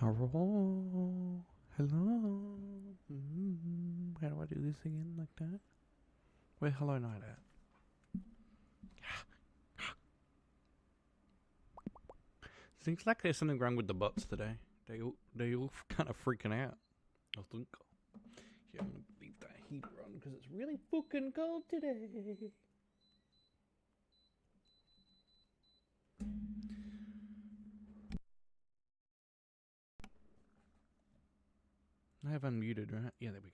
Hello. Hello. How do I do this again like that? Where Hello Night at? Seems like there's something wrong with the bots today. They all kind of freaking out. I think. Yeah, I'm gonna leave that heater on because it's really fucking cold today. I have unmuted, right? Yeah, there we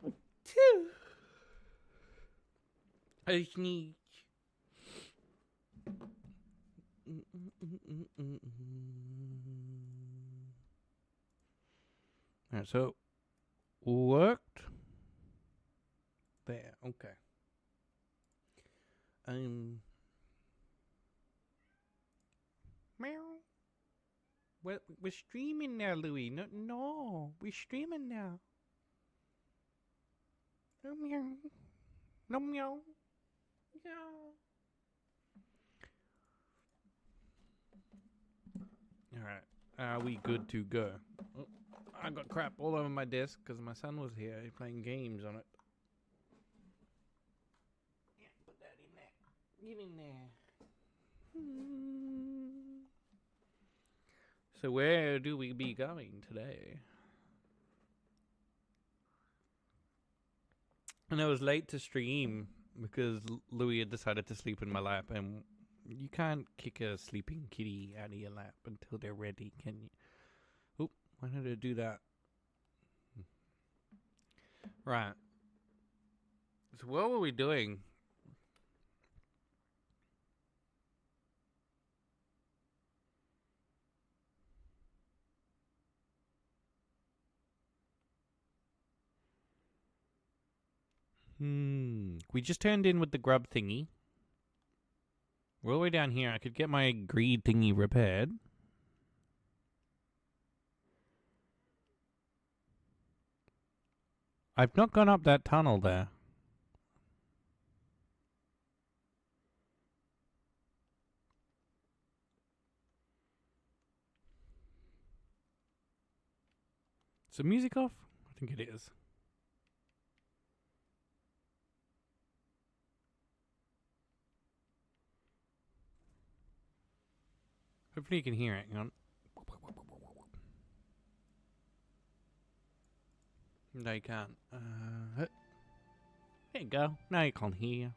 go. Two. I sneeze. Alright, so worked. There, okay. Meow. We're streaming now, Louis. No, we're streaming now. No meow. No meow. Meow. Alright, are we good to go? Oh, I got crap all over my desk because my son was here playing games on it. Yeah, put that in there. Get in there. So where do we be going today? And I was late to stream because Louis had decided to sleep in my lap, and you can't kick a sleeping kitty out of your lap until they're ready, can you? Oop, why did I do that? Right. So what were we doing? We just turned in with the grub thingy. We're all the way down here. I could get my greed thingy repaired. I've not gone up that tunnel there. Is the music off? I think it is. Hopefully you can hear it. Hang on. No, you can't. There you go. Now you can hear.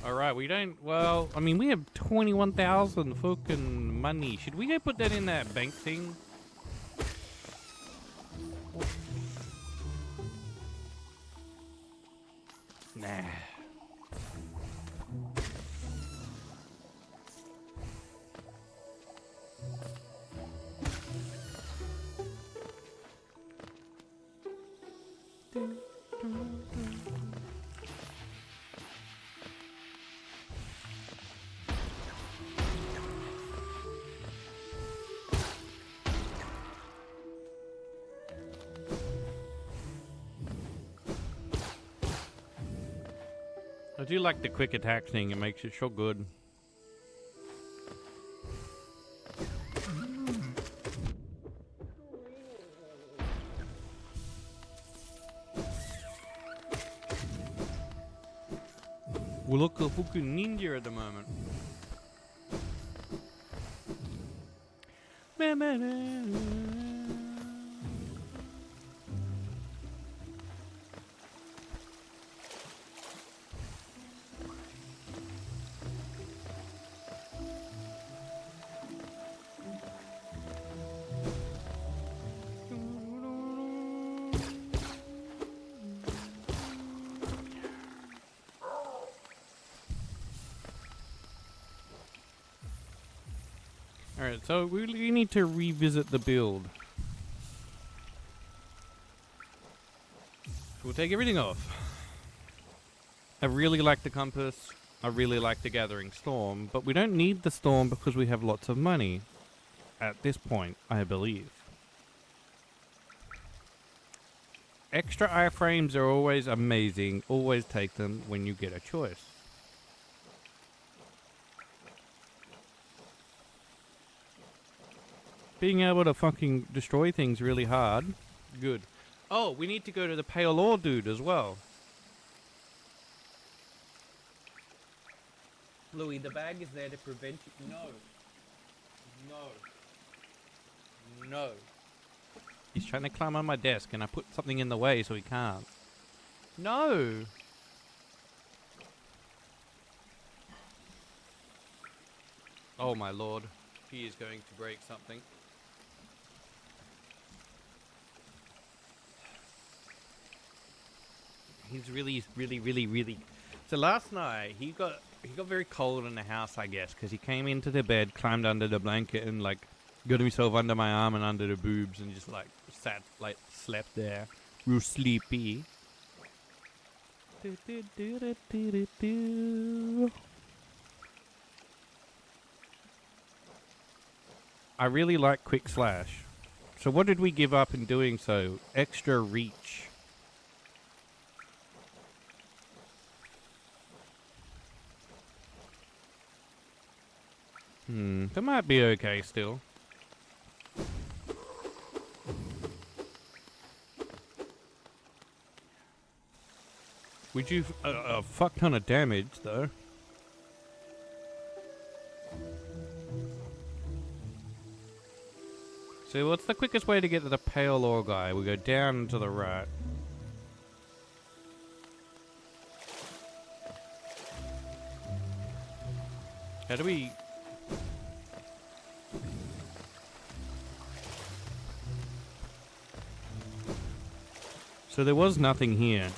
Alright, we don't. Well, I mean, we have 21,000 fucking money. Should we go put that in that bank thing? Nah. I do like the quick attack thing. It makes it so good. We look a fucking ninja at the moment. Alright, so we really need to revisit the build. So we'll take everything off. I really like the compass. I really like the gathering storm, but we don't need the storm because we have lots of money. At this point, I believe. Extra iframes are always amazing. Always take them when you get a choice. Being able to fucking destroy things really hard. Good. Oh, we need to go to the Pale Ore dude as well. Louis, the bag is there to prevent you. No. No. No. He's trying to climb on my desk and I put something in the way so he can't. No! Oh my lord. He is going to break something. He's really. So last night he got very cold in the house, I guess, because he came into the bed, climbed under the blanket, and like got himself under my arm and under the boobs, and just like slept there, real sleepy. I really like Quick Slash. So what did we give up in doing so? Extra reach. That might be okay still. We do a fuck ton of damage though. So what's the quickest way to get to the Pale Ore guy? We go down to the right. How do we... So there was nothing here.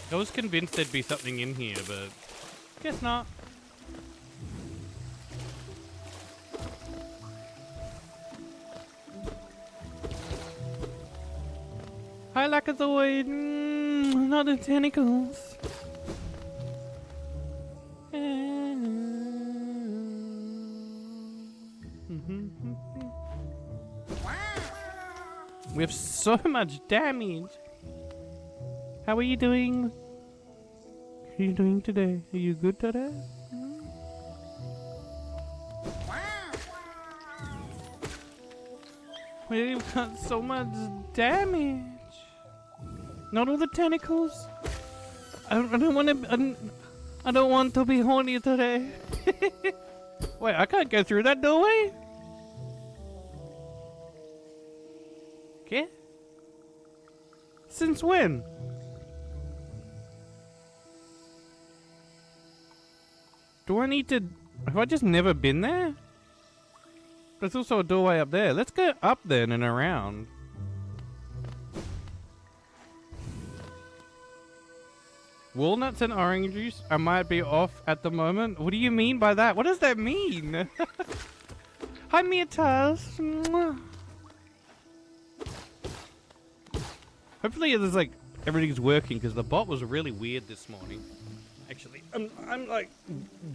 I was convinced there'd be something in here, but guess not. Hi, Lacazoid! Not the tentacles. We have so much damage. How are you doing? How are you doing today? Are you good today? We've got so much damage. Not all the tentacles. I don't want to. I don't want to be horny today. Wait, I can't go through that doorway. Okay. Since when? Do I need to... Have I just never been there? There's also a doorway up there. Let's go up then and around. Walnuts and orange juice? I might be off at the moment. What do you mean by that? What does that mean? Hi, Miatas. Hopefully there's like everything's working because the bot was really weird this morning. Actually, I'm like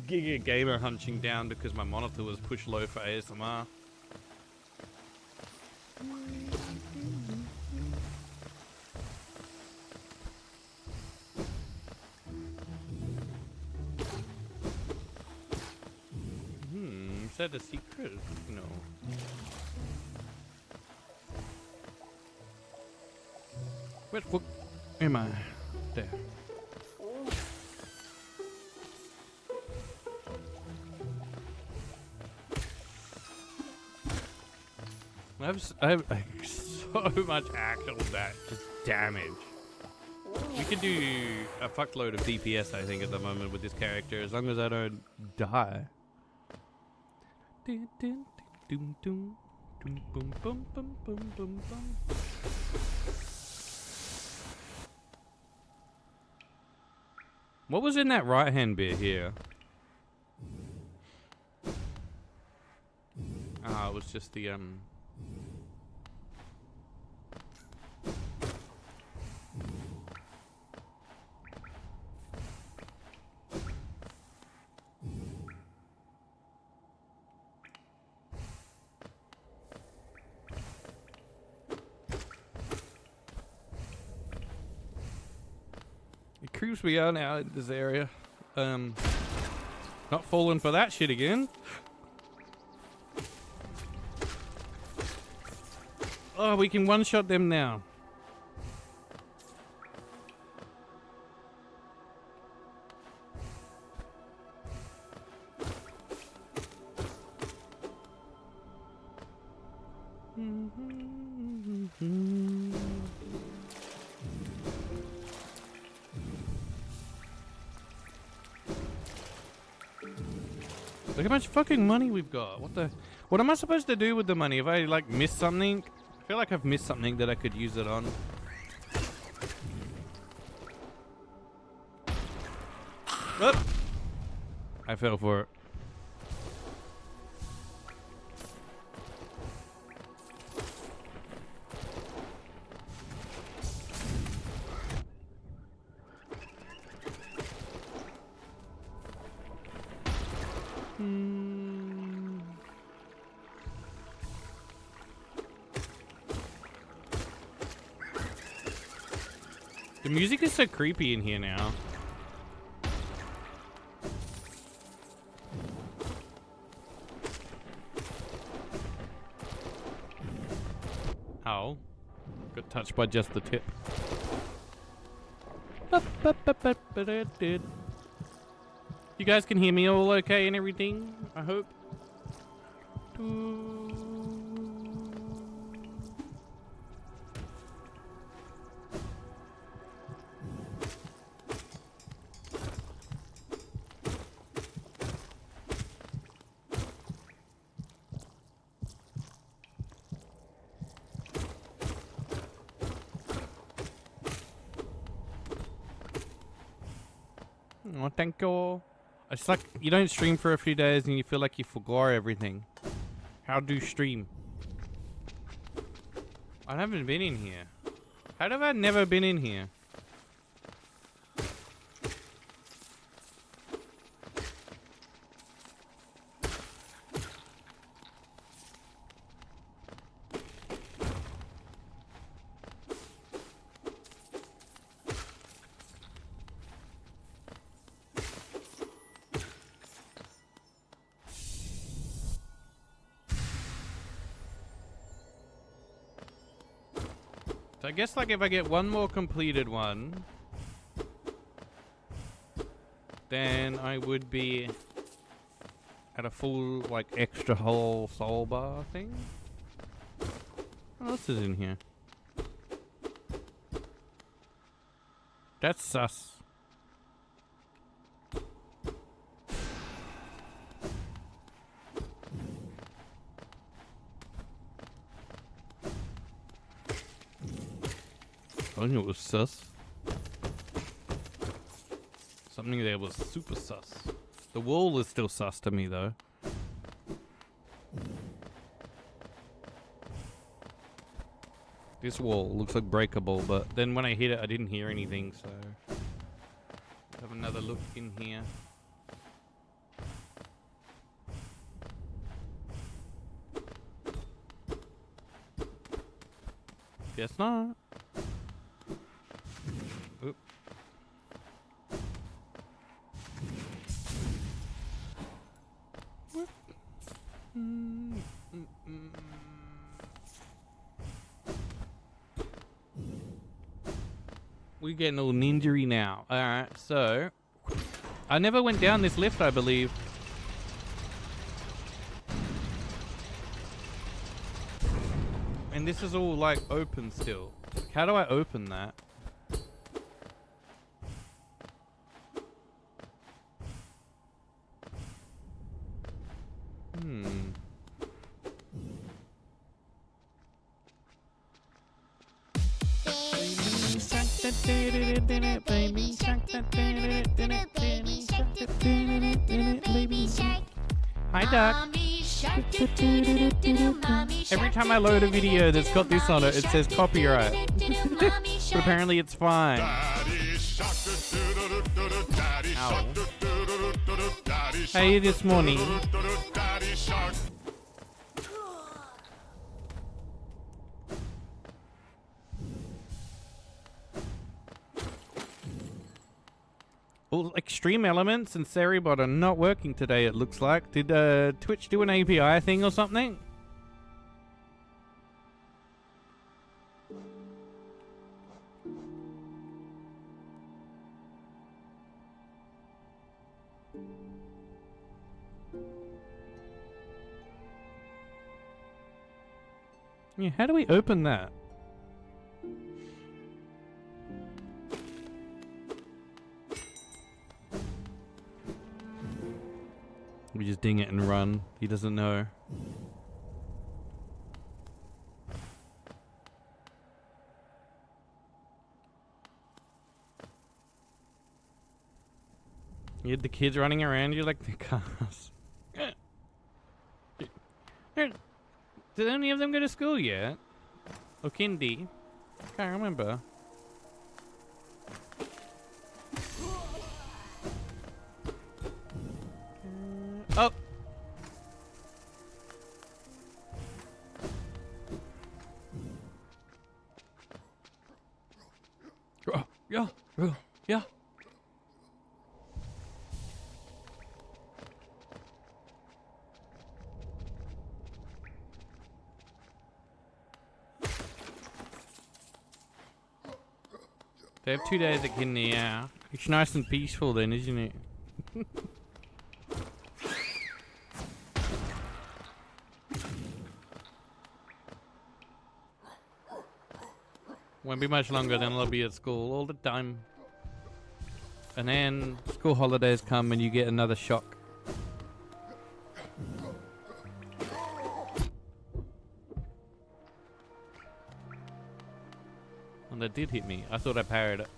Giga Gamer hunching down because my monitor was pushed low for ASMR. Is that a secret? No. Where the fuck am I? There. I have like, so much actual just damage. We could do a fuckload of DPS, I think, at the moment with this character, as long as I don't die. What was in that right-hand bit here? Ah, it was just the It creeps me out now in this area. Not falling for that shit again. Oh, we can one-shot them now. Look how much fucking money we've got. What am I supposed to do with the money? If I like miss something? I feel like I've missed something that I could use it on. Oh! I fell for it. The music is so creepy in here now. Ow. Got touched by just the tip. You guys can hear me all okay and everything, I hope. Oh, thank you. It's like you don't stream for a few days and you feel like you forgot everything. How do you stream? I haven't been in here. How have I never been in here? So I guess like if I get one more completed one, then I would be at a full like extra whole soul bar thing. What else is in here? That's sus. I knew it was sus. Something there was super sus. The wall is still sus to me though. This wall looks like breakable, but then when I hit it I didn't hear anything, so let's have another look in here. Guess not. Oop. We're getting all ninja-y now. Alright, so I never went down this lift, I believe. And this is all like open still. How do I open that? Hi, Doc. Every time I load a video that's got this on it, it says copyright. But apparently it's fine. Ow. Hey, this morning. All extreme elements and Ceribot are not working today, it looks like. Did Twitch do an API thing or something? Yeah, how do we open that? We just ding it and run. He doesn't know. You had the kids running around you like the cars. Did any of them go to school yet? Or kindy? Can't remember. Oh! Yeah, yeah. They have 2 days at Kidney, yeah. It's nice and peaceful then, isn't it? Won't be much longer, then I'll be at school all the time. And then school holidays come and you get another shock. And that did hit me. I thought I parried it.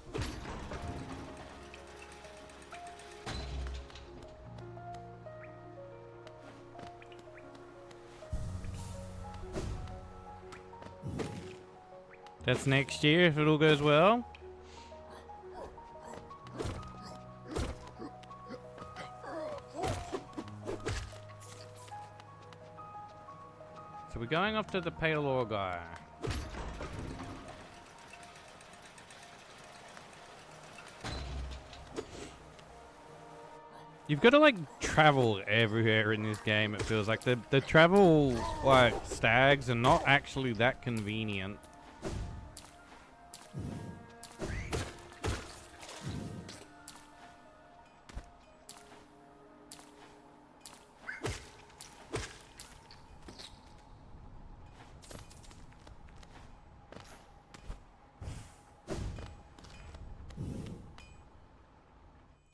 That's next year if it all goes well. So we're going up to the Pale Ore guy. You've got to like travel everywhere in this game, it feels like. The travel like stags are not actually that convenient.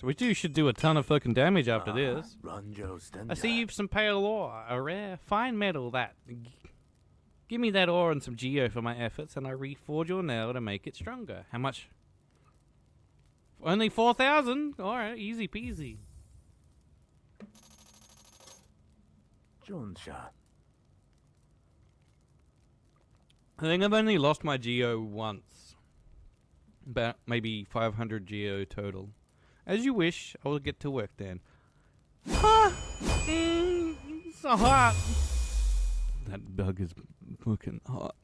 So we should do a ton of fucking damage after this. I see you've some pale ore, a rare, fine metal that. Give me that ore and some geo for my efforts, and I reforge your nail to make it stronger. How much? Only 4,000? Alright, easy peasy. I think I've only lost my geo once. About maybe 500 geo total. As you wish, I will get to work then. So hot. That bug is fucking hot.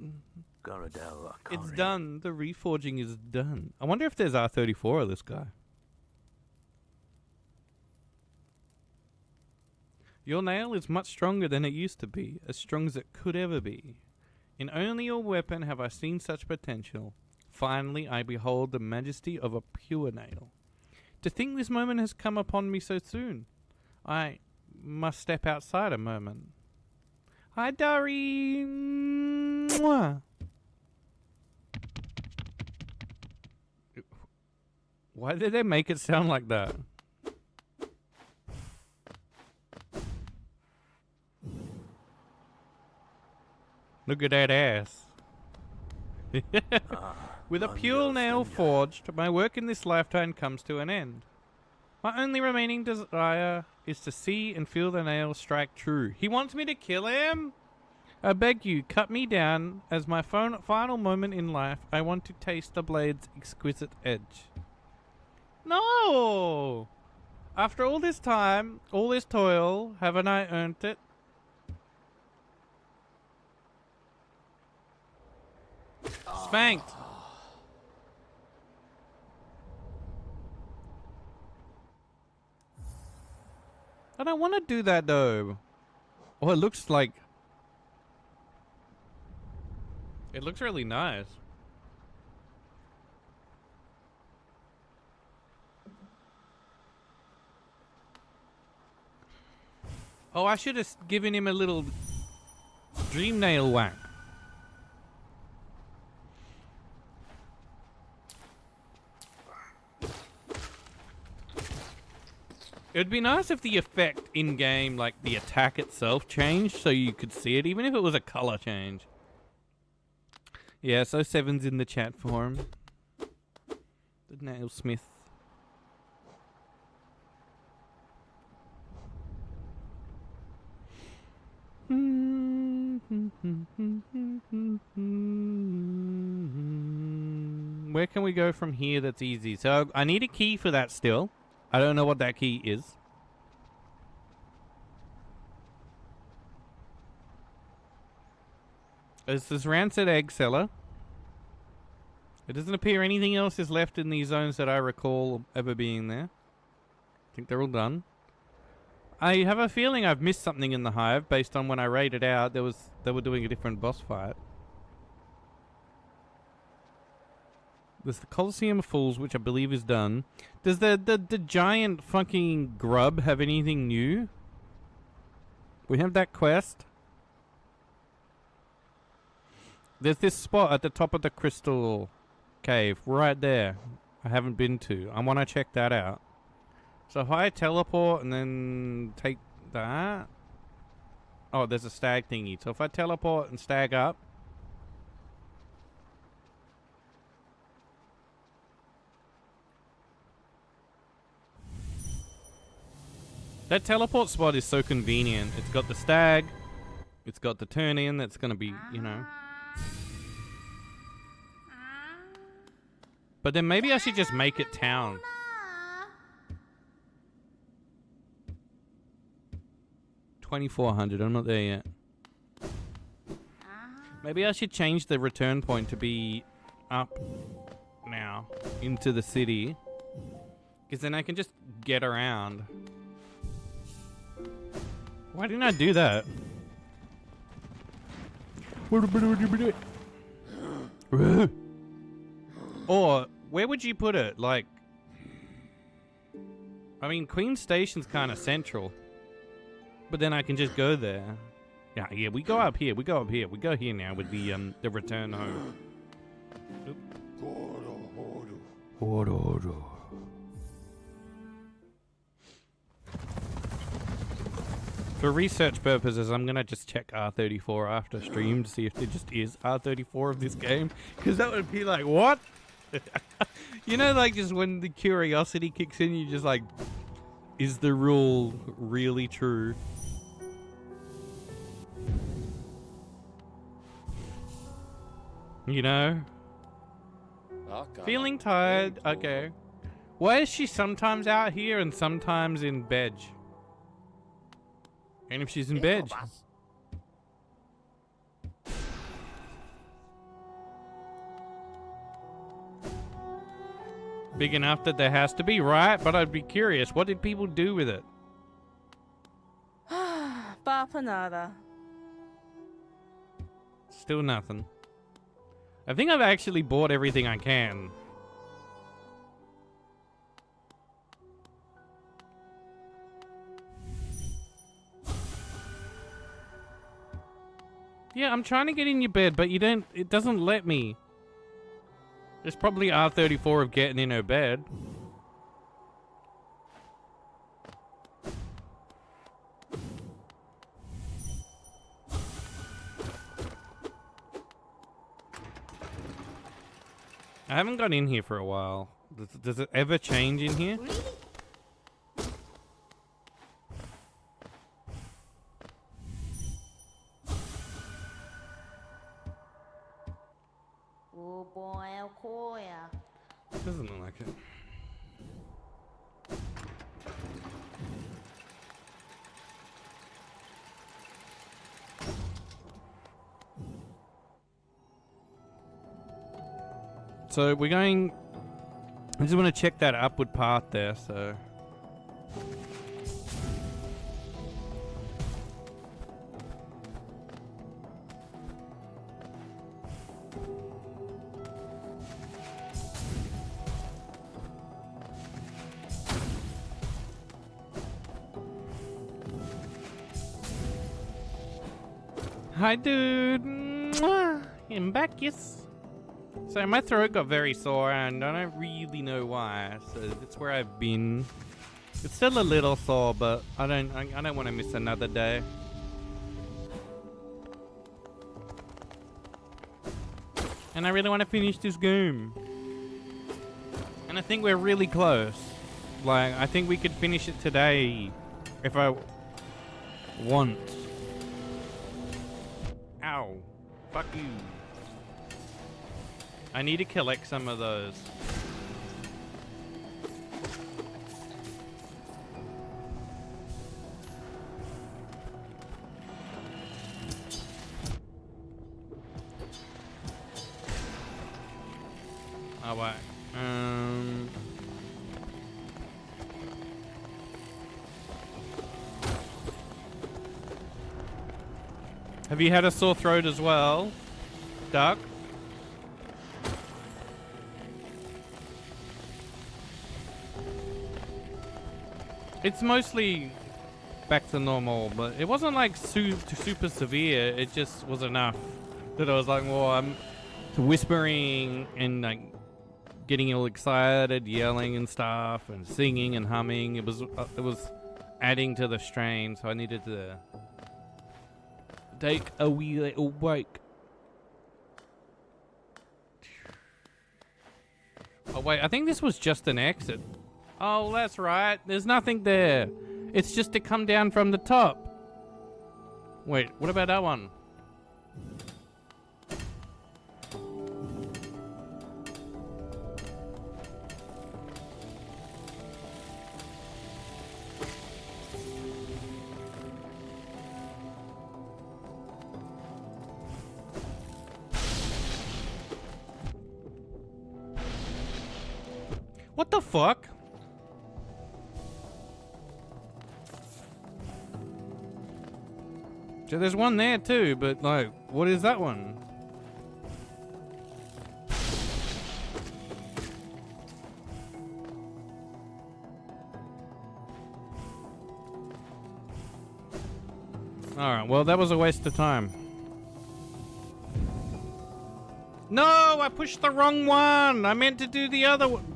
It's done. The reforging is done. I wonder if there's R34 of this guy. Your nail is much stronger than it used to be, as strong as it could ever be. In only your weapon have I seen such potential. Finally, I behold the majesty of a pure nail. To think this moment has come upon me so soon. I must step outside a moment. Hi, Dari. Mwah. Why did they make it sound like that? Look at that ass. With a pure nail forged, my work in this lifetime comes to an end. My only remaining desire is to see and feel the nail strike true. He wants me to kill him? I beg you, cut me down. As my final moment in life, I want to taste the blade's exquisite edge. No! After all this time, all this toil, haven't I earned it? Spanked. I don't want to do that though. Oh, it looks like... It looks really nice. Oh, I should have given him a little dream nail whack. It'd be nice if the effect in-game, like the attack itself, changed so you could see it, even if it was a color change. Yeah, so Seven's in the chat forum. The Nailsmith. Where can we go from here that's easy? So I need a key for that still. I don't know what that key is. Is this rancid egg cellar? It doesn't appear anything else is left in these zones that I recall ever being there. I think they're all done. I have a feeling I've missed something in the hive based on when I raided out. They were doing a different boss fight. There's the Coliseum of Fools, which I believe is done. Does the giant fucking grub have anything new? We have that quest. There's this spot at the top of the crystal cave right there. I haven't been to. I want to check that out. So if I teleport and then take that... Oh, there's a stag thingy. So if I teleport and stag up... That teleport spot is so convenient. It's got the stag. It's got the turn in that's going to be, you know... But then maybe I should just make it town. $2,400. I'm not there yet. Maybe I should change the return point to be up now into the city, because then I can just get around. Why didn't I do that? Or where would you put it? Like, I mean, Queen Station's kind of central, but then I can just go there. Yeah, we go up here. We go here now with the return home. For research purposes, I'm gonna just check R34 after stream to see if there just is R34 of this game, because that would be like, what? You know, like, just when the curiosity kicks in, you just like, is the rule really true? You know? Feeling tired? Okay. Why is she sometimes out here and sometimes in bed? And if she's in bed? Big enough that there has to be, right? But I'd be curious, what did people do with it? Bapanada. Still nothing. I think I've actually bought everything I can. Yeah, I'm trying to get in your bed, but it doesn't let me. There's probably R34 of getting in her bed. I haven't gone in here for a while. Does it ever change in here? Doesn't look like it. So we're going... I just want to check that upward path there, so... Hi, dude. Mwah. I'm back, yes. So my throat got very sore, and I don't really know why. So that's where I've been. It's still a little sore, but I don't want to miss another day. And I really want to finish this game. And I think we're really close. Like, I think we could finish it today if I want. Ow. Fuck you. I need to collect some of those. Oh, wait. Have you had a sore throat as well, Doug? It's mostly back to normal, but it wasn't like super severe. It just was enough that I was like, well, I'm whispering and like getting all excited, yelling and stuff, and singing and humming. It was adding to the strain, so I needed to take a wee little break. Oh wait, I think this was just an exit. Oh, that's right. There's nothing there. It's just to come down from the top. Wait, what about that one? What the fuck? So there's one there too, but like, what is that one? Alright, well that was a waste of time. No, I pushed the wrong one! I meant to do the other one.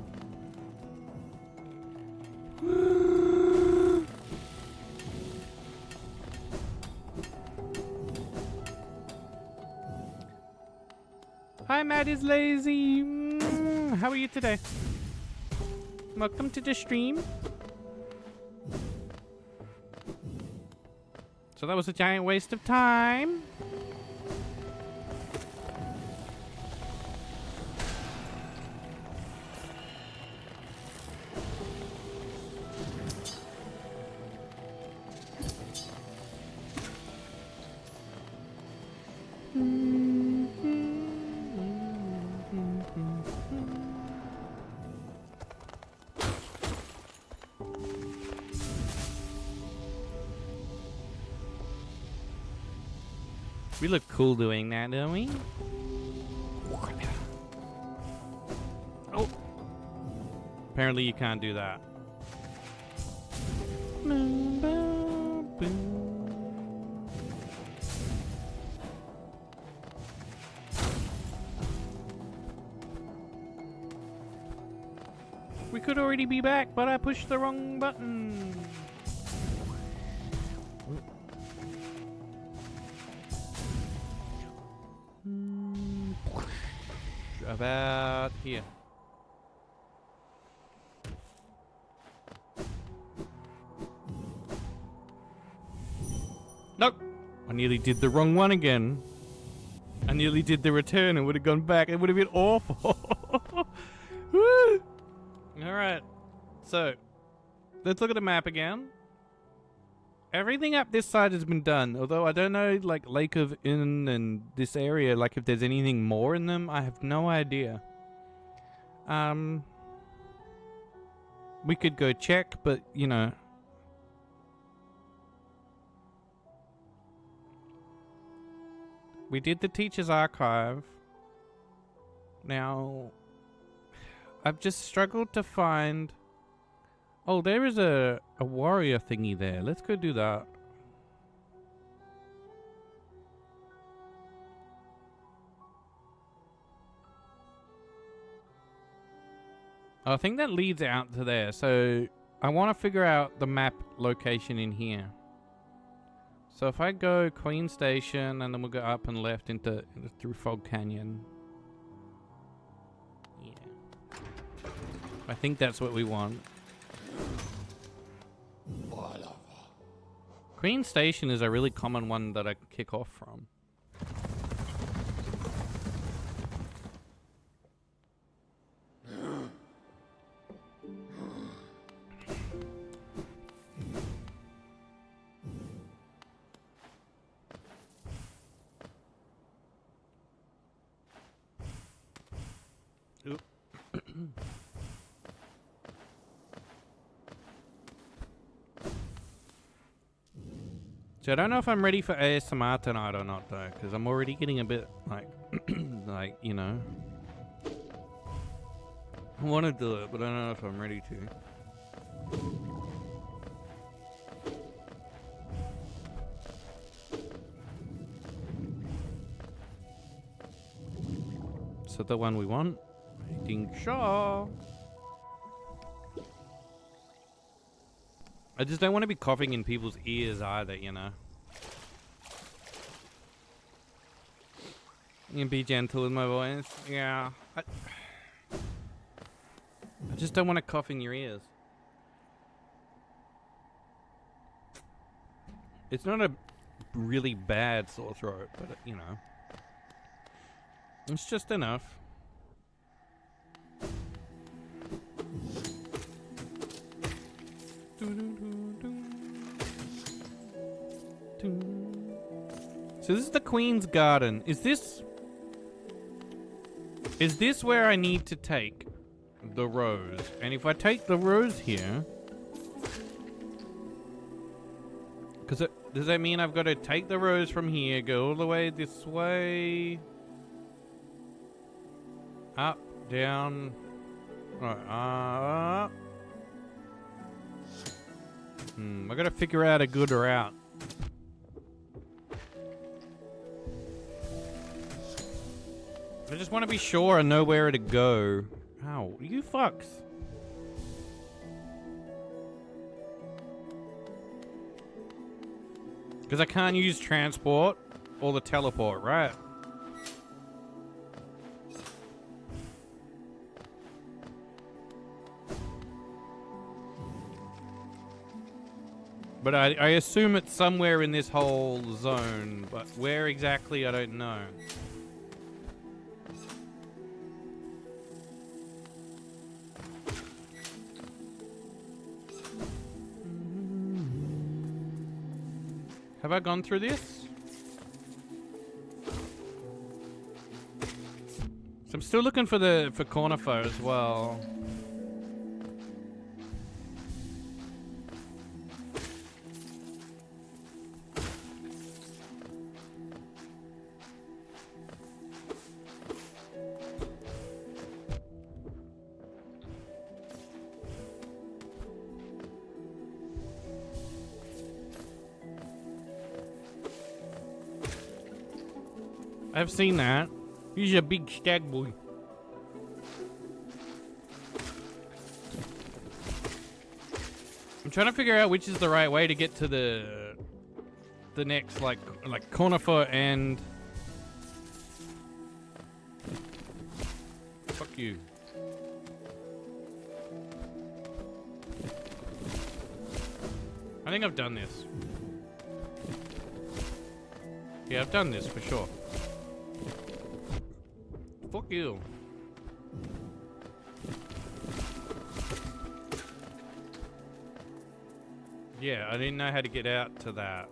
Hi, Matt is lazy. How are you today? Welcome to the stream. So that was a giant waste of time. We look cool doing that, don't we? Oh! Apparently you can't do that. We could already be back, but I pushed the wrong button. About here. Nope. I nearly did the wrong one again. I nearly did the return and would have gone back. It would have been awful. Woo! Alright. So, let's look at the map again. Everything up this side has been done, although I don't know, like, Lake of Inn and this area, like, if there's anything more in them, I have no idea. We could go check, but, you know. We did the teacher's archive. Now, I've just struggled to find... Oh, there is a warrior thingy there. Let's go do that. I think that leads out to there. So I want to figure out the map location in here. So if I go Queen Station and then we'll go up and left through Fog Canyon. Yeah. I think that's what we want. Queen Station is a really common one that I kick off from. So I don't know if I'm ready for ASMR tonight or not, though, because I'm already getting a bit like, like, you know. I want to do it, but I don't know if I'm ready to. Is that the one we want? I think so. I just don't want to be coughing in people's ears either, you know. You can be gentle with my voice. Yeah. I just don't want to cough in your ears. It's not a really bad sore throat, but, you know. It's just enough. So this is the Queen's Garden. Is this where I need to take the rose? And if I take the rose here, does that mean I've got to take the rose from here, go all the way this way, up, down, right, up. I gotta figure out a good route. I just want to be sure I know where to go. Ow, you fucks. Because I can't use transport or the teleport, right? But I assume it's somewhere in this whole zone, but where exactly, I don't know. Have I gone through this? So I'm still looking for Cornifer as well. I've seen that. He's a big stag boy. I'm trying to figure out which is the right way to get to the next like Cornifer and fuck you. I think I've done this. Yeah, I've done this for sure. Fuck you. Yeah, I didn't know how to get out to that.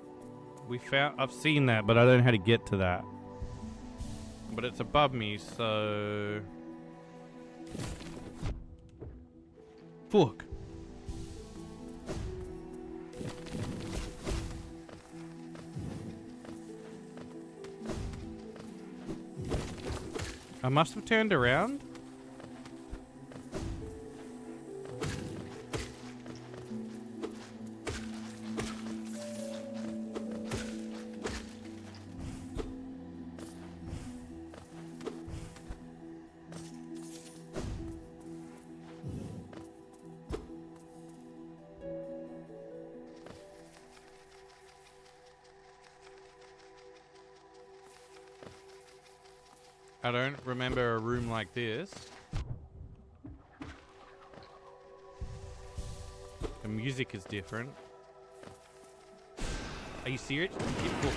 I've seen that, but I don't know how to get to that. But it's above me, so... Fuck. I must have turned around. I don't remember a room like this. The music is different. Are you serious? Yeah, cool.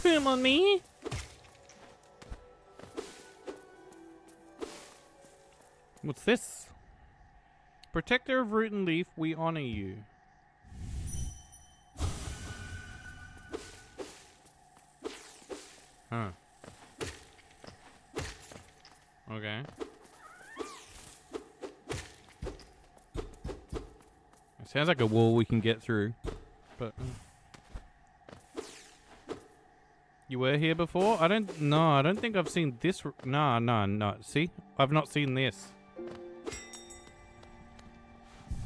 Come on, me. What's this? Protector of root and leaf, we honor you. Huh. Okay. It sounds like a wall we can get through, but... You were here before? I don't think I've seen this. No. See? I've not seen this.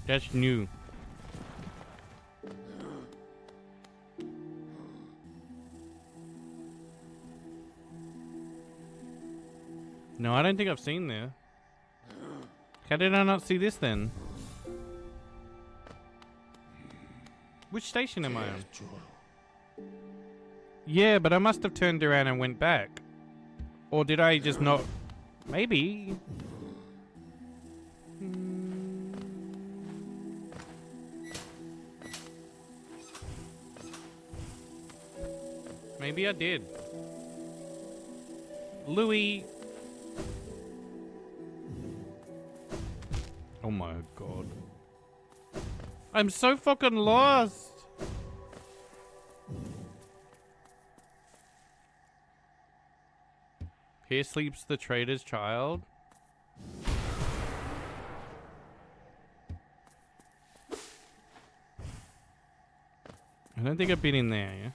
That's new. No, I don't think I've seen this. How did I not see this then? Which station am I on? Yeah, but I must have turned around and went back. Or did I just not... Maybe. Maybe I did. Louis. Oh my god. I'm so fucking lost. Here sleeps the trader's child. I don't think I've been in there, yeah?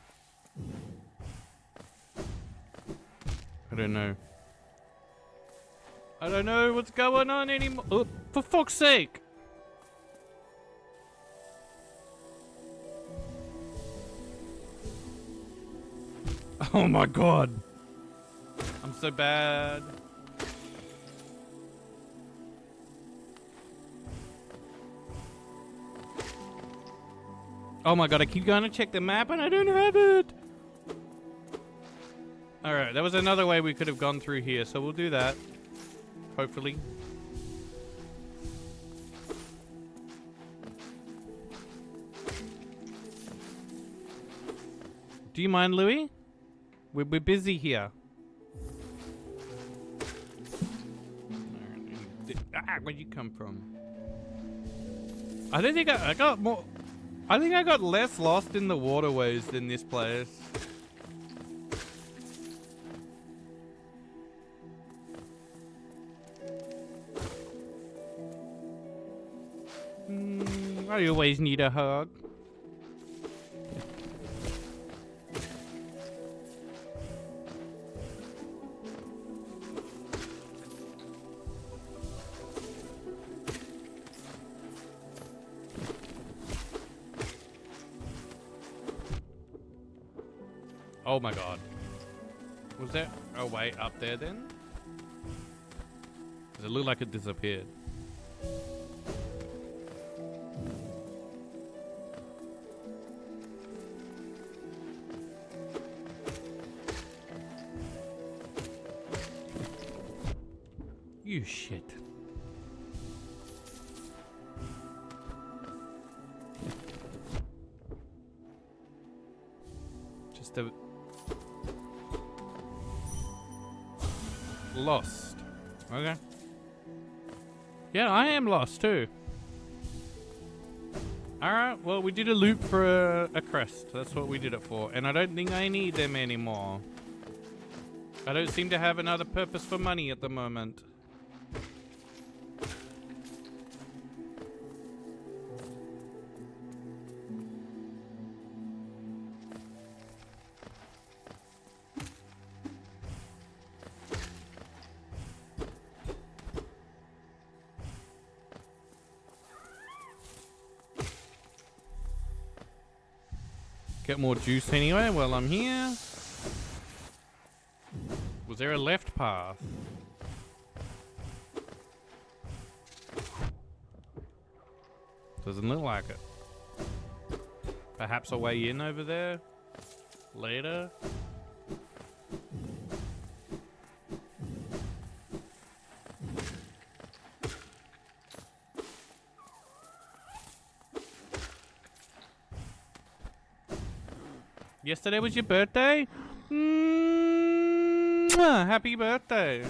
I don't know. I don't know what's going on anymore. Oh, for fuck's sake! Oh my god. I'm so bad. Oh my god, I keep going to check the map and I don't have it. Alright, there was another way we could have gone through here, so we'll do that. Hopefully. Do you mind, Louis? We're busy here. Where'd you come from? I don't think I got more. I think I got less lost in the waterways than this place. I always need a hug. Oh my god. Was there a way up there then? Does it look like it disappeared? You shit. Just a... Lost. Okay. Yeah, I am lost too. Alright, well we did a loop for a crest. That's what we did it for. And I don't think I need them anymore. I don't seem to have another purpose for money at the moment. Get more juice anyway while I'm here. Was there a left path? Doesn't look like it. Perhaps a way in over there? Later? Yesterday was your birthday? Happy birthday.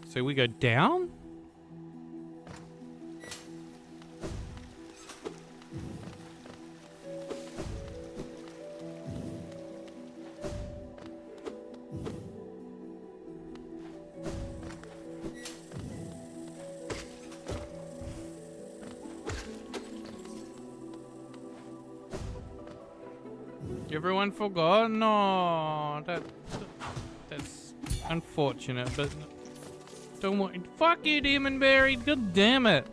So we go down? Everyone forgot? No, that's unfortunate, but don't worry. Fuck you, Demonberry. God damn it.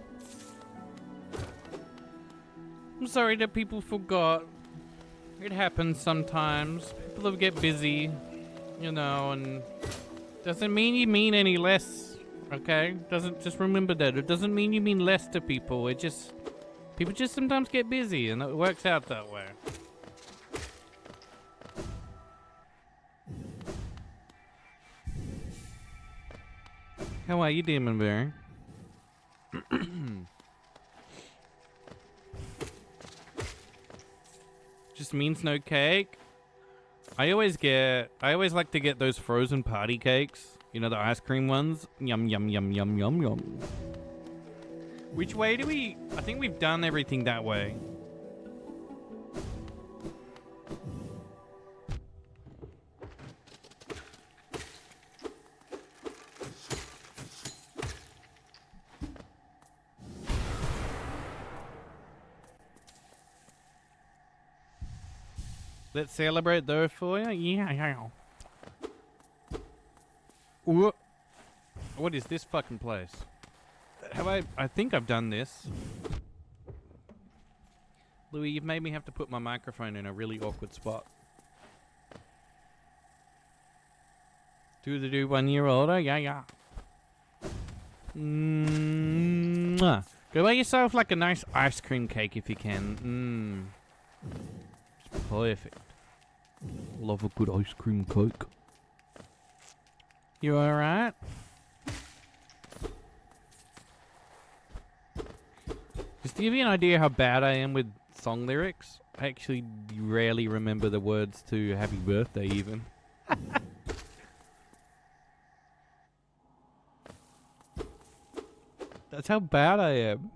I'm sorry that people forgot. It happens sometimes. People get busy, you know, and doesn't mean you mean any less, okay? Doesn't, just remember that. It doesn't mean you mean less to people. It just, people just sometimes get busy and it works out that way. How are you, Demonberry? Just means no cake. I always like to get those frozen party cakes. You know, the ice cream ones. Yum, yum, yum, yum, yum, yum. Which way do we... I think we've done everything that way. Let's celebrate though for you. Yeah. Ooh. What is this fucking place? Have I think I've done this. Louis, you've made me have to put my microphone in a really awkward spot. Do 1 year older? Yeah. Go buy yourself like a nice ice cream cake if you can. It's perfect. Love a good ice cream cake. You alright? Just to give you an idea how bad I am with song lyrics, I actually rarely remember the words to Happy Birthday even. That's how bad I am.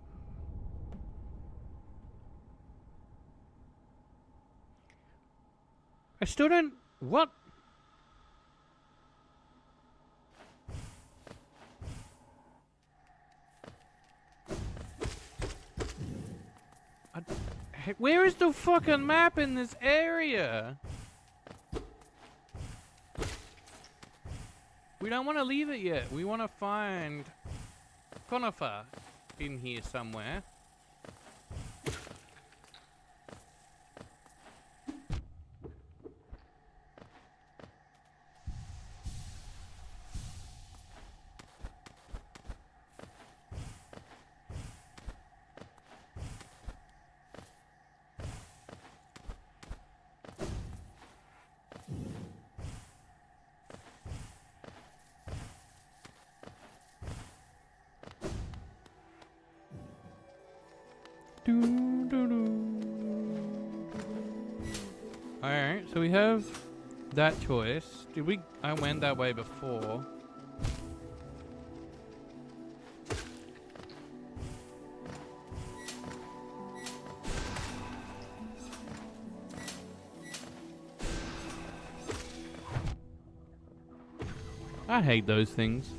I still don't... What? Where is the fucking map in this area? We don't want to leave it yet. We want to find Conifer in here somewhere. Alright, so we have that choice. I went that way before. I hate those things.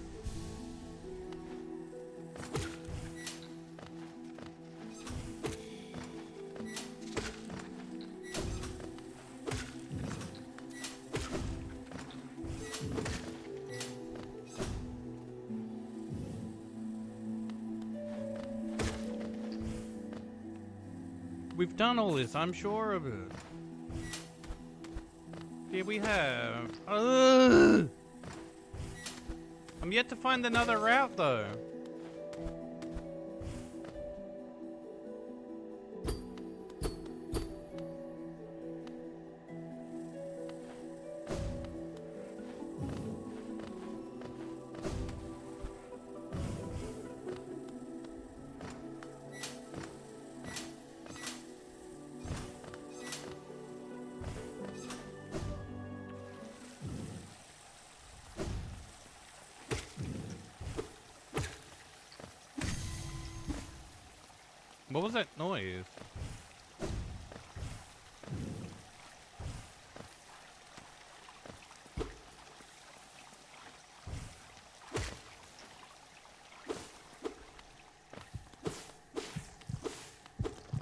We've done all this, I'm sure of it. Yeah, we have. Ugh! I'm yet to find another route, though. What was that noise?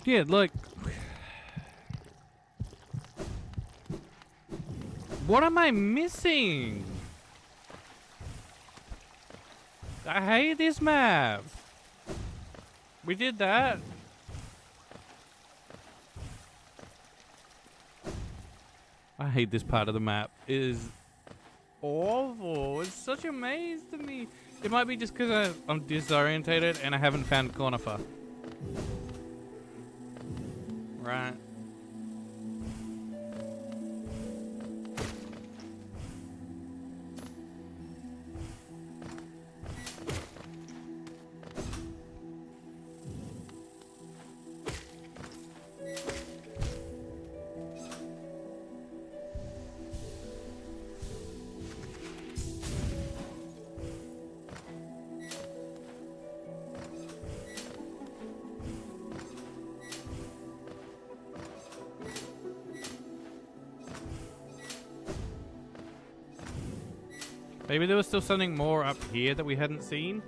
Yeah, look. What am I missing? I hate this map. We did that. I hate this part of the map. It is awful. It's such a maze to me. It might be just because I'm disorientated and I haven't found Conifer. Right. Maybe there was still something more up here that we hadn't seen.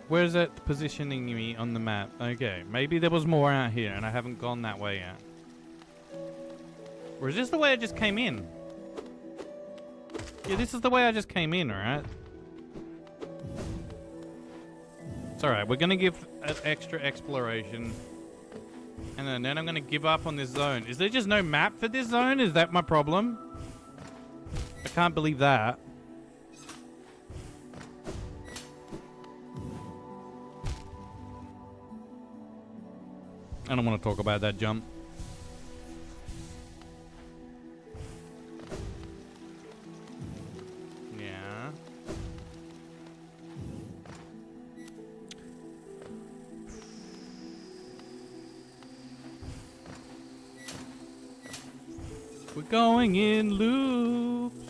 Where's that positioning me on the map? Okay, maybe there was more out here and I haven't gone that way yet. Or is this the way I just came in? Yeah, this is the way I just came in, alright? It's alright, we're gonna give an extra exploration. And then I'm gonna give up on this zone. Is there just no map for this zone? Is that my problem? I can't believe that. I don't want to talk about that jump. Yeah. We're going in loops.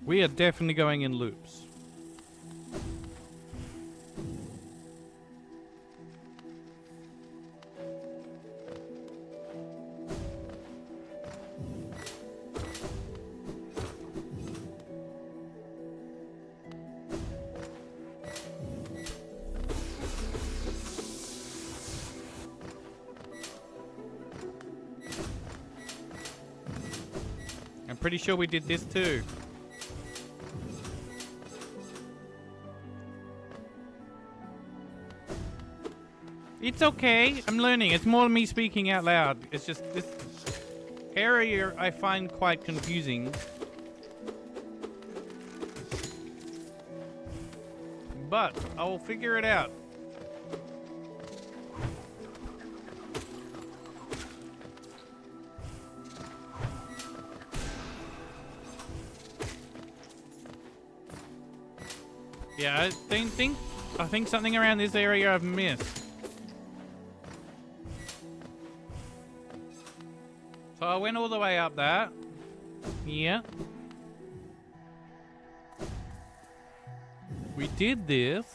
We are definitely going in loops. I'm pretty sure we did this too. It's okay. I'm learning. It's more me speaking out loud. It's just this area I find quite confusing. But I will figure it out. Yeah, I think something around this area I've missed. So I went all the way up that. Yeah. We did this.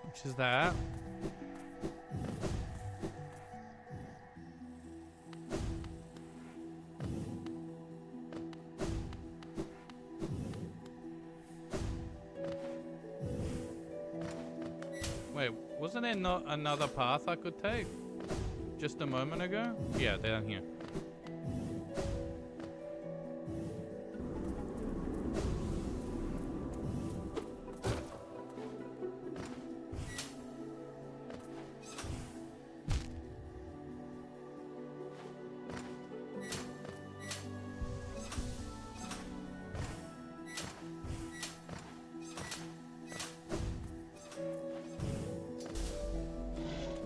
Which is that. Wait, wasn't there not another path I could take? Just a moment ago? Yeah, down here.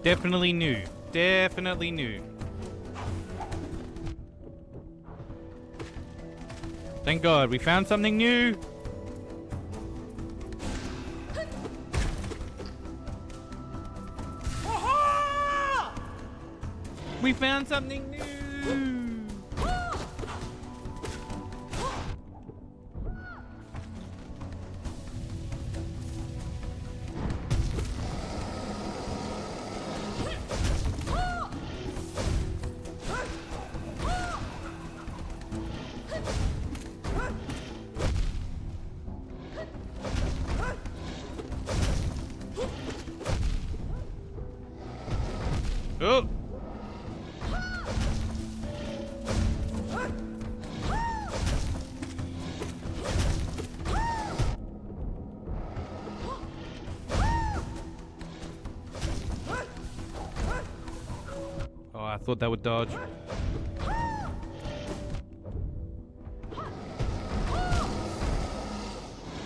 Definitely new. Definitely new. Thank God, we found something new. We found something new. Oh. Oh, I thought that would dodge.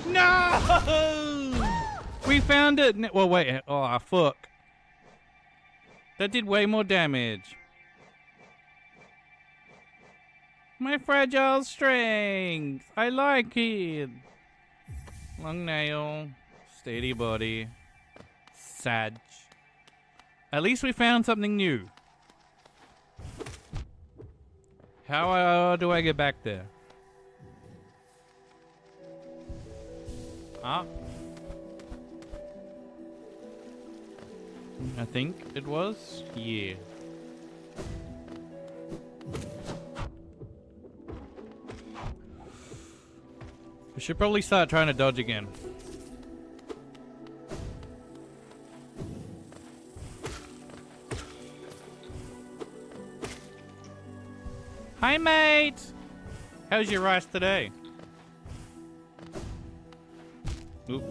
No! We found it. Well, wait. Oh, fuck. That did way more damage. My fragile strength. I like it. Long nail. Steady body. Sag. At least we found something new. How do I get back there? Ah. I think it was. Yeah. We should probably start trying to dodge again. Hi, mate! How's your rice today? Oop.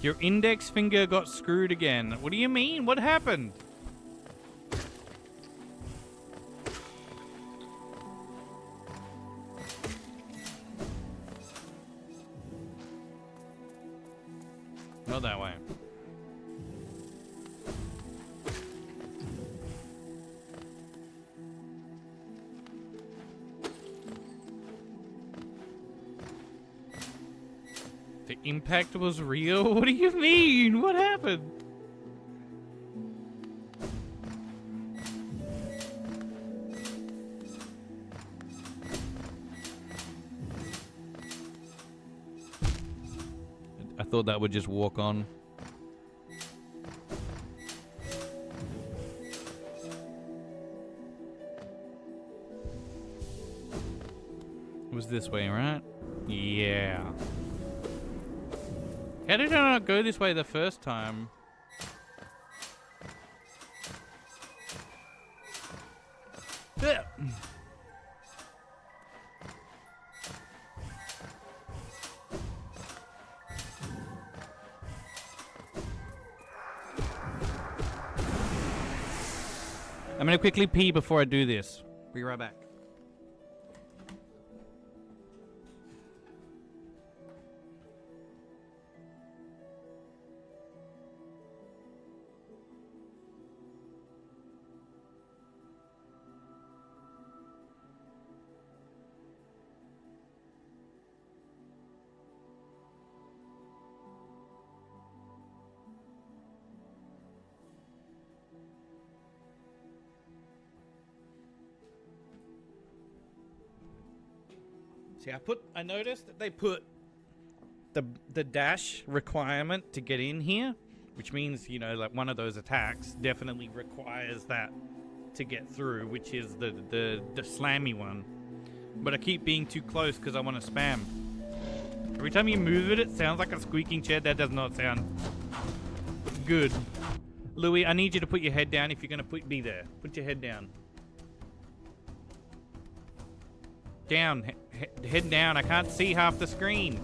Your index finger got screwed again. What do you mean? What happened? Not that way. The impact was real? What do you mean? What happened? I thought that would just walk on. It was this way, right? Yeah. How did I not go this way the first time? Yeah. I'm gonna quickly pee before I do this. Be right back. See, I noticed that they put the dash requirement to get in here, which means, you know, like one of those attacks definitely requires that to get through, which is the slammy one. But I keep being too close because I want to spam. Every time you move it, it sounds like a squeaking chair. That does not sound good. Louis, I need you to put your head down if you're going to be there. Put your head down. Down. Head down. I can't see half the screen.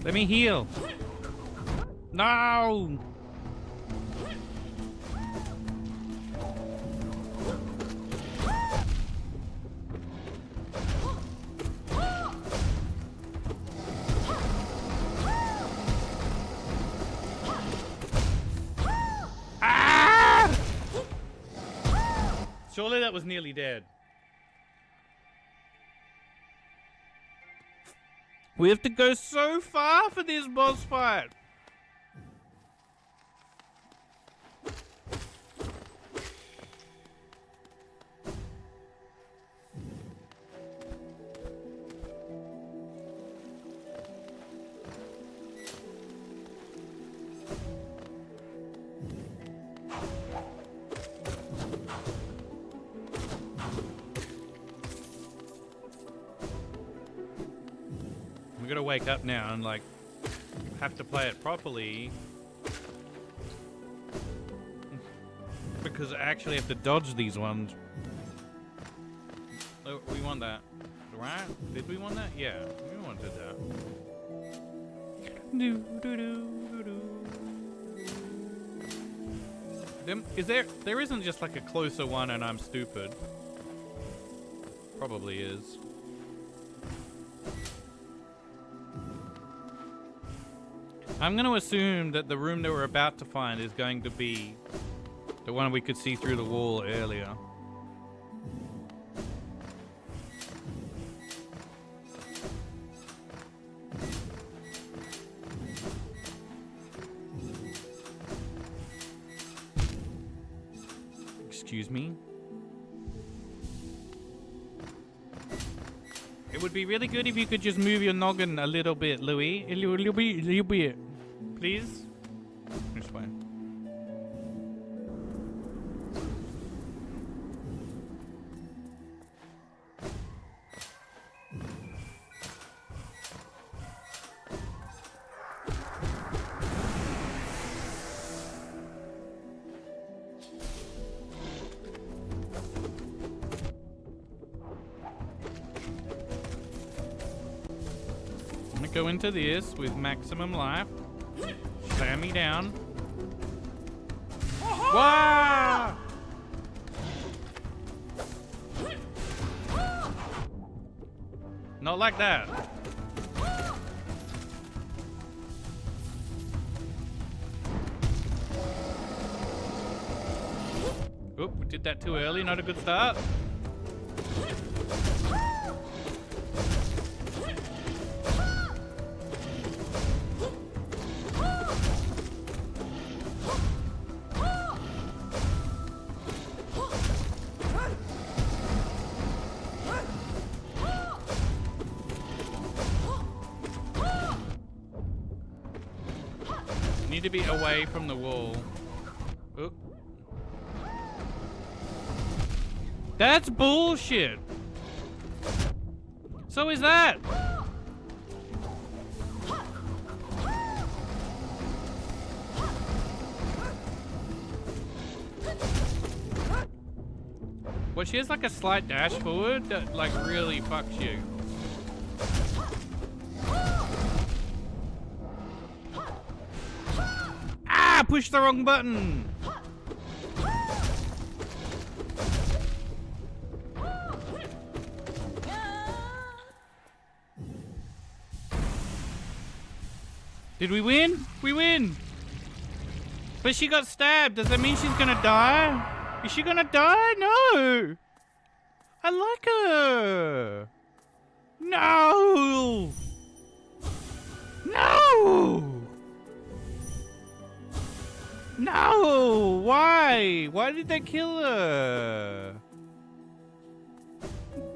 Let me heal. No! Ah! Surely that was nearly dead. We have to go so far for this boss fight. We gotta wake up now and like have to play it properly because I actually have to dodge these ones. Oh, we want that, right? Did we want that? Yeah, we wanted that. There isn't just like a closer one and I'm stupid. Probably is. I'm going to assume that the room that we're about to find is going to be the one we could see through the wall earlier. Excuse me? It would be really good if you could just move your noggin a little bit, Louis. A little bit. Please? This way. I'm gonna go into this with maximum life. Slam me down. Wow! Not like that. Oop, we did that too early. Not a good start. Need to be away from the wall. Oop. That's bullshit. So is that. Well, she has like a slight dash forward that like really fucks you. Ah, push the wrong button. Did we win? We win. But she got stabbed. Does that mean she's gonna die? Is she gonna die? No. I like her. No. No. No. Why? Why did they kill her?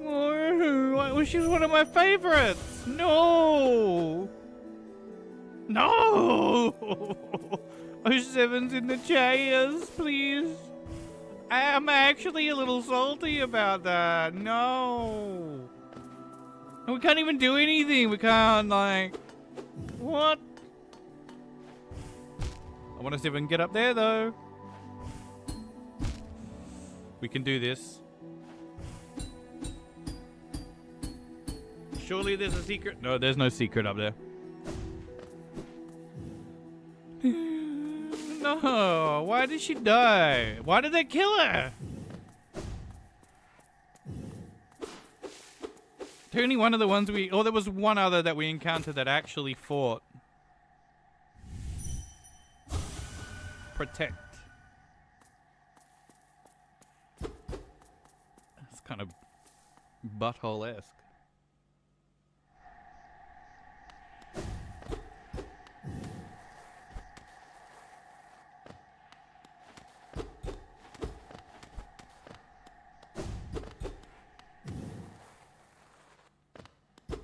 Oh, she's one of my favorites. No. No! Oh, Seven's in the chairs, please. I'm actually a little salty about that. No. We can't even do anything. We can't, like... What? I want to see if we can get up there, though. We can do this. Surely there's a secret? No, there's no secret up there. No, why did she die? Why did they kill her? Only one of the ones there was one other that we encountered that actually fought. Protect. That's kind of butthole-esque.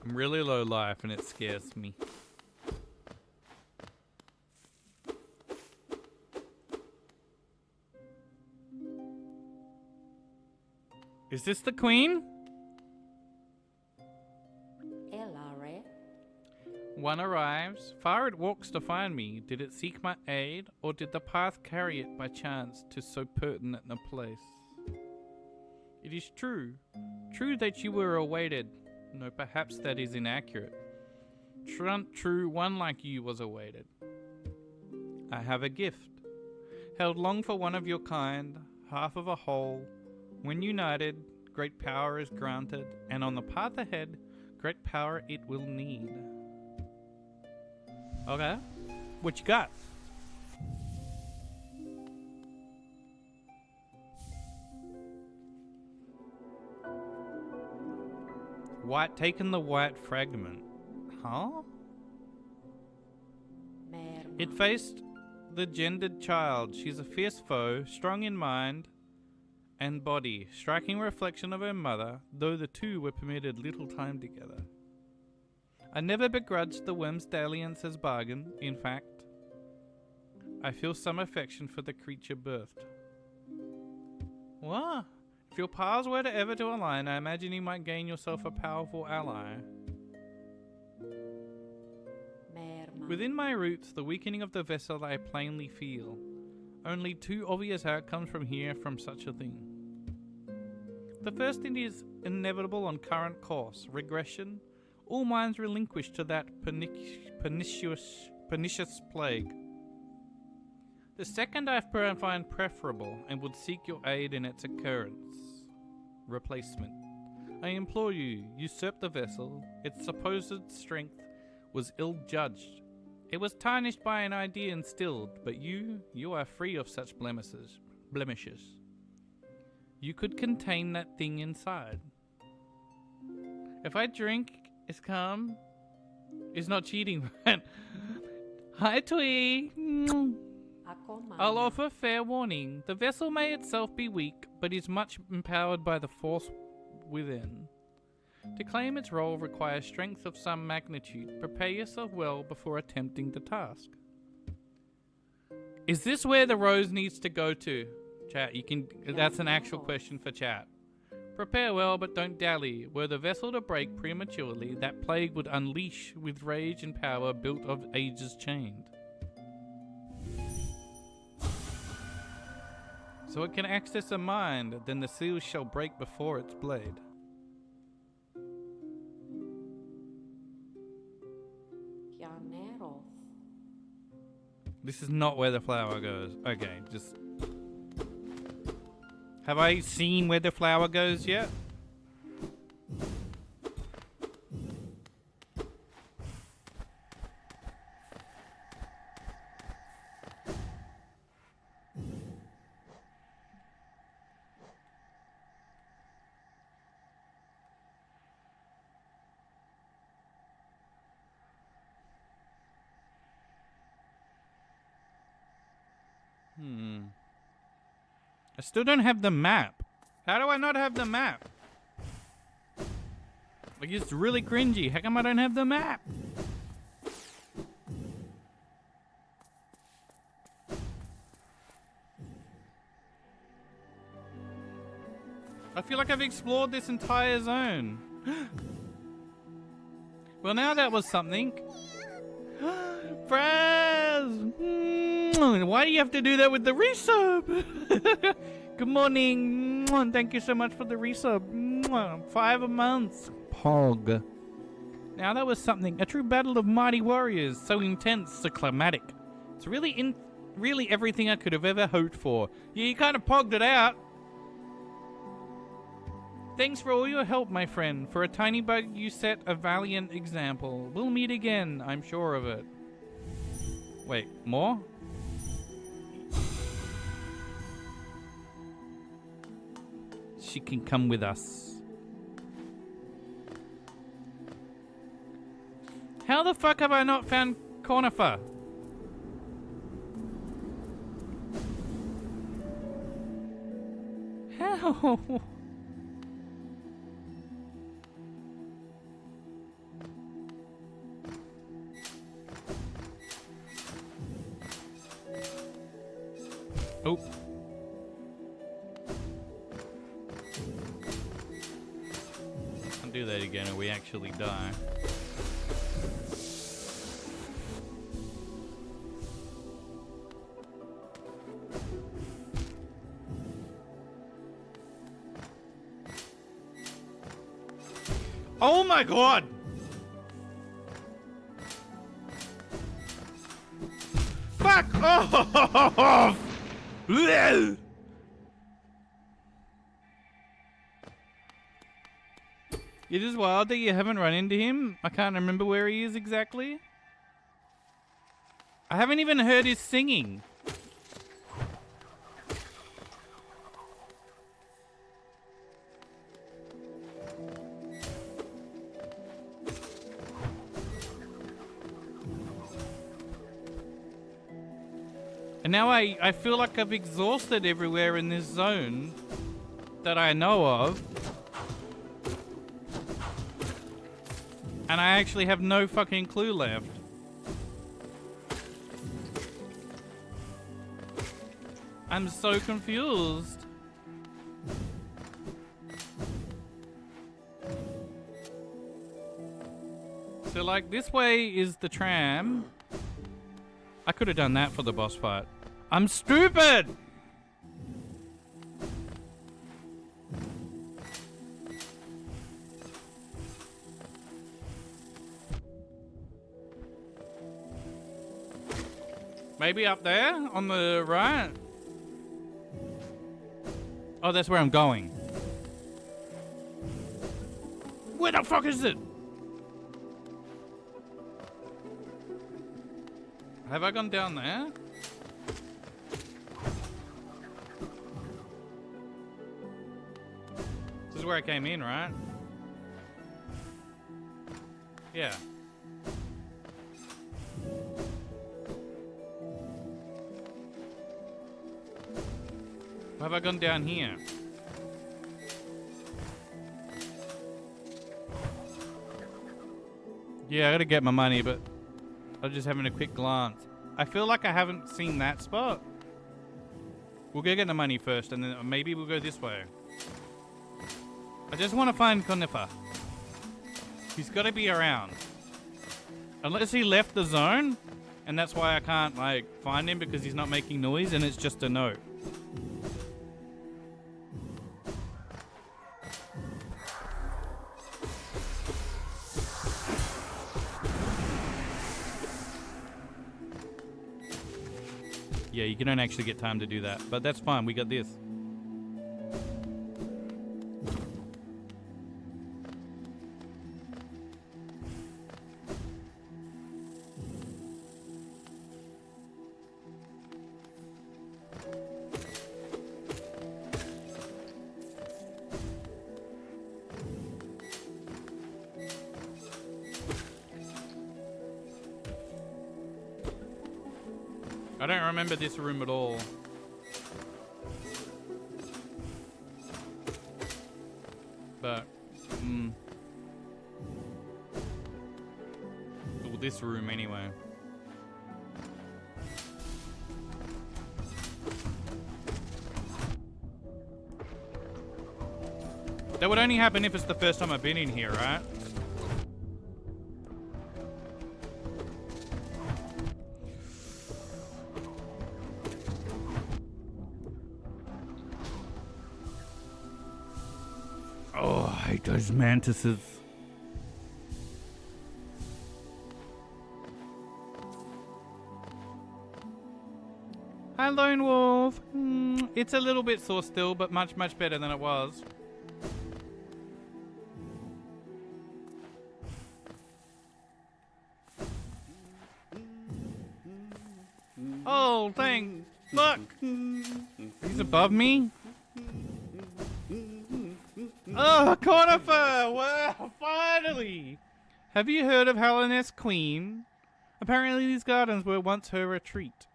I'm really low life and it scares me. Is this the queen? One arrives. Far it walks to find me. Did it seek my aid, or did the path carry it by chance to so pertinent a place? It is true. True that you were awaited. No, perhaps that is inaccurate. True, one like you was awaited. I have a gift. Held long for one of your kind, half of a whole. When united, great power is granted, and on the path ahead, great power it will need. Okay. What you got? Taken the white fragment. Huh? It faced the gendered child. She's a fierce foe, strong in mind and body, striking reflection of her mother, though the two were permitted little time together. I never begrudged the whim's dalliance's bargain. In fact, I feel some affection for the creature birthed. What? If your paths were to ever to align, I imagine you might gain yourself a powerful ally. Within my roots, the weakening of the vessel I plainly feel. Only two obvious outcomes from here from such a thing. The first is inevitable on current course, regression, all minds relinquished to that pernicious plague. The second I find preferable and would seek your aid in its occurrence. Replacement. I implore you, usurp the vessel. Its supposed strength was ill-judged. It was tarnished by an idea instilled, but you are free of such blemishes. You could contain that thing inside. If I drink, it's calm. It's not cheating, man. Hi, Twee. I'll offer fair warning. The vessel may itself be weak, but is much empowered by the force within. To claim its role requires strength of some magnitude. Prepare yourself well before attempting the task. Is this where the rose needs to go to? Chat, that's an actual question for chat. Prepare well, but don't dally. Were the vessel to break prematurely, that plague would unleash with rage and power built of ages chained. So it can access a mind, then the seals shall break before its blade. This is not where the flower goes. Okay, just... Have I seen where the flower goes yet? I still don't have the map. How do I not have the map? Like, it's really cringy. How come I don't have the map? I feel like I've explored this entire zone. Well, now that was something. Fraz! Why do you have to do that with the resub? Good morning. Thank you so much for the resub. 5 a month. Pog. Now that was something. A true battle of mighty warriors. So intense, so climatic. It's really everything I could have ever hoped for. Yeah, you kind of pogged it out. Thanks for all your help, my friend. For a tiny bug, you set a valiant example. We'll meet again, I'm sure of it. Wait, more? She can come with us. How the fuck have I not found Conifer? How? Oh. I'll do that again or we actually die. Oh my god! Fuck off! It is wild that you haven't run into him. I can't remember where he is exactly. I haven't even heard his singing. And now I feel like I've exhausted everywhere in this zone that I know of. And I actually have no fucking clue left. I'm so confused. So like this way is the tram. I could have done that for the boss fight. I'm stupid! Maybe up there on the right? Oh, that's where I'm going. Where the fuck is it? Have I gone down there? This is where I came in, right? Yeah. Or have I gone down here? Yeah, I gotta get my money, but I'm just having a quick glance. I feel like I haven't seen that spot. We'll go get the money first, and then maybe we'll go this way. I just want to find Conifer. He's got to be around. Unless he left the zone, and that's why I can't, like, find him because he's not making noise, and it's just a note. Yeah, you don't actually get time to do that, but that's fine. We got this. I don't remember this room at all. But, well, this room anyway. That would only happen if it's the first time I've been in here, right? I hate those mantises. Lone Wolf. It's a little bit sore still, but much, much better than it was. Oh, thank fuck. He's above me? Oh, Conifer! Wow, finally! Have you heard of Heleness Queen? Apparently these gardens were once her retreat.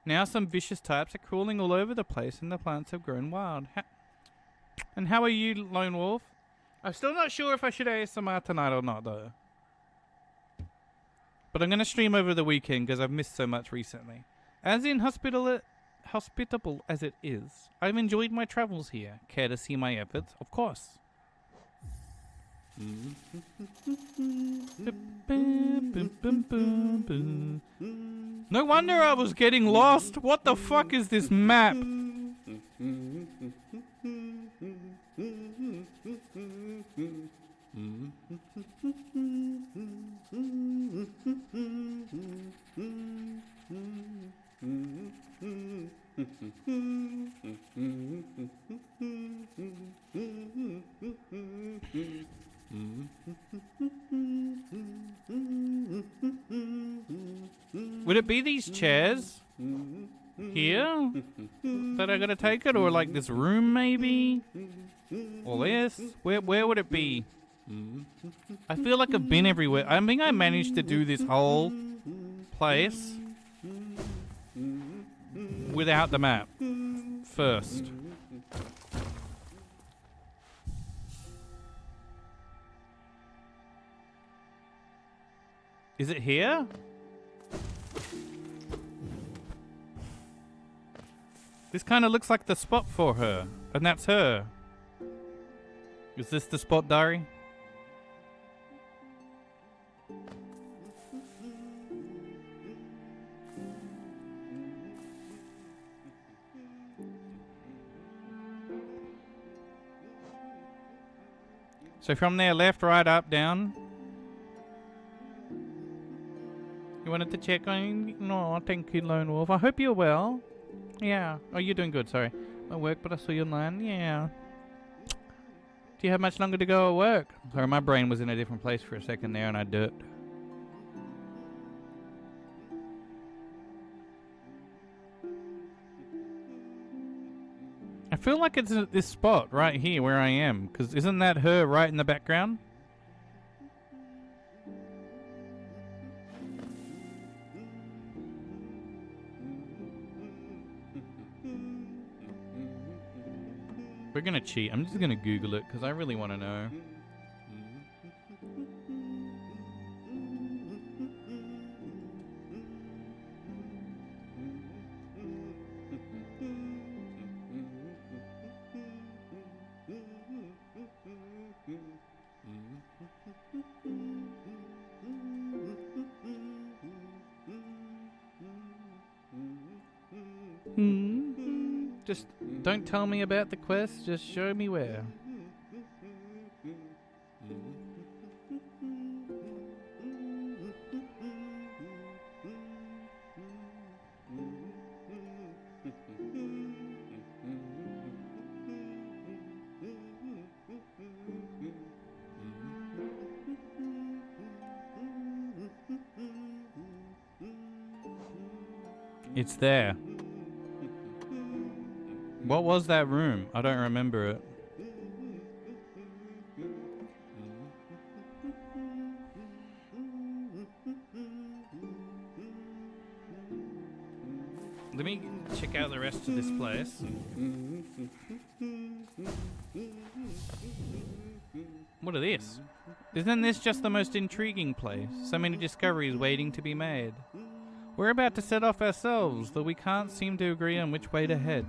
Now some vicious types are crawling all over the place and the plants have grown wild. And how are you, Lone Wolf? I'm still not sure if I should ASMR tonight or not, though. But I'm going to stream over the weekend because I've missed so much recently. As hospitable as it is, I've enjoyed my travels here. Care to see my efforts? Of course. No wonder I was getting lost. What the fuck is this map? Would it be these chairs here that I gotta take it, or like this room maybe, or this? Where would it be? I feel like I've been everywhere. I think I managed to do this whole place without the map first. Is it here? This kind of looks like the spot for her, and that's her. Is this the spot, Dari? So from there, left, right, up, down. You wanted to check on? No, thank you, Lone Wolf. I hope you're well. Yeah. Oh, you're doing good, sorry. My work, but I saw you online. Yeah. Do you have much longer to go at work? Sorry, my brain was in a different place for a second there and I dipped. I feel like it's at this spot right here where I am, because isn't that her right in the background? We're gonna cheat. I'm just gonna Google it because I really want to know. Just don't tell me about the quest, just show me where. It's there. What was that room? I don't remember it. Let me check out the rest of this place. What are this? Isn't this just the most intriguing place? So many discoveries waiting to be made. We're about to set off ourselves, though we can't seem to agree on which way to head.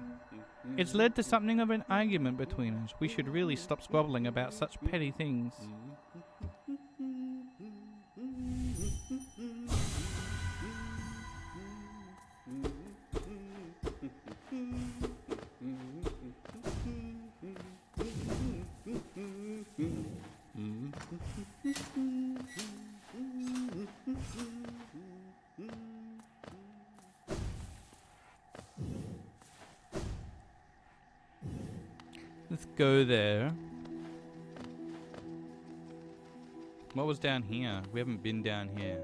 It's led to something of an argument between us. We should really stop squabbling about such petty things. go there. What was down here? We haven't been down here.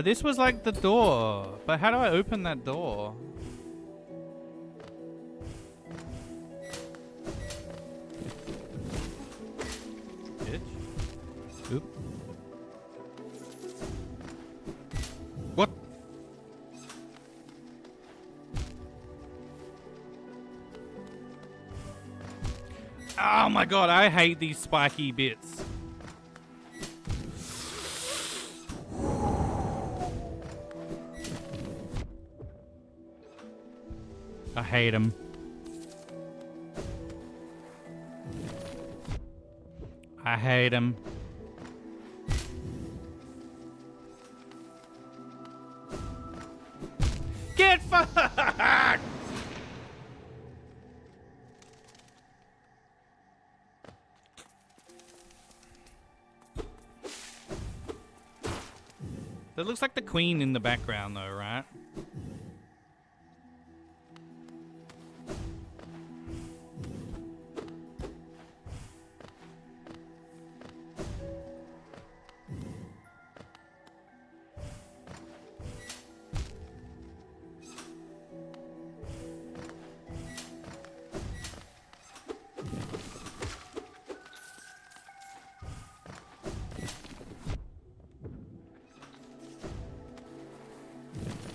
This was like the door. But how do I open that door? Bitch. Oop. What? Oh my god, I hate these spiky bits. I hate them. I hate them. Get fucked! That looks like the queen in the background though, right?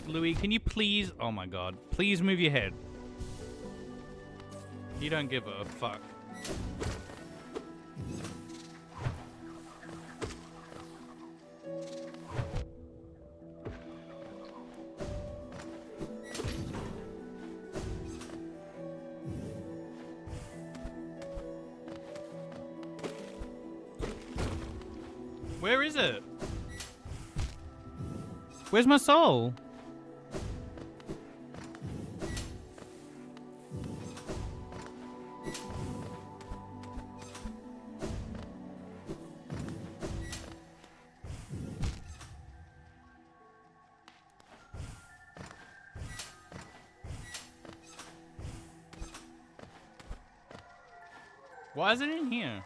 Louis, can you please... Oh my god. Please move your head. You don't give a fuck. Where is it? Where's my soul? Why is it in here?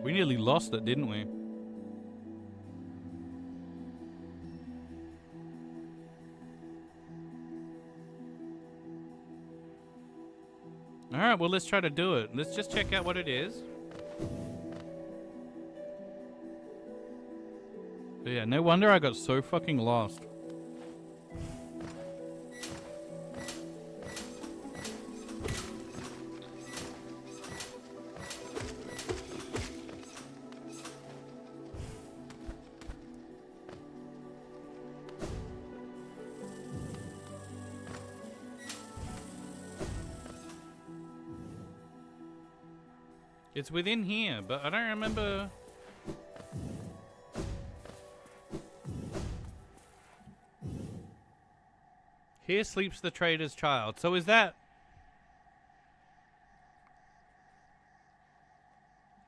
We nearly lost it, didn't we? Alright, well let's try to do it. Let's just check out what it is. But yeah, no wonder I got so fucking lost. It's within here, but I don't remember. Here sleeps the trader's child. So is that...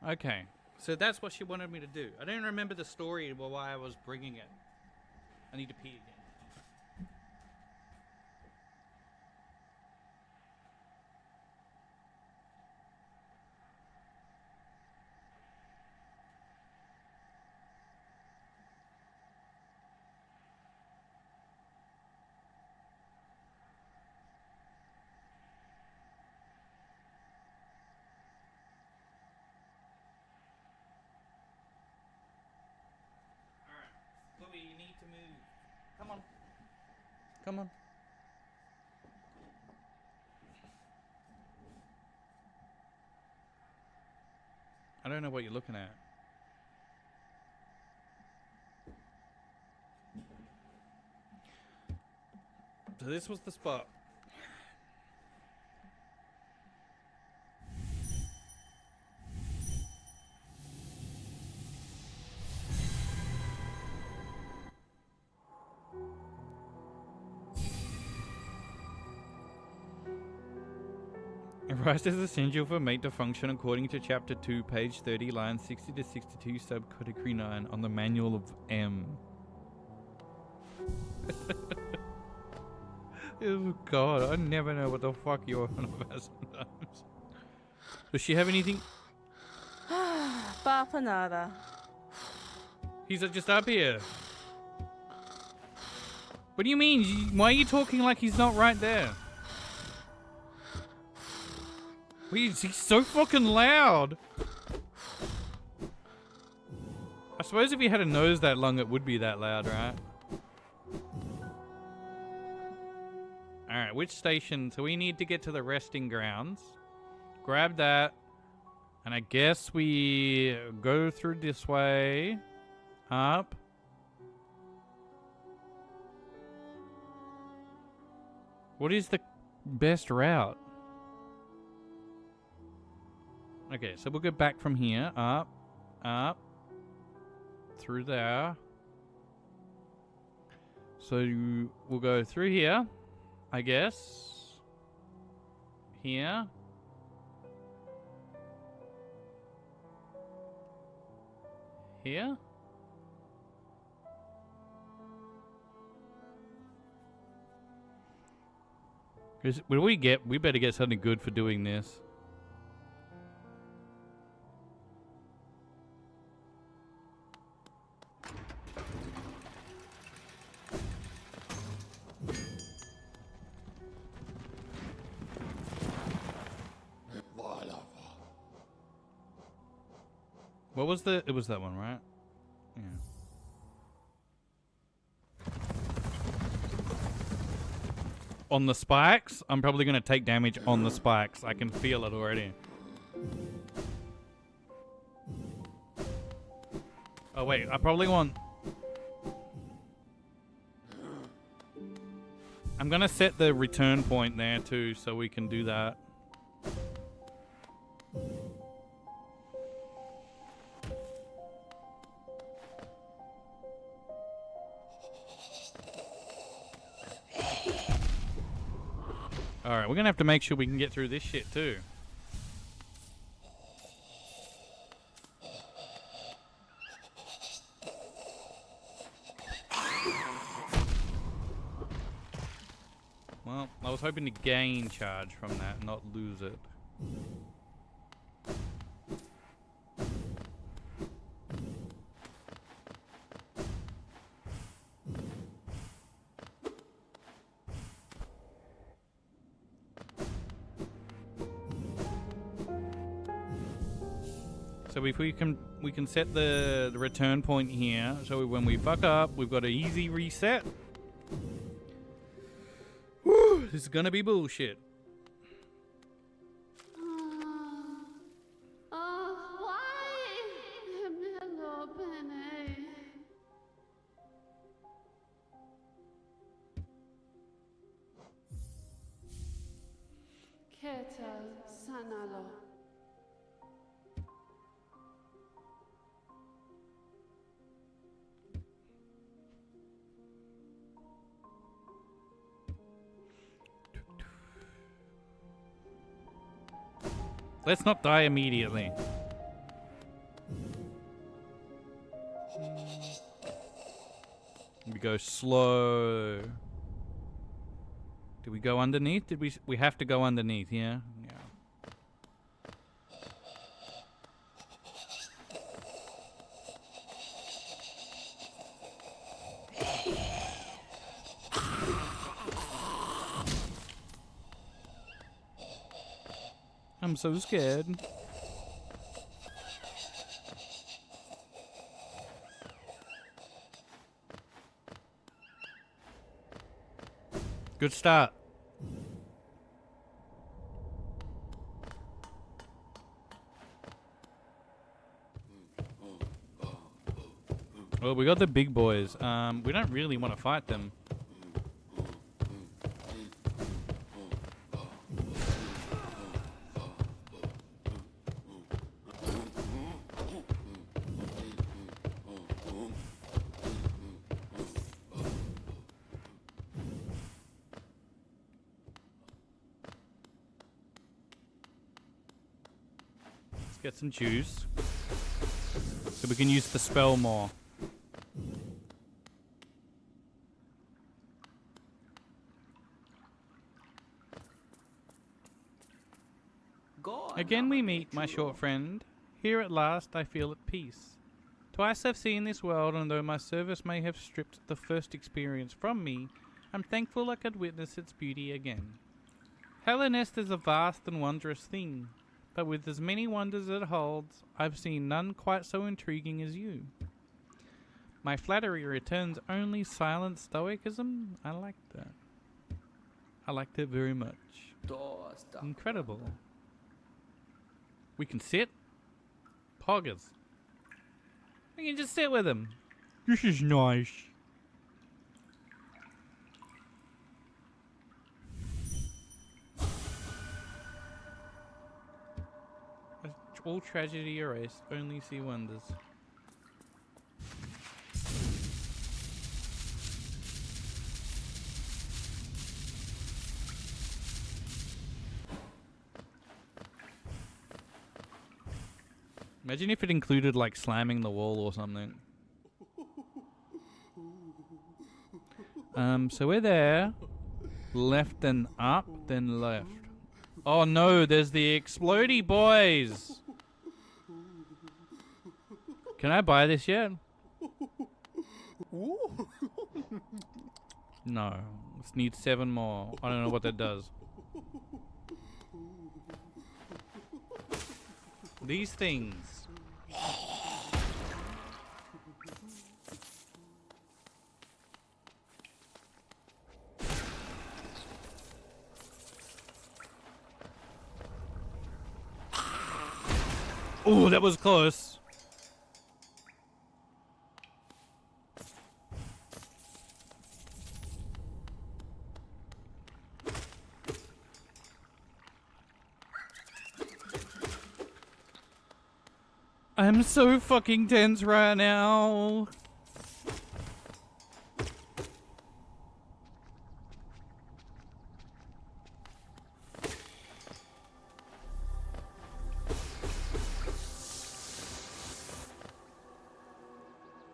Okay. So that's what she wanted me to do. I don't remember the story or why I was bringing it. I need to pee again. Chloe, you need to move. Come on. Come on. I don't know what you're looking at. So this was the spot. Rest is essential for mate to function according to Chapter 2, page 30, lines 60 to 62, subcategory 9 on the Manual of M. Oh god, I never know what the fuck you're on about sometimes. Does she have anything? Bapanada. He's just up here. What do you mean? Why are you talking like he's not right there? He's so fucking loud. I suppose if he had a nose that long, it would be that loud, right? Alright, which station? So we need to get to the resting grounds. Grab that. And I guess we go through this way. Up. What is the best route? Okay, so we'll go back from here. Up. Up. Through there. So we'll go through here. I guess. Here. Here. When we better get something good for doing this. What was the... It was that one, right? Yeah. On the spikes? I'm probably going to take damage on the spikes. I can feel it already. Oh, wait. I probably want... I'm going to set the return point there, too, so we can do that. Alright, we're going to have to make sure we can get through this shit too. Well, I was hoping to gain charge from that, not lose it. So if we can set the return point here. So when we fuck up, we've got an easy reset. Woo, this is gonna be bullshit. Let's not die immediately. We go slow. Did we go underneath? Did we have to go underneath, yeah? Yeah. I'm so scared. Good start. Well, we got the big boys. We don't really want to fight them. Get some juice. So we can use the spell more. Again we meet, my short friend. Here at last I feel at peace. Twice I've seen this world, and though my service may have stripped the first experience from me, I'm thankful I could witness its beauty again. Hellenest is a vast and wondrous thing, but with as many wonders it holds, I've seen none quite so intriguing as you. My flattery returns only silent stoicism. I like that. I like that very much. Incredible. We can sit? Poggers. We can just sit with him. This is nice. All tragedy erased, only see wonders. Imagine if it included like slamming the wall or something. So we're there. Left and up, then left. Oh no, there's the explodey boys! Can I buy this yet? No. Let's need 7 more. I don't know what that does. These things. Oh, that was close. I'm so fucking tense right now.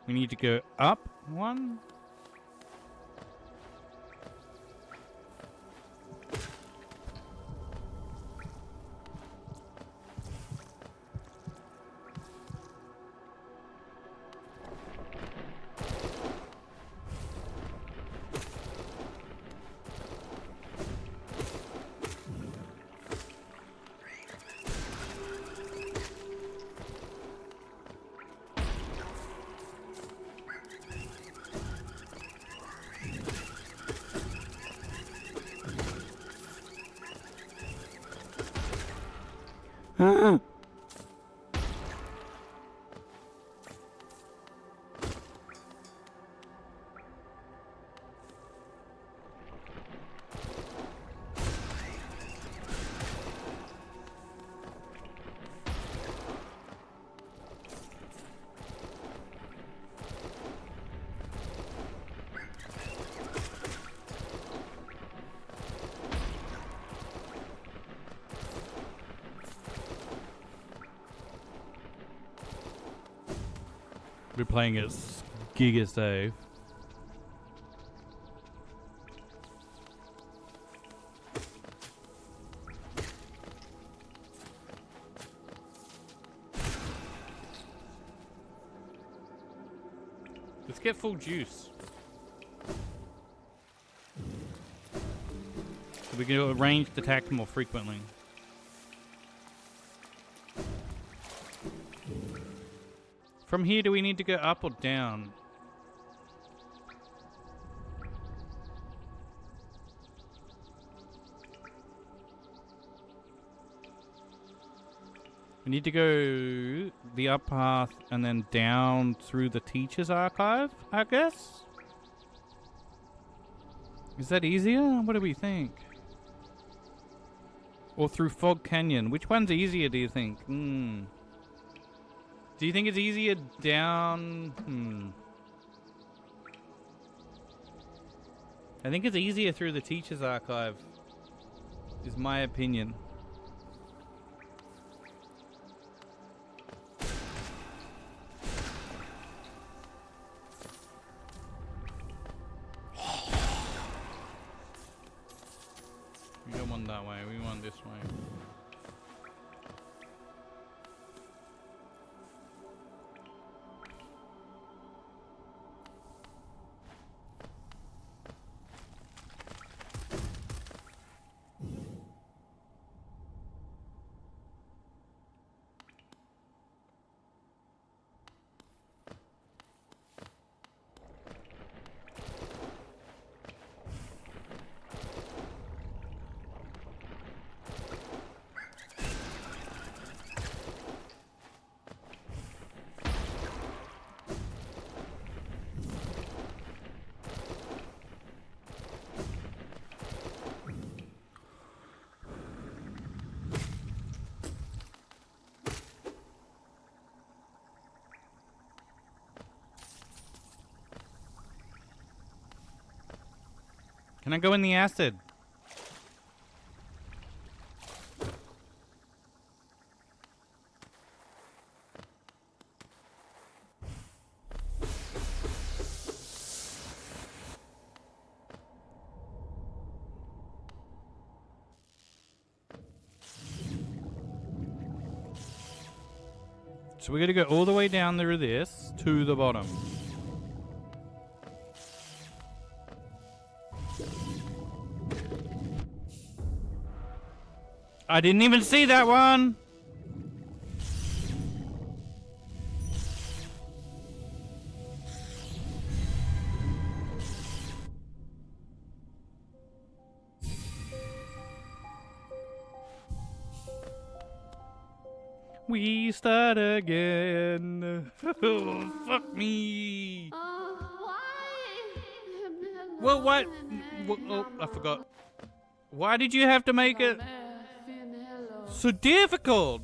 We need to go up 1. We're playing it Giga Save. Let's get full juice. So we can do a ranged attack more frequently. From here, do we need to go up or down? We need to go the up path and then down through the teacher's archive, I guess? Is that easier? What do we think? Or through Fog Canyon? Which one's easier, do you think? Do you think it's easier down? I think it's easier through the teacher's archive, is my opinion. want that way. We want this way. Can I go in the acid? So we're gonna go all the way down through this to the bottom. I didn't even see that one. We start again. Oh, fuck me. Well, what? Oh, I forgot. Why did you have to make it so difficult?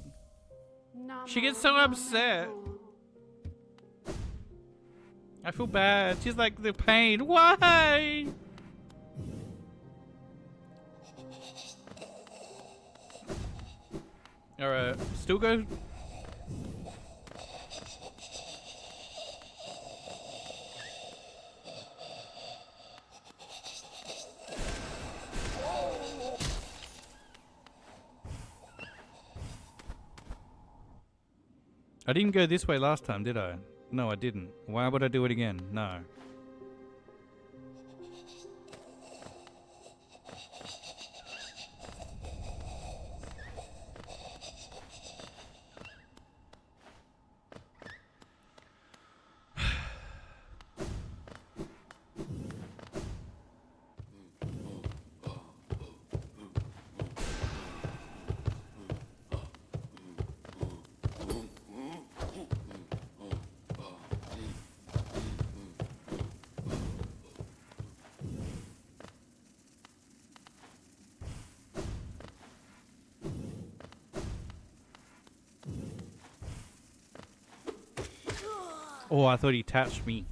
She gets so upset. I feel bad. She's like, the pain. Why? Alright, still go. I didn't go this way last time, did I? No, I didn't. Why would I do it again? No. Oh, I thought he touched me.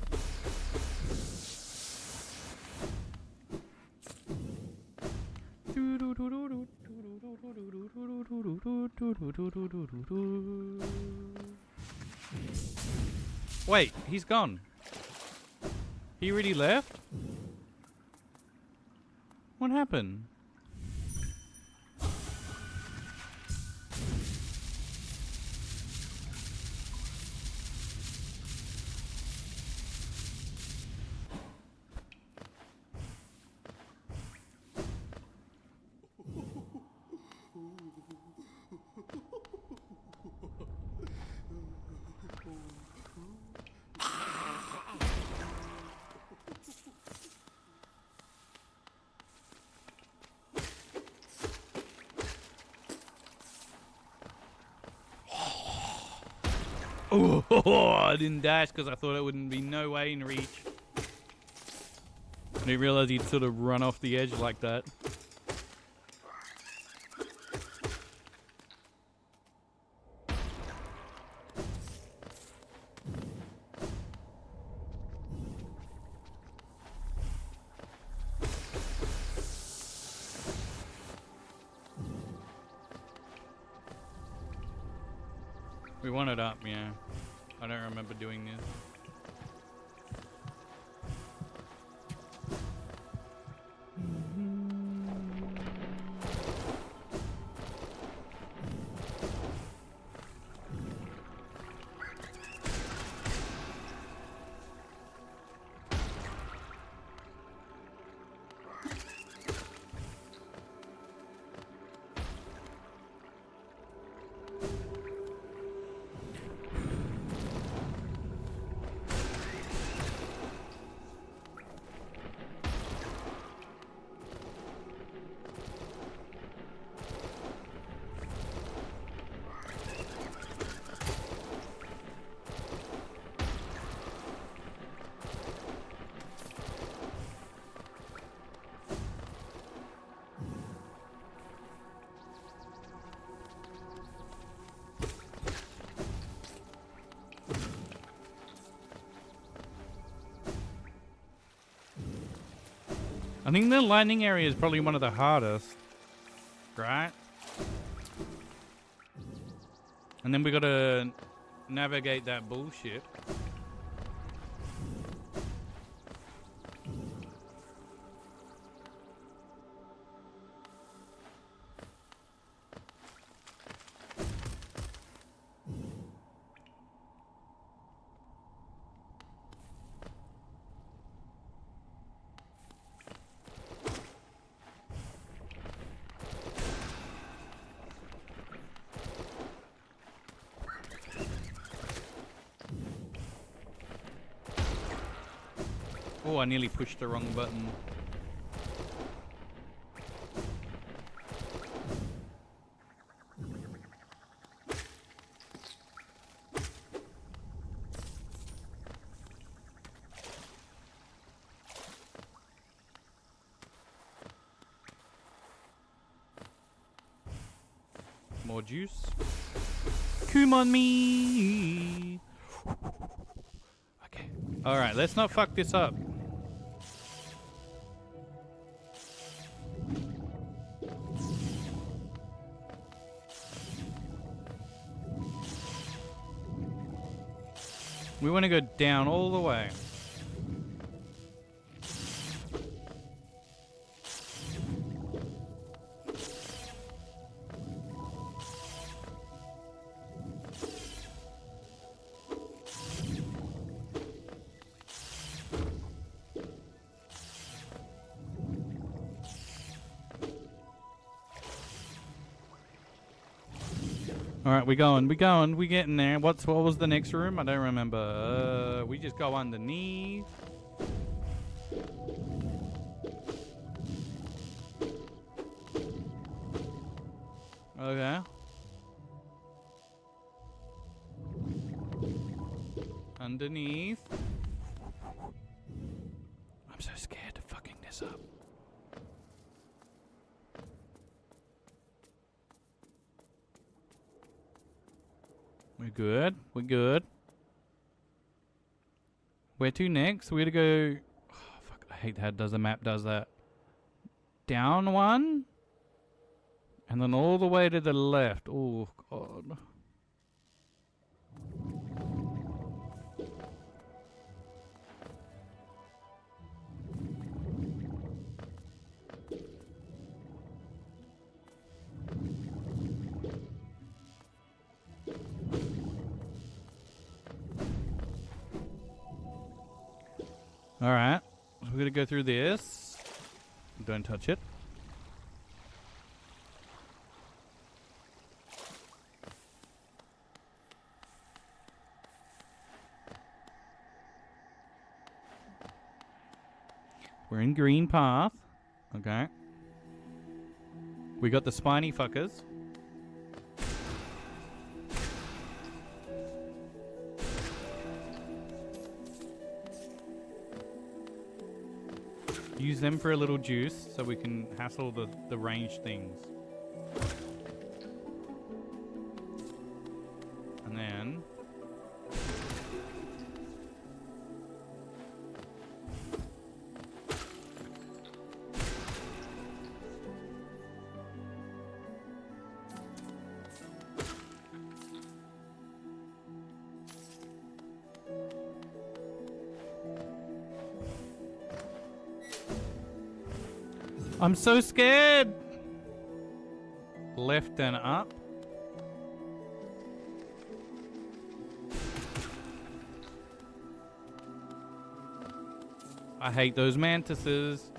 Wait, he's gone. He already left? What happened? Oh, I didn't dash because I thought it wouldn't be no way in reach. I didn't realize he'd sort of run off the edge like that. We want it up, yeah. I don't remember doing this. I think the lightning area is probably one of the hardest. Right? And then we gotta navigate that bullshit. Oh, I nearly pushed the wrong button. More juice. Come on me. Okay. Alright, let's not fuck this up. We want to go down all the way. Alright, we getting there. What was the next room? I don't remember. We just go underneath. Okay. Underneath. I'm so scared of fucking this up. We're good. We're good. Where to next? Where to go? Oh, fuck. I hate how the map does that. Down one. And then all the way to the left. Oh, God. Alright. So we're going to go through this. Don't touch it. We're in green path. Okay. We got the spiny fuckers. Use them for a little juice so we can hassle the ranged things. And then... I'm so scared! Left and up. I hate those mantises.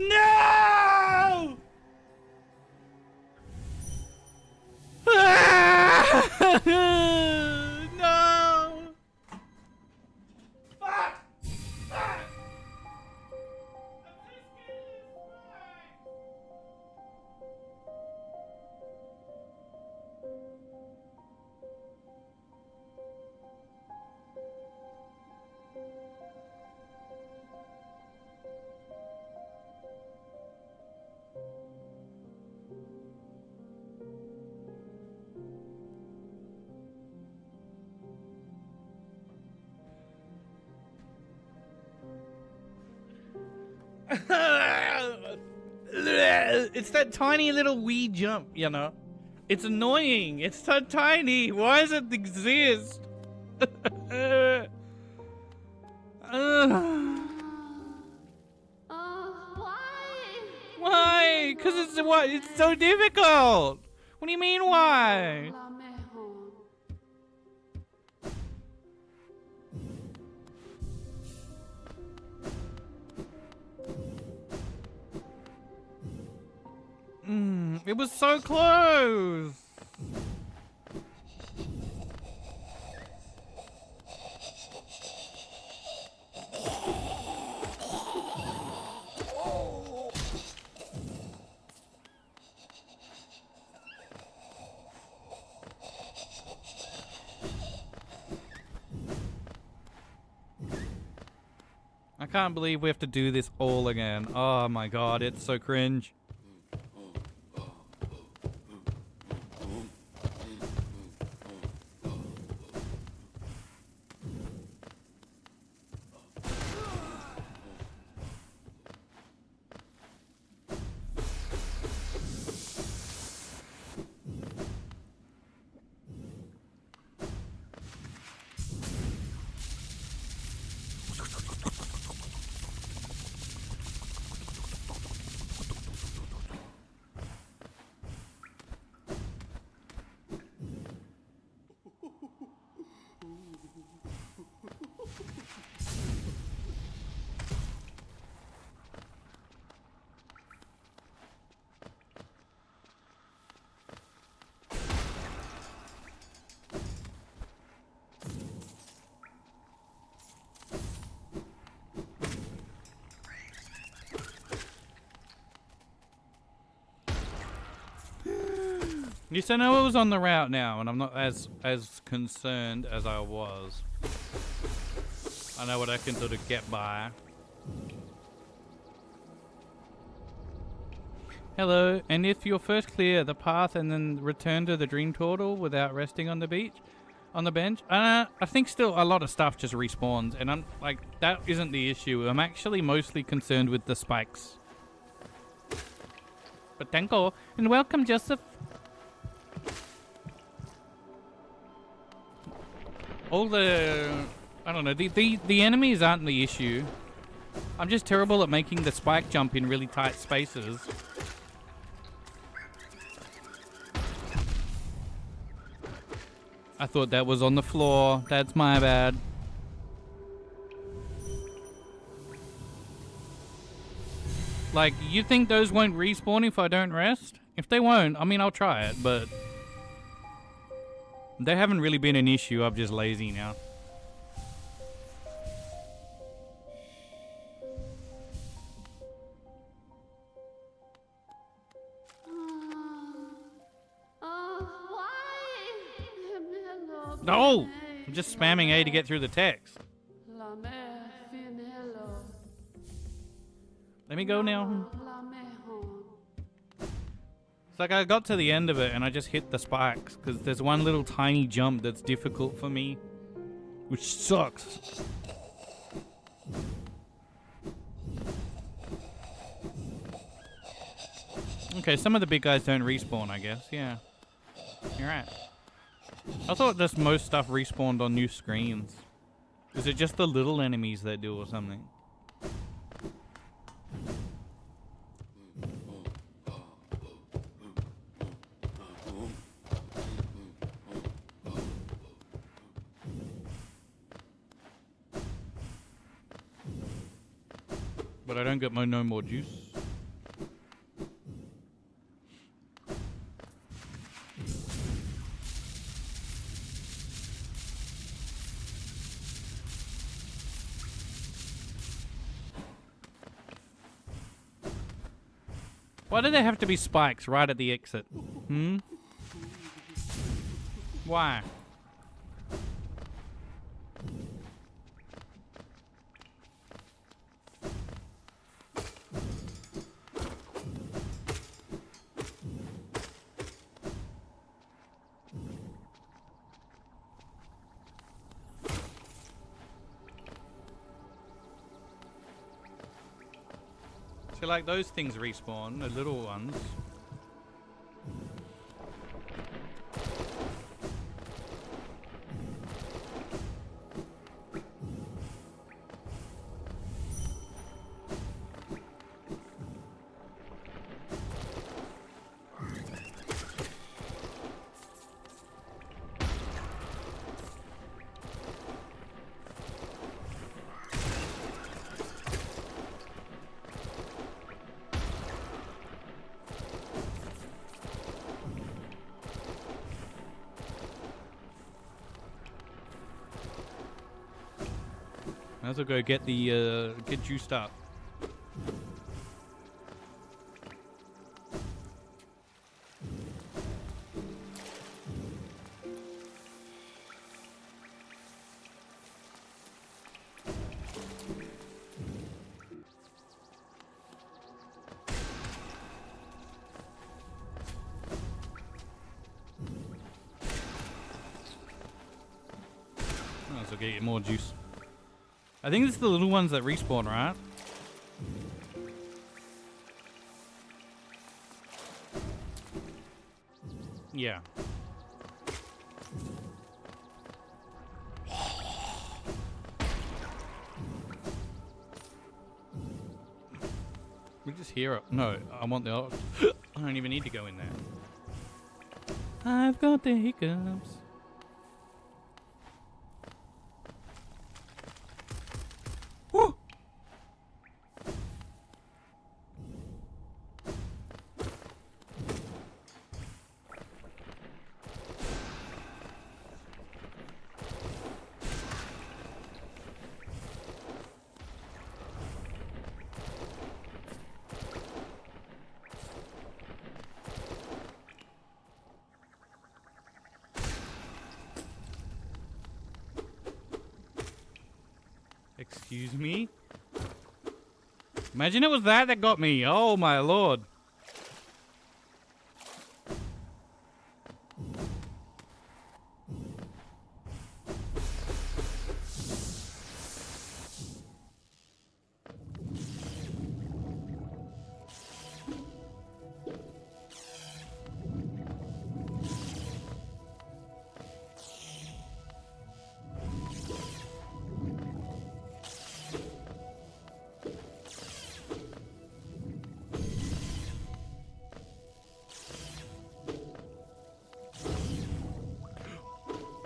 No! No! Fuck! Fuck! It's that tiny little wee jump, you know. It's annoying. It's so tiny. Why does it exist? Why? Why? Because it's what? It's so difficult. What do you mean why? La mejor. It was so close. I can't believe we have to do this all again. Oh my god, it's so cringe. Yes, I know it was on the route now, and I'm not as concerned as I was. I know what I can sort of get by. Hello, and if you're first clear the path and then return to the dream turtle without resting on the bench, I think still a lot of stuff just respawns, and I'm like, that isn't the issue. I'm actually mostly concerned with the spikes. But thank you, and welcome, Joseph. All the, I don't know, the enemies aren't the issue. I'm just terrible at making the spike jump in really tight spaces. I thought that was on the floor. That's my bad. Like, you think those won't respawn if I don't rest? If they won't, I mean, I'll try it, but they haven't really been an issue. I'm just lazy now. Why? Hello, No! I'm just spamming A to get through the text. La mer fin hello. Let me go now. La mejor. It's like I got to the end of it and I just hit the spikes because there's one little tiny jump that's difficult for me, which sucks. Okay, some of the big guys don't respawn, I guess. Yeah, you're right. I thought just most stuff respawned on new screens. Is it just the little enemies that do or something? But I don't get no more juice. Why do there have to be spikes right at the exit? Why? So like those things respawn, the little ones. Might as well go get the get juiced up. Might as well get more juice. I think it's the little ones that respawn, right? Yeah. We just hear it. No, I want the other. I don't even need to go in there. I've got the hiccups. Woo! Excuse me? Imagine it was that got me. Oh my lord.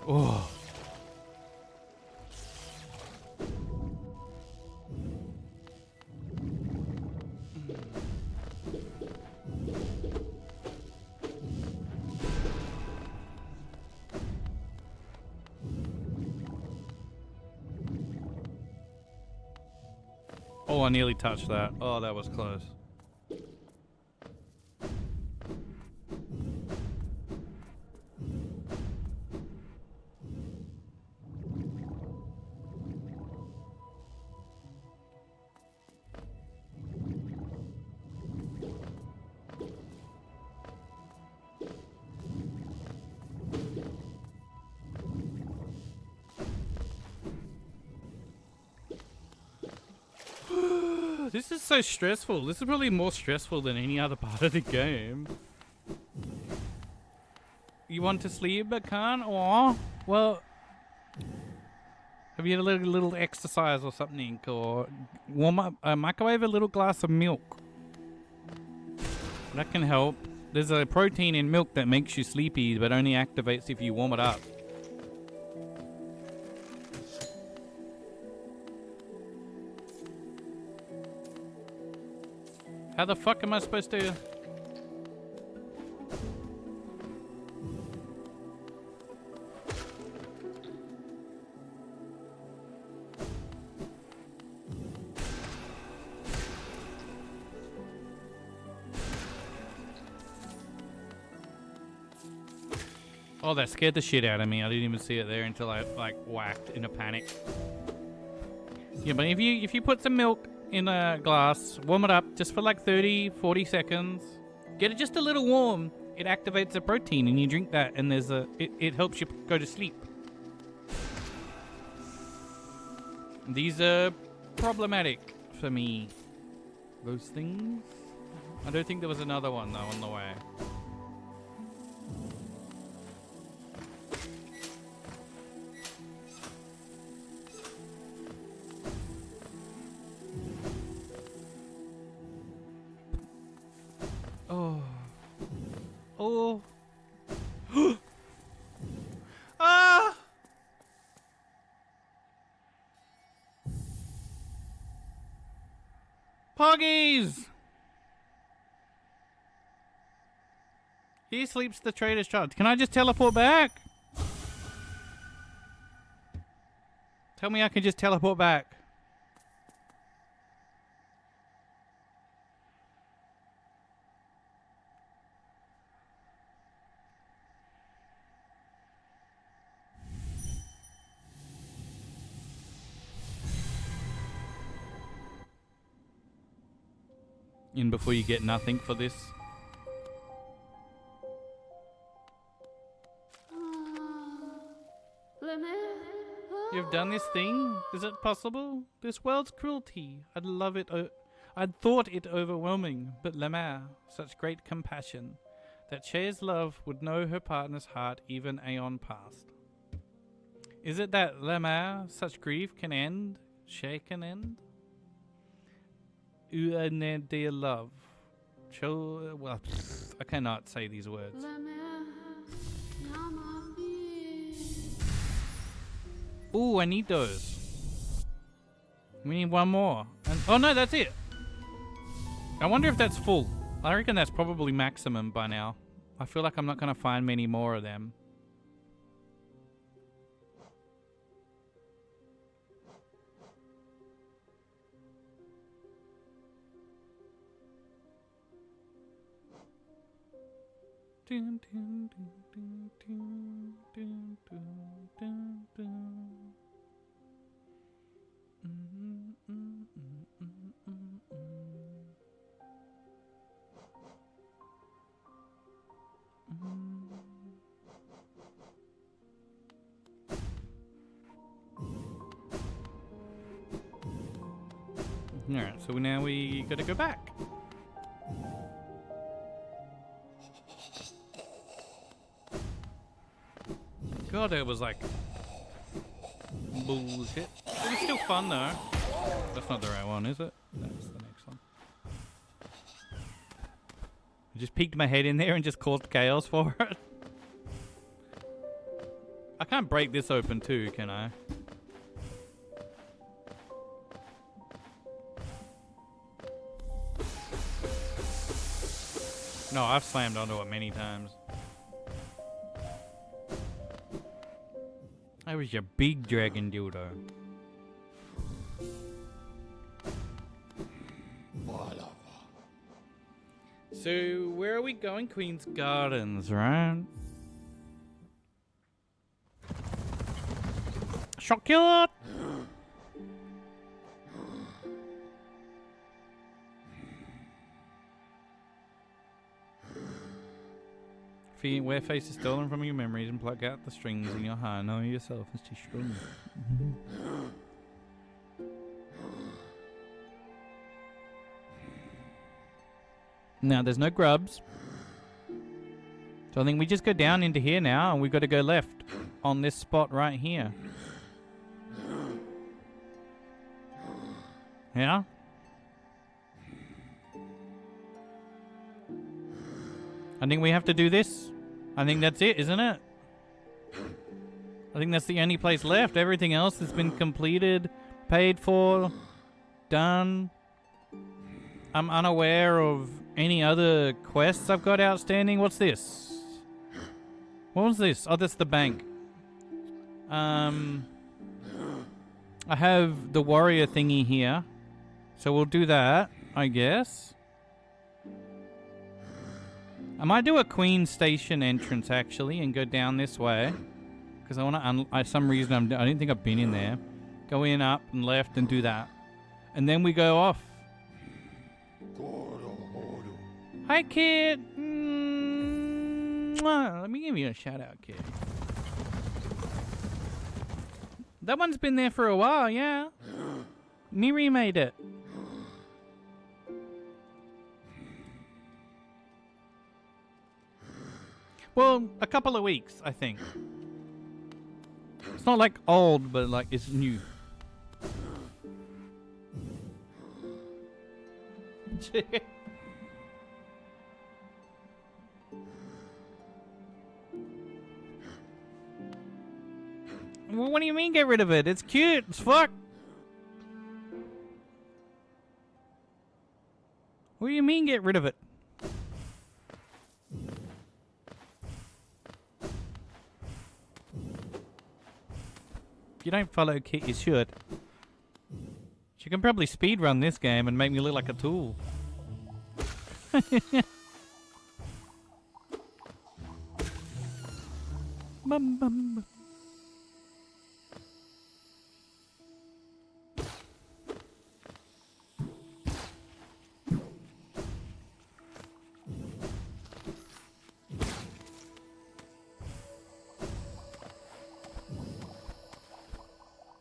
Oh. Oh, I nearly touched that. Oh, that was close. This is so stressful. This is probably more stressful than any other part of the game. You want to sleep but can't? Or, well, have you had a little exercise or something? Or warm up, microwave a little glass of milk. That can help. There's a protein in milk that makes you sleepy but only activates if you warm it up. How the fuck am I supposed to... Oh, that scared the shit out of me. I didn't even see it there until I, like, whacked in a panic. Yeah, but if you put some milk in a glass, warm it up just for like 30-40 seconds, get it just a little warm, it activates the protein and you drink that and there's it helps you go to sleep. These are problematic for me. those things. I don't think there was another one though on the way. Oh. Oh. Ah! Poggies! Here sleeps the traitor's child. Can I just teleport back? Tell me I can just teleport back. In before you get nothing for this. You've done this thing? Is it possible? This world's cruelty. I'd love it. I'd thought it overwhelming, but Lemaire, such great compassion, that shares love would know her partner's heart even aeon past. Is it that Lemaire, such grief can end, share can end? Dear love. Well, I cannot say these words. Ooh, I need those. We need one more. And oh no, that's it. I wonder if that's full. I reckon that's probably maximum by now. I feel like I'm not going to find many more of them. Dun, dun, dun, dun, dun, dun, dun, dun, dun. Alright, so now we gotta go back. God, it was like bullshit. It was still fun though. That's not the right one, is it? That's the next one. I just peeked my head in there and just caused chaos for it. I can't break this open too, can I? No, I've slammed onto it many times. That was your big dragon dildo. So, where are we going? Queen's Gardens, right? Chocolate! Where face is stolen from your memories and pluck out the strings in your heart. Know yourself as too strong. Now, there's no grubs. So I think we just go down into here now and we've got to go left on this spot right here. Yeah? I think we have to do this. I think that's it, isn't it? I think that's the only place left. Everything else has been completed, paid for, done. I'm unaware of any other quests I've got outstanding. What's this? What was this? Oh, that's the bank. I have the warrior thingy here. So we'll do that, I guess. I might do a Queen Station entrance actually and go down this way. Because I want to, some reason, I don't think I've been in there. Go in, up, and left and do that. And then we go off. Hi, kid. Let me give you a shout out, kid. That one's been there for a while, yeah. Miri made it. Well, a couple of weeks, I think. It's not like old, but like it's new. Well, what do you mean get rid of it? It's cute as fuck. What do you mean get rid of it? If you don't follow Kit, you should. She can probably speedrun this game and make me look like a tool. Bum, bum, bum.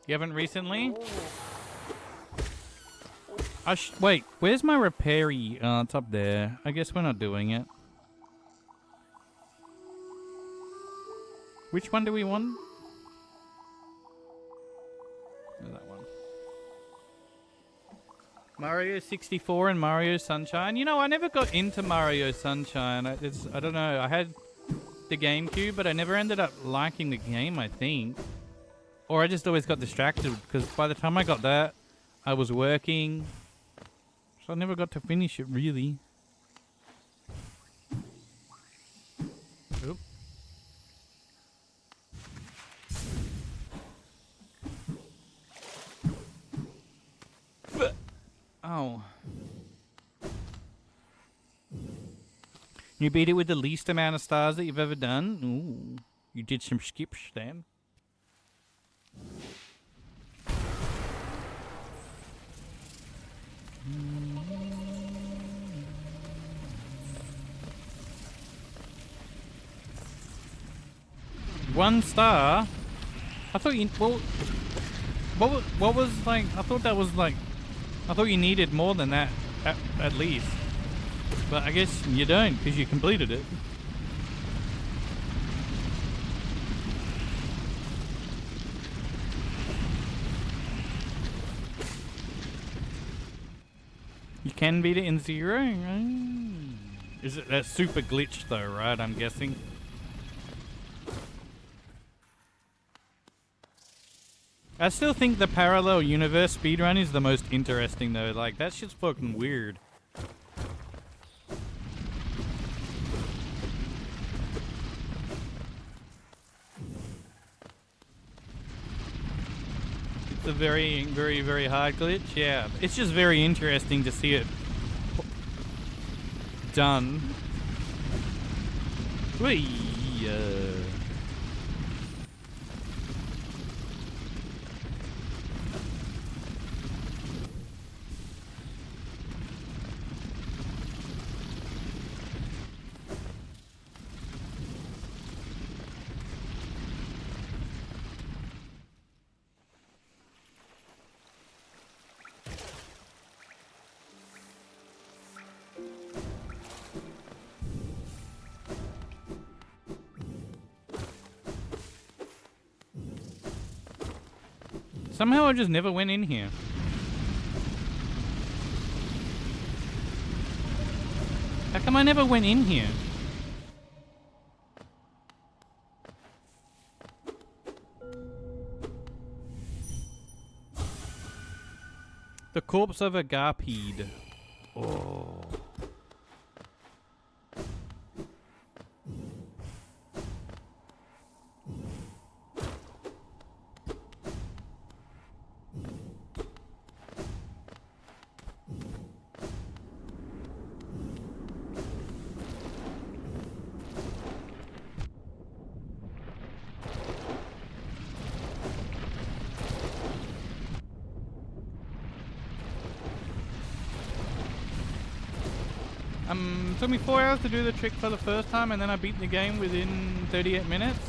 You haven't recently? Wait, where's my repairy? It's up there. I guess we're not doing it. Which one do we want? That one. Mario 64 and Mario Sunshine. You know, I never got into Mario Sunshine. I don't know. I had the GameCube, but I never ended up liking the game, I think. Or I just always got distracted, because by the time I got that, I was working. So I never got to finish it, really. Oop. Oh. You beat it with the least amount of stars that you've ever done? Ooh. You did some skips then. One star? I thought you... Well, what was like... I thought that was like... I thought you needed more than that, at least. But I guess you don't, because you completed it. You can beat it in 0? Is it that super glitch though, right? I'm guessing. I still think the parallel universe speedrun is the most interesting though. Like, that shit's fucking weird. It's a very, very, very hard glitch. Yeah, it's just very interesting to see it done. Whee! Somehow I just never went in here. How come I never went in here? The corpse of a Garpede. Oh. Took me 4 hours to do the trick for the first time, and then I beat the game within 38 minutes.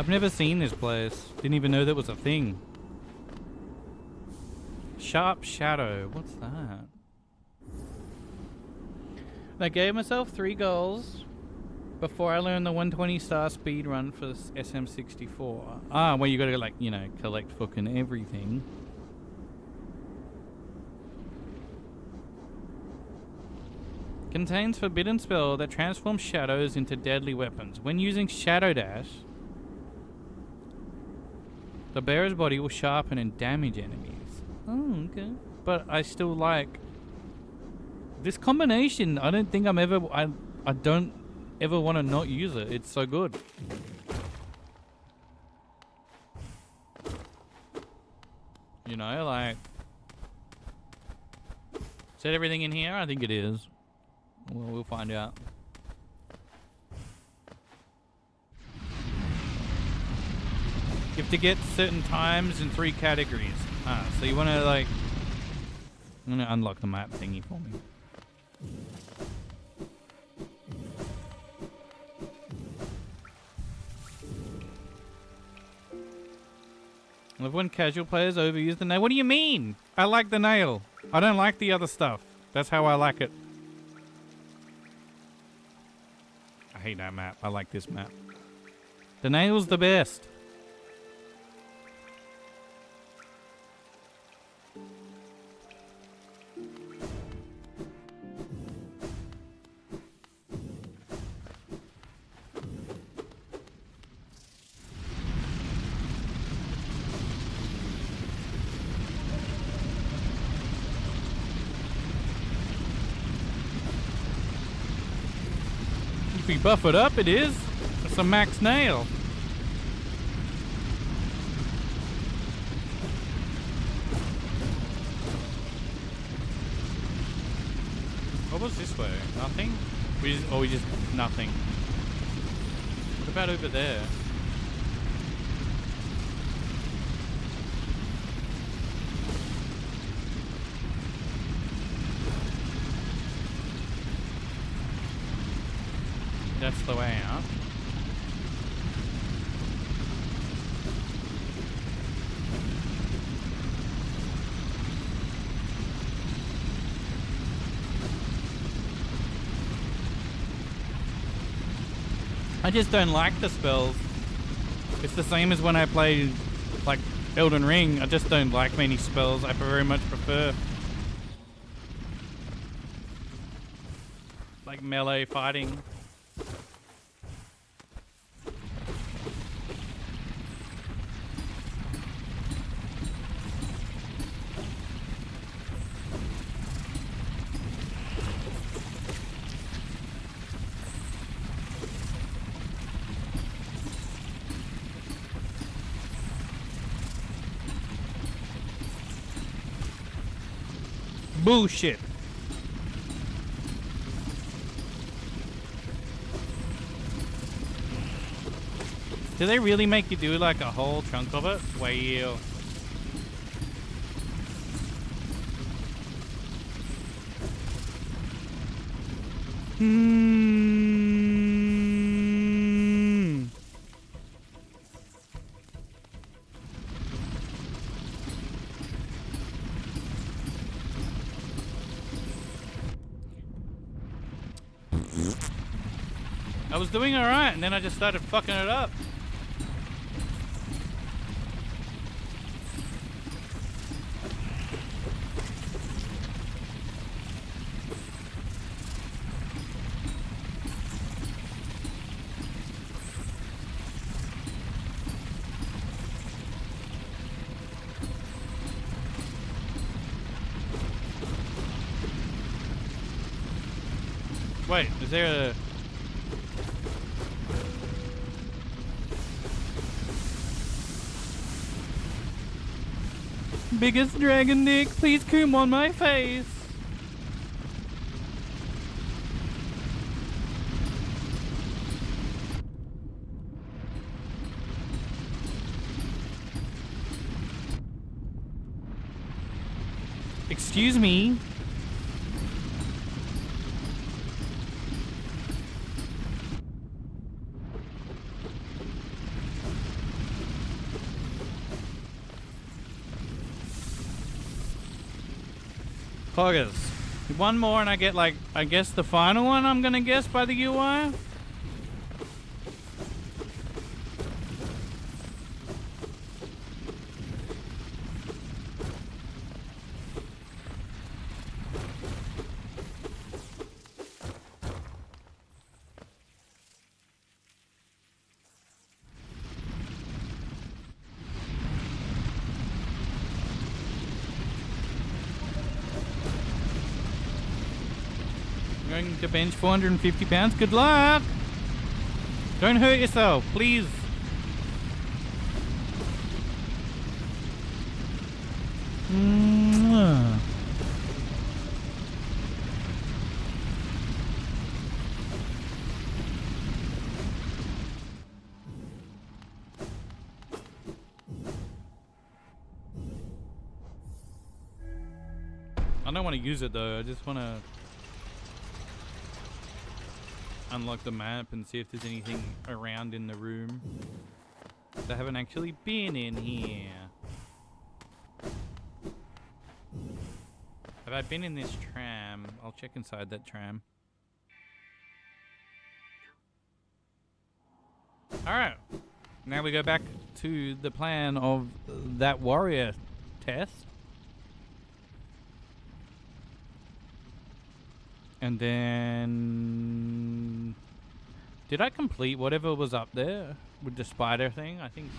I've never seen this place. Didn't even know that was a thing. Sharp Shadow. What's that? I gave myself 3 goals before I learned the 120 star speed run for SM64. Ah, well, you gotta, like, you know, collect fucking everything. Contains forbidden spell that transforms shadows into deadly weapons. When using Shadow Dash, the bearer's body will sharpen and damage enemies. Oh, okay. But I still like this combination. I don't think I don't ever want to not use it. It's so good. You know, like, is that everything in here? I think it is. Well, we'll find out. You have to get certain times in 3 categories. Ah, so you want to, like, I'm going to unlock the map thingy for me. I love when casual players overuse the nail. What do you mean? I like the nail. I don't like the other stuff. That's how I like it. I hate that map. I like this map. The nail's the best. If you buff it up, it is. It's a max nail. What was this way? Nothing? We just nothing. What about over there? That's the way out. I just don't like the spells. It's the same as when I played, like, Elden Ring. I just don't like many spells. I very much prefer, like, melee fighting. Bullshit. Do they really make you do like a whole chunk of it? Wow. I was doing alright, and then I just started fucking it up. Wait, is there a... Biggest dragon dick, please come on my face. Excuse me. cloggers. One more and I get, like, I guess the final one, I'm gonna guess, by the UI? Going to bench 450 pounds. Good luck. Don't hurt yourself, please. Mwah. I don't want to use it though. I just want to unlock the map and see if there's anything around in the room. I haven't actually been in here. Have I been in this tram? I'll check inside that tram. Alright. Now we go back to the plan of that warrior test. And then... Did I complete whatever was up there with the spider thing? I think...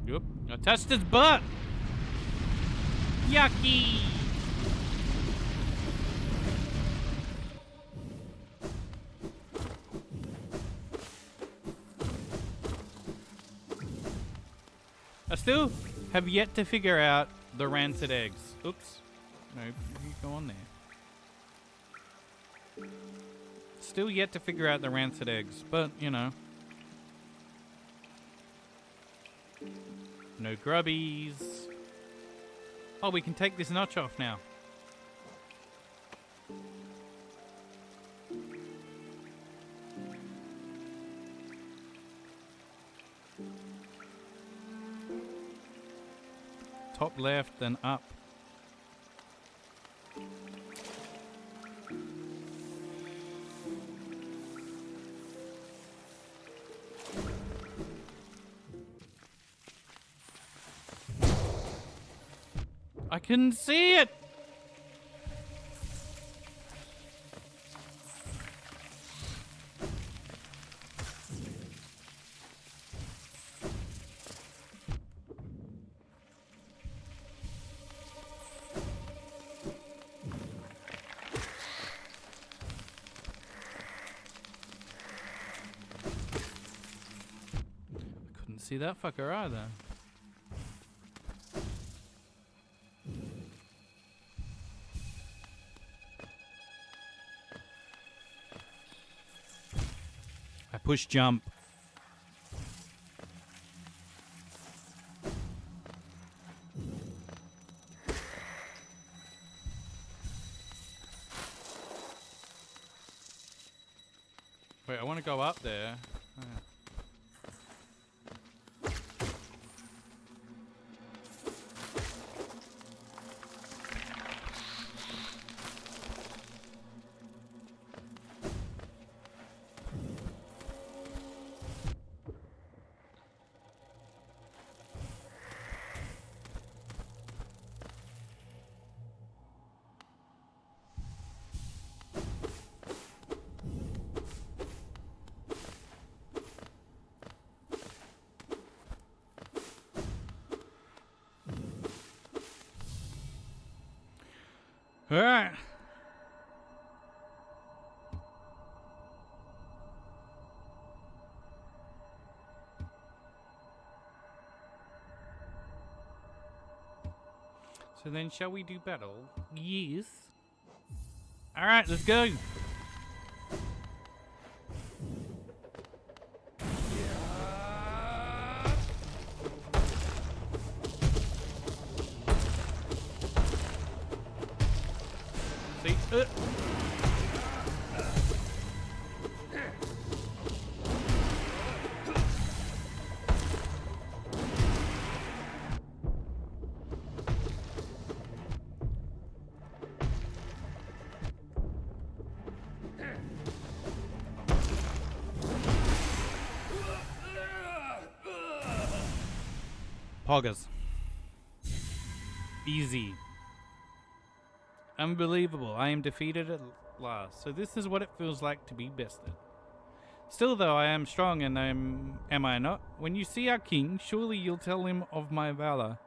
Yep, I touched his butt! Yucky! I still have yet to figure out the rancid eggs. Oops. No, you go on there. Still yet to figure out the rancid eggs, but, you know. No grubbies. Oh, we can take this notch off now. Top left, then up. I couldn't see it! See that fucker either. I push jump. Wait, I want to go up there. Oh. All right. So then shall we do battle? Yes. All right, let's go. See? Poggers. Easy. Unbelievable. I am defeated at last. So this is what it feels like to be bested. Still though, I am strong and am I not? When you see our king, surely you'll tell him of my valor.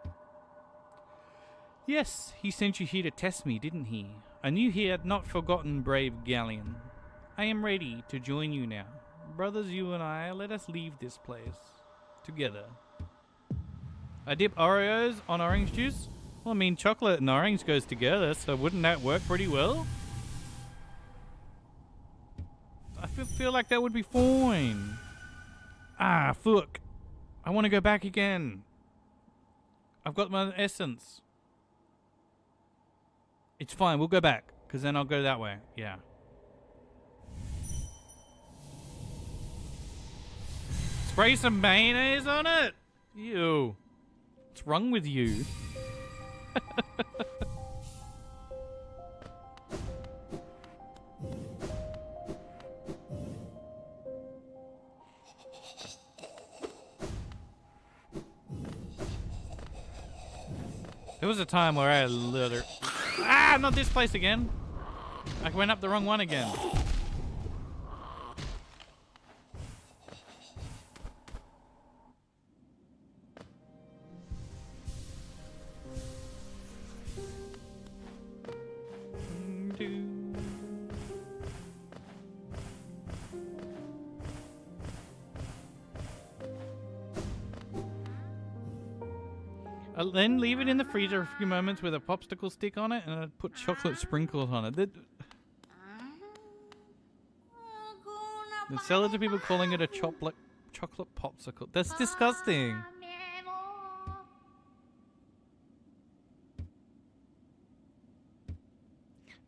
Yes, he sent you here to test me, didn't he? I knew he had not forgotten brave Galleon. I am ready to join you now. Brothers, you and I, let us leave this place. Together. I dip Oreos on orange juice? Well, I mean, chocolate and orange goes together, so wouldn't that work pretty well? I feel like that would be fine. Ah, fuck. I want to go back again. I've got my essence. It's fine, we'll go back, because then I'll go that way. Yeah. Spray some mayonnaise on it? Ew. What's wrong with you? There was a time where I literally... Ah, not this place again. I went up the wrong one again. I'll then leave it in the freezer a few moments with a popsicle stick on it and I'd put chocolate sprinkles on it. Then sell it to people calling it a chocolate popsicle. That's disgusting.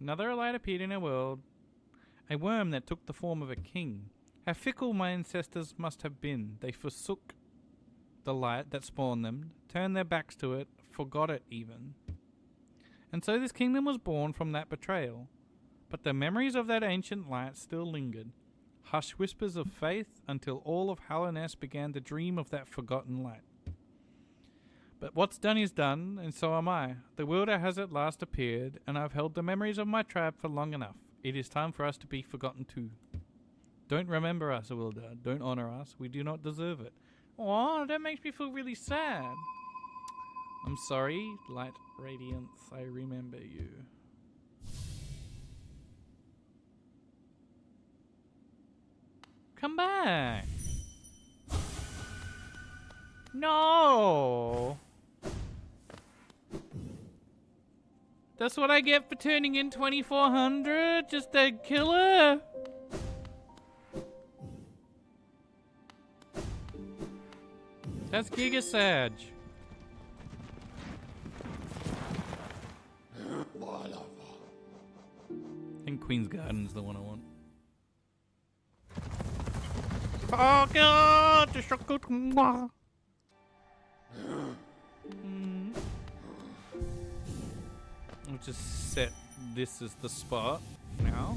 Another light appeared in our world. A worm that took the form of a king. How fickle my ancestors must have been. They forsook the light that spawned them, turned their backs to it, forgot it even. And so this kingdom was born from that betrayal. But the memories of that ancient light still lingered. Hushed whispers of faith until all of Hallownest began to dream of that forgotten light. But what's done is done, and so am I. The Wilder has at last appeared, and I've held the memories of my tribe for long enough. It is time for us to be forgotten too. Don't remember us, Wilder. Don't honor us. We do not deserve it. Oh, that makes me feel really sad. I'm sorry, Light Radiance. I remember you. Come back. No. That's what I get for turning in 2400? Just a killer? That's Giga Sag. I think Queen's Garden's the one I want. Oh god! I'll just set this as the spot now.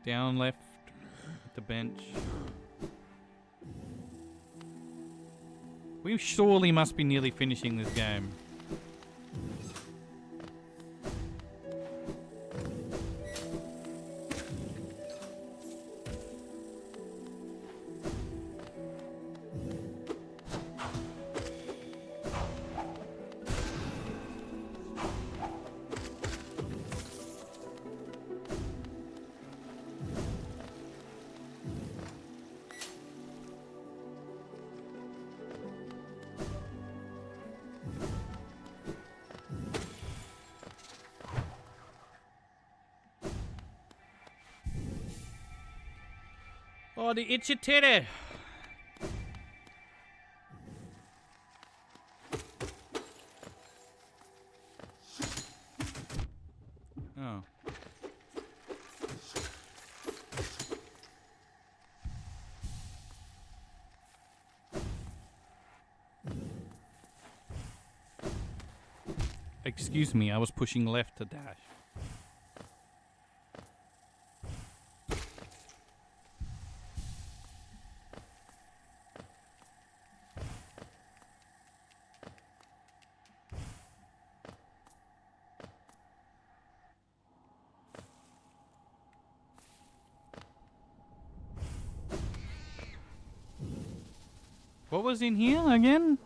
Down left at the bench. We surely must be nearly finishing this game. Oh, the itchy titty. Oh. Excuse me, I was pushing left to dash. What was in here again?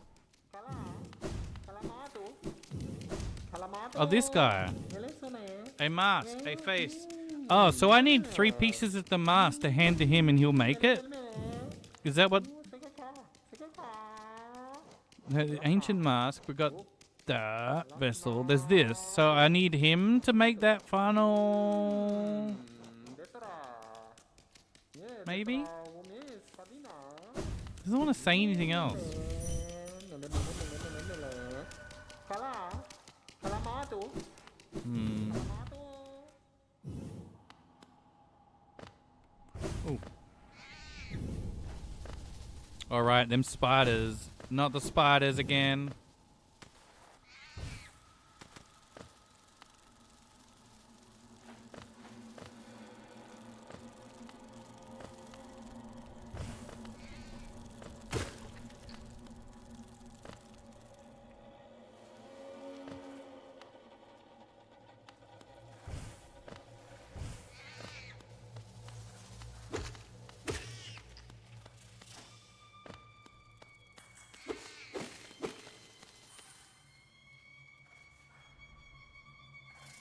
Oh, this guy. A mask, a face. Oh, so I need 3 pieces of the mask to hand to him and he'll make it? Is that what... The ancient mask, we got that vessel. There's this. So I need him to make that final... Maybe? Doesn't want to say anything else. Ooh. Alright, them spiders. Not the spiders again.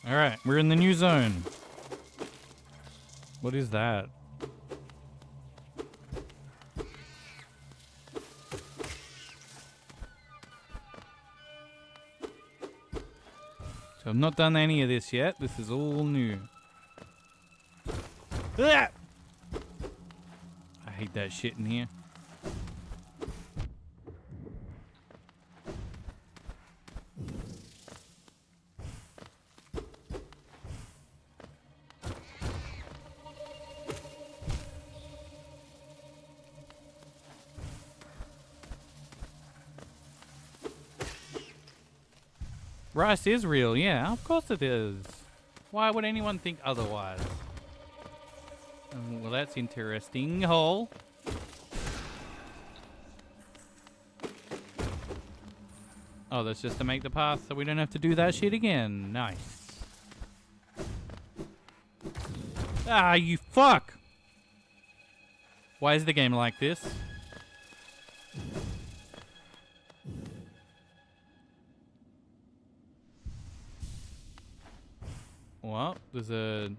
Alright, we're in the new zone. What is that? So I've not done any of this yet. This is all new. Ah! I hate that shit in here. Rice is real, yeah, of course it is. Why would anyone think otherwise? Well, that's interesting. Hole. Oh, that's just to make the path so we don't have to do that shit again. Nice. Ah, you fuck! Why is the game like this? Well, there's a...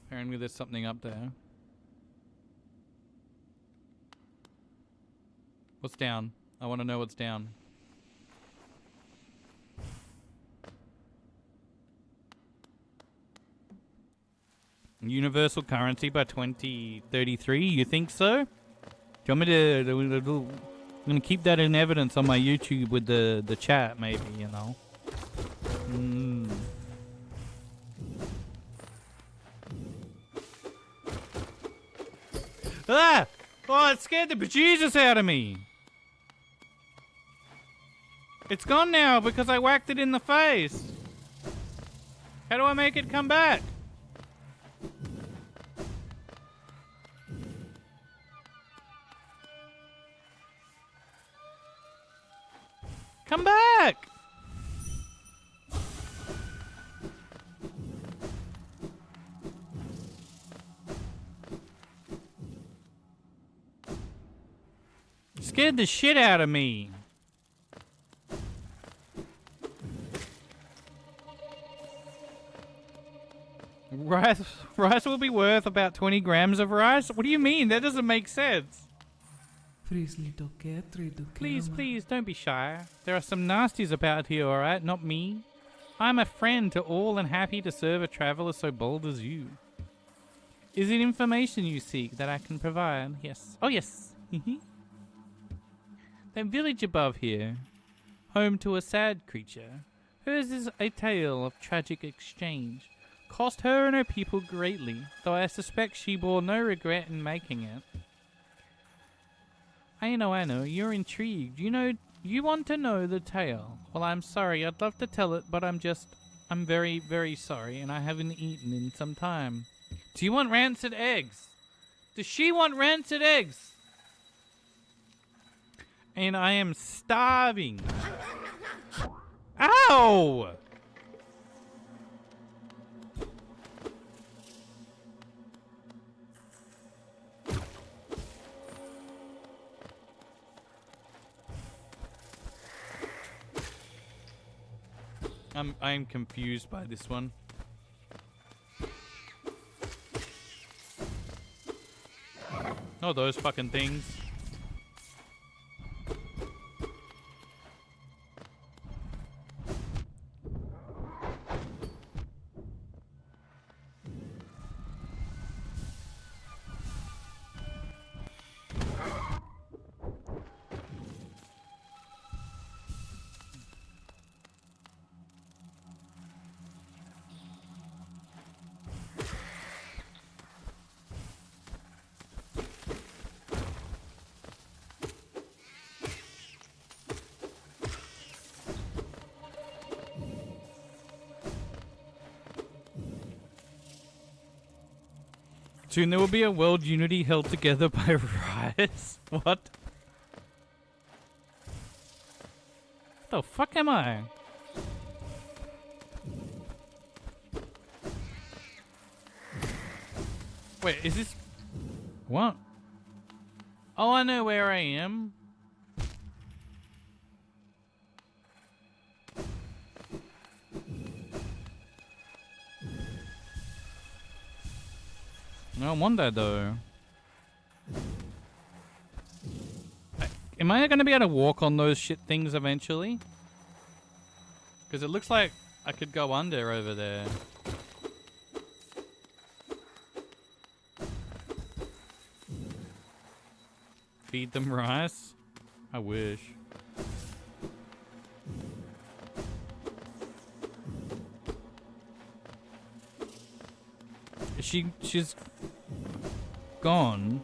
Apparently there's something up there. What's down? I want to know what's down. Universal currency by 2033? You think so? Do you want me to... I'm going to keep that in evidence on my YouTube with the chat, maybe, you know? Ah! Oh, it scared the bejesus out of me. It's gone now because I whacked it in the face. How do I make it come back? Come back! Scared the shit out of me. Rice will be worth about 20 grams of rice? What do you mean? That doesn't make sense. Please, please, don't be shy. There are some nasties about here, alright? Not me. I'm a friend to all and happy to serve a traveler so bold as you. Is it information you seek that I can provide? Yes. Oh, yes. That village above here, home to a sad creature. Hers is a tale of tragic exchange. Cost her and her people greatly, though I suspect she bore no regret in making it. I know, you're intrigued. You want to know the tale. Well, I'm sorry, I'd love to tell it, but I'm very, very sorry, and I haven't eaten in some time. Do you want rancid eggs? Does she want rancid eggs? And I am starving. Ow! I'm confused by this one. Oh, those fucking things. Soon there will be a world unity held together by Rise. What? The fuck am I? Wait, is this... What? Oh, I know where I am. No wonder though. Am I going to be able to walk on those shit things eventually? Because it looks like I could go under over there. Feed them rice? I wish. She's gone.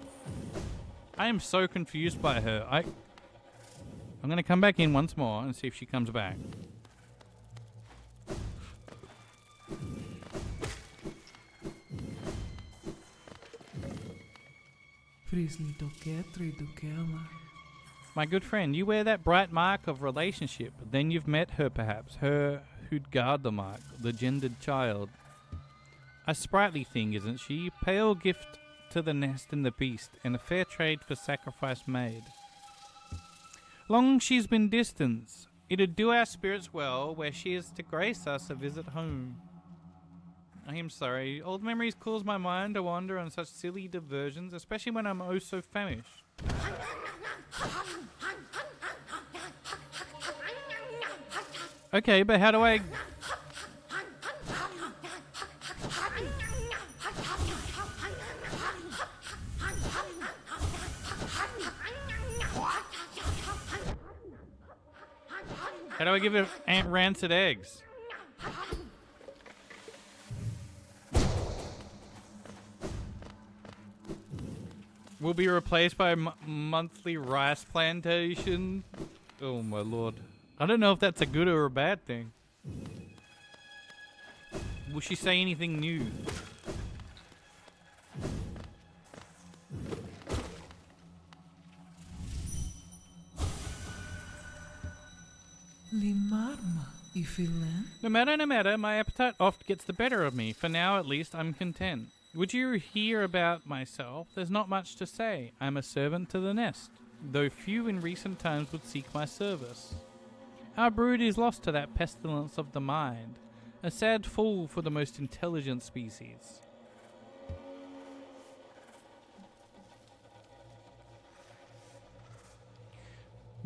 I am so confused by her. I'm gonna come back in once more and see if she comes back. My good friend, you wear that bright mark of relationship. Then you've met her perhaps. Her who'd guard the mark. The gendered child. A sprightly thing, isn't she? Pale gift to the nest and the beast, and a fair trade for sacrifice made. Long she's been distant. It'd do our spirits well, where she is to grace us a visit home. I am sorry. Old memories cause my mind to wander on such silly diversions, especially when I'm oh so famished. Okay, but how do I... How do I give it Aunt Rancid eggs? Will be replaced by a monthly rice plantation. Oh my lord. I don't know if that's a good or a bad thing. Will she say anything new? No matter, my appetite oft gets the better of me. For now, at least, I'm content. Would you hear about myself? There's not much to say. I'm a servant to the nest, though few in recent times would seek my service. Our brood is lost to that pestilence of the mind, a sad fool for the most intelligent species.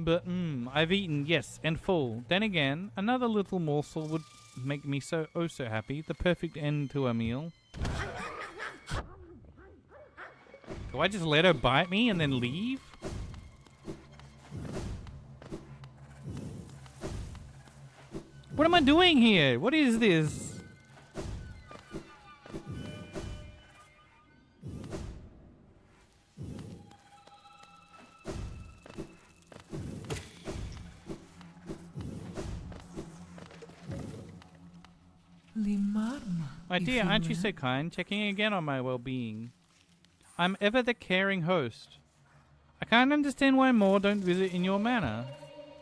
But, I've eaten, yes, and full. Then again, another little morsel would make me so happy. The perfect end to a meal. Do I just let her bite me and then leave? What am I doing here? What is this? My dear, aren't you so kind? Checking again on my well-being. I'm ever the caring host. I can't understand why more don't visit in your manner.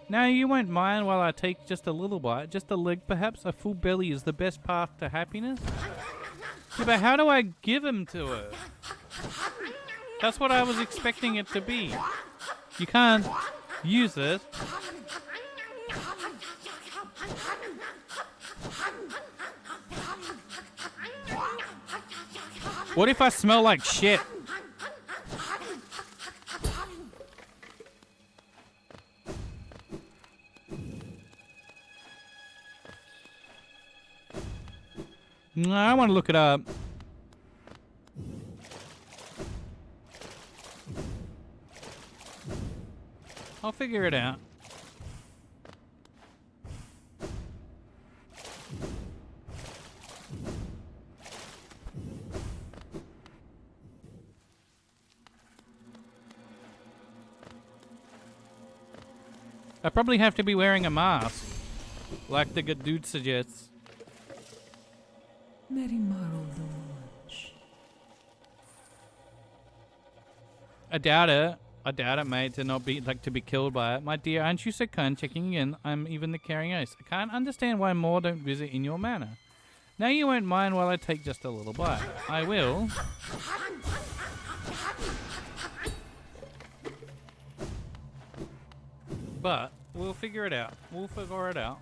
Now you won't mind while I take just a little bite, just a leg perhaps. A full belly is the best path to happiness. Yeah, but how do I give him to her? That's what I was expecting it to be. You can't use it. What if I smell like shit? No, I want to look it up. I'll figure it out. I probably have to be wearing a mask, like the good dude suggests. I doubt it. I doubt it, mate, to not be to be killed by it. My dear, aren't you so kind? Checking in. I'm even the carrying ace. I can't understand why more don't visit in your manor. Now you won't mind while I take just a little bite. I will. But we'll figure it out. We'll figure it out.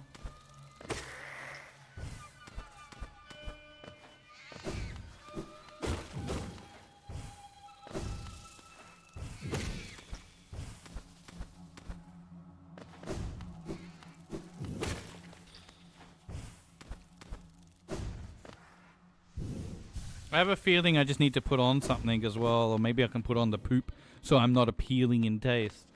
I have a feeling I just need to put on something as well, or maybe I can put on the poop so I'm not appealing in taste.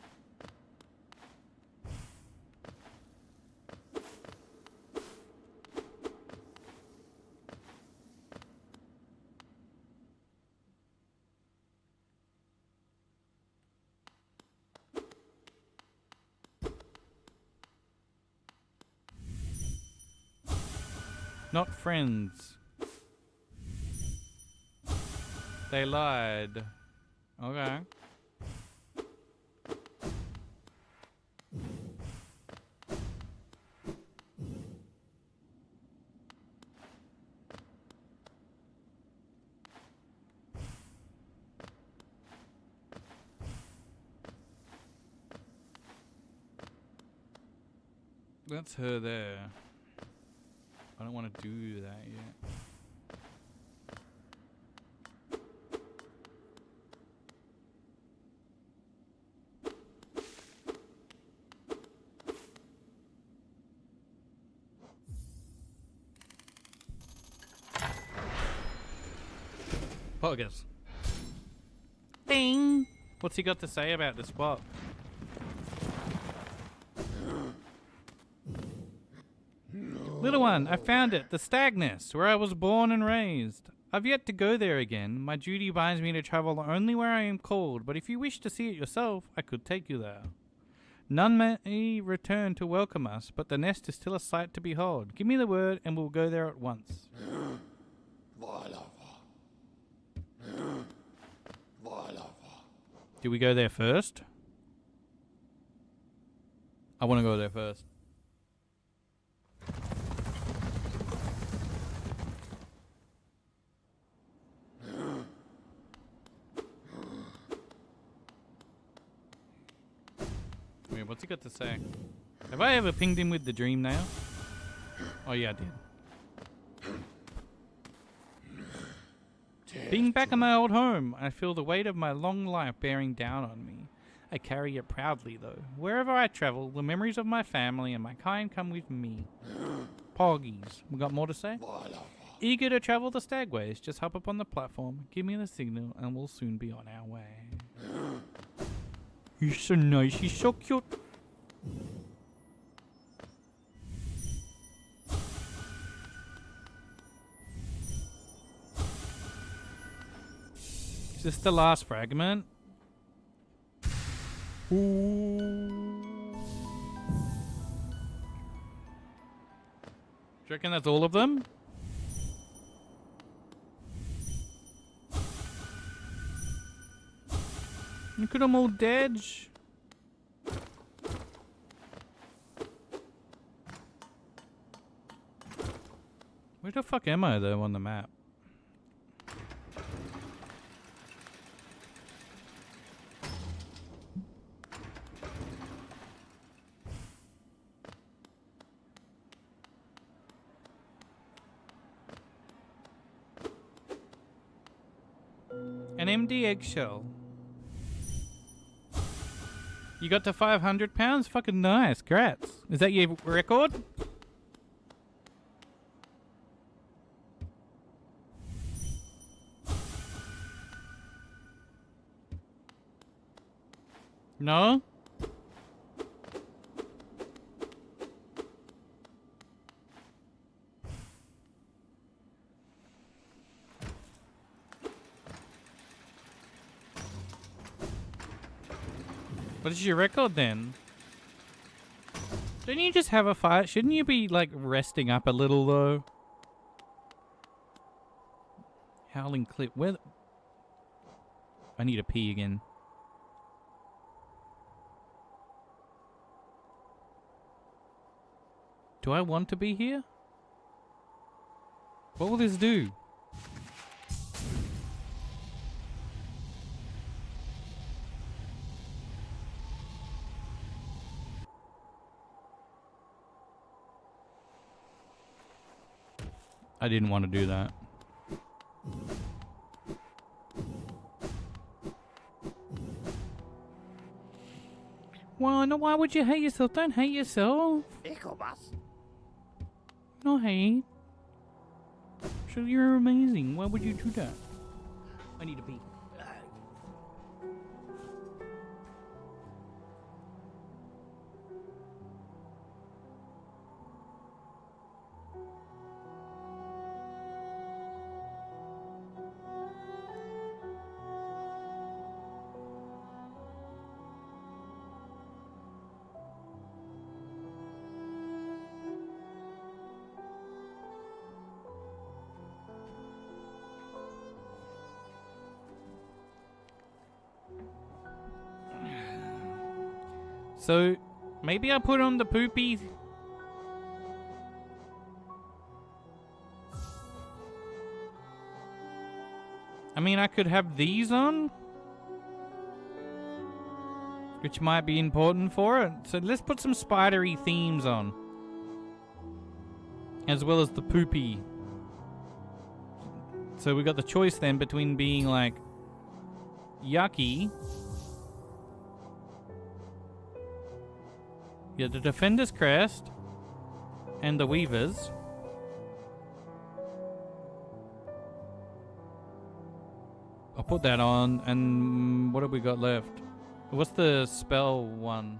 Not friends. They lied. Okay. That's her there. I don't want to do that yet. Poggers. Ding! What's he got to say about the spot? Little one, I found it. The Stag Nest, where I was born and raised. I've yet to go there again. My duty binds me to travel only where I am called, but if you wish to see it yourself, I could take you there. None may return to welcome us, but the nest is still a sight to behold. Give me the word and we'll go there at once. Do we go there first? I want to go there first. Wait, what's he got to say? Have I ever pinged him with the dream nail? Oh yeah, I did. Being back in my old home, I feel the weight of my long life bearing down on me. I carry it proudly, though. Wherever I travel, the memories of my family and my kind come with me. Poggies. We got more to say? Eager to travel the Stagways, just hop up on the platform, give me the signal, and we'll soon be on our way. He's so nice, he's so cute. Is this the last fragment? Ooh. Do you reckon that's all of them? Look at them all dead. Where the fuck am I though on the map? An empty eggshell. You got to 500 pounds? Fucking nice. Grats. Is that your record? No? What is your record then? Don't you just have a fight? Shouldn't you be like resting up a little though? Howling clip. Where? I need to pee again. Do I want to be here? What will this do? I didn't want to do that. Well, no, why would you hate yourself? Don't hate yourself. No hate. So you're amazing. Why would you do that? I need to pee. So, maybe I put on the poopy. I mean, I could have these on, which might be important for it. So let's put some spidery themes on, as well as the poopy. So we got the choice then between being like yucky. Yeah, the Defender's Crest and the Weavers. I'll put that on, and what have we got left? What's the spell one?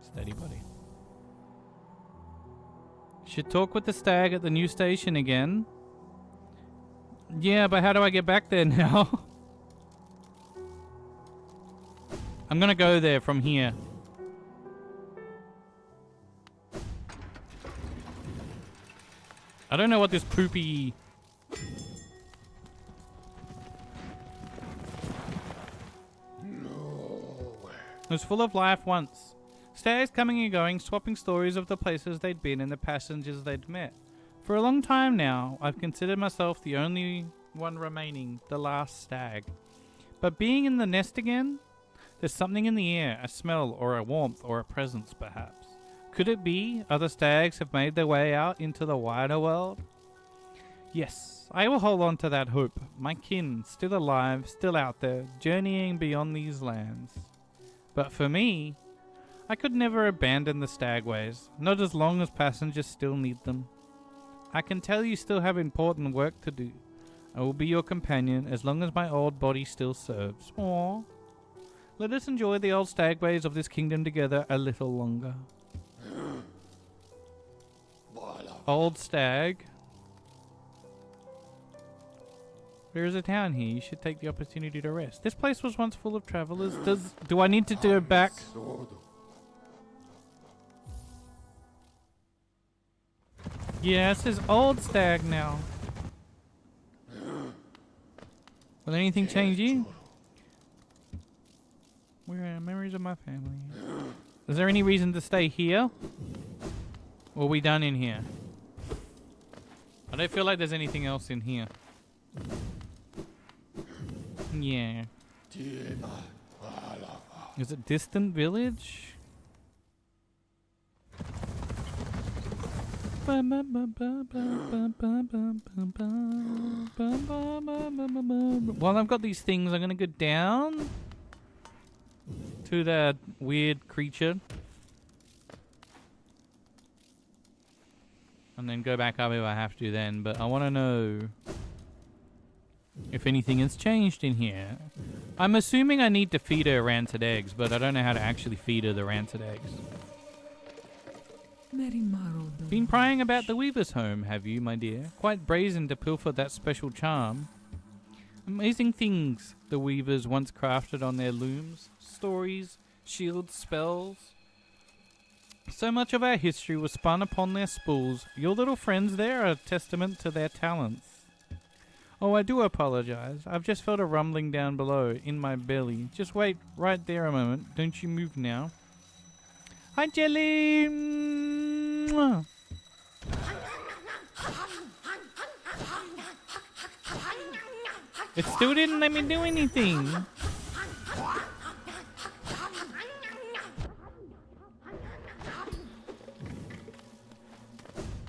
Steady, buddy. Should talk with the stag at the new station again. Yeah, but how do I get back there now? I'm gonna go there from here. I don't know what this poopy... It was full of life once. Stags coming and going, swapping stories of the places they'd been and the passengers they'd met. For a long time now, I've considered myself the only one remaining, the last stag. But being in the nest again, there's something in the air, a smell or a warmth or a presence perhaps. Could it be other stags have made their way out into the wider world? Yes, I will hold on to that hope. My kin, still alive, still out there, journeying beyond these lands. But for me, I could never abandon the stagways, not as long as passengers still need them. I can tell you still have important work to do. I will be your companion as long as my old body still serves. Aww. Let us enjoy the old stagways of this kingdom together a little longer. Old stag. There is a town here. You should take the opportunity to rest. This place was once full of travelers. Do I need to go back? Yeah, it says old stag now. Will anything change you? Where are memories of my family? Is there any reason to stay here? Or are we done in here? I don't feel like there's anything else in here. Yeah. Is it distant village? While I've got these things, I'm gonna go down to that weird creature. And then go back up if I have to then. But I want to know if anything has changed in here. I'm assuming I need to feed her rancid eggs, but I don't know how to actually feed her the rancid eggs. Been prying about the Weaver's home, have you, my dear? Quite brazen to pilfer that special charm. Amazing things the Weavers once crafted on their looms. Stories, shields, spells. So much of our history was spun upon their spools. Your little friends there are a testament to their talents. Oh, I do apologize. I've just felt a rumbling down below, in my belly. Just wait right there a moment. Don't you move now. Hi, Jelly! Mwah. It still didn't let me do anything.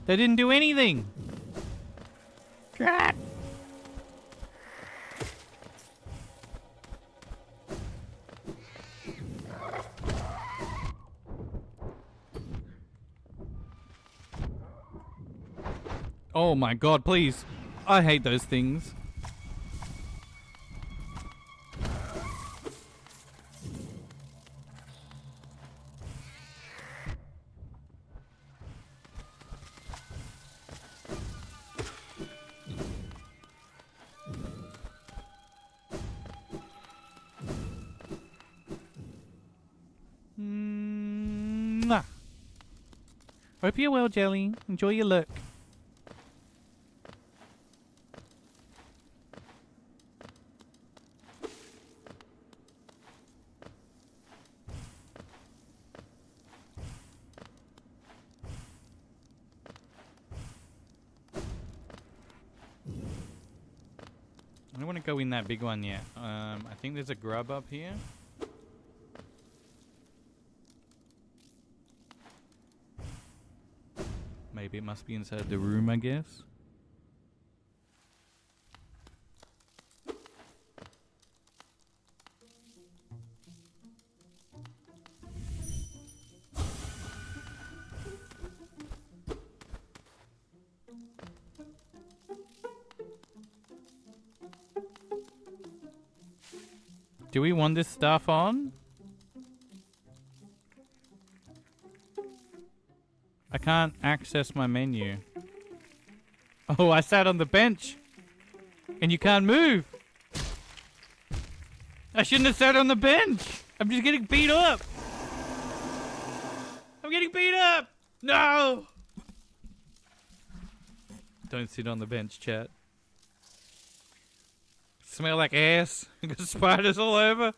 They didn't do anything. Drat. Oh my god, please. I hate those things. Mwah. Hope you're well, Jelly. Enjoy your look. I don't want to go in that big one yet. I think there's a grub up here. Maybe it must be inside the room, I guess. Do we want this stuff on? I can't access my menu. Oh, I sat on the bench. And you can't move. I shouldn't have sat on the bench. I'm just getting beat up. I'm getting beat up. No. Don't sit on the bench, chat. Smell like ass. Got spiders all over.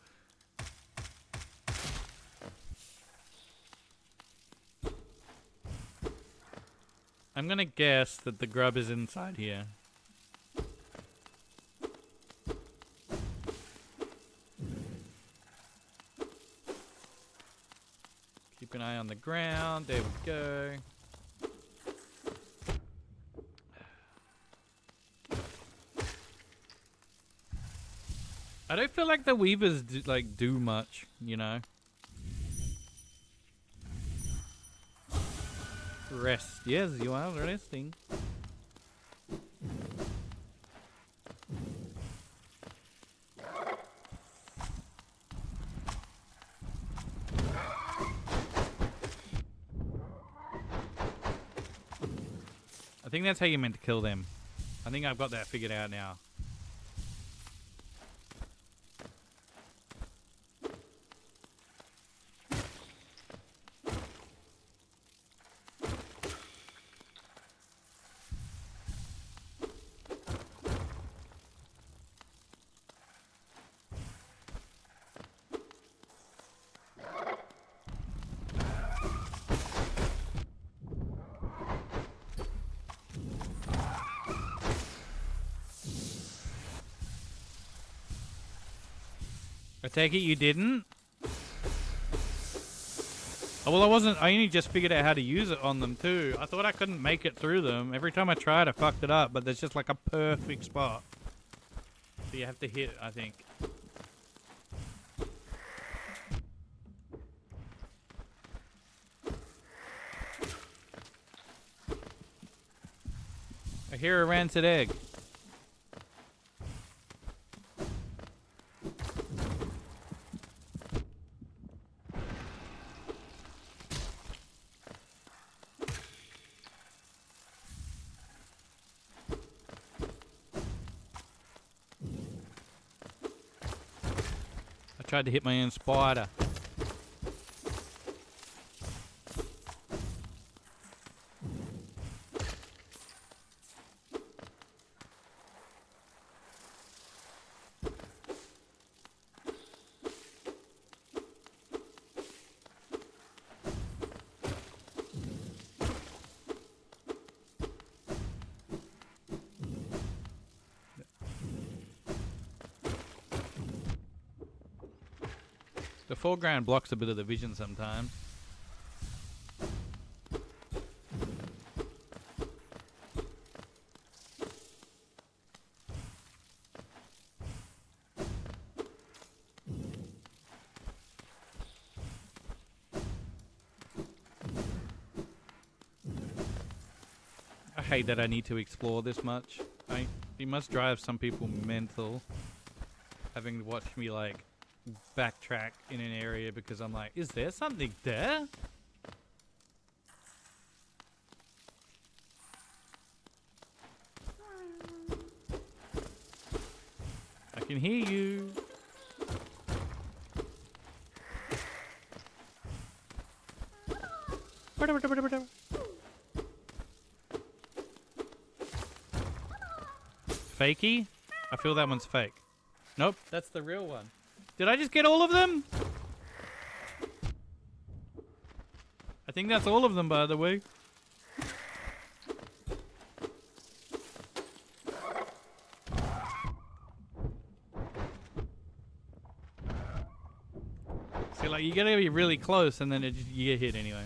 I'm gonna guess that the grub is inside here. Keep an eye on the ground. There we go. I don't feel like the Weavers do much, you know. Rest. Yes, you are resting. I think that's how you meant to kill them. I think I've got that figured out now. I take it you didn't? Oh, well, I only just figured out how to use it on them too. I thought I couldn't make it through them. Every time I tried, I fucked it up, but there's just like a perfect spot. So you have to hit, I think. I hear a rancid egg. I tried to hit my own spider. The foreground blocks a bit of the vision sometimes. I hate that I need to explore this much. It must drive some people mental, having to watch me like backtrack in an area because I'm like, is there something there? I can hear you. Fakey? I feel that one's fake. Nope, that's the real one. Did I just get all of them? I think that's all of them, by the way. See, like, you gotta be really close and then you get hit anyway.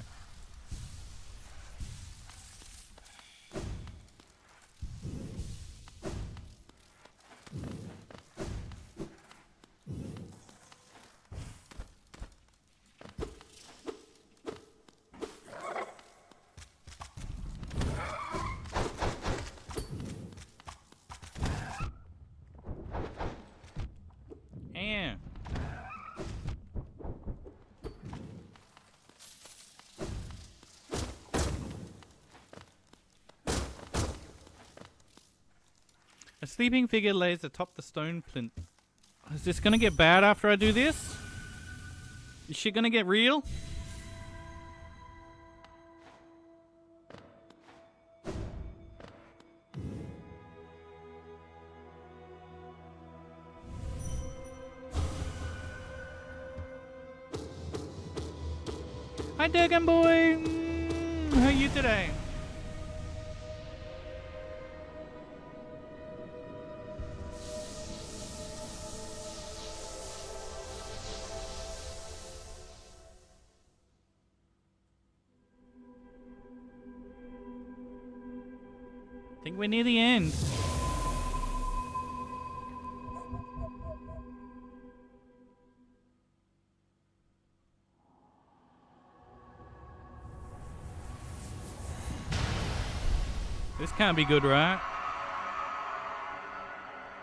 A sleeping figure lays atop the stone plinth. Is this gonna get bad after I do this? Is shit gonna get real? Hi, Durgan boy. How are you today? I think we're near the end. This can't be good, right?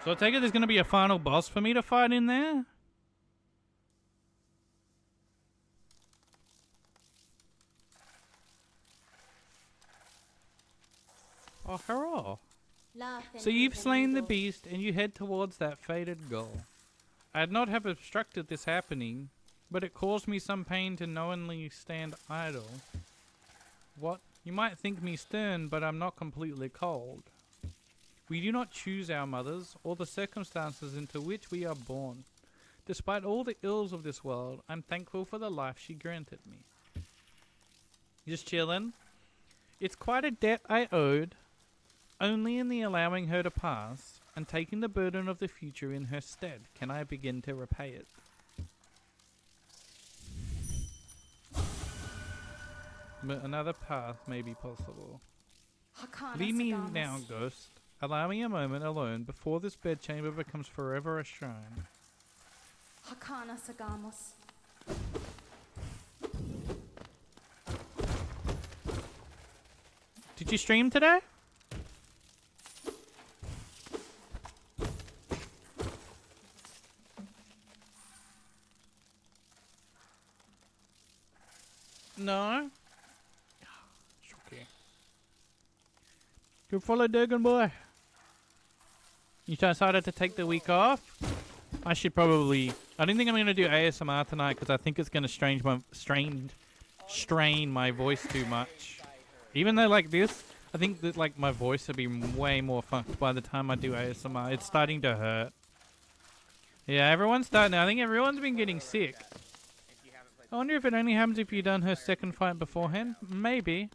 So I take it there's going to be a final boss for me to fight in there? Oh, hurrah. So you've slain the beast and you head towards that fated goal. I'd not have obstructed this happening, but it caused me some pain to knowingly stand idle. What? You might think me stern, but I'm not completely cold. We do not choose our mothers or the circumstances into which we are born. Despite all the ills of this world, I'm thankful for the life she granted me. Just chillin'. It's quite a debt I owed. Only in the allowing her to pass and taking the burden of the future in her stead can I begin to repay it. but another path may be possible. Hakana Leave me Sagamas. now, ghost. Allow me a moment alone before this bedchamber becomes forever a shrine. Hakana Sagamos. Did you stream today? No? Okay. Good follow, Durgan boy. You decided to take the week off? I should probably... I don't think I'm going to do ASMR tonight because I think it's going to strain my voice too much. Even though like this, I think that like my voice will be way more fucked by the time I do ASMR. It's starting to hurt. Yeah, everyone's starting... I think everyone's been getting sick. I wonder if it only happens if you've done her second fight beforehand. Maybe.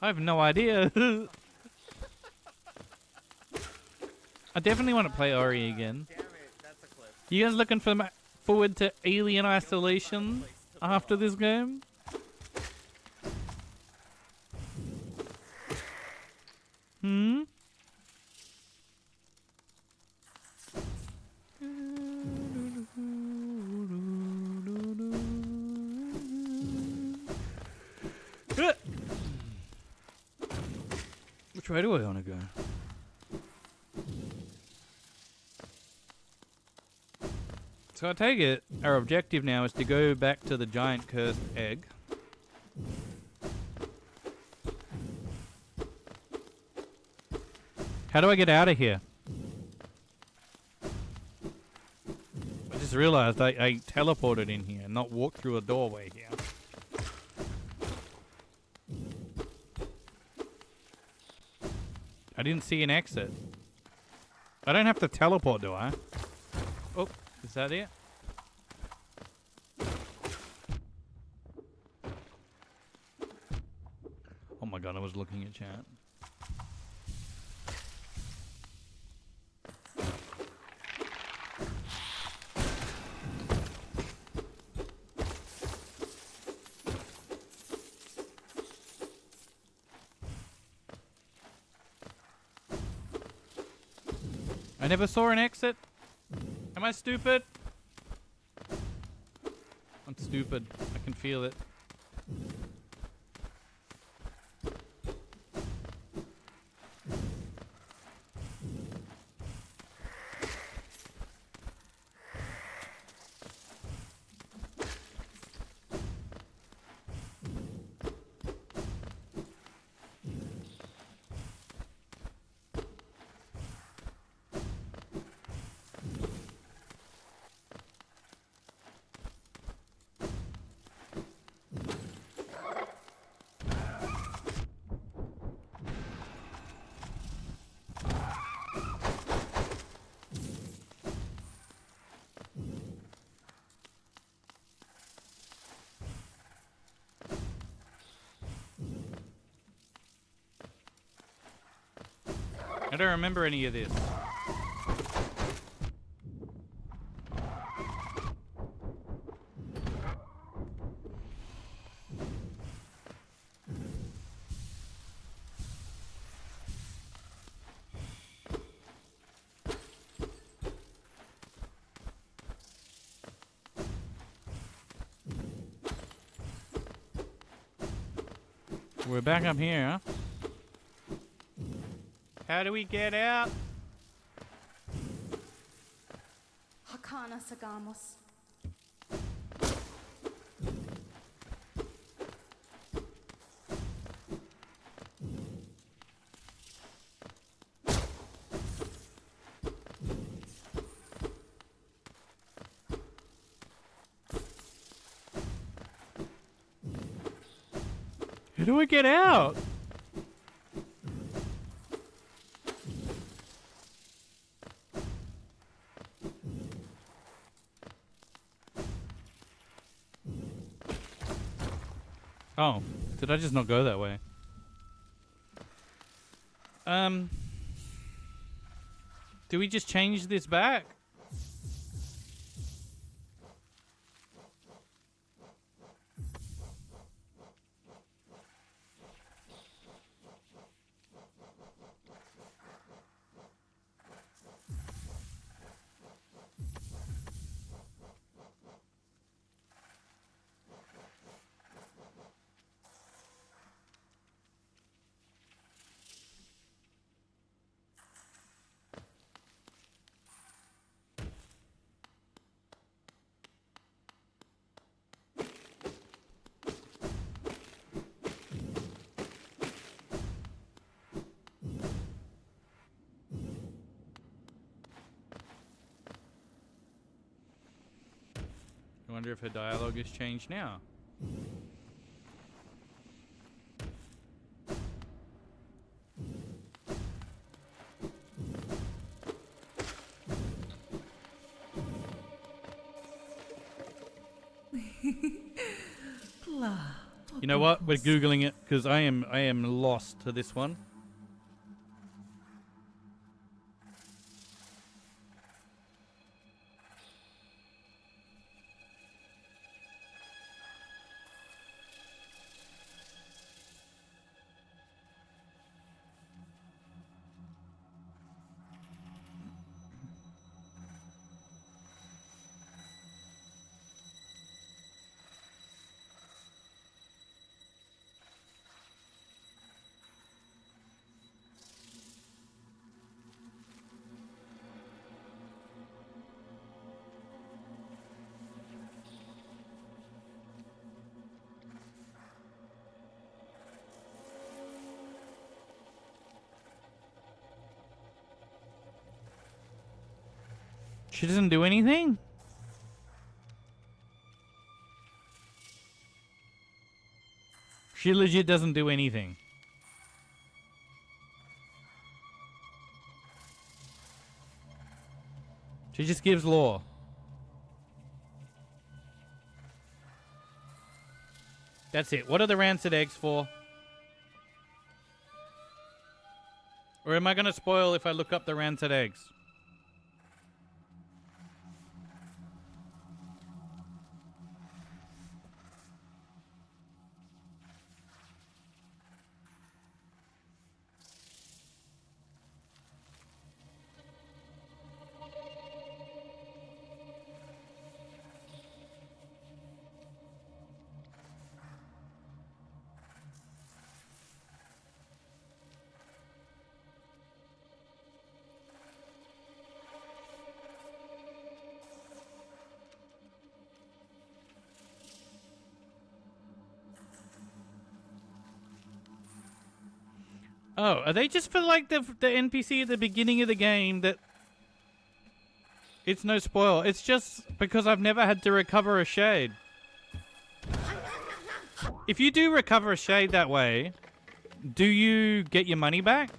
I have no idea. I definitely want to play Ori again. You guys looking forward to Alien Isolation after this game? Hmm? Which way do I want to go? So I take it our objective now is to go back to the giant cursed egg. How do I get out of here? I just realized I teleported in here, not walked through a doorway here. I didn't see an exit. I don't have to teleport, do I? Oh, is that it? Oh my god, I was looking at chat. I never saw an exit. Am I stupid? I'm stupid. I can feel it. I don't remember any of this. We're back up here, huh? How do we get out? Hakana Sagamos. How do we get out? Oh, did I just not go that way? Do we just change this back? wonder if her dialogue has changed now. You know what? We're googling it because I am lost to this one. She doesn't do anything? She legit doesn't do anything. She just gives lore. That's it. What are the rancid eggs for? Or am I going to spoil if I look up the rancid eggs? Oh, are they just for like the NPC at the beginning of the game that... It's no spoil. It's just because I've never had to recover a shade. If you do recover a shade that way, do you get your money back?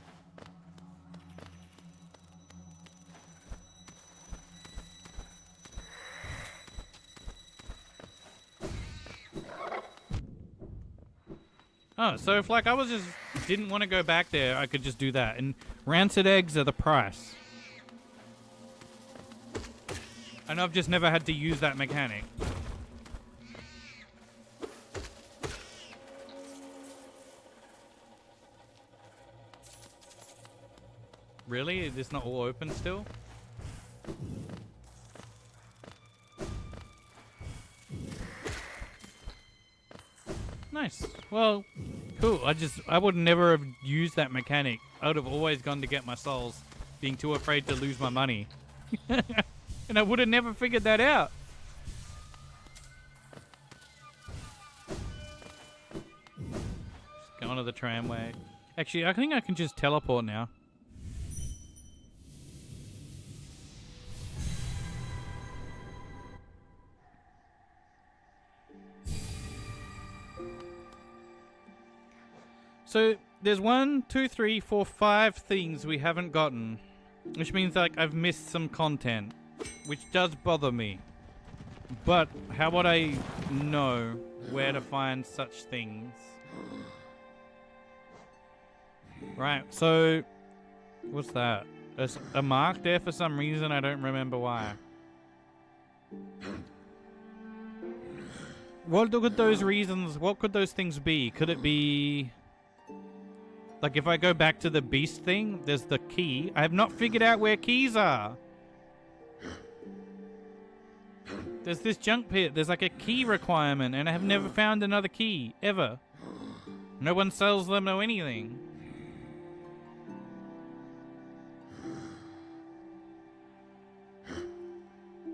Oh, so if like I was just didn't want to go back there, I could just do that. And rancid eggs are the price. I know I've just never had to use that mechanic. Really? Is this not all open still? Nice. Well, cool. I would never have used that mechanic. I would have always gone to get my souls, being too afraid to lose my money. And I would have never figured that out. Just go onto the tramway. Actually, I think I can just teleport now. So there's 1, 2, 3, 4, 5 things we haven't gotten, which means like I've missed some content, which does bother me. But how would I know where to find such things? Right, so what's that? There's a mark there for some reason, I don't remember why. What could those reasons, what could those things be? Could it be... Like if I go back to the beast thing, there's the key. I have not figured out where keys are. There's this junk pit. There's like a key requirement and I have never found another key, ever. No one sells them or anything.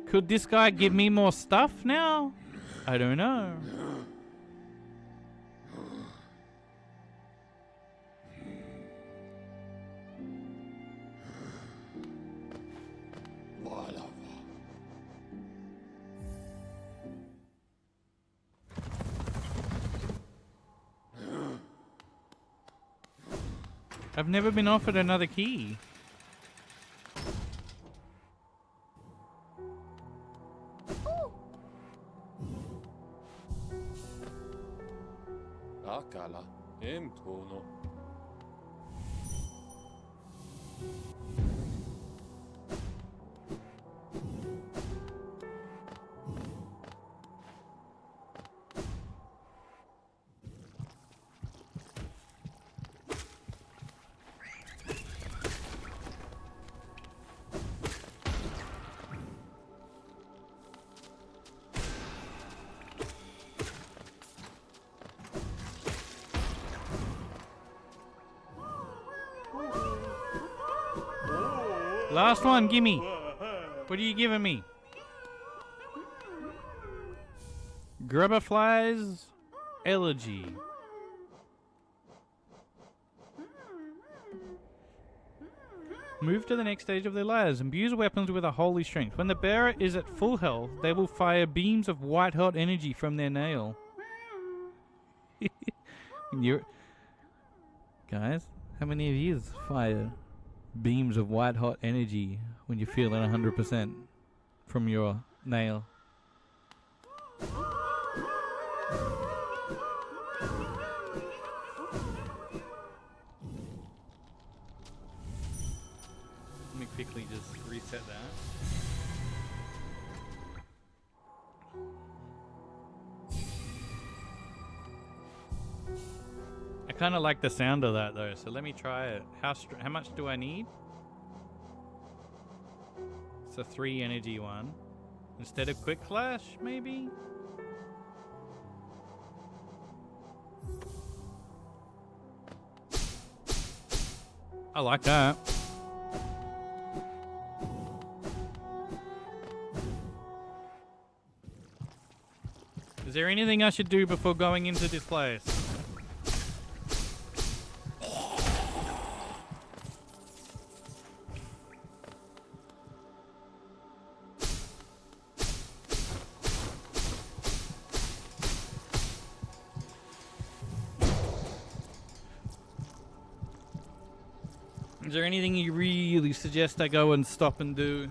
Could this guy give me more stuff now? I don't know. I've never been offered another key. Akala Emtono. Last one, gimme. What are you giving me? Grubberfly's Elegy. Move to the next stage of their lives. Imbue weapons with a holy strength. When the bearer is at full health, they will fire beams of white-hot energy from their nail. Guys, how many of you fire beams of white-hot energy when you're feeling 100% from your nail? Let me quickly just reset that. I kind of like the sound of that though, so let me try it. How much do I need? It's a 3 energy one. Instead of quick flash, maybe? I like that. Is there anything I should do before going into this place? Is there anything you really suggest I go and stop and do?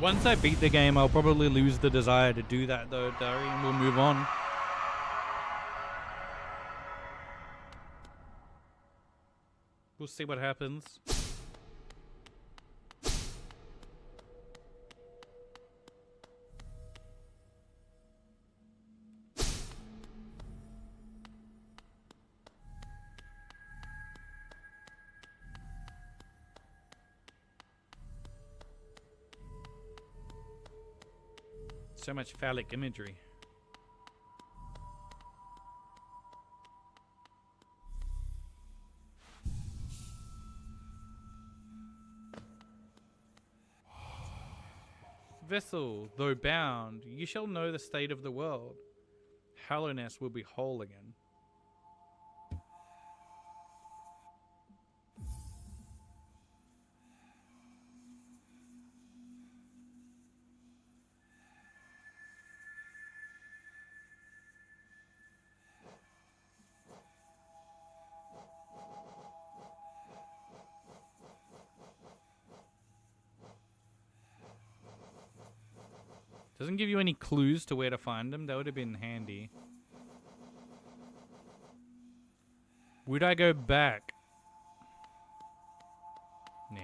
Once I beat the game, I'll probably lose the desire to do that though, Dari, and we'll move on. We'll see what happens. So much phallic imagery. Vessel, though bound, you shall know the state of the world. Hallowness will be whole again. Doesn't give you any clues to where to find them. That would have been handy. Would I go back? Nah.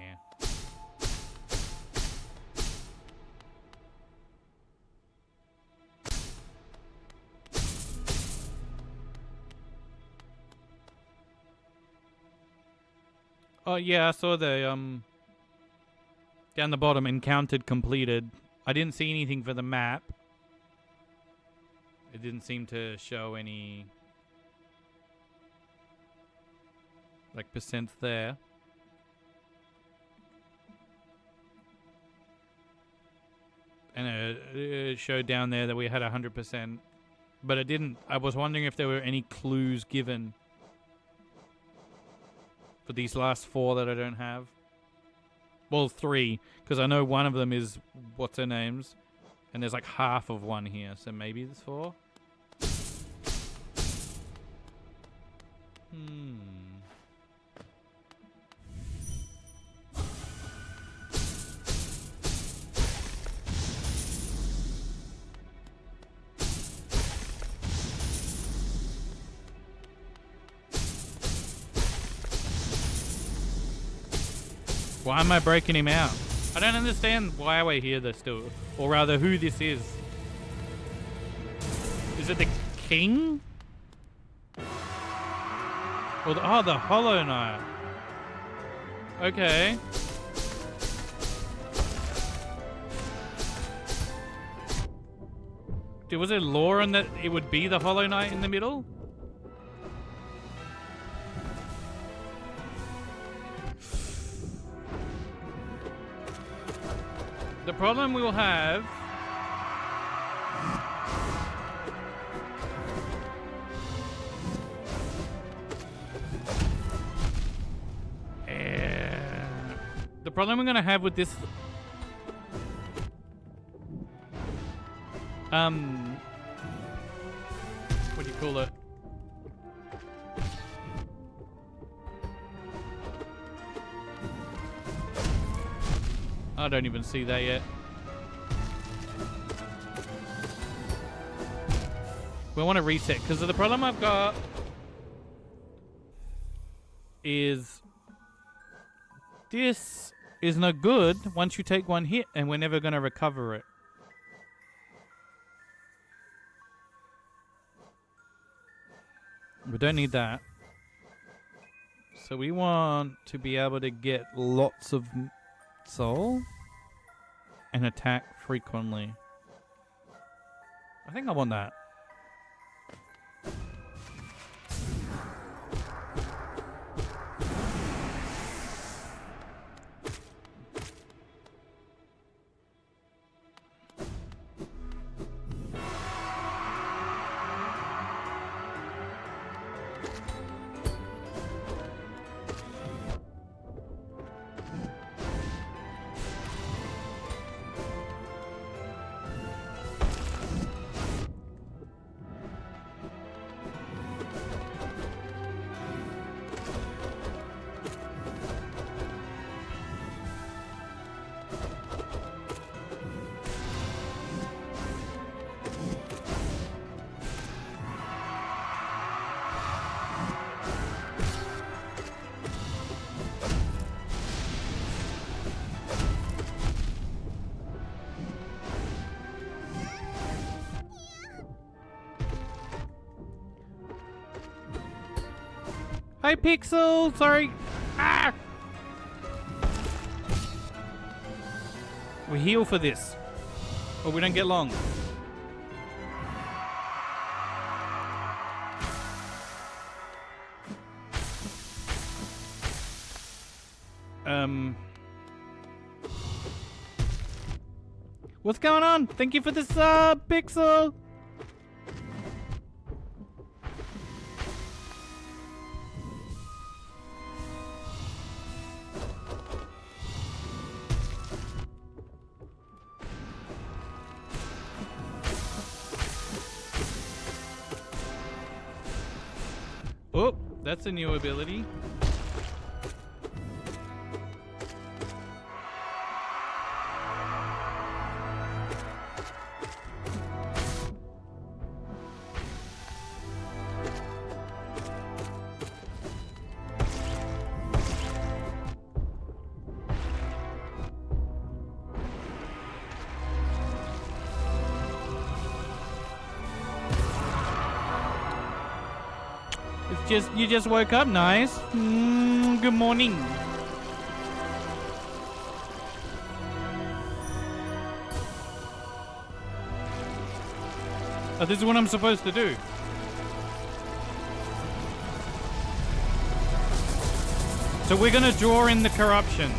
Oh yeah, I saw the down the bottom, encountered completed. I didn't see anything for the map. It didn't seem to show any like percents there. And it showed down there that we had 100%, but it didn't. I was wondering if there were any clues given for these last 4 that I don't have. Well, 3, because I know one of them is what's her name's, and there's like half of one here, so maybe there's 4. Why am I breaking him out? I don't understand why we're here though still. Or rather, who this is. Is it the king? Or the Hollow Knight. Okay. Was there lore in that it would be the Hollow Knight in the middle? The problem we will have the problem we're going to have with this what do you call it? I don't even see that yet. We want to reset because the problem I've got is this is no good once you take one hit and we're never going to recover it. We don't need that. So we want to be able to get lots of soul and attack frequently. I think I want that. Hi, Pixel! Sorry. Ah! We heal for this. Or we don't get long. What's going on? Thank you for the sub, Pixel! Oh, that's a new ability. You just woke up, nice. Good morning. Oh, this is what I'm supposed to do. So we're gonna draw in the corruption.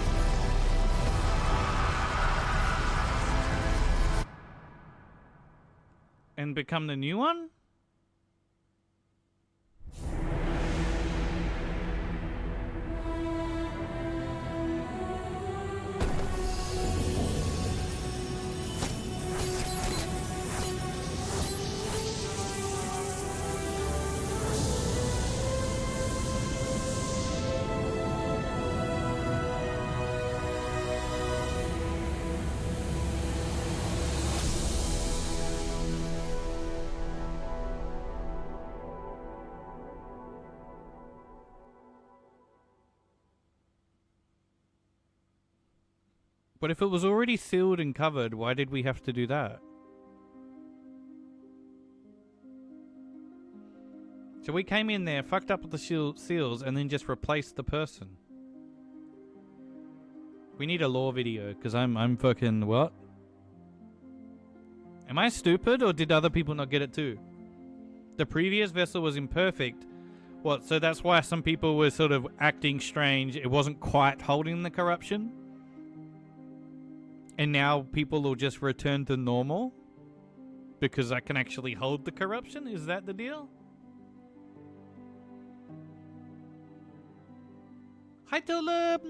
And become the new one? But if it was already sealed and covered, why did we have to do that? So we came in there, fucked up with the seals, and then just replaced the person. We need a lore video, because I'm fucking what? Am I stupid, or did other people not get it too? The previous vessel was imperfect. What, so that's why some people were sort of acting strange. It wasn't quite holding the corruption? And now people will just return to normal? Because I can actually hold the corruption? Is that the deal? Hi, Tulip!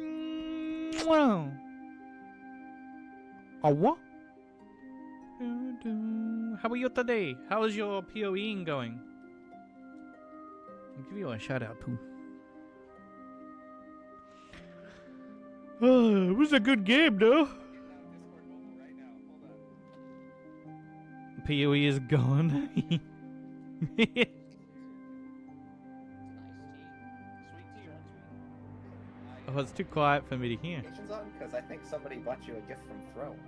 Wow. Oh, what? How are you today? How is your PoEing going? I'll give you a shout out too. Oh, it was a good game, though. PoE is gone. Oh, it's too quiet for me to hear. Because I think somebody bought you a gift from Throne.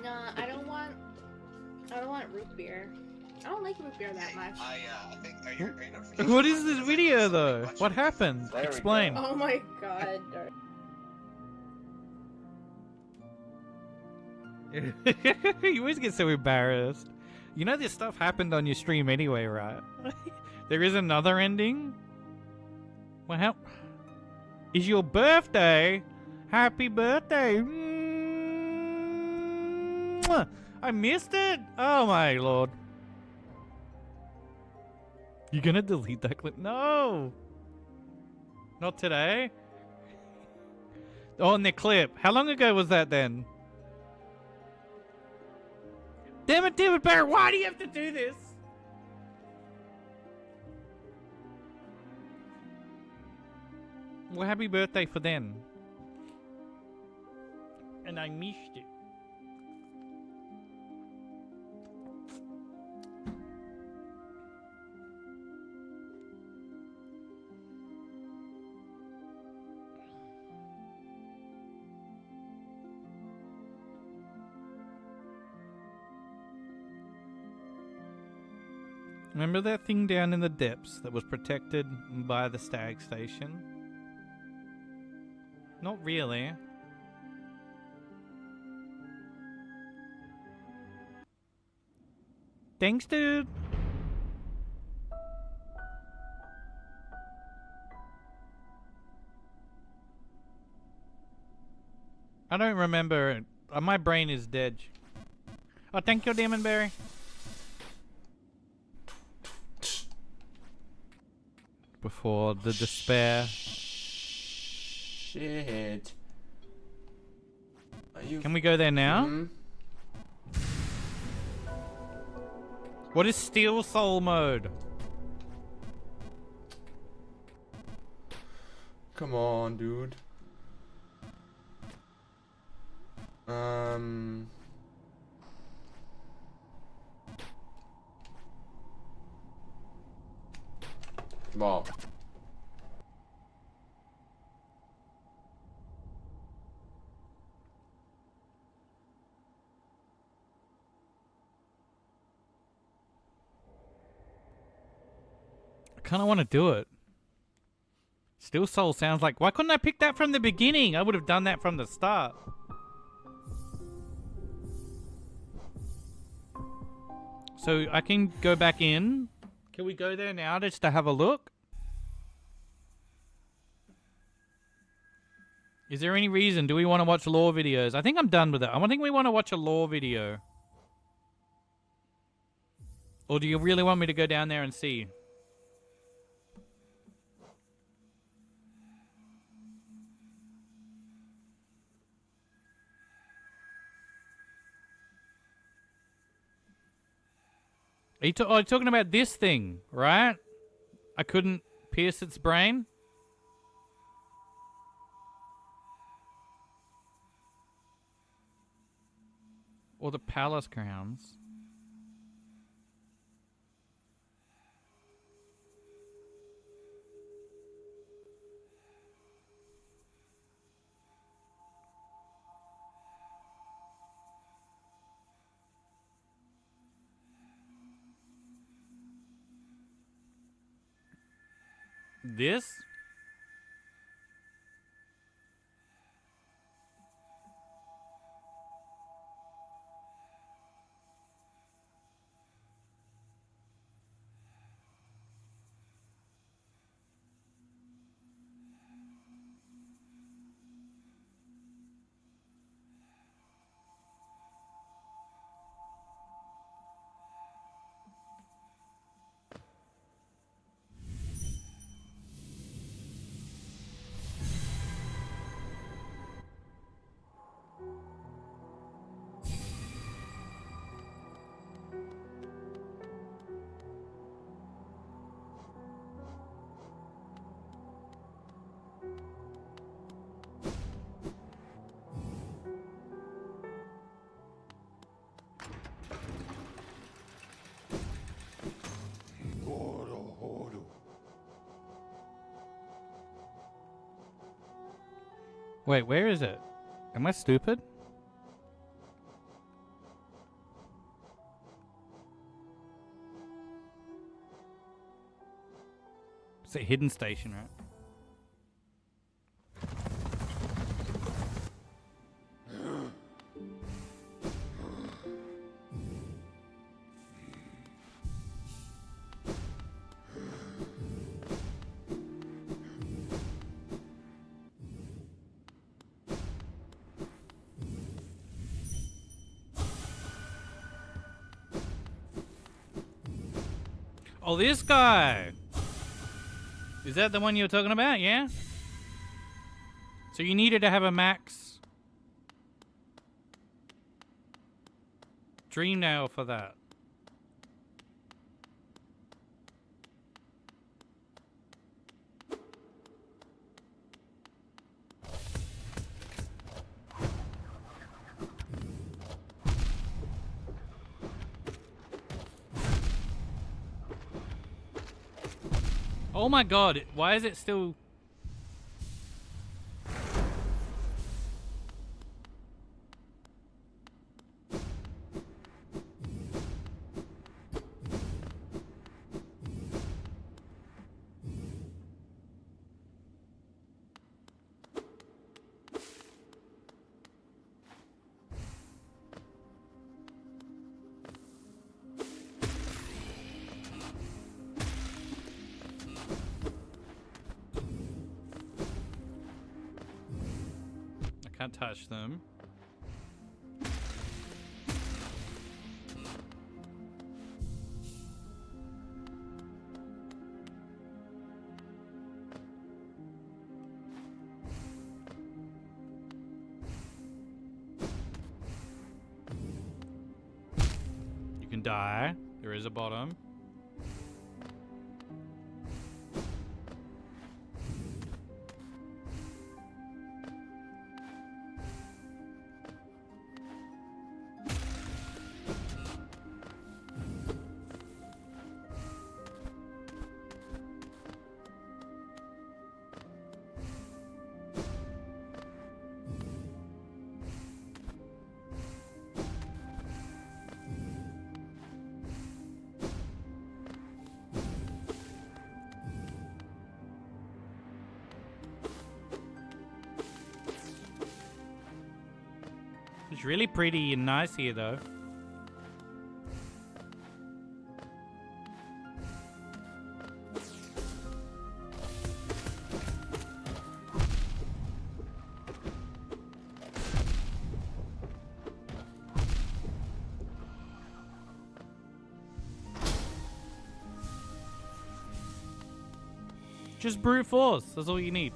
Nah, I don't want root beer. I don't like root beer that much. I think are you What is this video though? What happened? There we Explain. Oh my god. You always get so embarrassed. You know this stuff happened on your stream anyway, right? There is another ending? Well, it's your birthday. Happy birthday. Mwah. I missed it. Oh my lord. You gonna delete that clip? No. Not today. Oh, in the clip. How long ago was that then? Damn it, Bear, why do you have to do this? Well, happy birthday for then. And I missed it. Remember that thing down in the depths that was protected by the stag station? Not really. Thanks, dude. I don't remember it. My brain is dead. Oh, thank you, Demonberry. Before the despair. Shit. Are you? Can we go there now? Mhm. What is Steel Soul mode? Come on, dude. Wow. I kind of want to do it. Steel Soul sounds like... Why couldn't I pick that from the beginning? I would have done that from the start. So I can go back in. Can we go there now just to have a look? Is there any reason? Do we want to watch lore videos? I think I'm done with it. I think we want to watch a lore video. Or do you really want me to go down there and see? Are you talking about this thing, right? I couldn't pierce its brain? Or the palace grounds? This? Wait, where is it? Am I stupid? It's a hidden station, right? Oh, this guy! Is that the one you were talking about? Yeah? So you needed to have a max dream nail for that. Oh my god, why is it still... Can't touch them. You can die. There is a bottom. It's really pretty and nice here, though. Just brute force. That's all you need.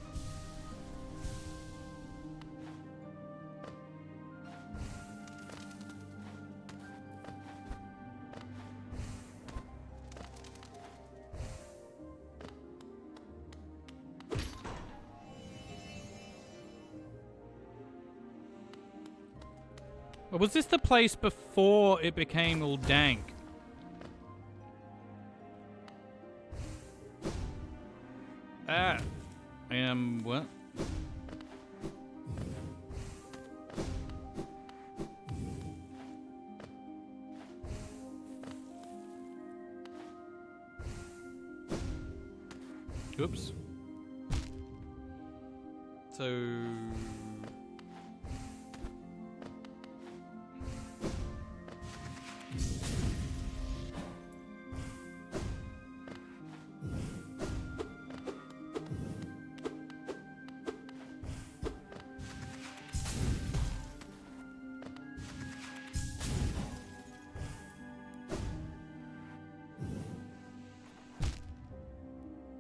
Or was this the place before it became all dank? Ah. What? Oops. So...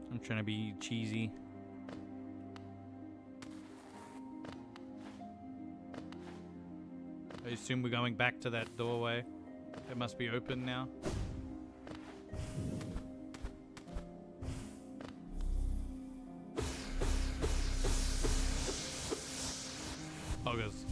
I'm trying to be cheesy. I assume we're going back to that doorway. It must be open now. Boggers.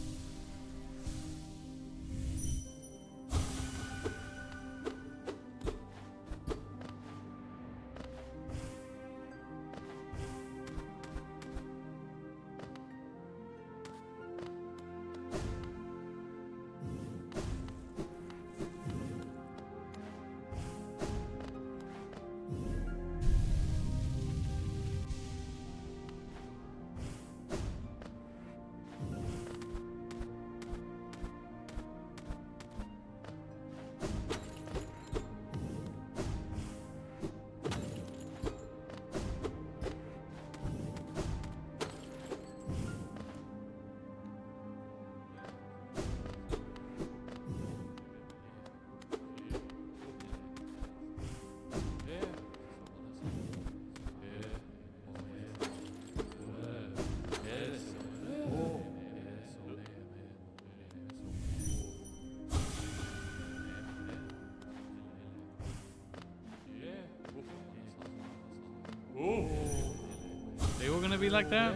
They all gonna be like that?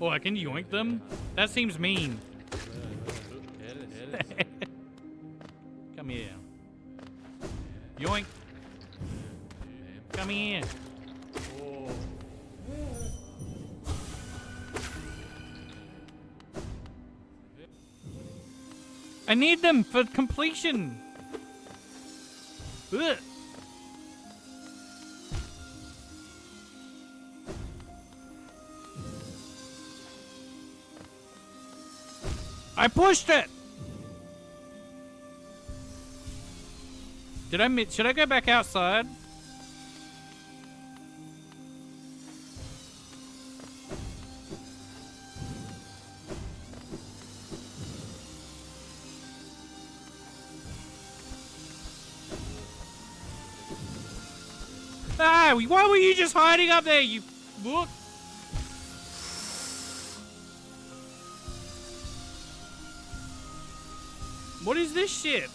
Oh, I can yoink them? That seems mean. Come here. Yoink. Come here. I need them for completion. Ugh. I pushed it. Should I go back outside? Ah, why were you just hiding up there, you look? What is this shit?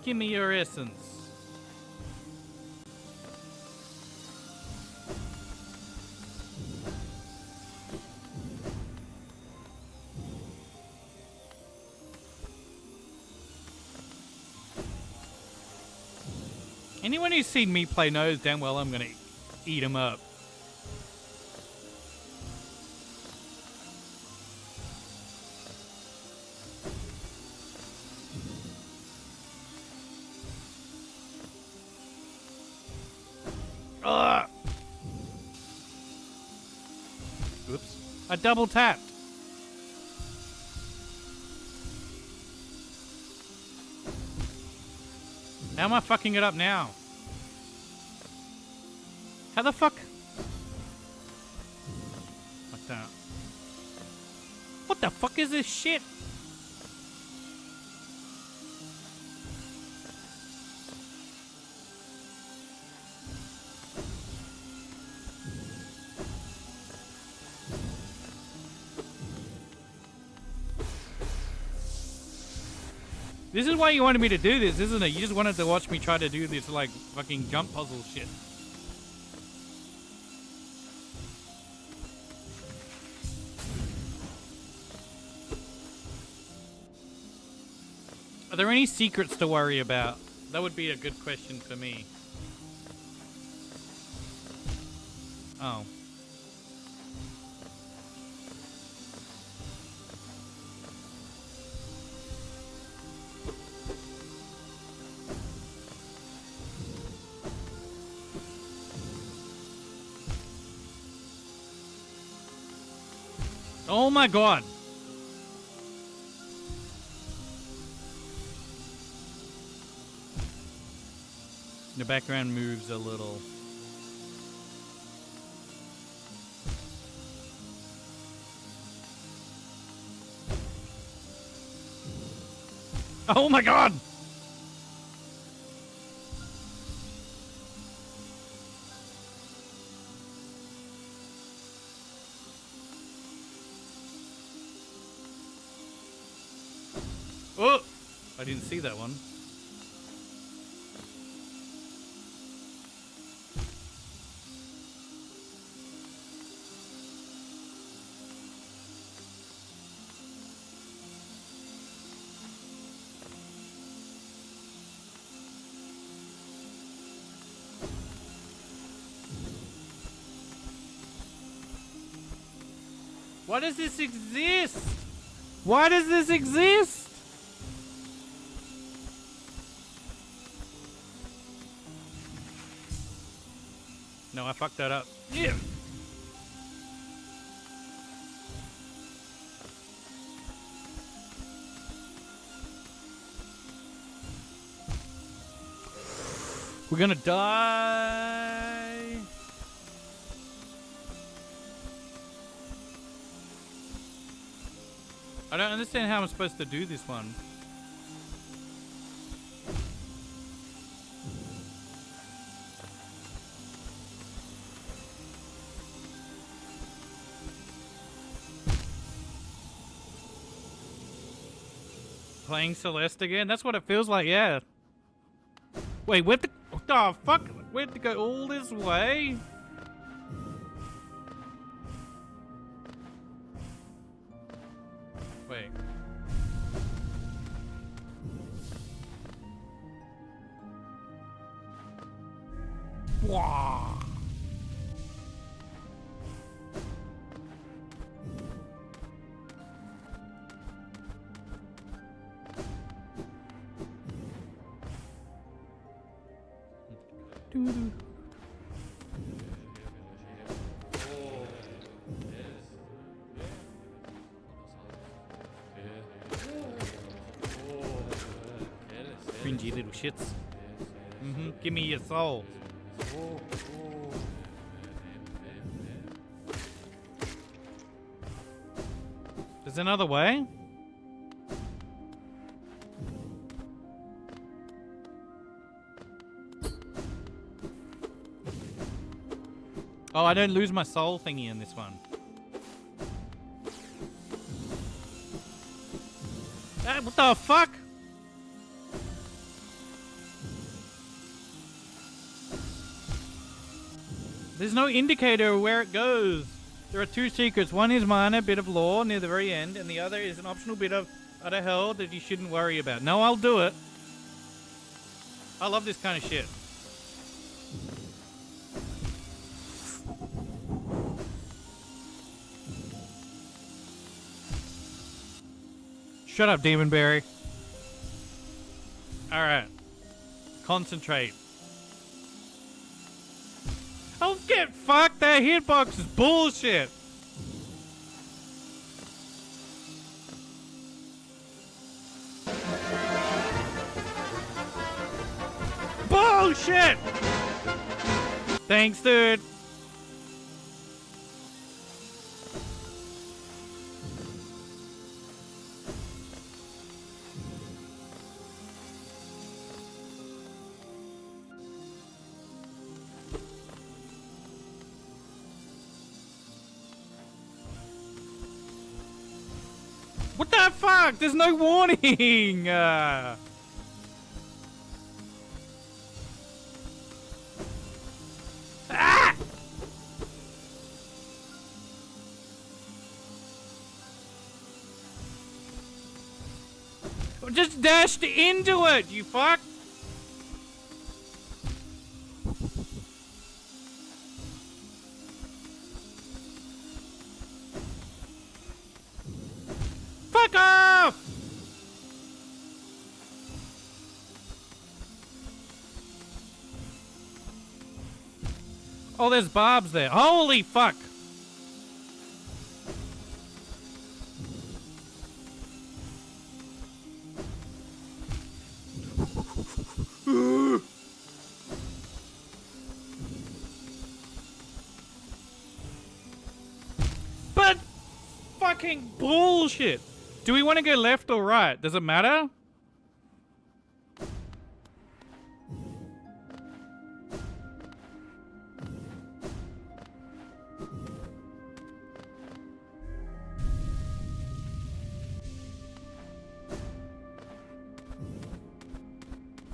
Give me your essence. Anyone who's seen me play knows damn well I'm gonna eat him up. Ugh. Oops. I double tapped. How am I fucking it up now? How the fuck? Like that. fuck is this shit? This is why you wanted me to do this, isn't it? You just wanted to watch me try to do this, like, fucking jump puzzle shit. Are there any secrets to worry about? That would be a good question for me. Oh. Oh my god. The background moves a little. Oh my god! Oh! I didn't see that one. Why does this exist? Why does this exist? No, I fucked that up. Yeah. We're gonna die. I don't understand how I'm supposed to do this one. Playing Celeste again? That's what it feels like, yeah. Wait, what the fuck? We have to go all this way? Wait. Wah. Doo-doo. Cringy little shits. Give me your soul. There's another way? Oh, I don't lose my soul thingy in this one. Ah, what the fuck? There's no indicator of where it goes. There are two secrets. One is minor bit of lore near the very end, and the other is an optional bit of utter hell that you shouldn't worry about. No, I'll do it. I love this kind of shit. Shut up, Demonberry. Alright. Concentrate. Oh, get fucked! That hitbox is bullshit! Bullshit! Thanks, dude. What the fuck? There's no warning! Ah! Just dashed into it, you fuck! Fuck off! Oh, there's barbs there. Holy fuck! But fucking bullshit. Do we want to go left or right? Does it matter?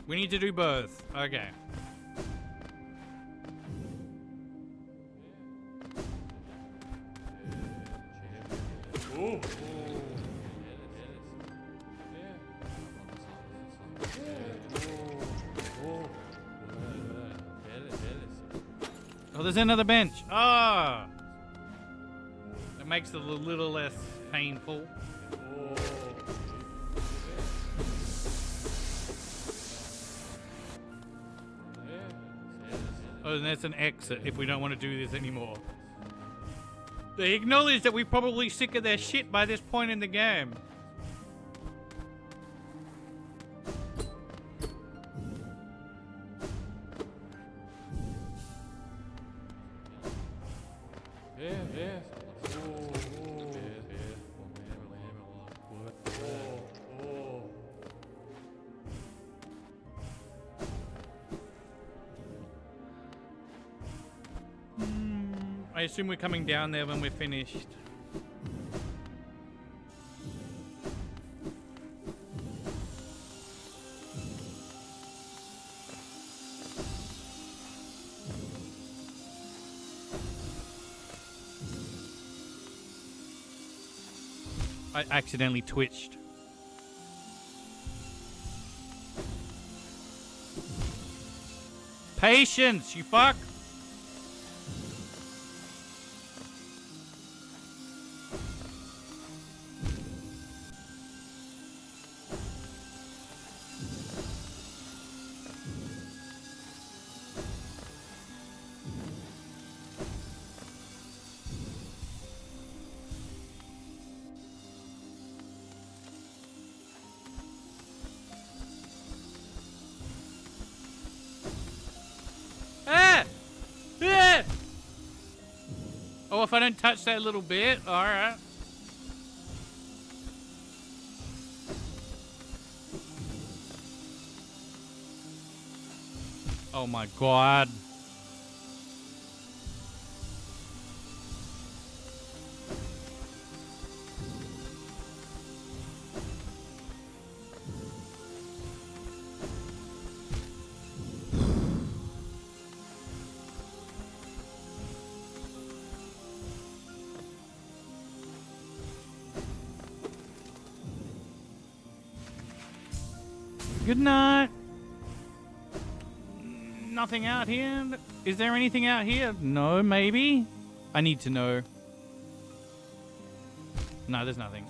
We need to do both. Okay. Oh, there's another bench. Ah! It makes it a little less painful. Oh, and that's an exit if we don't want to do this anymore. They acknowledge that we're probably sick of their shit by this point in the game. I assume we're coming down there when we're finished. I accidentally twitched. Patience, you fuck! Oh, if I don't touch that little bit, alright. Oh my god. Good night. Nothing out here. Is there anything out here? No, maybe. I need to know. No, there's nothing.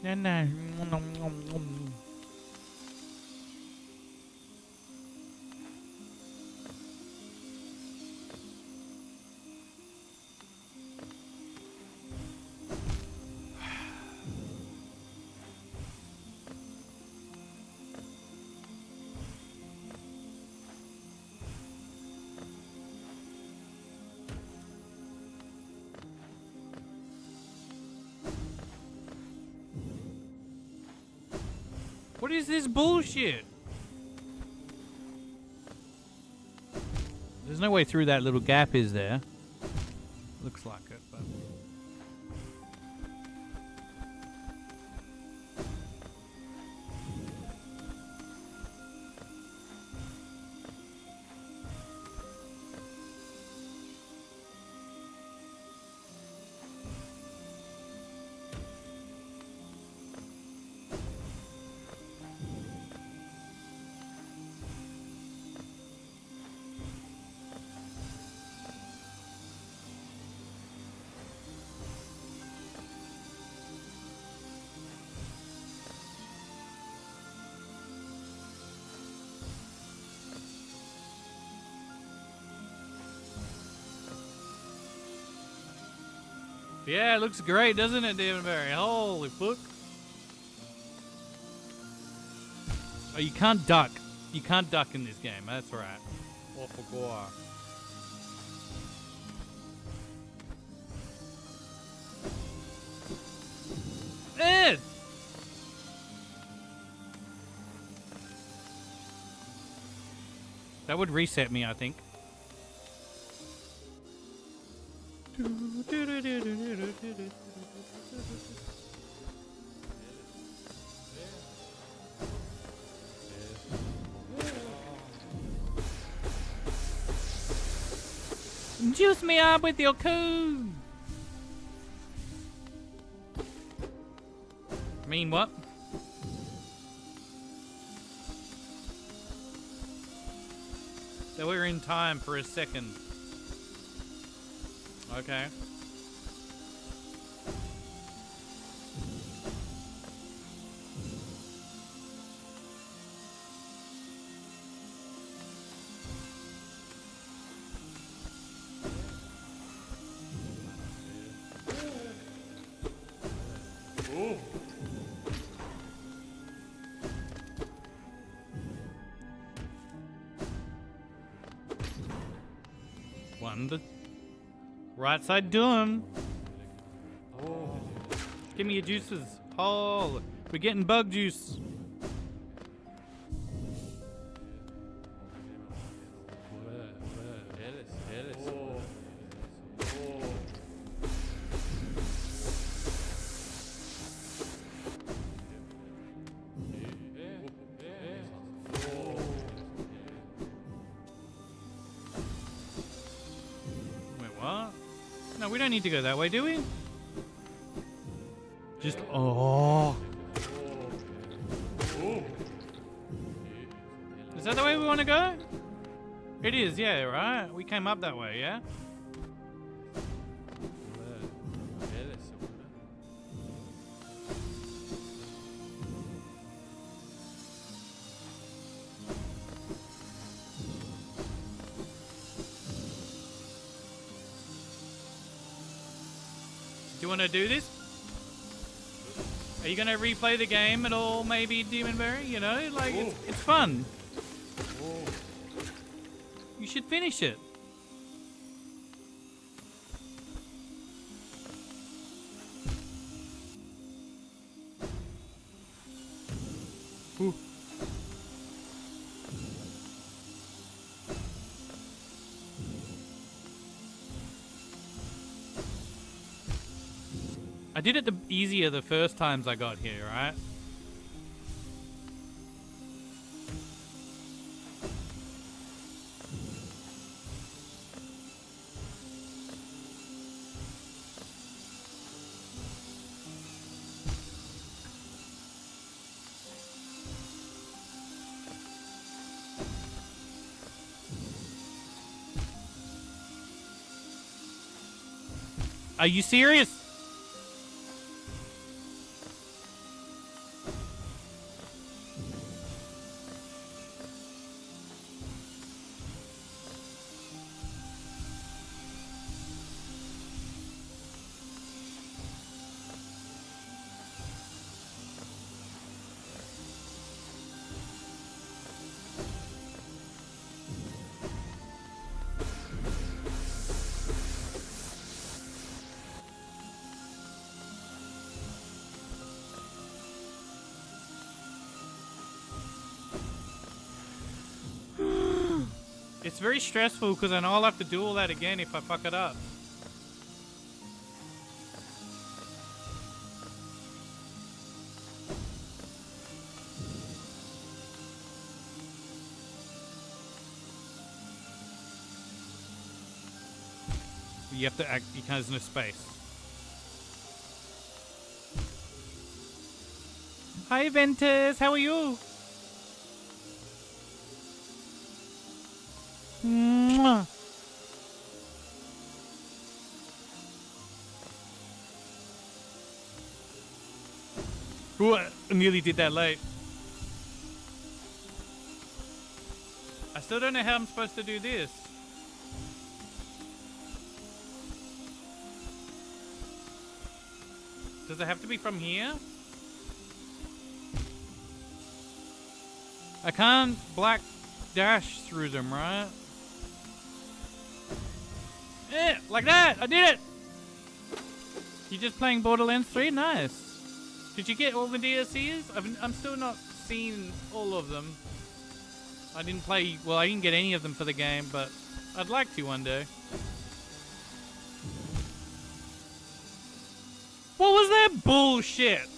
No. What is this bullshit? There's no way through that little gap, is there? Looks like it, but... Yeah, it looks great, doesn't it, Damonberry? Holy fuck. Oh, you can't duck. You can't duck in this game, that's right. Awful gore. Eh! That would reset me, I think. Juice me up with your coon. Mean what? So we're in time for a second. Okay. One. Right side doing. Oh. Give me your juices. Oh, we're getting bug juice. No, we don't need to go that way, do we? Just, oh. Is that the way we want to go? It is, yeah, right? We came up that way, yeah? Do you want to do this? Are you going to replay the game at all, maybe, Demonberry? You know, like, it's fun. You should finish it. Ooh. I did it easier the first times I got here, right? Are you serious? It's very stressful because I know I'll have to do all that again if I fuck it up. You have to act, you can't, there's no space. Hi Ventus, how are you? Mwah. Ooh, I nearly did that late. I still don't know how I'm supposed to do this. Does it have to be from here? I can't black dash through them, right? Yeah, like that! I did it! You just playing Borderlands 3? Nice. Did you get all the DLCs? I'm still not seeing all of them. I didn't play, well, I didn't get any of them for the game, but I'd like to one day. What was that bullshit?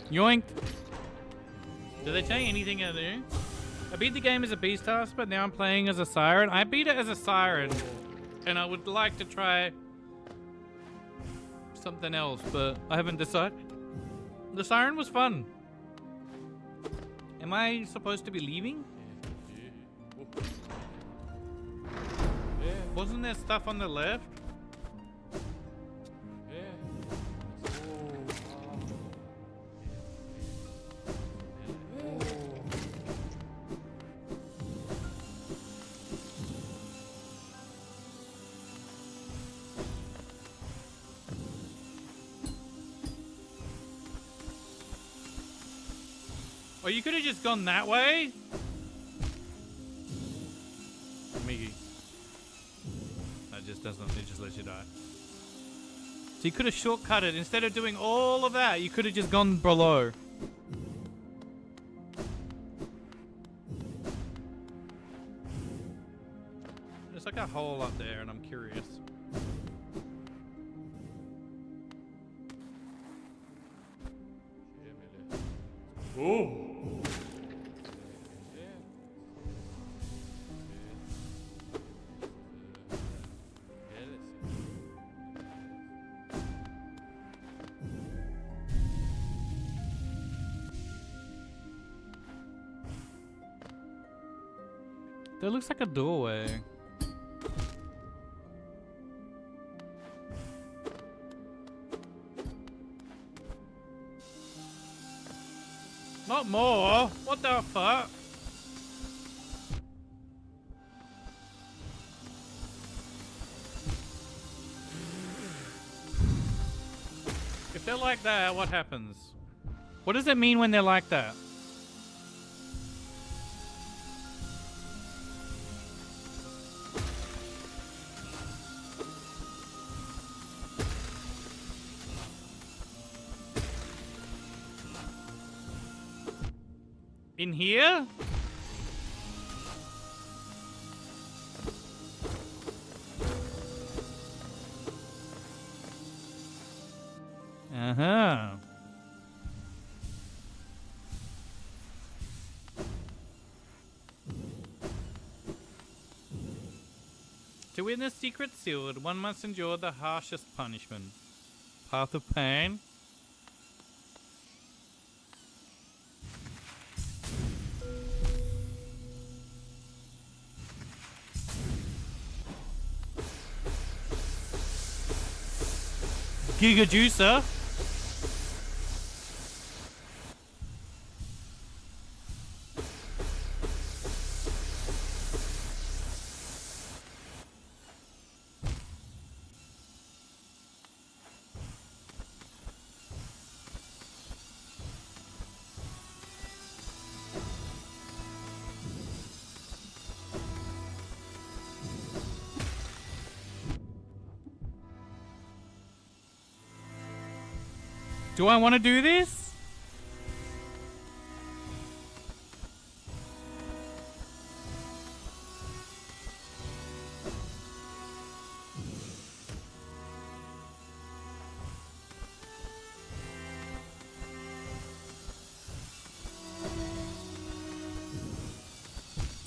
Yoink! Did they tell you anything out there? I beat the game as a beast task, but now I'm playing as a siren. I beat it as a siren, and I would like to try something else, but I haven't decided. The siren was fun. Am I supposed to be leaving? Wasn't there stuff on the left? Oh, you could have just gone that way? Maybe. That just doesn't, it just lets you die. So you could have shortcutted. Instead of doing all of that, you could have just gone below. There's like a hole up there and I'm curious. Oh! That looks like a doorway. Not more. What the fuck? If they're like that, what happens? What does it mean when they're like that? In here? Uh-huh. To witness secret sealed, one must endure the harshest punishment. Path of pain. Giga Juicer. Do I want to do this?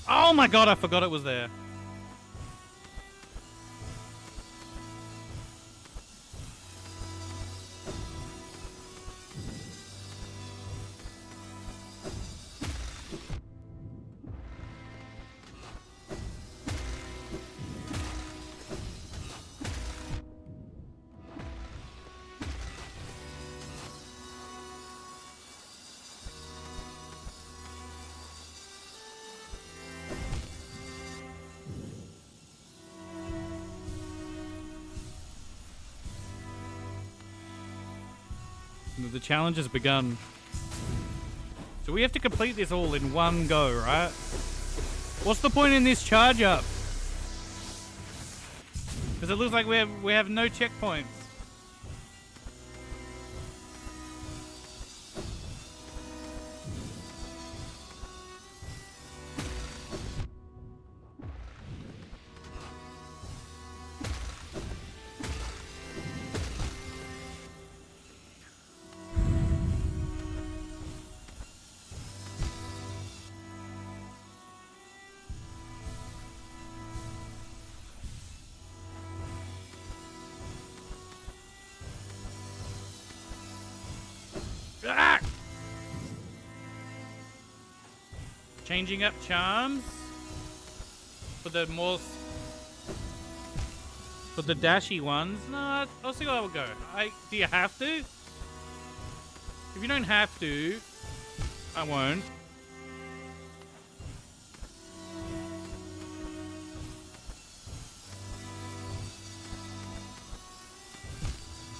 Oh my god, I forgot it was there. The challenge has begun. So we have to complete this all in one go, right? What's the point in this charge up? Because it looks like we have no checkpoints. Ah! Changing up charms for the dashy ones. No, I'll see how it will go. Do you have to? If you don't have to, I won't.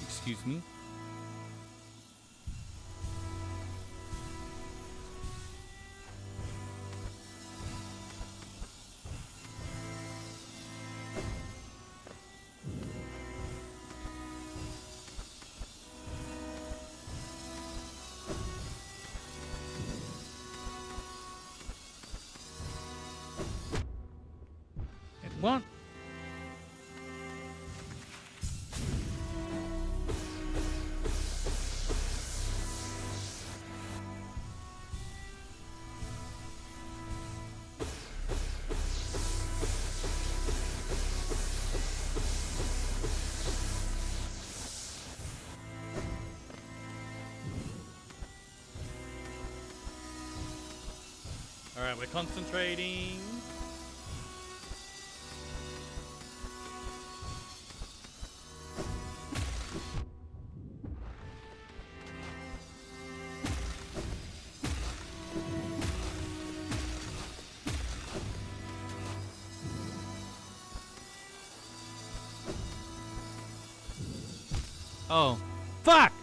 Excuse me. What? All right, we're concentrating. Oh, fuck!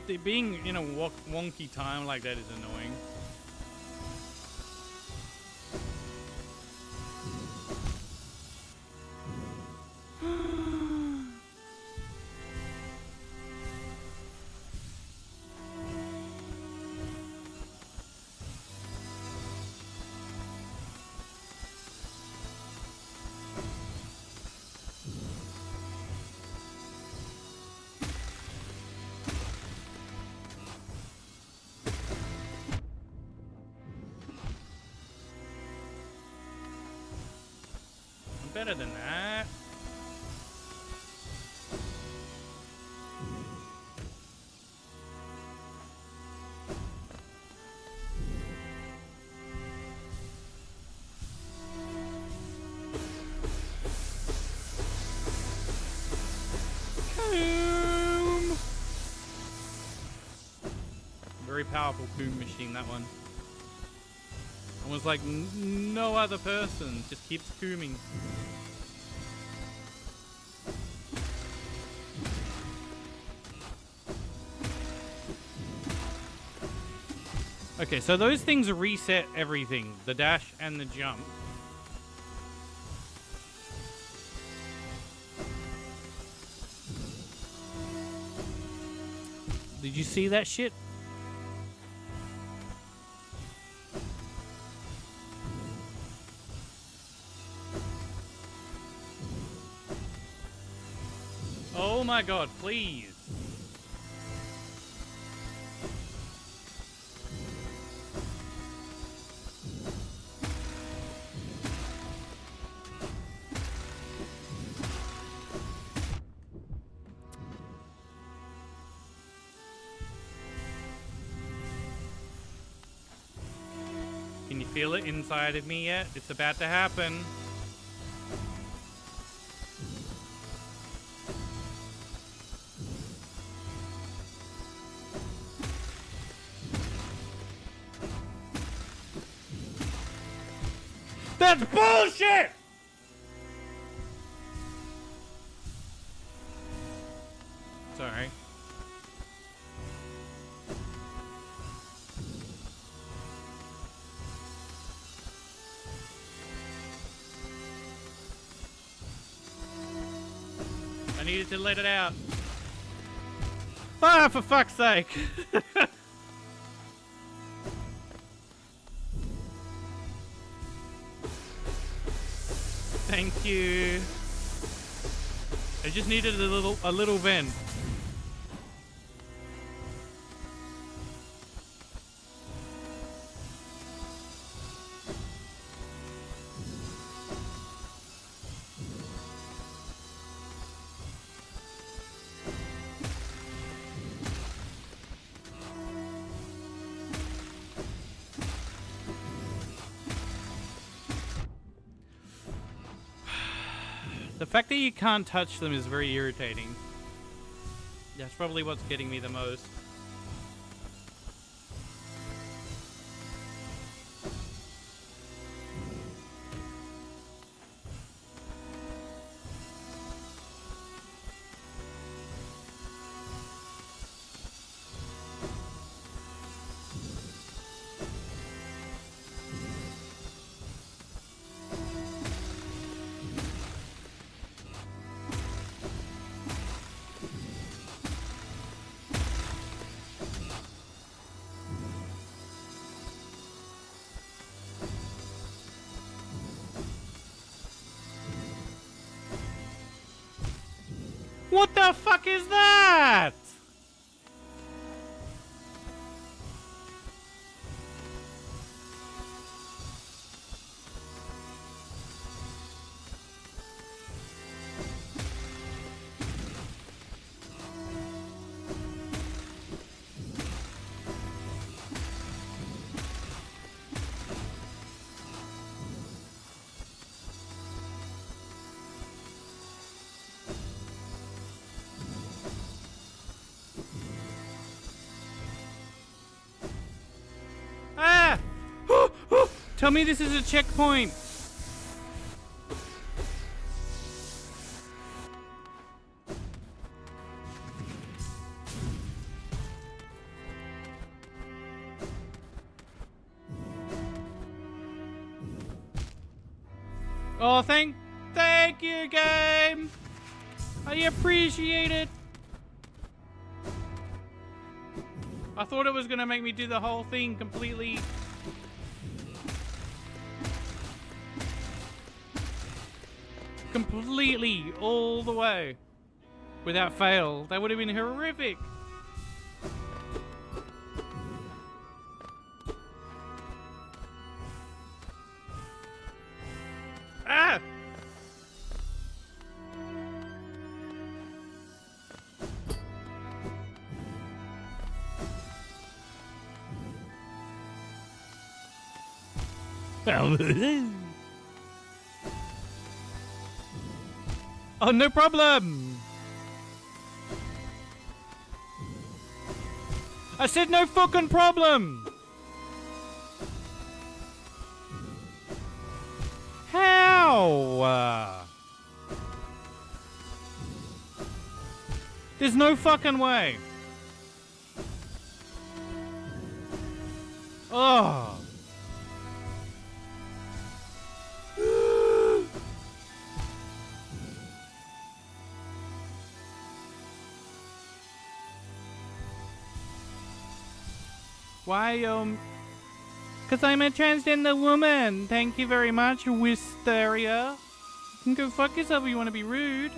The being in a wonky time like that is annoying. Better than that. Coom! Very powerful boom machine, that one. Almost like no other person, just keeps cooming. Okay, so those things reset everything. The dash and the jump. Did you see that shit? Oh my god, please. Can you feel it inside of me yet? It's about to happen. That's bullshit! Sorry. I needed to let it out. Ah, for fuck's sake! Thank you. I just needed a little vent. The fact that you can't touch them is very irritating. That's probably what's getting me the most. What the fuck is that? Ah! Tell me this is a checkpoint. Oh, thank you, game. I appreciate it. I thought it was gonna make me do the whole thing completely. Completely, all the way. Without fail. That would have been horrific. Ah! Oh, no problem. I said no fucking problem. How? There's no fucking way. Oh. Why, Because I'm a transgender woman. Thank you very much, Wisteria. You can go fuck yourself if you want to be rude.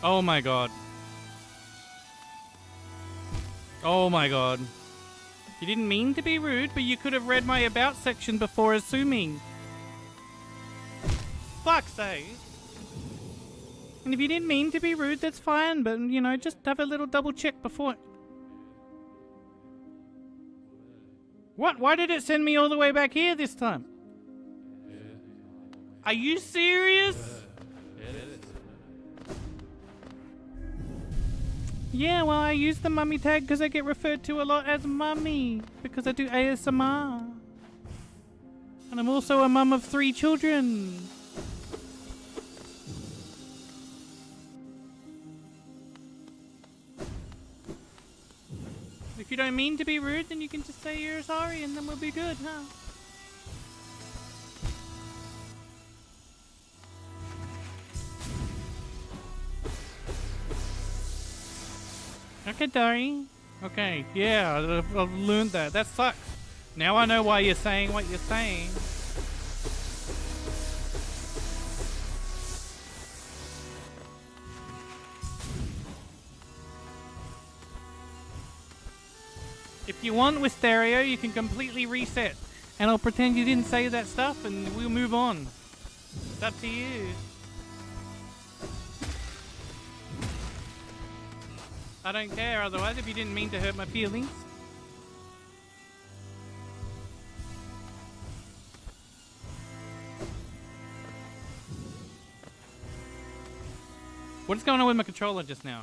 Oh my god. Oh my god. You didn't mean to be rude, but you could have read my about section before assuming. Fuck's sake. And if you didn't mean to be rude, that's fine, but you know, just have a little double check before. What? Why did it send me all the way back here this time? Are you serious? Yeah, well, I use the mummy tag because I get referred to a lot as mummy because I do ASMR. And I'm also a mum of 3 children. If you don't mean to be rude, then you can just say you're sorry and then we'll be good, huh? Okay, Dari. Okay, yeah, I've learned that. That sucks. Now I know why you're saying what you're saying. If you want, Wisteria, you can completely reset. And I'll pretend you didn't say that stuff and we'll move on. It's up to you. I don't care otherwise if you didn't mean to hurt my feelings. What is going on with my controller just now?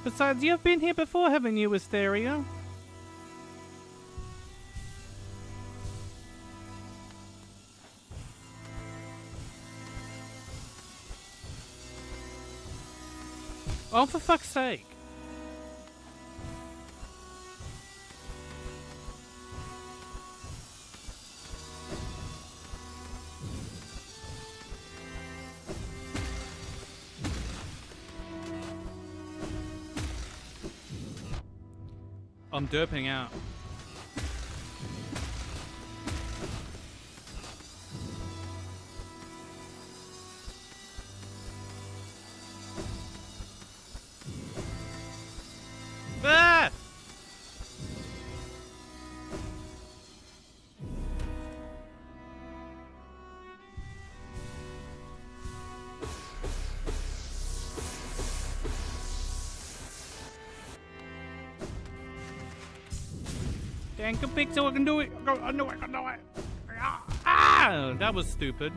Besides, you've been here before, haven't you, Wisteria? Oh, for fuck's sake. I'm derping out. Ah! Dang, come pick so I can do it. I know I can do it. Ah! That was stupid.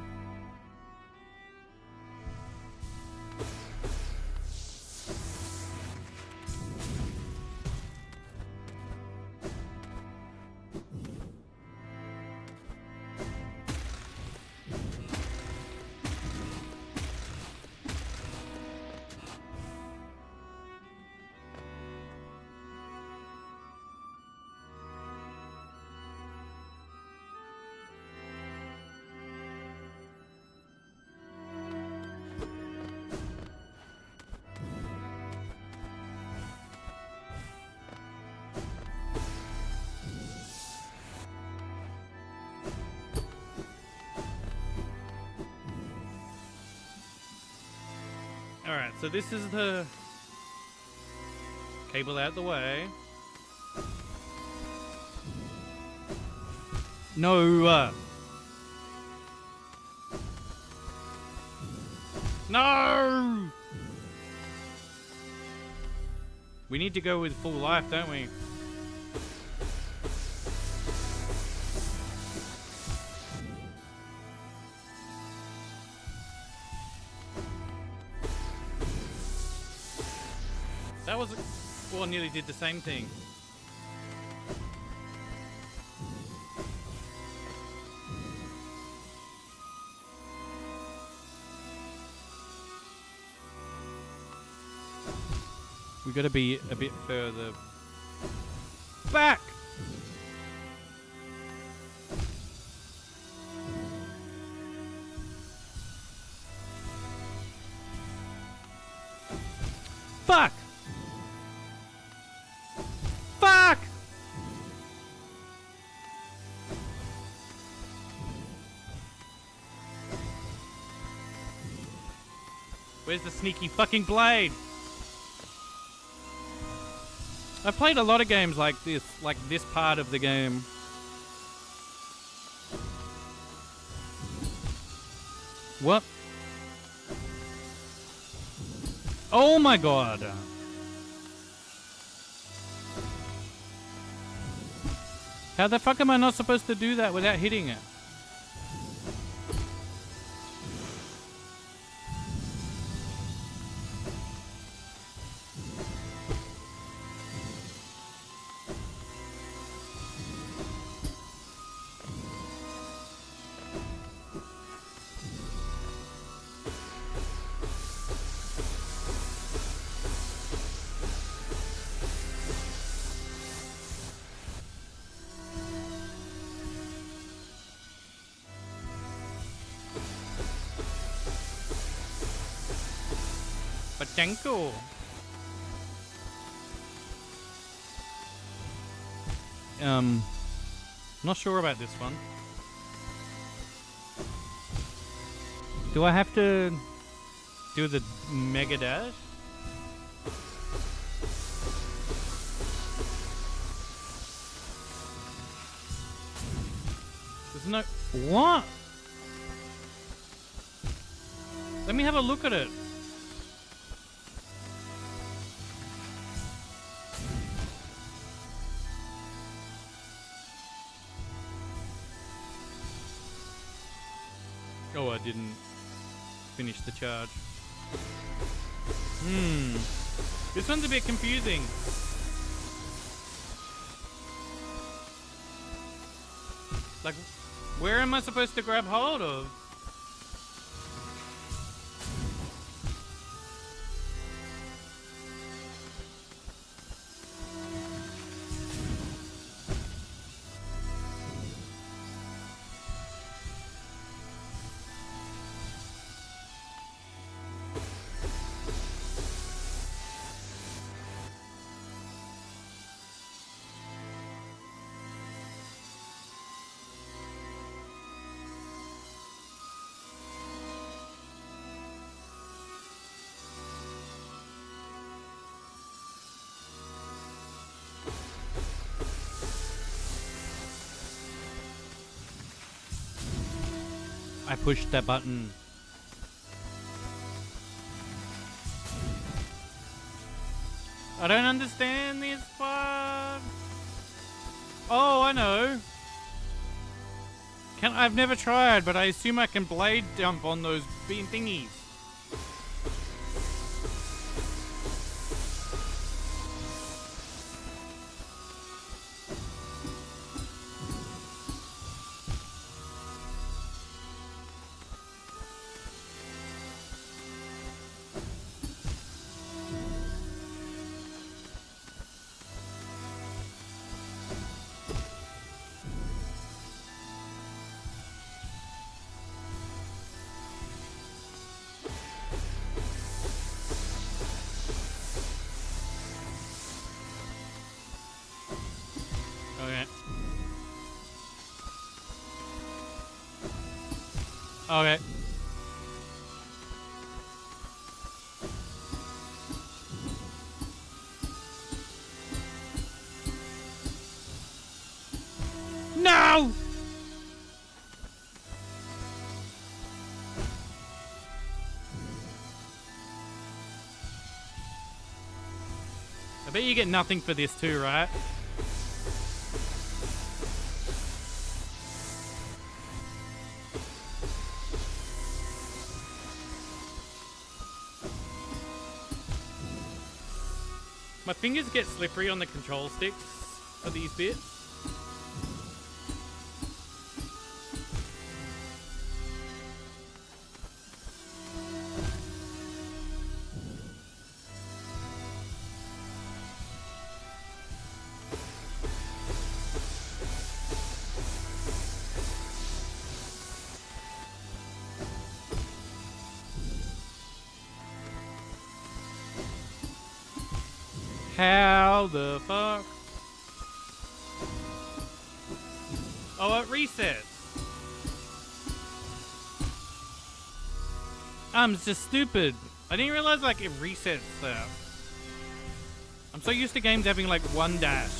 Alright, so this is the cable out the way. No! No! We need to go with full life, don't we? That was... Well, nearly did the same thing. We gotta be a bit further back. Fuck! Fuck! Where's the sneaky fucking blade? I've played a lot of games like this part of the game. What? Oh my god. How the fuck am I not supposed to do that without hitting it? Pachenko. Not sure about this one. Do I have to do the mega dash? There's no... What? Let me have a look at it. Oh, I didn't finish the charge. This one's a bit confusing. Like, where am I supposed to grab hold of? I pushed that button. I don't understand this part. Oh, I know. I've never tried, but I assume I can blade jump on those beam thingies. Okay. No! I bet you get nothing for this too, right? My fingers get slippery on the control sticks for these bits. How the fuck? Oh, it resets. I'm just stupid. I didn't realize like it resets that. I'm so used to games having like one dash.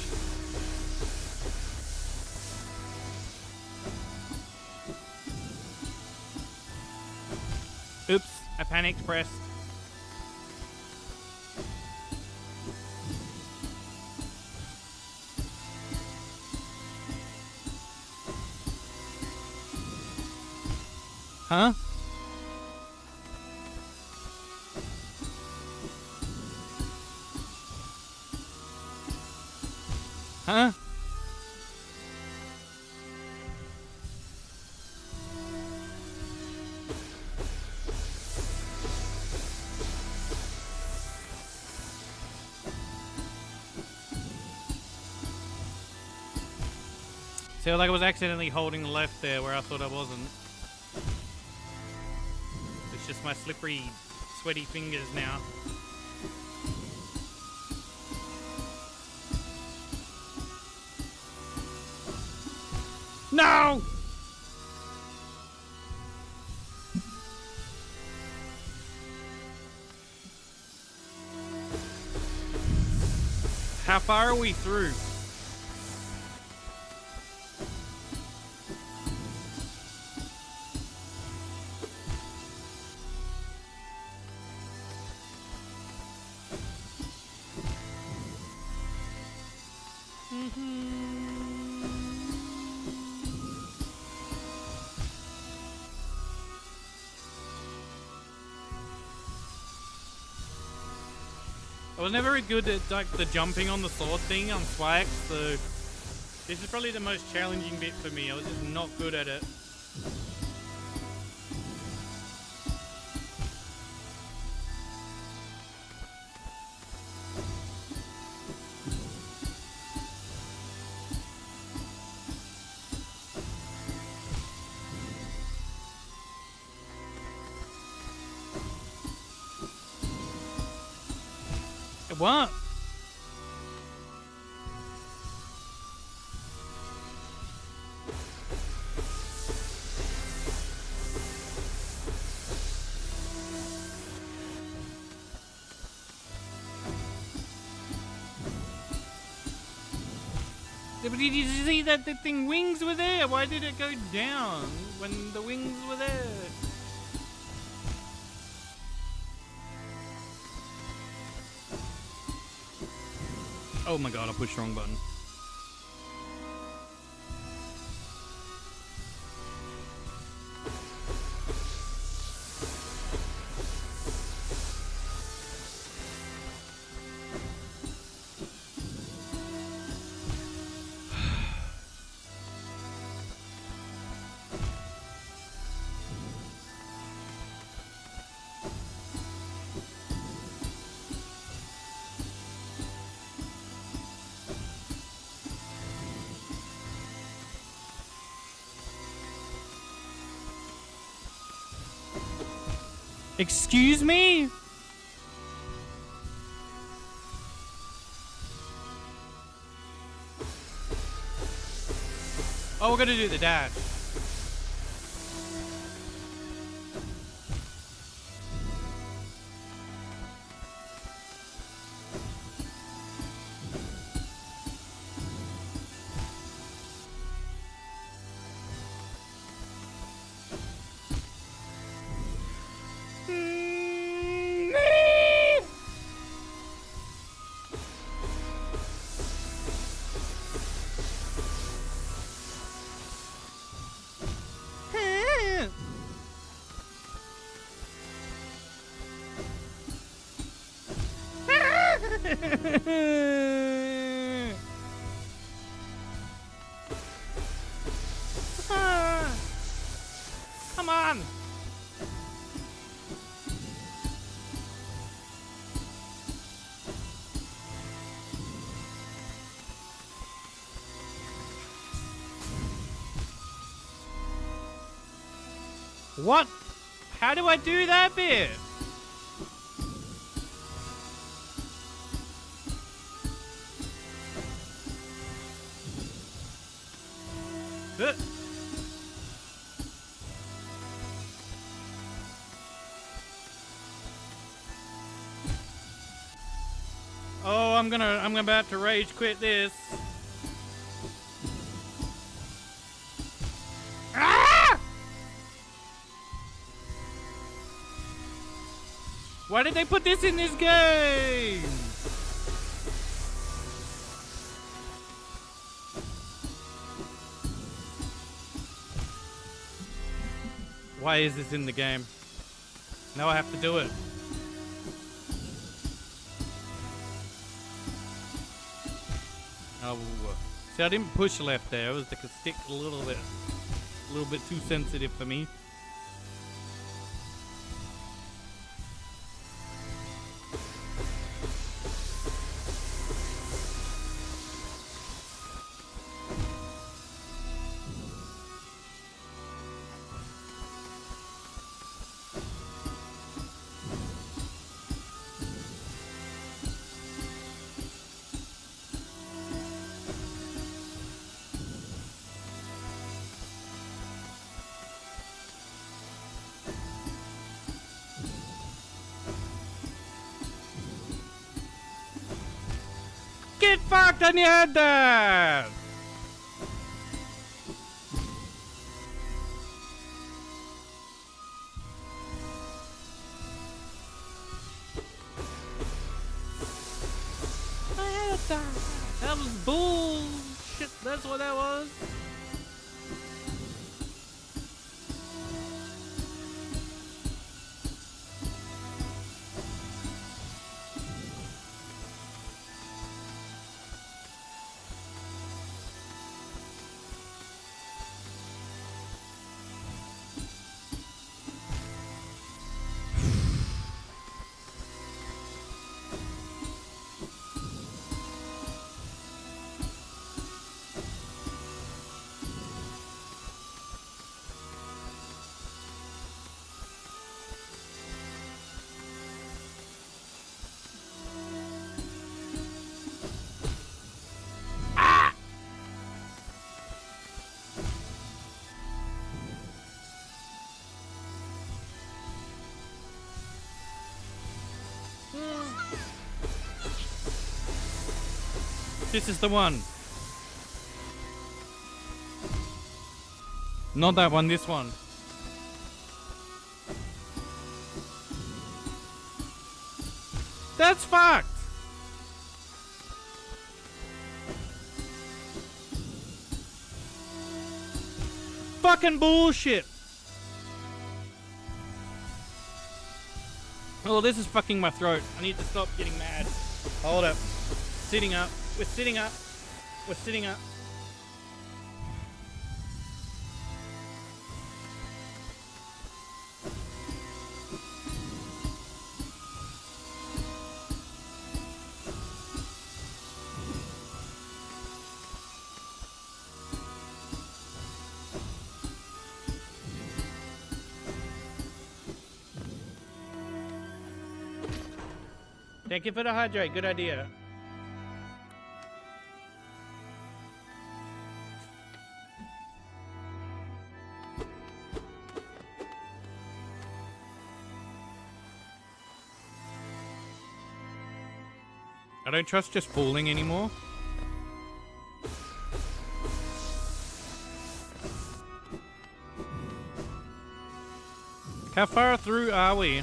Oops, I panicked pressed. Huh? Huh? See, like I was accidentally holding the left there where I thought I wasn't. It's just my slippery, sweaty fingers now. No! How far are we through? I was never good at like the jumping on the sword thing on Swag, so this is probably the most challenging bit for me. I was just not good at it. What? Yeah, but did you see that the thing wings were there? Why did it go down when the wings were there? Oh my god, I pushed the wrong button. Excuse me? Oh, we're gonna do the dash. Come on! What? How do I do that bit? Oh, I'm about to rage quit this. Ah! Why did they put this in this game? Why is this in the game? Now I have to do it. Oh, see, I didn't push left there. It was like a stick a little bit too sensitive for me. Get fucked on your head there! That was bullshit. That's what that was. This is the one. Not that one, this one. That's fucked. Fucking bullshit. Oh, this is fucking my throat. I need to stop getting mad. Hold up. Sitting up. We're sitting up. We're sitting up. Thank you for the hydrate. Good idea. I don't trust just falling anymore. How far through are we?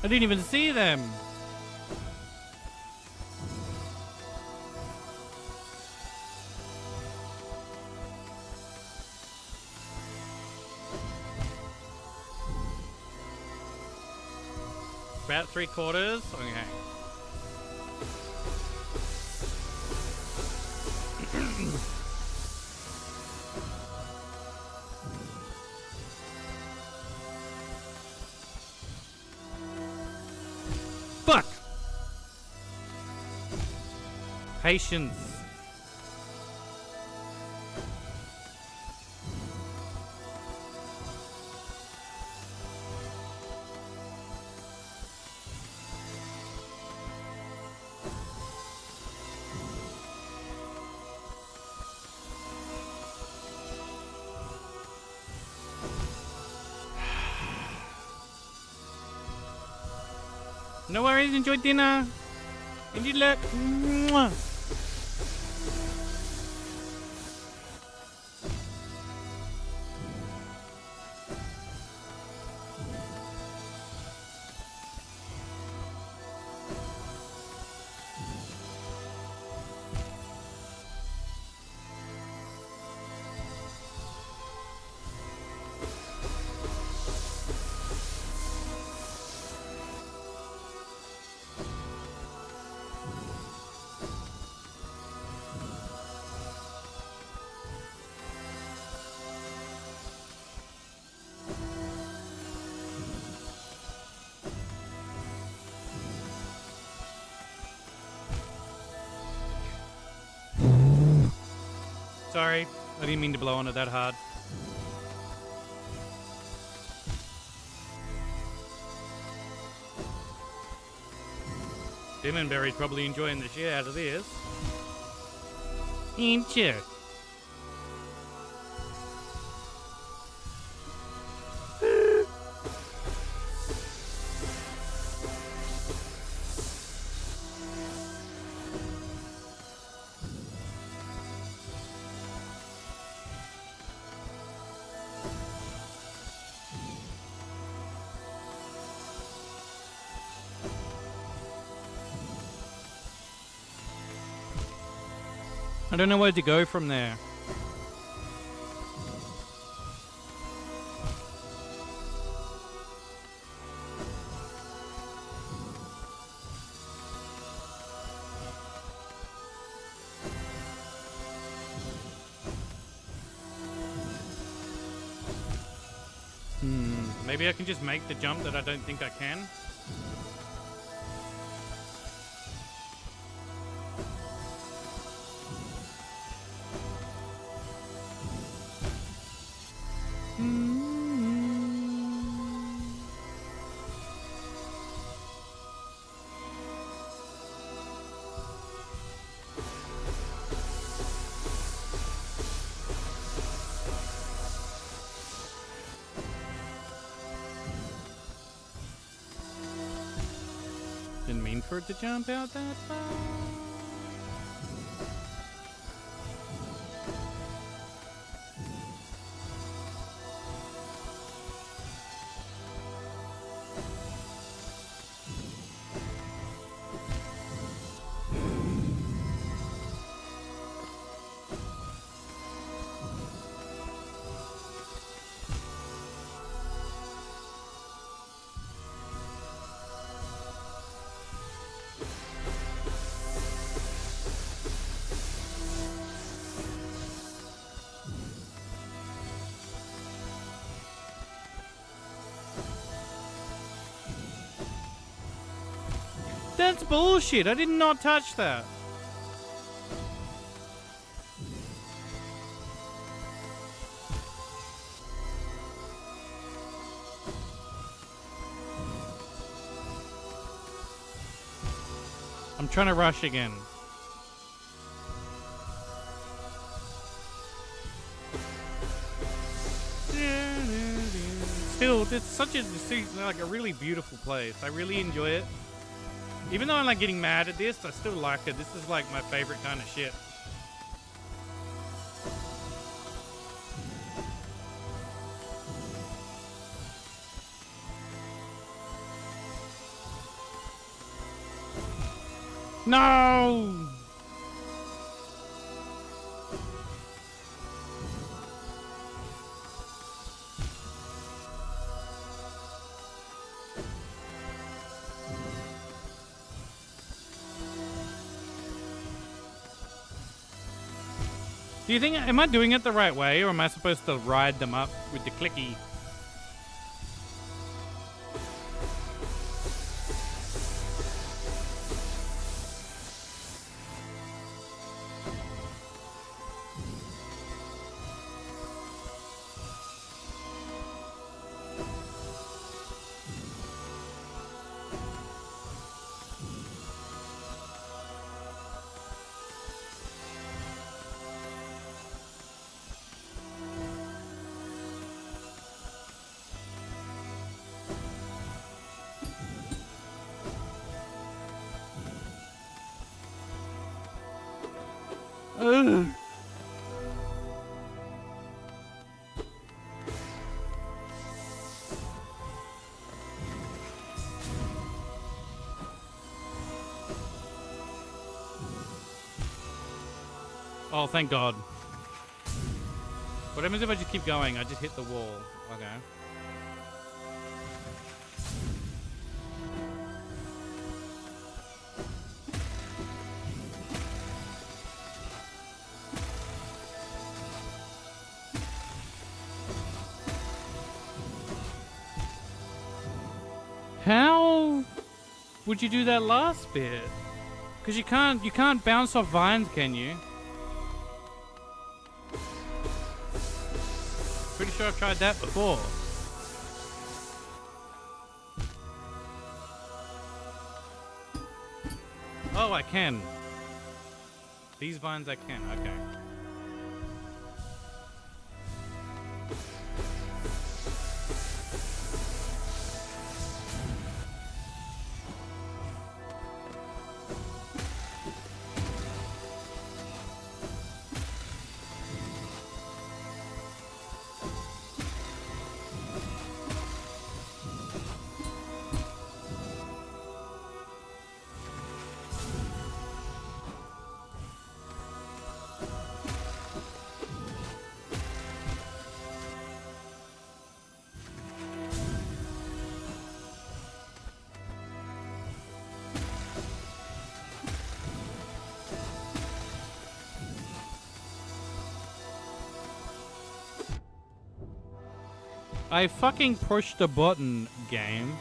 I didn't even see them. About 3/4. Okay. Fuck! Patience. No worries, enjoy dinner. Indeed luck. Mwah. Sorry, I didn't mean to blow on it that hard. Demonberry's probably enjoying the shit out of this. Ain't you? I don't know where to go from there. Maybe I can just make the jump that I don't think I can. Didn't mean for it to jump out that far. That's bullshit. I did not touch that. I'm trying to rush again. Still, it's such a like a really beautiful place. I really enjoy it. Even though I'm like getting mad at this, I still like it. This is like my favorite kind of shit. No! Do you think, am I doing it the right way, or am I supposed to ride them up with the clicky? Ugh. Oh, thank God. What happens if I just keep going? I just hit the wall. Okay. How would you do that last bit? Because you can't bounce off vines, can you? Pretty sure I've tried that before. Oh, I can. These vines I can, okay. I fucking pushed the button, game.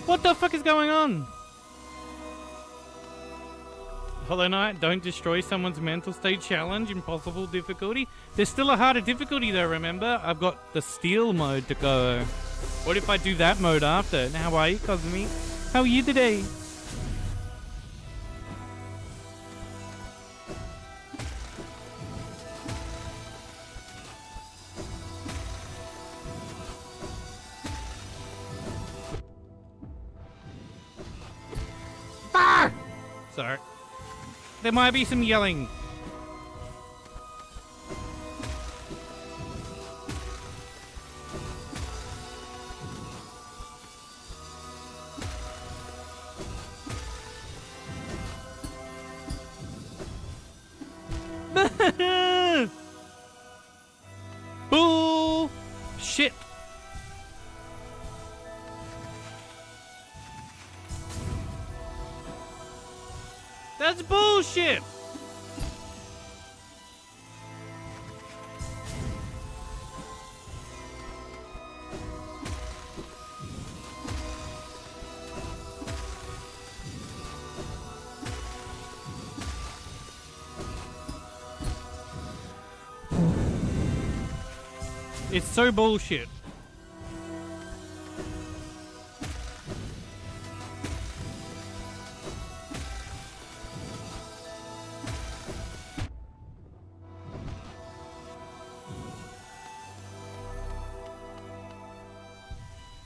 What the fuck is going on? Hollow Knight, don't destroy someone's mental state challenge, impossible difficulty. There's still a harder difficulty though, remember? I've got the steel mode to go. What if I do that mode after? Now, how are you, Cosme? How are you today? Sorry. There might be some yelling. Bull shit. That's bullshit! It's so bullshit.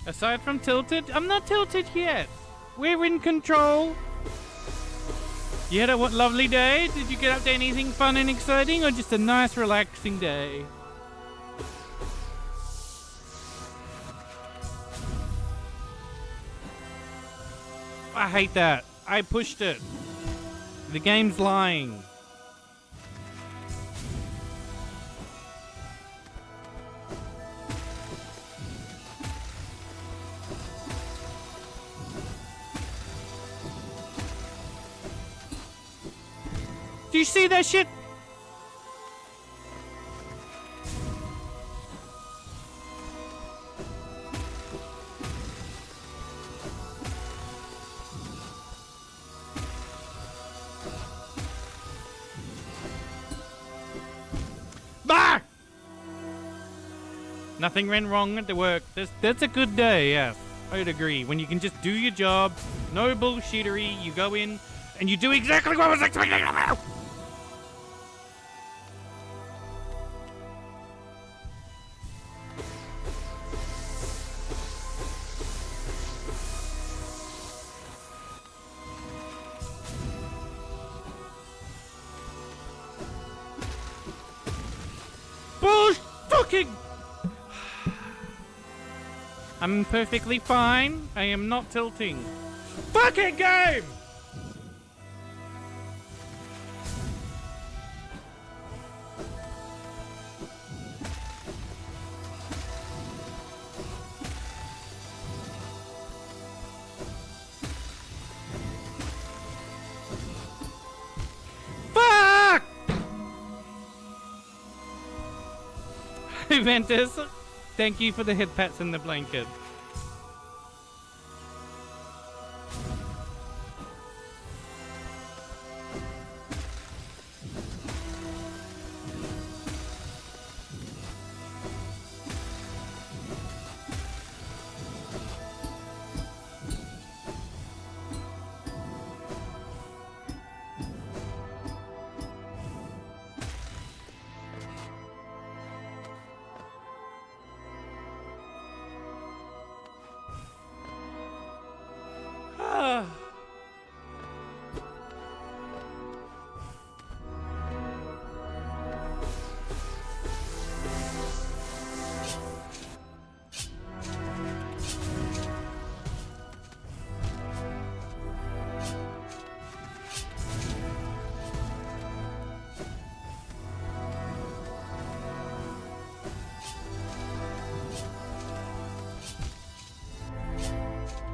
Aside from tilted, I'm not tilted yet. We're in control. You had a what lovely day? Did you get up to anything fun and exciting, or just a nice relaxing day? I hate that. I pushed it. The game's lying. Do you see that shit? Bah! Nothing went wrong at the work. That's a good day, yes. I'd agree. When you can just do your job, no bullshittery, you go in and you do exactly what was expected of you. Fucking! I'm perfectly fine. I am not tilting. Fucking game! Fuck! Ventus, thank you for the head pats and the blanket.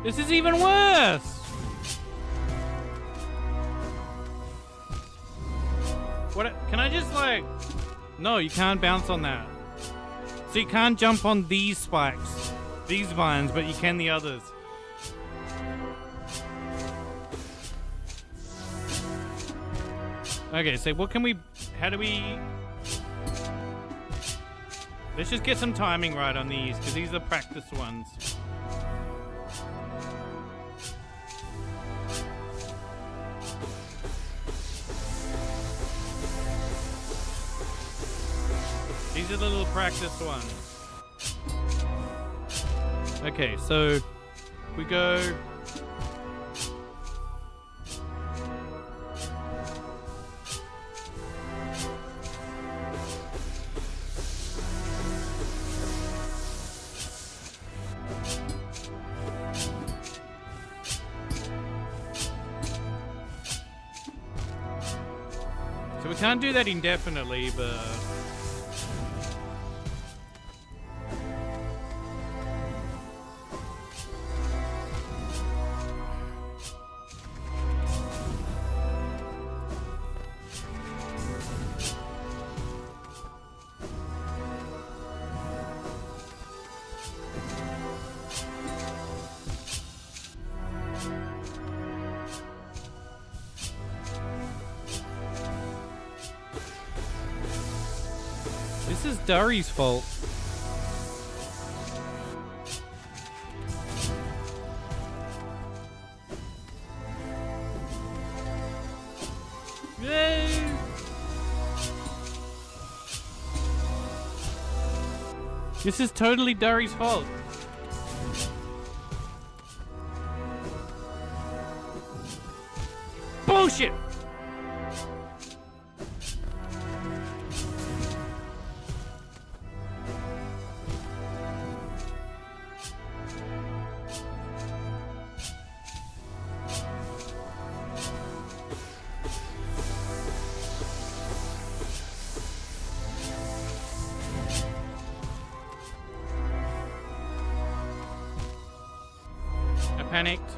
This is even worse! What? Can I just like... No, you can't bounce on that. So you can't jump on these spikes, these vines, but you can the others. Okay, so what can we... How do we... Let's just get some timing right on these, because these are practice ones. These are the little practice ones. Okay, so we go. So we can't do that indefinitely, but. This is Dari's fault. This is totally Durry's fault. Bullshit! Panicked.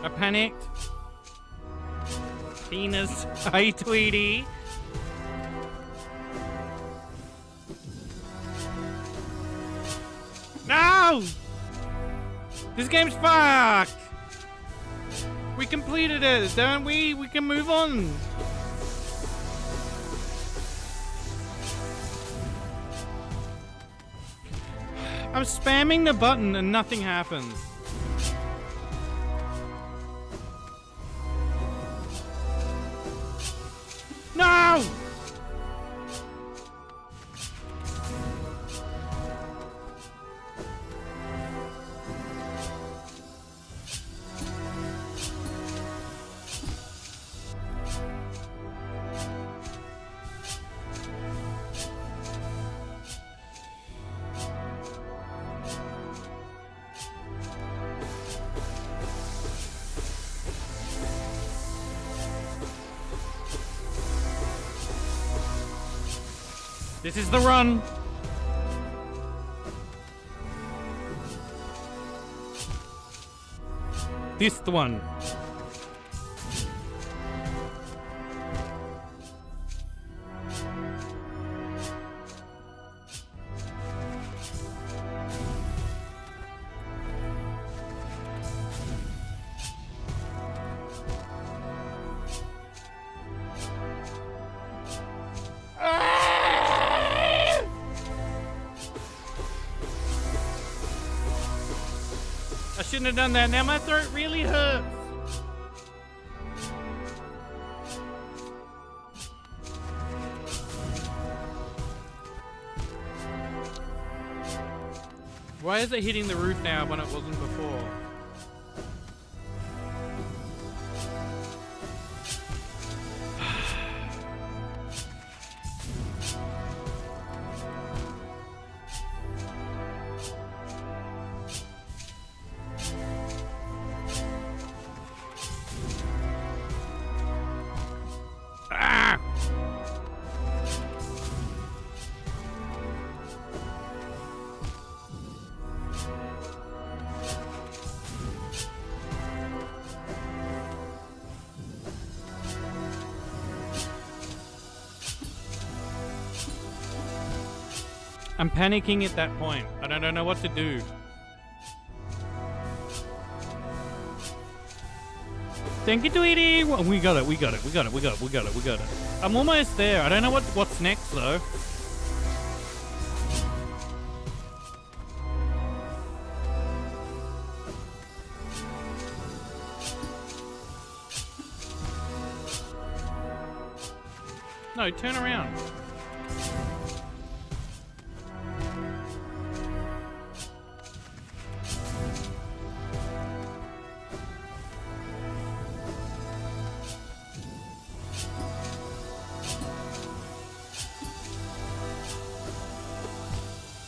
I panicked. Penis. Hi, Tweety. No! This game's fucked! We completed it, don't we? We can move on. I'm spamming the button and nothing happens. No! This is the run. This the one. I shouldn't have done that. Now my throat really hurts. Why is it hitting the roof now when it wasn't before? I'm panicking at that point. I don't know what to do. Thank you, Tweety! We got it. I'm almost there. I don't know what's next, though. No, turn around.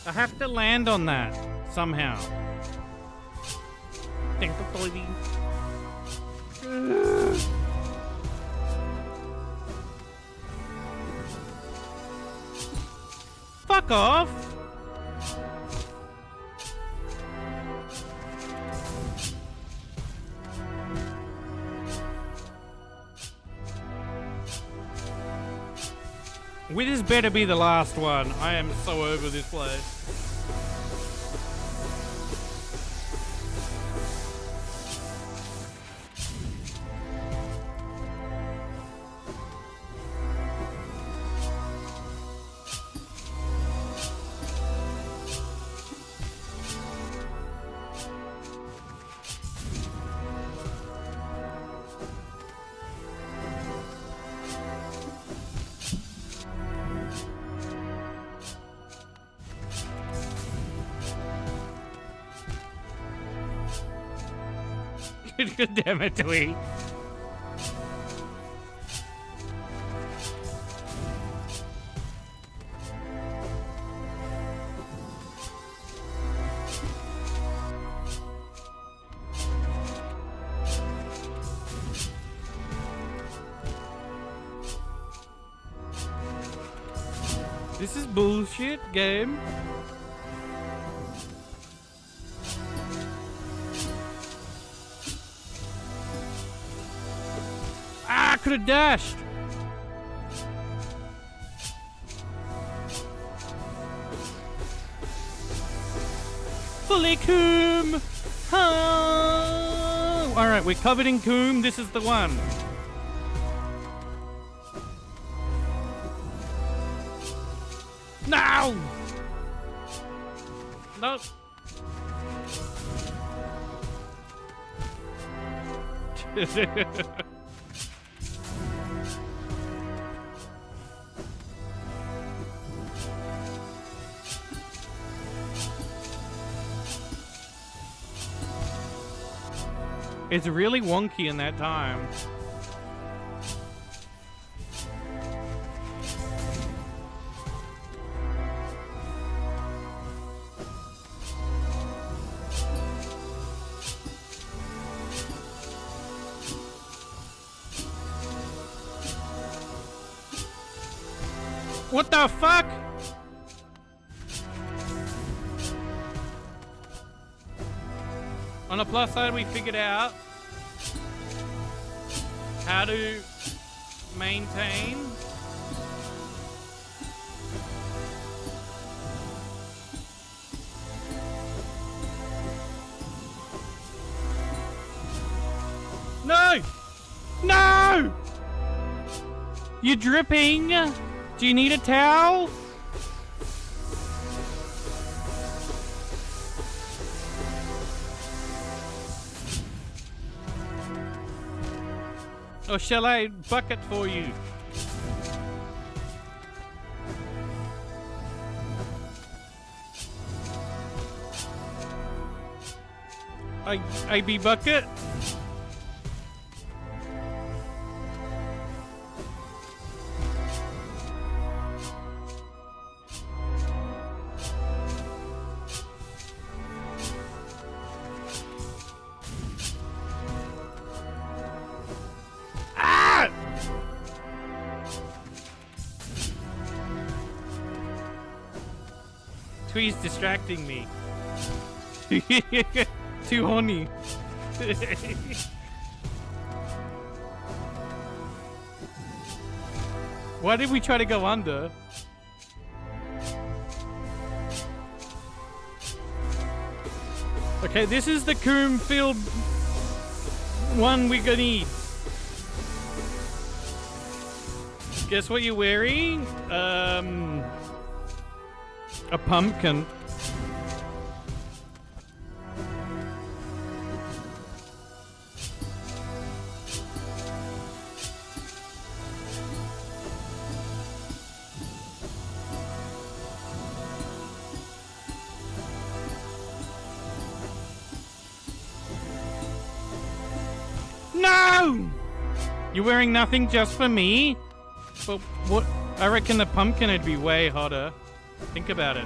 I have to land on that somehow. Thank you, Tweety. Fuck off! This better be the last one. I am so over this place. God damn it, Dewey. This is bullshit, game. Ah, I could have dashed. Fully coom. Oh. All right, we're covered in coom. This is the one. No! No. It's really wonky in that time. What the fuck? On the plus side, we figured out how to maintain No! No! You're dripping! Do you need a towel? Or shall I bucket for you? I be bucket? Twee's distracting me. Too horny. Why did we try to go under? Okay, this is the coom filled one we're gonna need. Guess what you're wearing? A pumpkin. No! You're wearing nothing just for me? Well, what? I reckon the pumpkin would be way hotter. Think about it.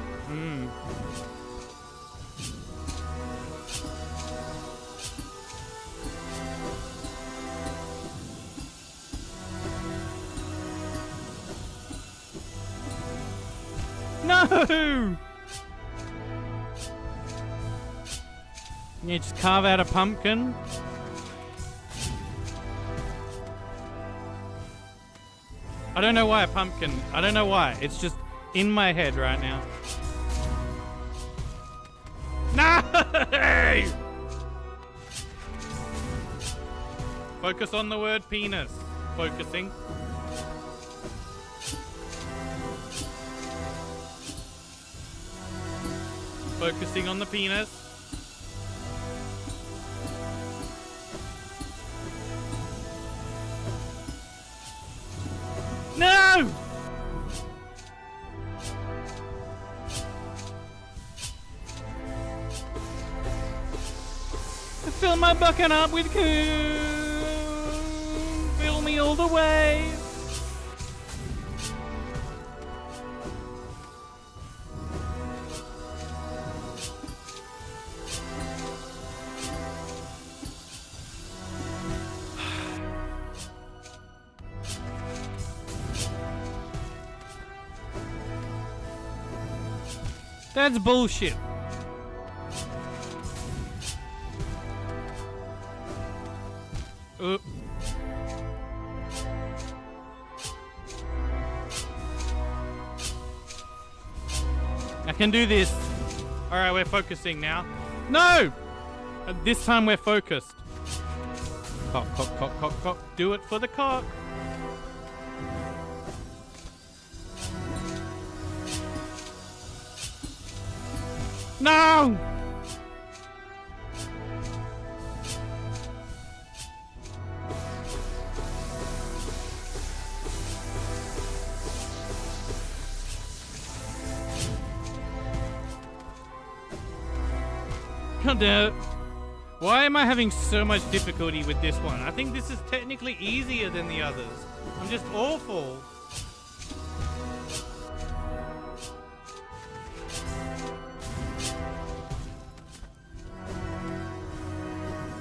No! Yeah, just carve out a pumpkin. I don't know why a pumpkin. I don't know why. It's just in my head right now. No! Focus on the word penis. Focusing. Focusing on the penis. No! I filled my fucking up with coon. Fill me all the way. That's bullshit. I can do this. Alright, we're focusing now. No! This time we're focused. Cock, cock, cock, cock, cock. Do it for the cock. No! God damn it. Why am I having so much difficulty with this one? I think this is technically easier than the others. I'm just awful.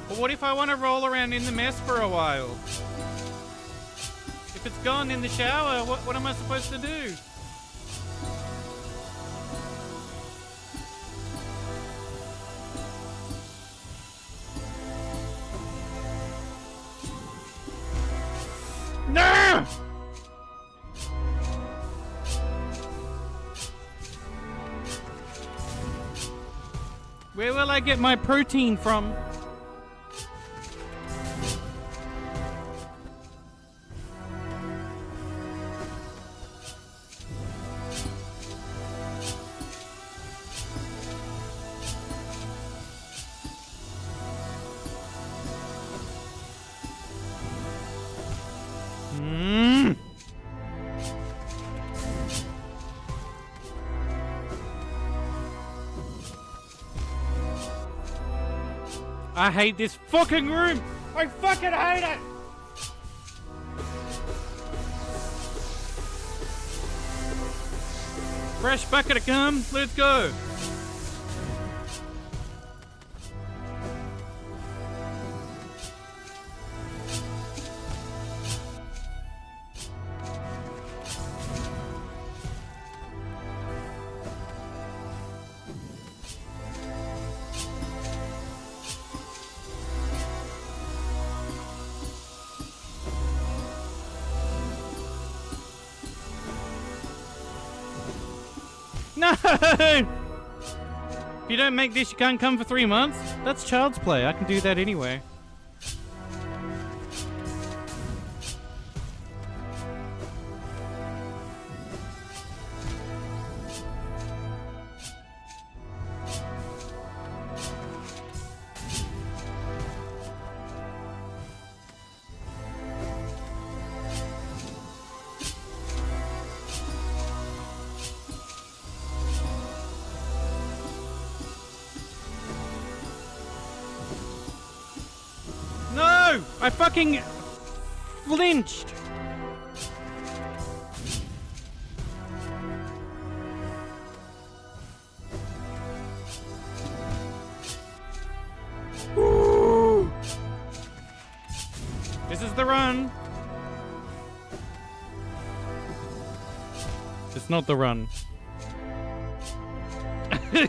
But what if I want to roll around in the mess for a while? If it's gone in the shower, what am I supposed to do? No! Where will I get my protein from? I hate this fucking room! I fucking hate it! Fresh bucket of cum, let's go! No! If you don't make this, you can't come for 3 months? That's child's play. I can do that anyway. No! I fucking flinched! Ooh. This is the run. It's not the run. I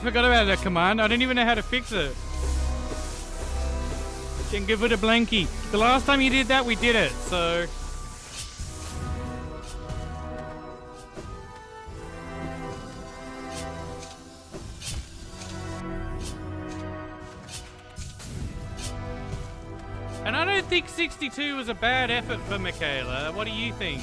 forgot about that command. I didn't even know how to fix it. Then give it a blankie. The last time you did that, we did it, so... And I don't think 62 was a bad effort for Michaela. What do you think?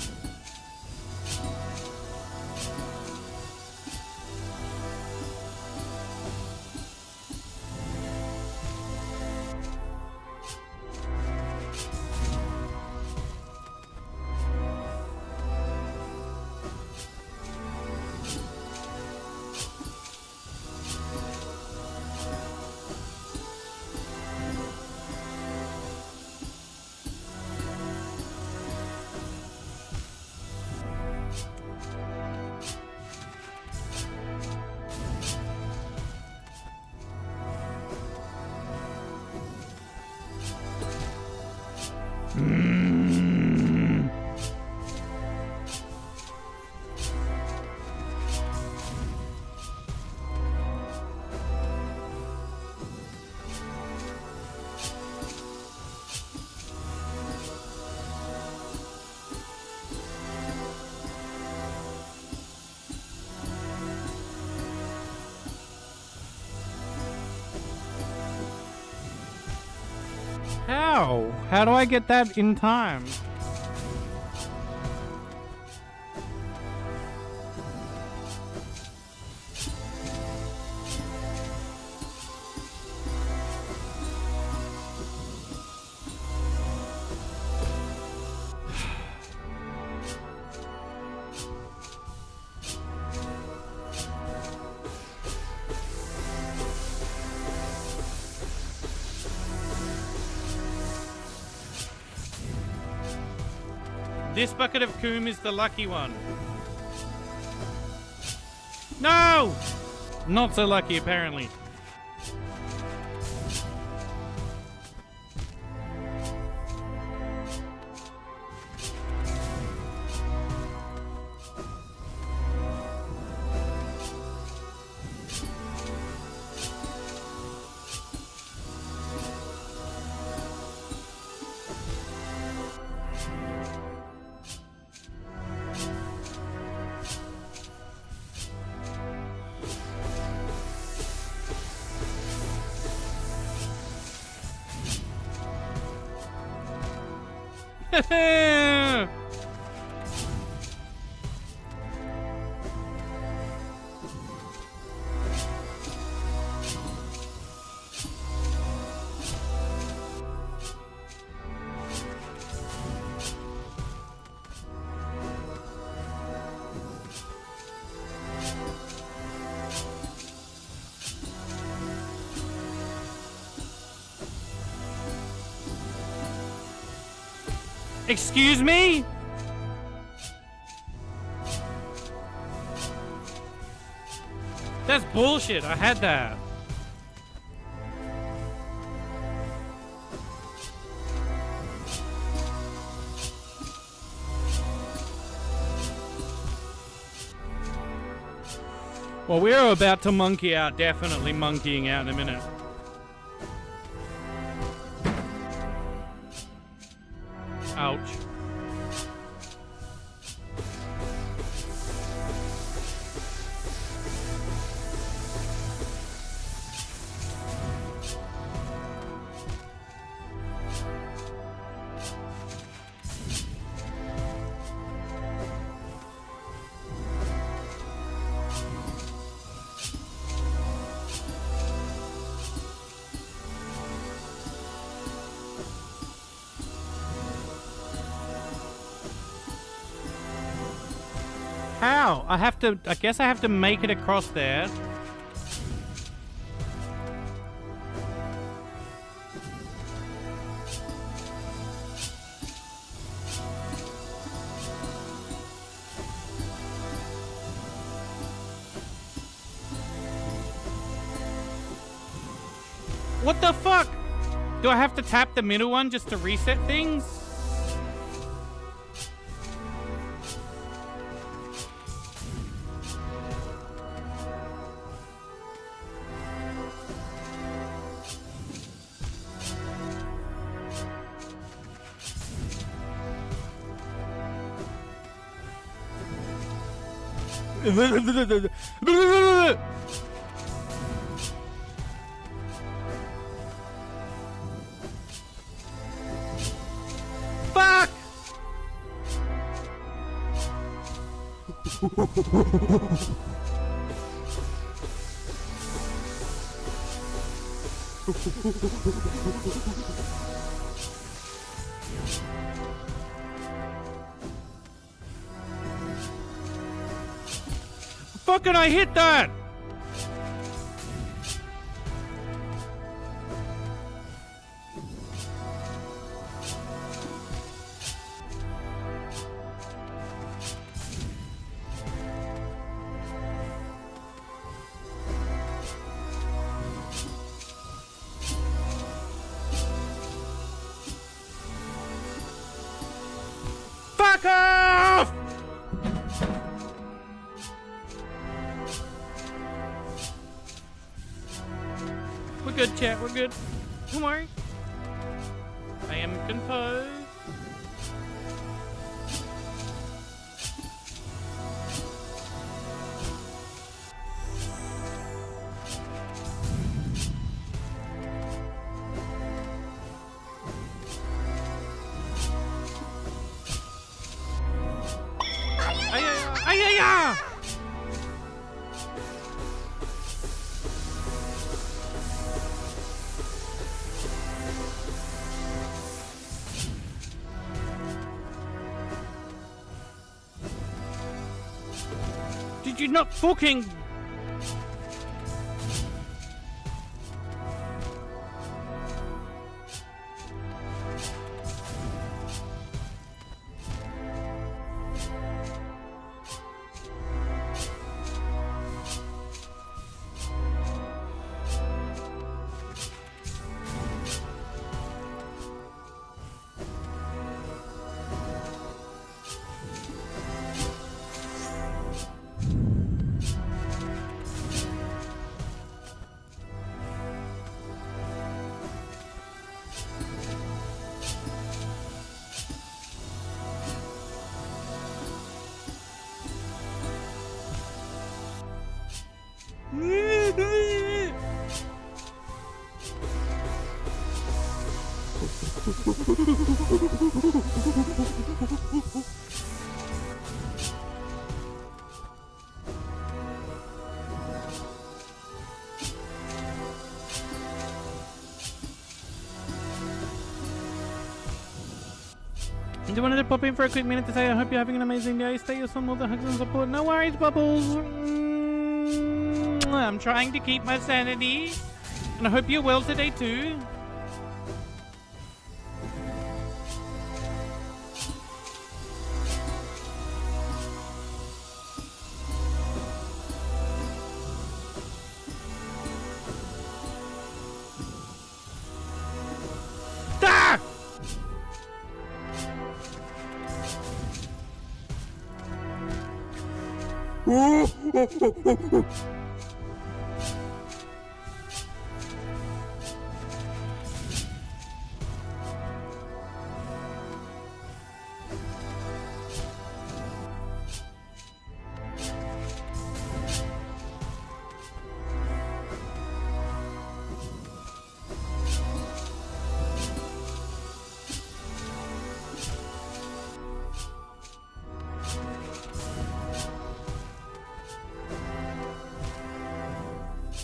How? How do I get that in time? This bucket of coom is the lucky one. No! Not so lucky, apparently. Excuse me? That's bullshit. I had that. Well, we're about to monkey out. Definitely monkeying out in a minute. Ouch. How? I guess I have to make it across there. What the fuck? Do I have to tap the middle one just to reset things? Fuck! Fucking I hit that! Fuck off! We're good, chat. We're good. Don't worry. I am composed. you not fucking... I just wanted to pop in for a quick minute to say I hope you're having an amazing day. Stay awesome, all the hugs and support. No worries, Bubbles. I'm trying to keep my sanity. And I hope you're well today too. Ah!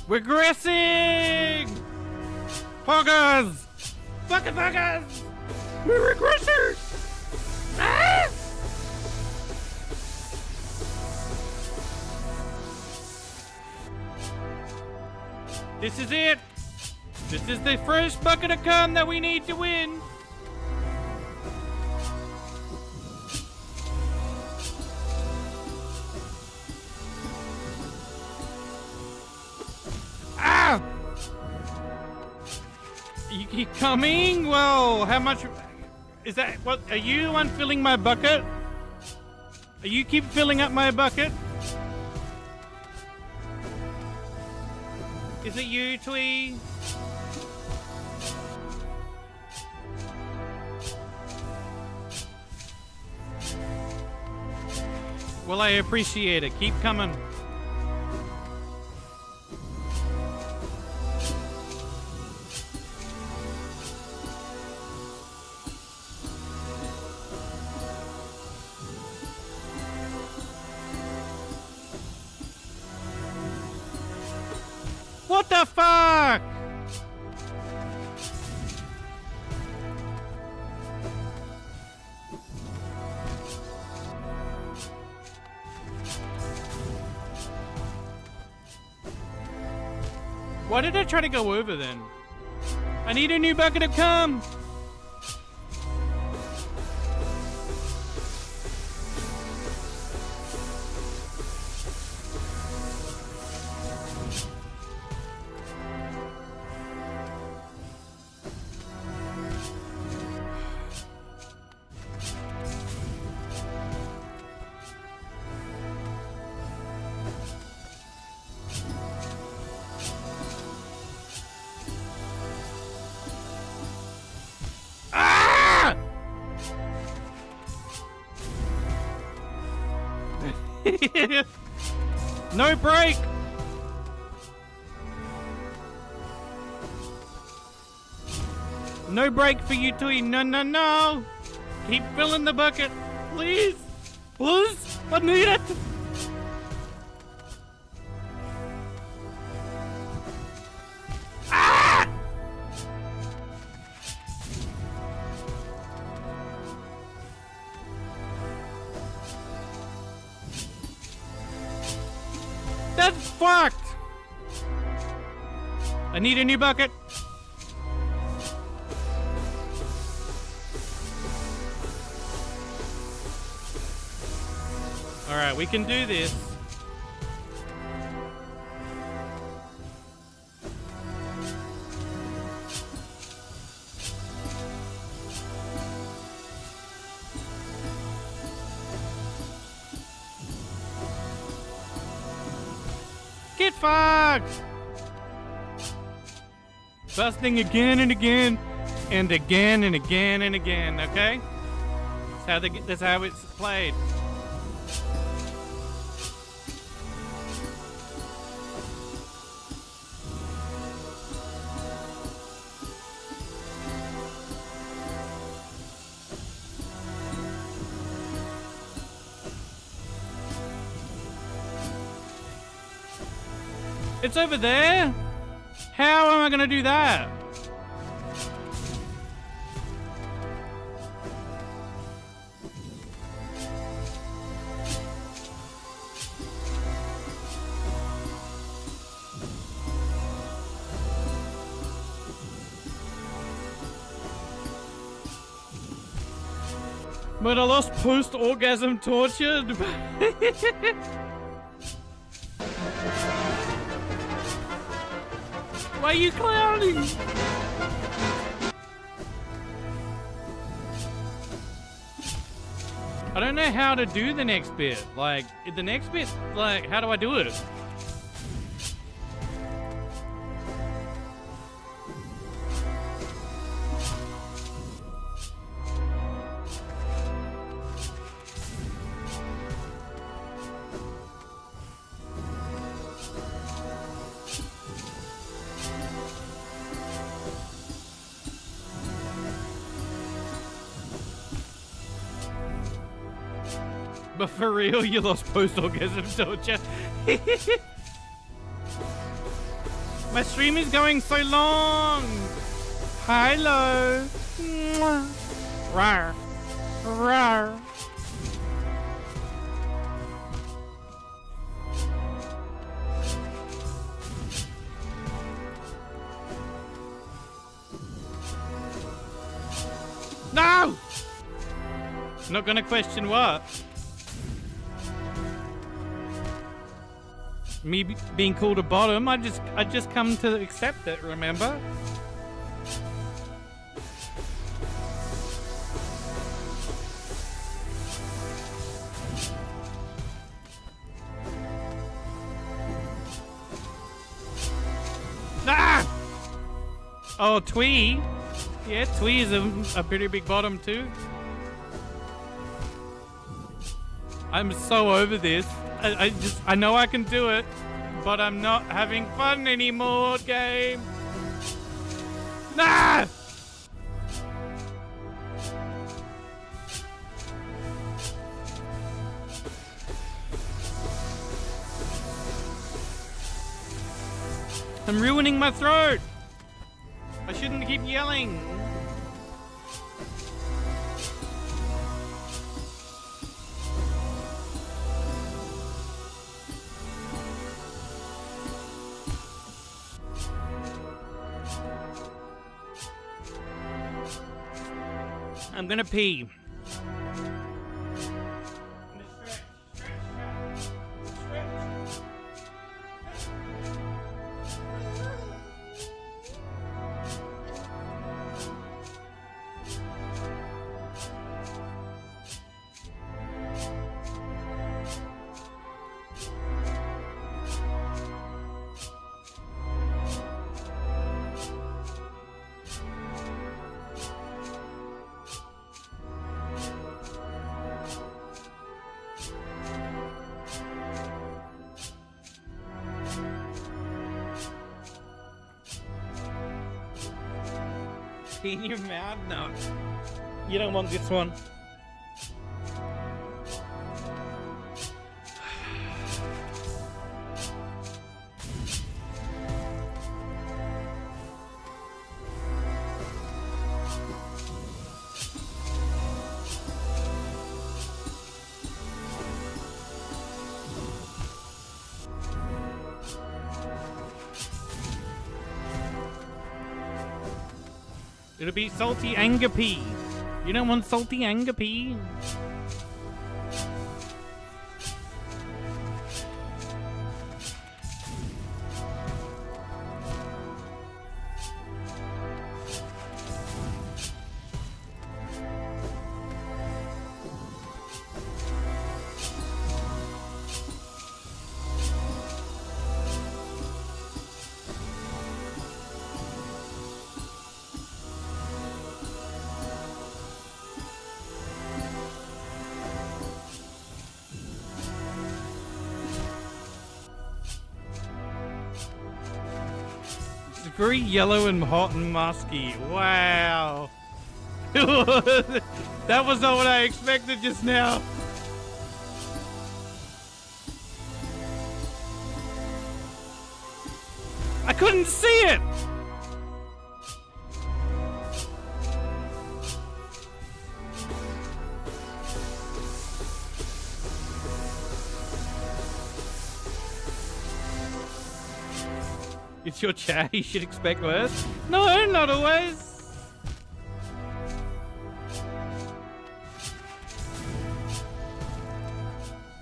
Regressing! Poggers! Fucking poggers! We're regressing! Ah! This is it! This is the first bucket of cum that we need to win! Ah! You keep coming? Well, how much... Is that... What? Are you the one filling my bucket? Are you keep filling up my bucket? Is it you, Twee? Well, I appreciate it. Keep coming. What the fuck? Why did I try to go over then? I need a new bucket of cum. No break! No break for you two. No, no, no! Keep filling the bucket. Please! Please! I need it! Ah! That's fucked! I need a new bucket. Alright, we can do this. Get fucked! Busting again and again and again and again and again, okay? That's how it's played. It's over there? How am I gonna do that? But I lost post-orgasm tortured. Why are you clowning? I don't know how to do the next bit. Like, the next bit, like, how do I do it? But for real, you lost post-orgasm torture. My stream is going so long. Hi, low. Rawr. Rawr. No! Not gonna question what. Me being called a bottom, I just come to accept it, remember? Ah! Oh, Twee. Yeah, Twee is a pretty big bottom too. I'm so over this. I know I can do it, but I'm not having fun anymore, game. Nah! I'm ruining my throat. I shouldn't keep yelling. I'm gonna pee. In your mouth? No. You don't want this one. It'll be salty anger pea. You don't want salty anger pea? Very yellow and hot and musky. Wow. That was not what I expected just now. I couldn't see it. It's your chat, you should expect worse. No, not always.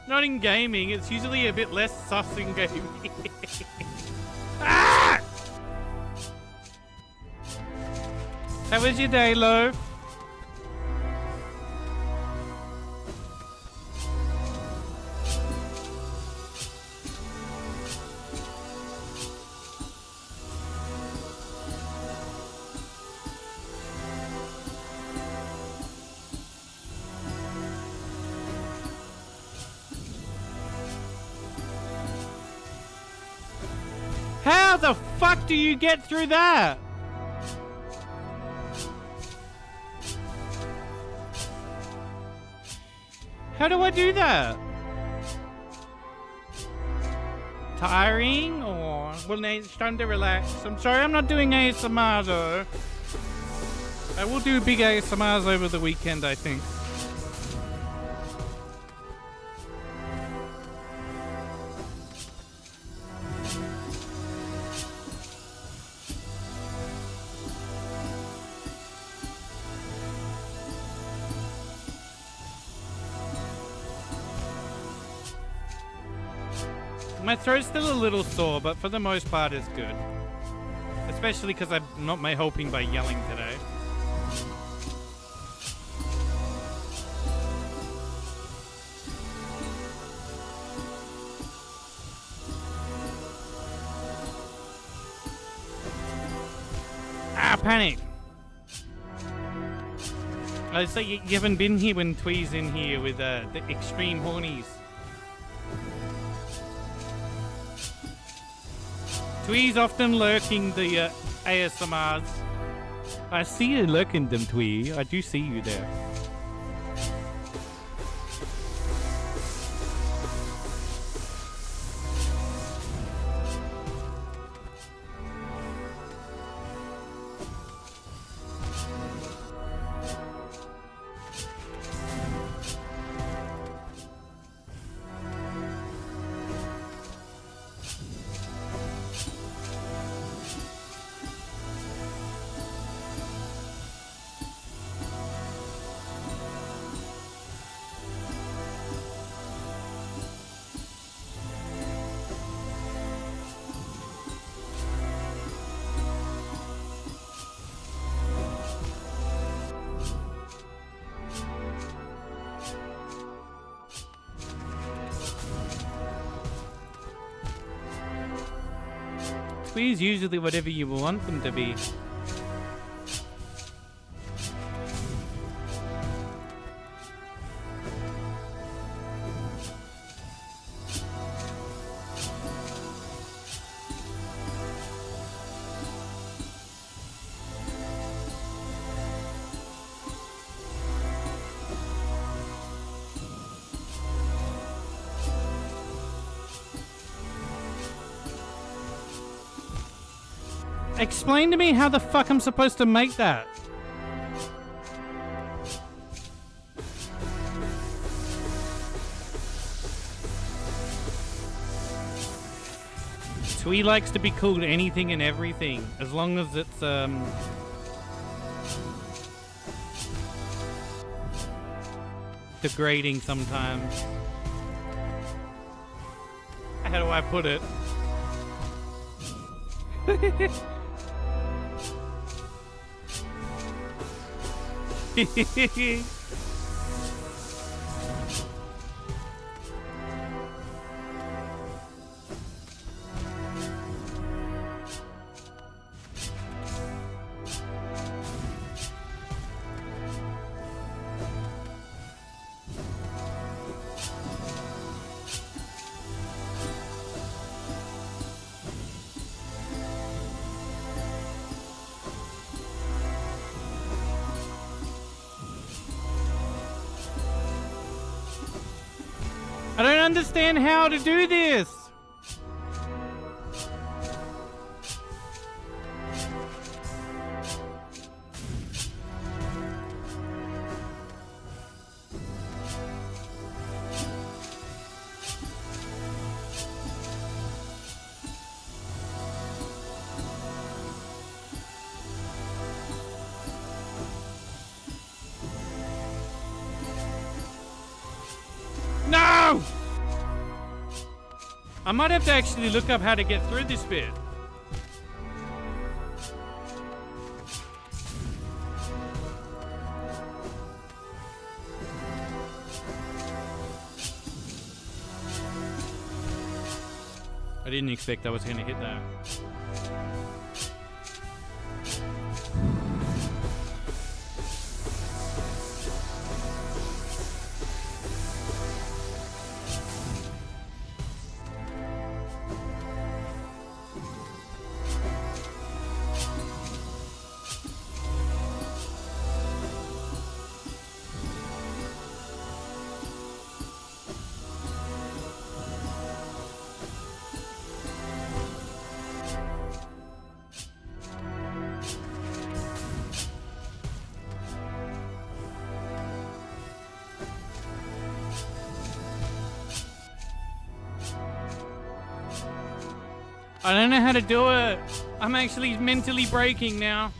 Not in gaming, it's usually a bit less sus in gaming. Ah! How was your day, Loaf? How the fuck do you get through that? How do I do that? Tiring or... Well, Nate, it's time to relax. I'm sorry I'm not doing ASMR though. I will do big ASMRs over the weekend, I think. My throat's still a little sore, but for the most part it's good. Especially because I'm not helping by yelling today. Ah, panic! So you haven't been here when Twee's in here with the extreme hornies. Twee's often lurking the ASMRs. I see you lurking them, Twee. I do see you there. Twee's usually whatever you want them to be. Explain to me how the fuck I'm supposed to make that. Twee likes to be called anything and everything, as long as it's degrading sometimes. How do I put it? I don't understand how to do this. No! I might have to actually look up how to get through this bit. I didn't expect I was going to hit that. I don't know how to do it. I'm actually mentally breaking now.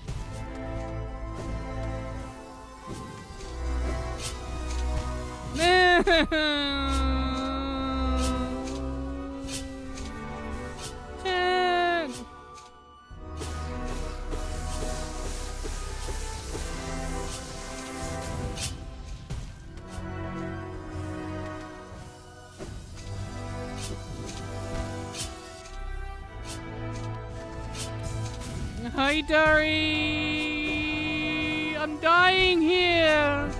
Hi, Dari! I'm dying here!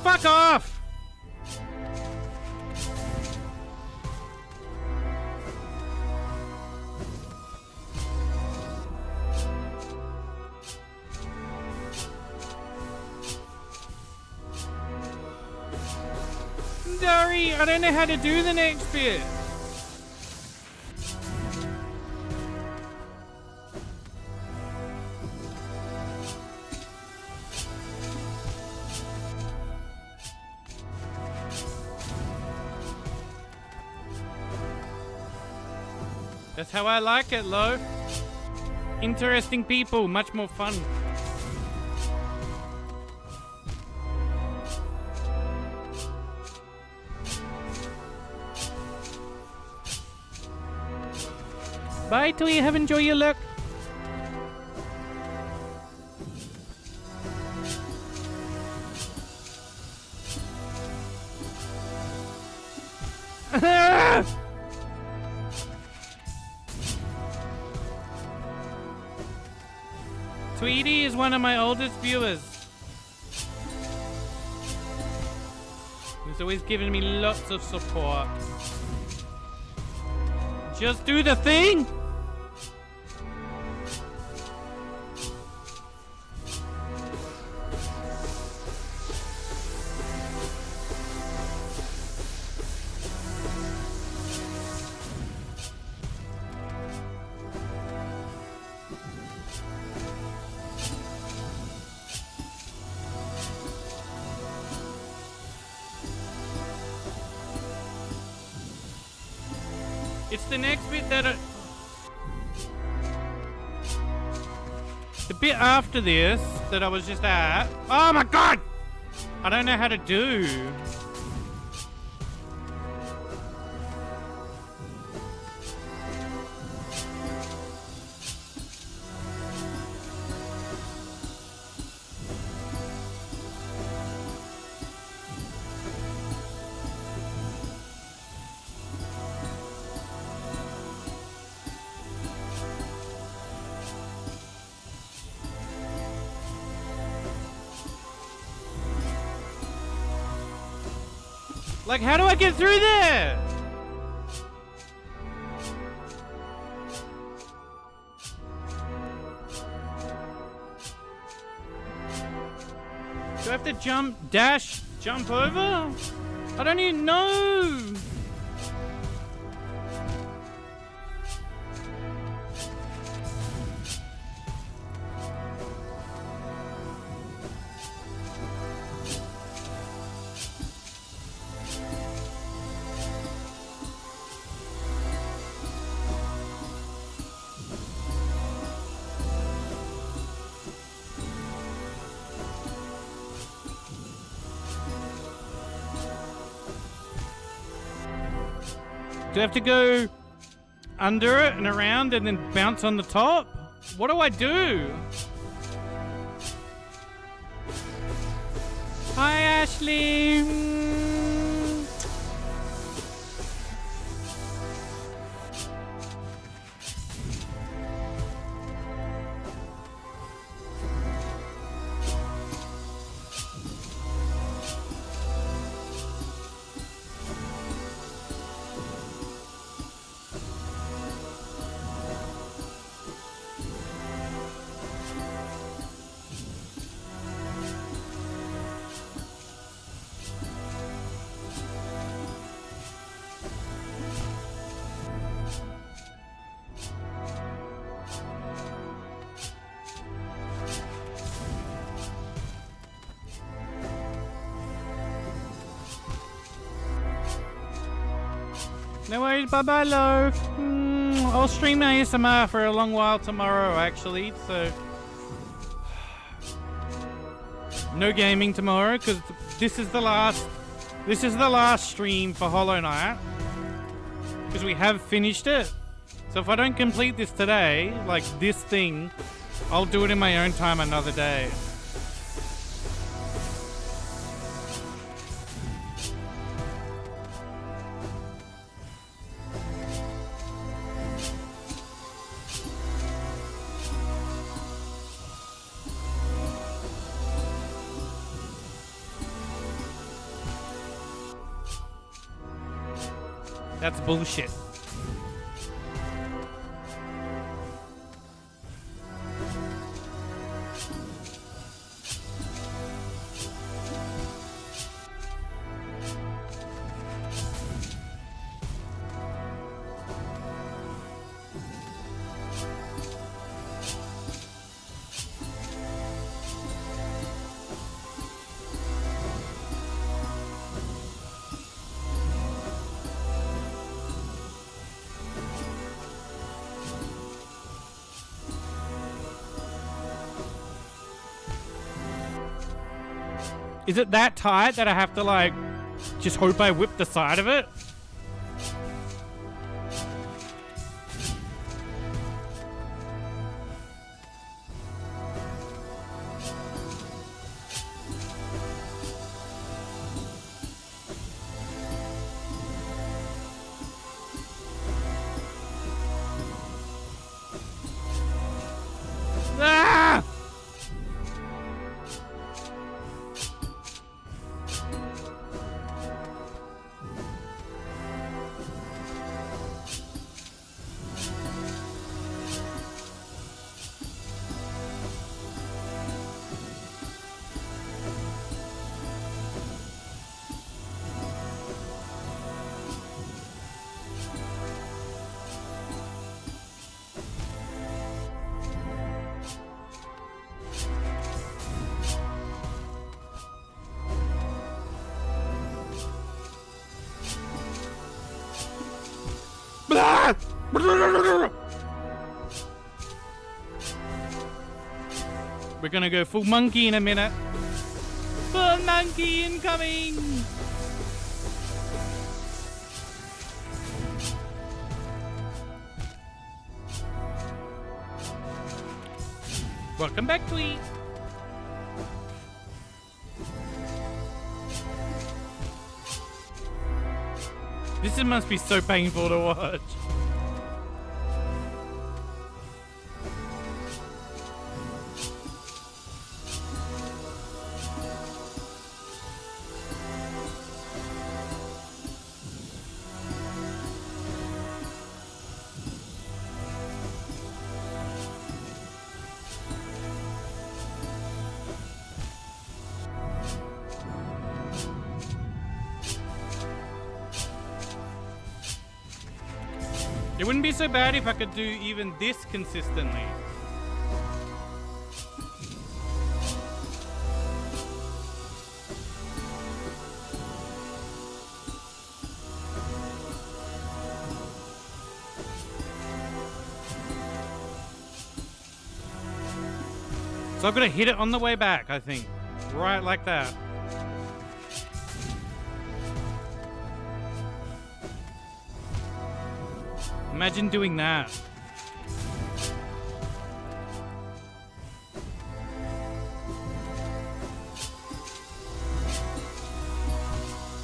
Fuck off! Dari, I don't know how to do the next bit. That's how I like it, Lo. Interesting people, much more fun. Bye, till you have enjoy your luck. Tweety is one of my oldest viewers. He's always giving me lots of support. Just do the thing! It's the next bit that the bit after this that I was just at. Oh my god! I don't know how to do. Like, how do I get through there? Do I have to jump, dash, jump over? I don't even know. Do I have to go under it and around and then bounce on the top? What do I do? Hi, Ashley. No worries, bye-bye, love. I'll stream ASMR for a long while tomorrow, actually, so... No gaming tomorrow, because this is the last stream for Hollow Knight. Because we have finished it. So if I don't complete this today, like this thing, I'll do it in my own time another day. That's bullshit. Is it that tight that I have to, like, just hope I whip the side of it? Ah! We're gonna go full monkey in a minute. Full monkey incoming! Welcome back, Tweet. This must be so painful to watch. It wouldn't be so bad if I could do even this consistently. So I've got to hit it on the way back, I think. Right like that. Imagine doing that.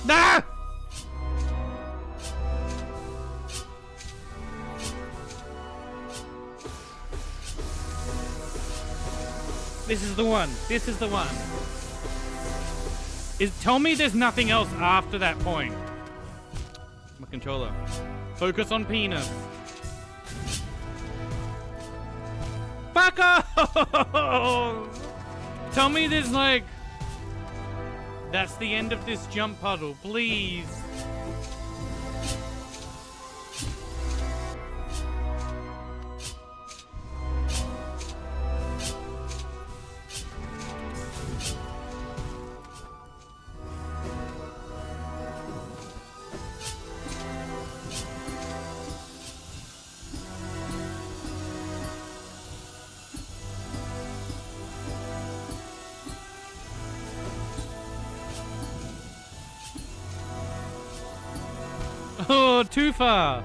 Ah! This is the one. This is the one. Tell me there's nothing else after that point. My controller. Focus on penis. Fuck off! Tell me there's like... That's the end of this jump puddle, please. Oh, too far.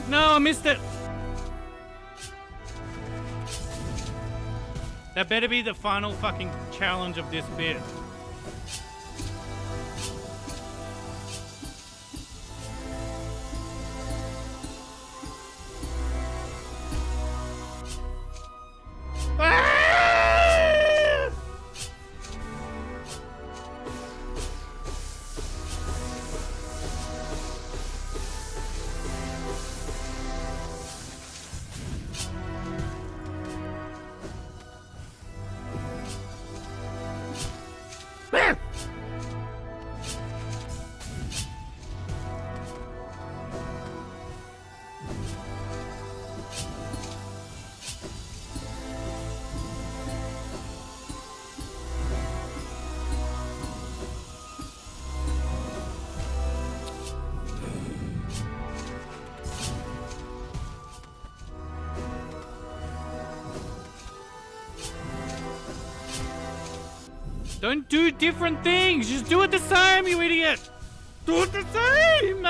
No, I missed it. That better be the final fucking challenge of this bit. Ah! Don't do different things. Just do it the same, you idiot. Do it the same.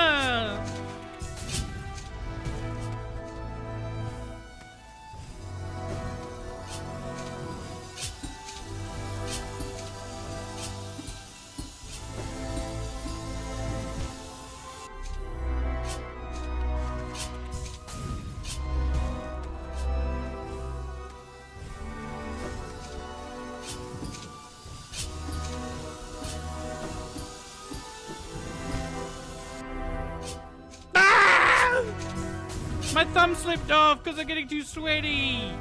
My thumb slipped off because I'm getting too sweaty.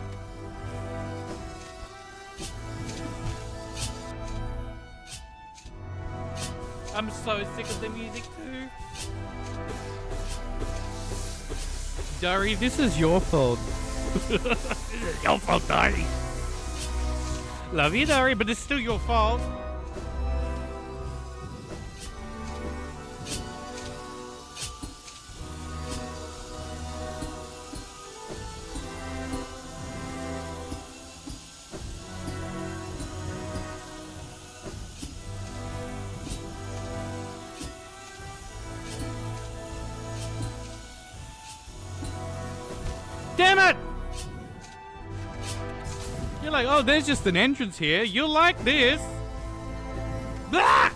I'm so sick of the music too. Dari, this is your fault. This is your fault, Dari. Love you, Dari, but it's still your fault. Damn it! You're like, oh, there's just an entrance here. You'll like this. Blah!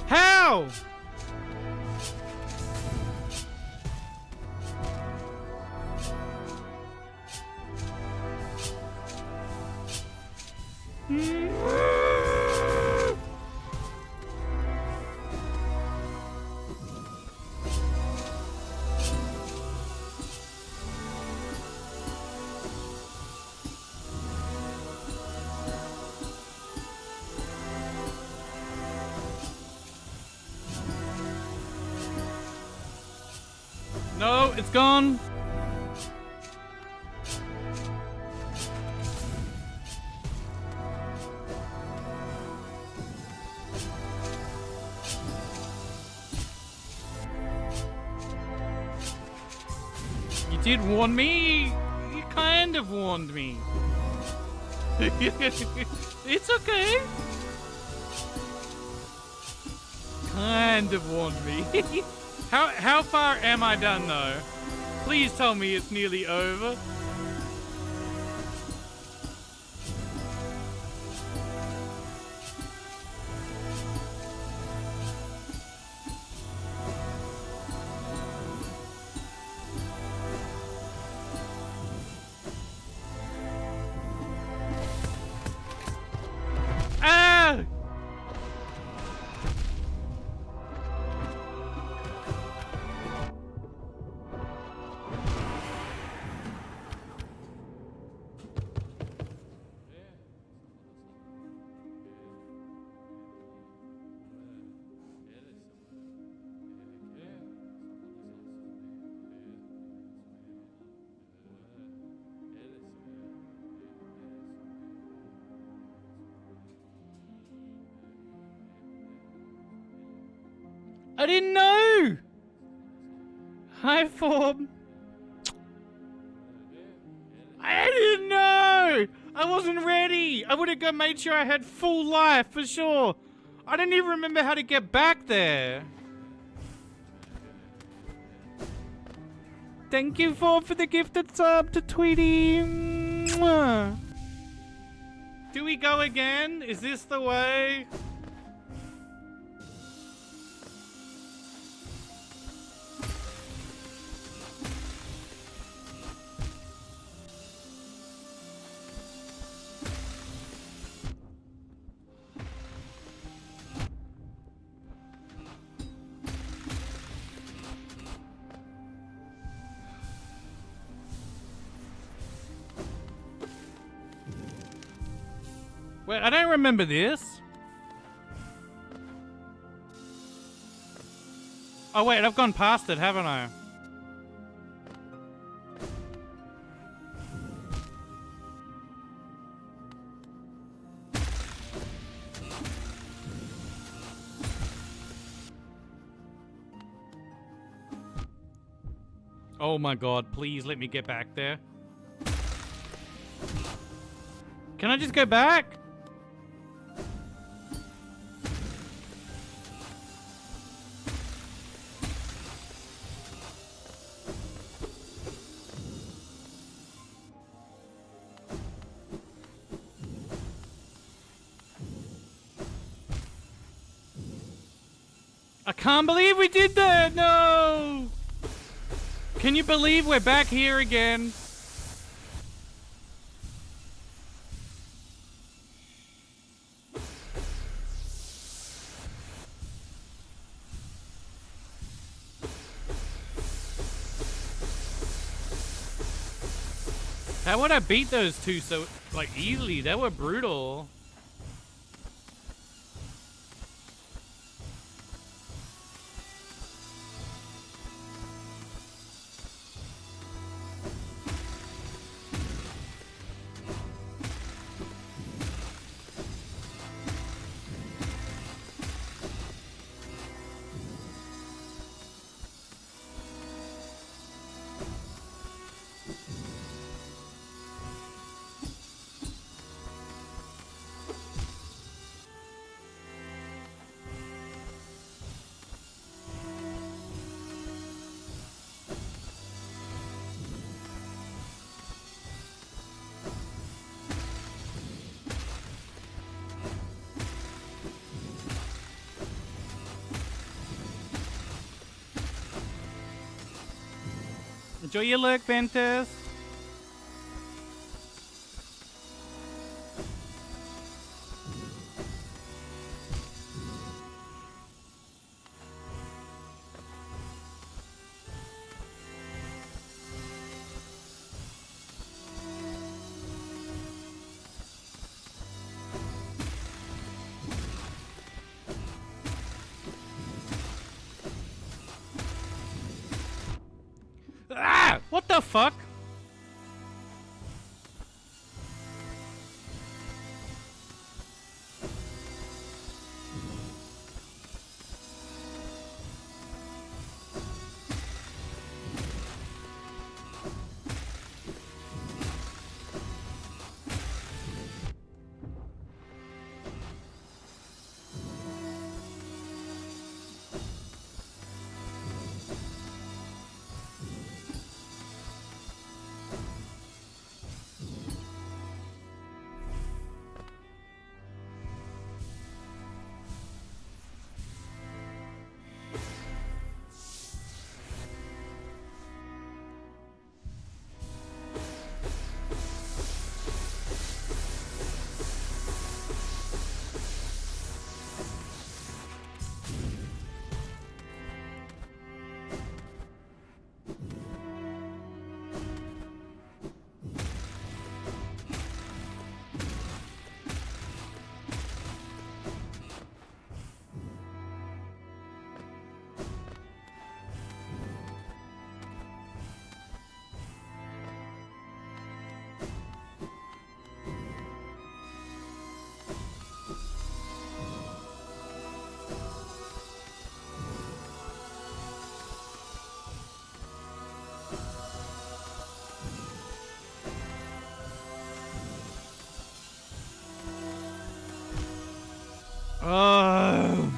How? No, it's gone. You did warn me. You kind of warned me. It's okay. Kind of warned me. How far am I done though? Please tell me it's nearly over. Ah! I didn't know! Hi, Form. I didn't know! I wasn't ready! I would have made sure I had full life, for sure. I didn't even remember how to get back there. Thank you, Form, for the gifted sub to Tweety. Mwah. Do we go again? Is this the way? Wait, I don't remember this. Oh wait, I've gone past it, haven't I? Oh my god, please let me get back there. Can I just go back? I can't believe we did that! No! Can you believe we're back here again? How would I beat those two so, like, easily? They were brutal. Enjoy your look, Ventus. Ah! What the fuck? Oh.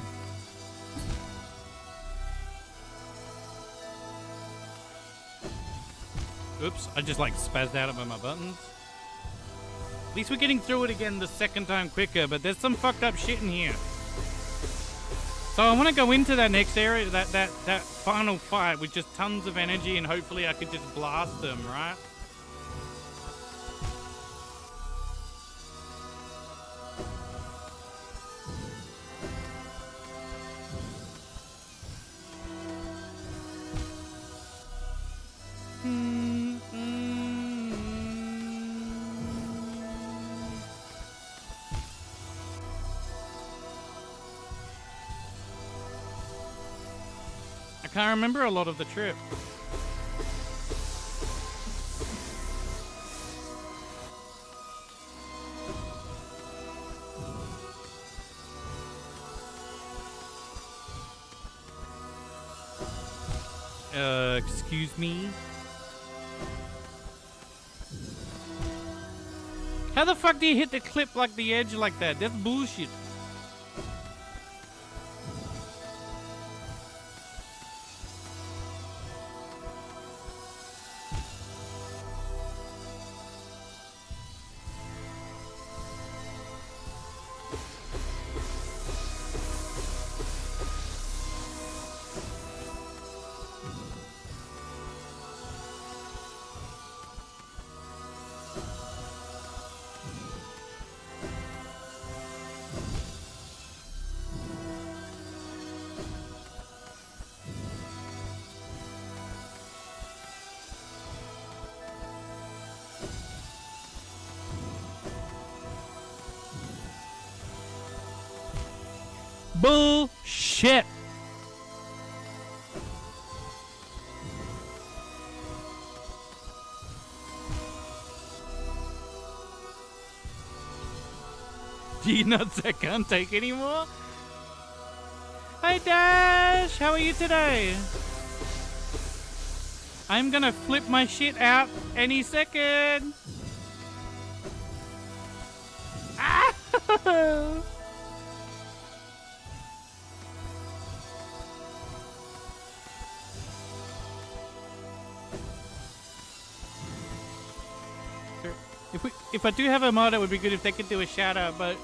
Oops, I just like spazzed out of my buttons. At least we're getting through it again the second time quicker, but there's some fucked up shit in here. So I want to go into that next area, that final fight with just tons of energy, and hopefully I could just blast them, right? I can't remember a lot of the trip. Excuse me? How the fuck do you hit the clip like the edge like that? That's bullshit. Bullshit. Gee nuts, I can't take anymore. Hey Dash, how are you today? I'm gonna flip my shit out any second. Ah! If I do have a mod, it would be good if they could do a shout out, but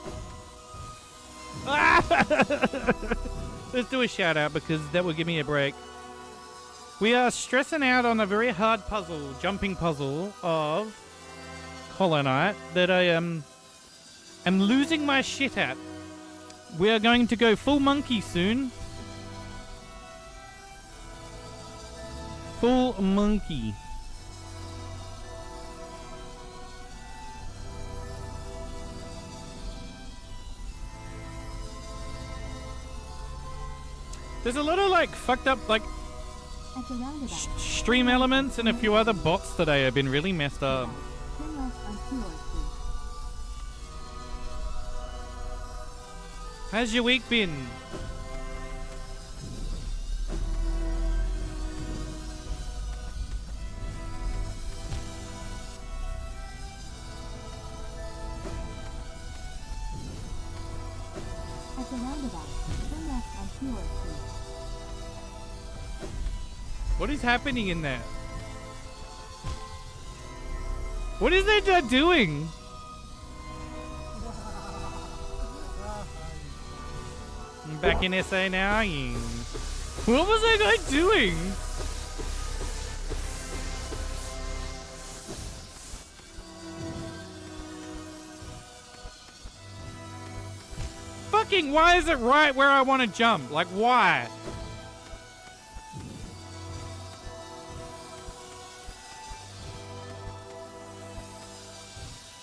let's do a shout out because that will give me a break. We are stressing out on a very hard puzzle, jumping puzzle of Hollow Knight that I am losing my shit at. We are going to go full monkey soon. Full monkey. There's a lot of like fucked up like stream elements and a few other bots today have been really messed up. How's your week been? What is happening in there? What is that guy doing? I'm back in SA now. What was that guy doing? Fucking why is it right where I want to jump? Like why?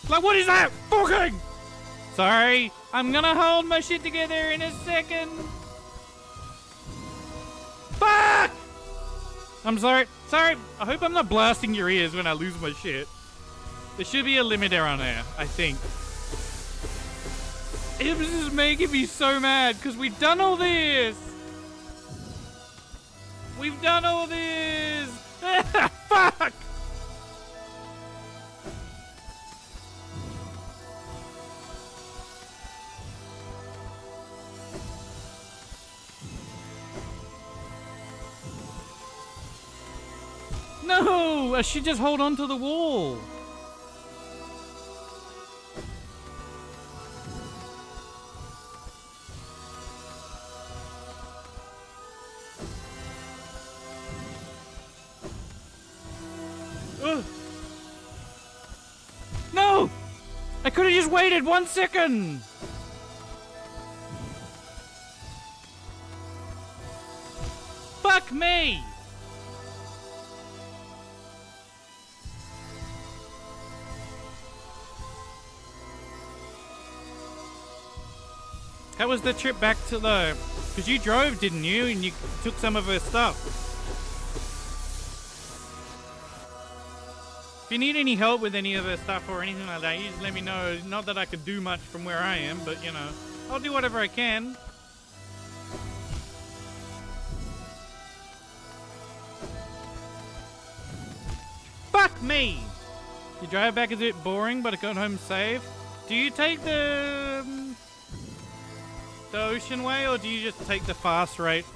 Like, what is that? Fucking! Sorry, I'm gonna hold my shit together in a second. Fuck! I'm sorry. Sorry, I hope I'm not blasting your ears when I lose my shit. There should be a limiter on there, I think. It was just making me so mad, because we've done all this! We've done all this! Fuck! No! I should just hold on to the wall. Ugh. No! I could have just waited 1 second! Fuck me! How was the trip back to the... Because you drove, didn't you? And you took some of her stuff. If you need any help with any of her stuff or anything like that, you just let me know. Not that I could do much from where I am, but, you know, I'll do whatever I can. Fuck me! You drive back is a bit boring, but I got home safe. Do you take the ocean way, or do you just take the fast rate?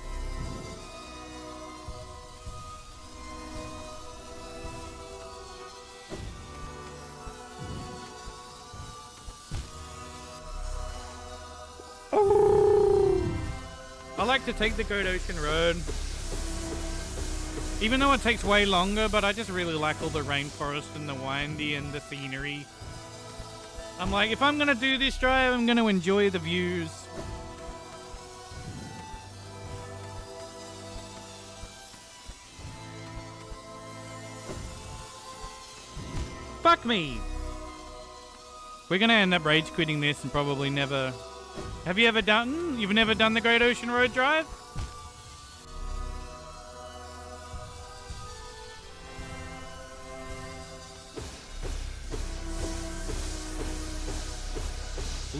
I like to take the Great Ocean Road. Even though it takes way longer, but I just really like all the rainforest and the windy and the scenery. I'm like, if I'm gonna do this drive, I'm gonna enjoy the views. Fuck me! We're gonna end up rage quitting this and probably never Have you ever done? You've never done the Great Ocean Road Drive?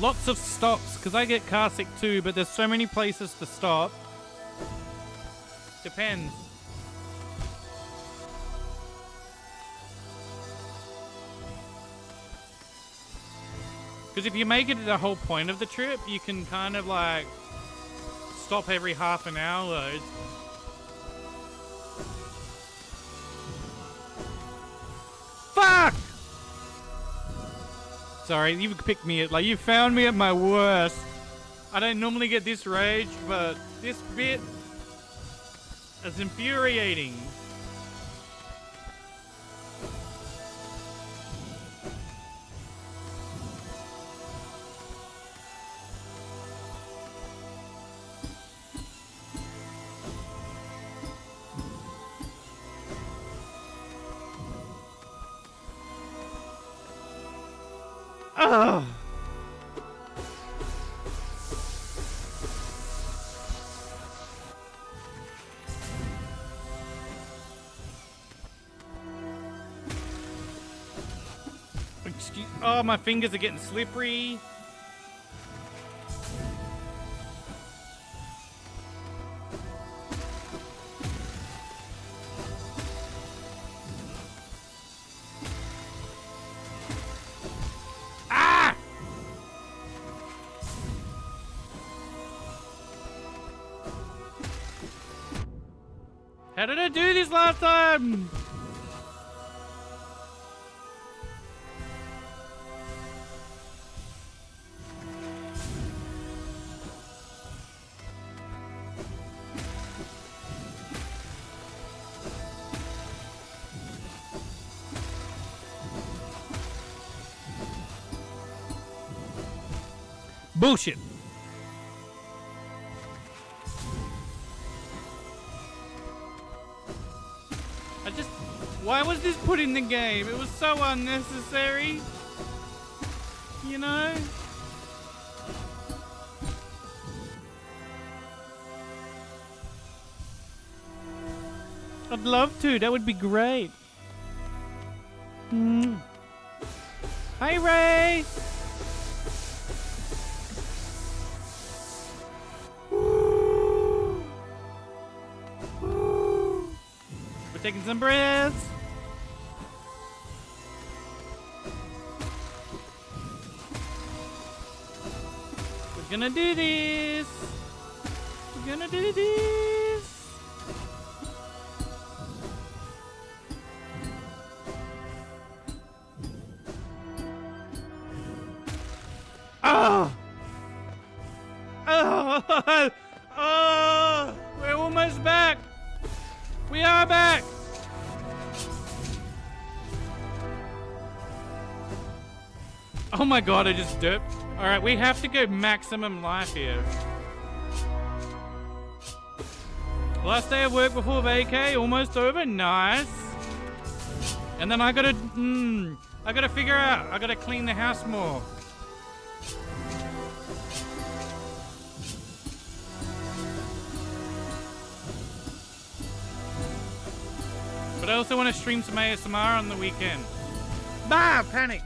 Lots of stops, because I get car sick too, but there's so many places to stop. Depends. Because if you make it the whole point of the trip, you can kind of like stop every half an hour. Fuck! Sorry, you picked me at, like, you found me at my worst. I don't normally get this rage, but this bit is infuriating. Ugh. Oh, my fingers are getting slippery. Ah! How did I do this last time? Bullshit. Why was this put in the game? It was so unnecessary. You know? I'd love to. That would be great. Hi, Ray. We're taking some breaths. We're gonna do this. We're gonna do this. Oh! Oh! Oh! We're almost back. We are back. Oh my god, I just dipped. Alright, we have to go maximum life here. Last day of work before vacay, almost over. Nice. And then I gotta figure out. I gotta clean the house more. But I also want to stream some ASMR on the weekend. Bah! Panicked.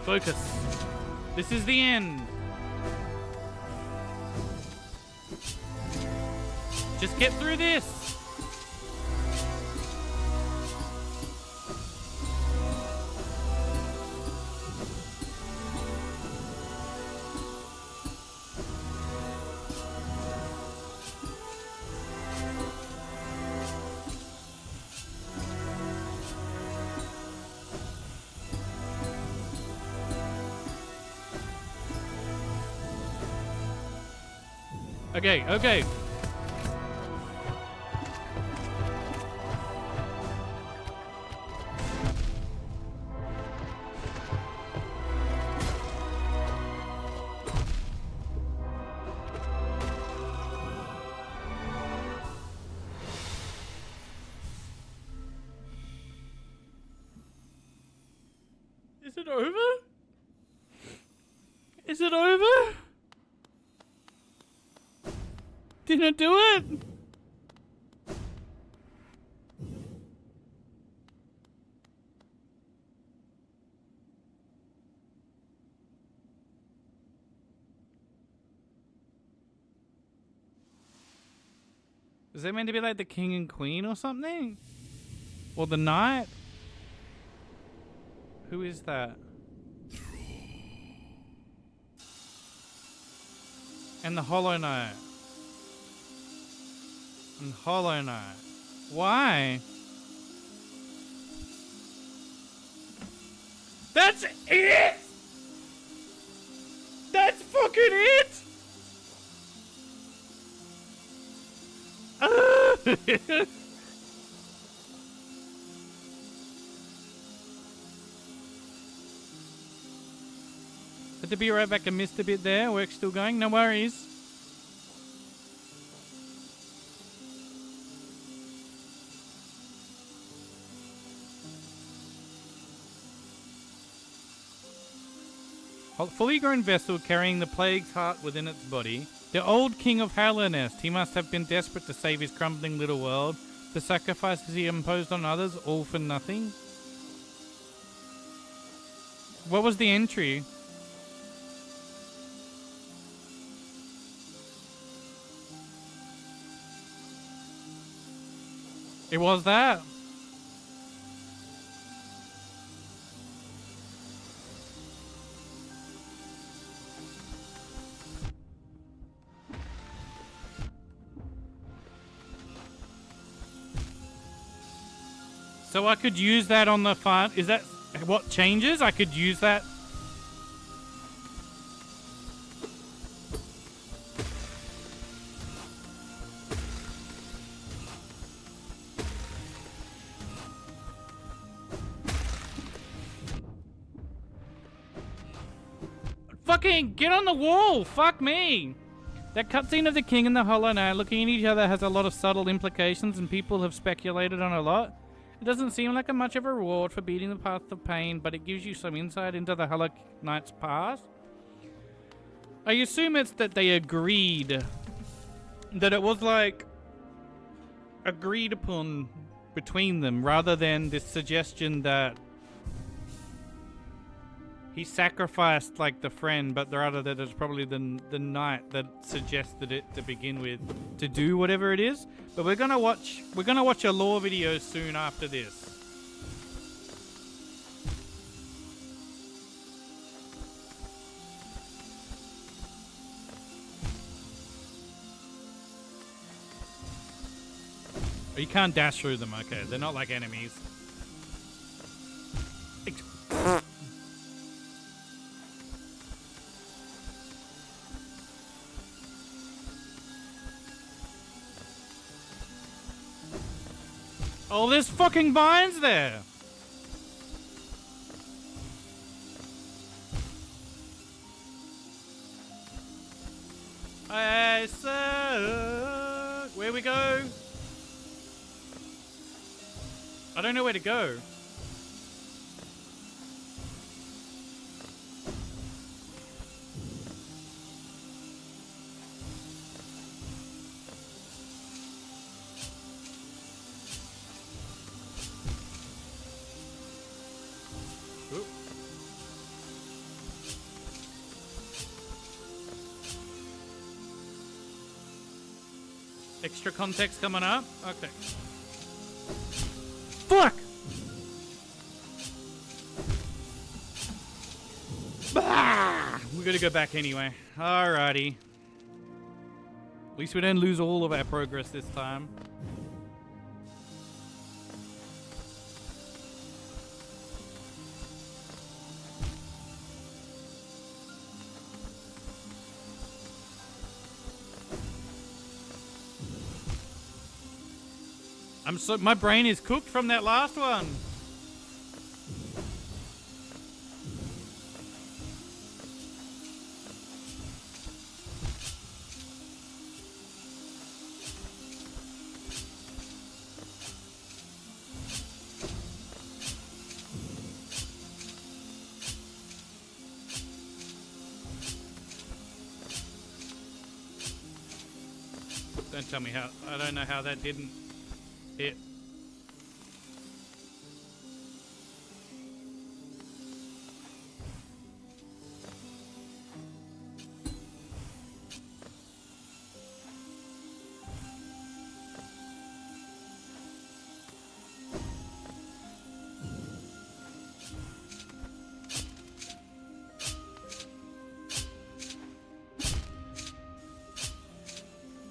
Focus. This is the end. Just get through this. Okay, okay. Is it over? Is it over? Didn't do it! Is that meant to be like the king and queen or something? Or the knight? Who is that? And the Hollow Knight. And Hollow Knight. Why? That's it! That's fucking it! Had to be right back. I missed a bit there. Work's still going. No worries. A fully grown vessel carrying the plague's heart within its body. The old king of Hallownest. He must have been desperate to save his crumbling little world. The sacrifices he imposed on others, all for nothing. What was the entry? It was that. So I could use that on the front. Is that what changes? I could use that. Fucking get on the wall! Fuck me! That cutscene of the king and the Hollow Knight looking at each other has a lot of subtle implications and people have speculated on a lot. It doesn't seem like much of a reward for beating the path of pain, but it gives you some insight into the Hollow Knight's past. I assume it's that they agreed. That it was like agreed upon between them rather than this suggestion that he sacrificed like the friend, but rather that it's probably the knight that suggested it to begin with to do whatever it is. But we're gonna watch a lore video soon after this. Oh, you can't dash through them. Okay, they're not like enemies. Oh, there's fucking vines there! I suck. Where we go? I don't know where to go. Extra context coming up? Okay. Fuck! Bah! We gotta go back anyway. Alrighty. At least we don't lose all of our progress this time. My brain is cooked from that last one. Don't tell me how. I don't know how that didn't hit.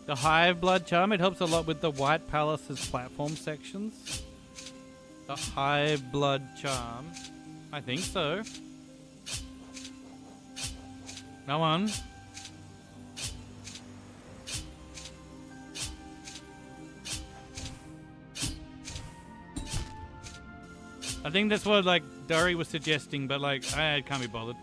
The Hive Blood Charm, it helps a lot with the White Palace's platform sections. The Hive Blood Charm. I think so. Come on. I think that's what like Dory was suggesting, but like I can't be bothered.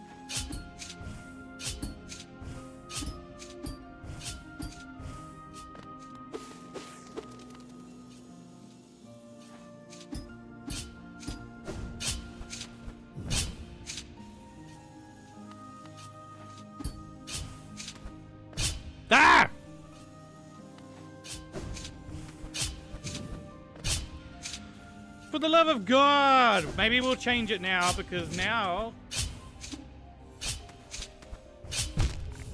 Ah! For the love of God! Maybe we'll change it now because now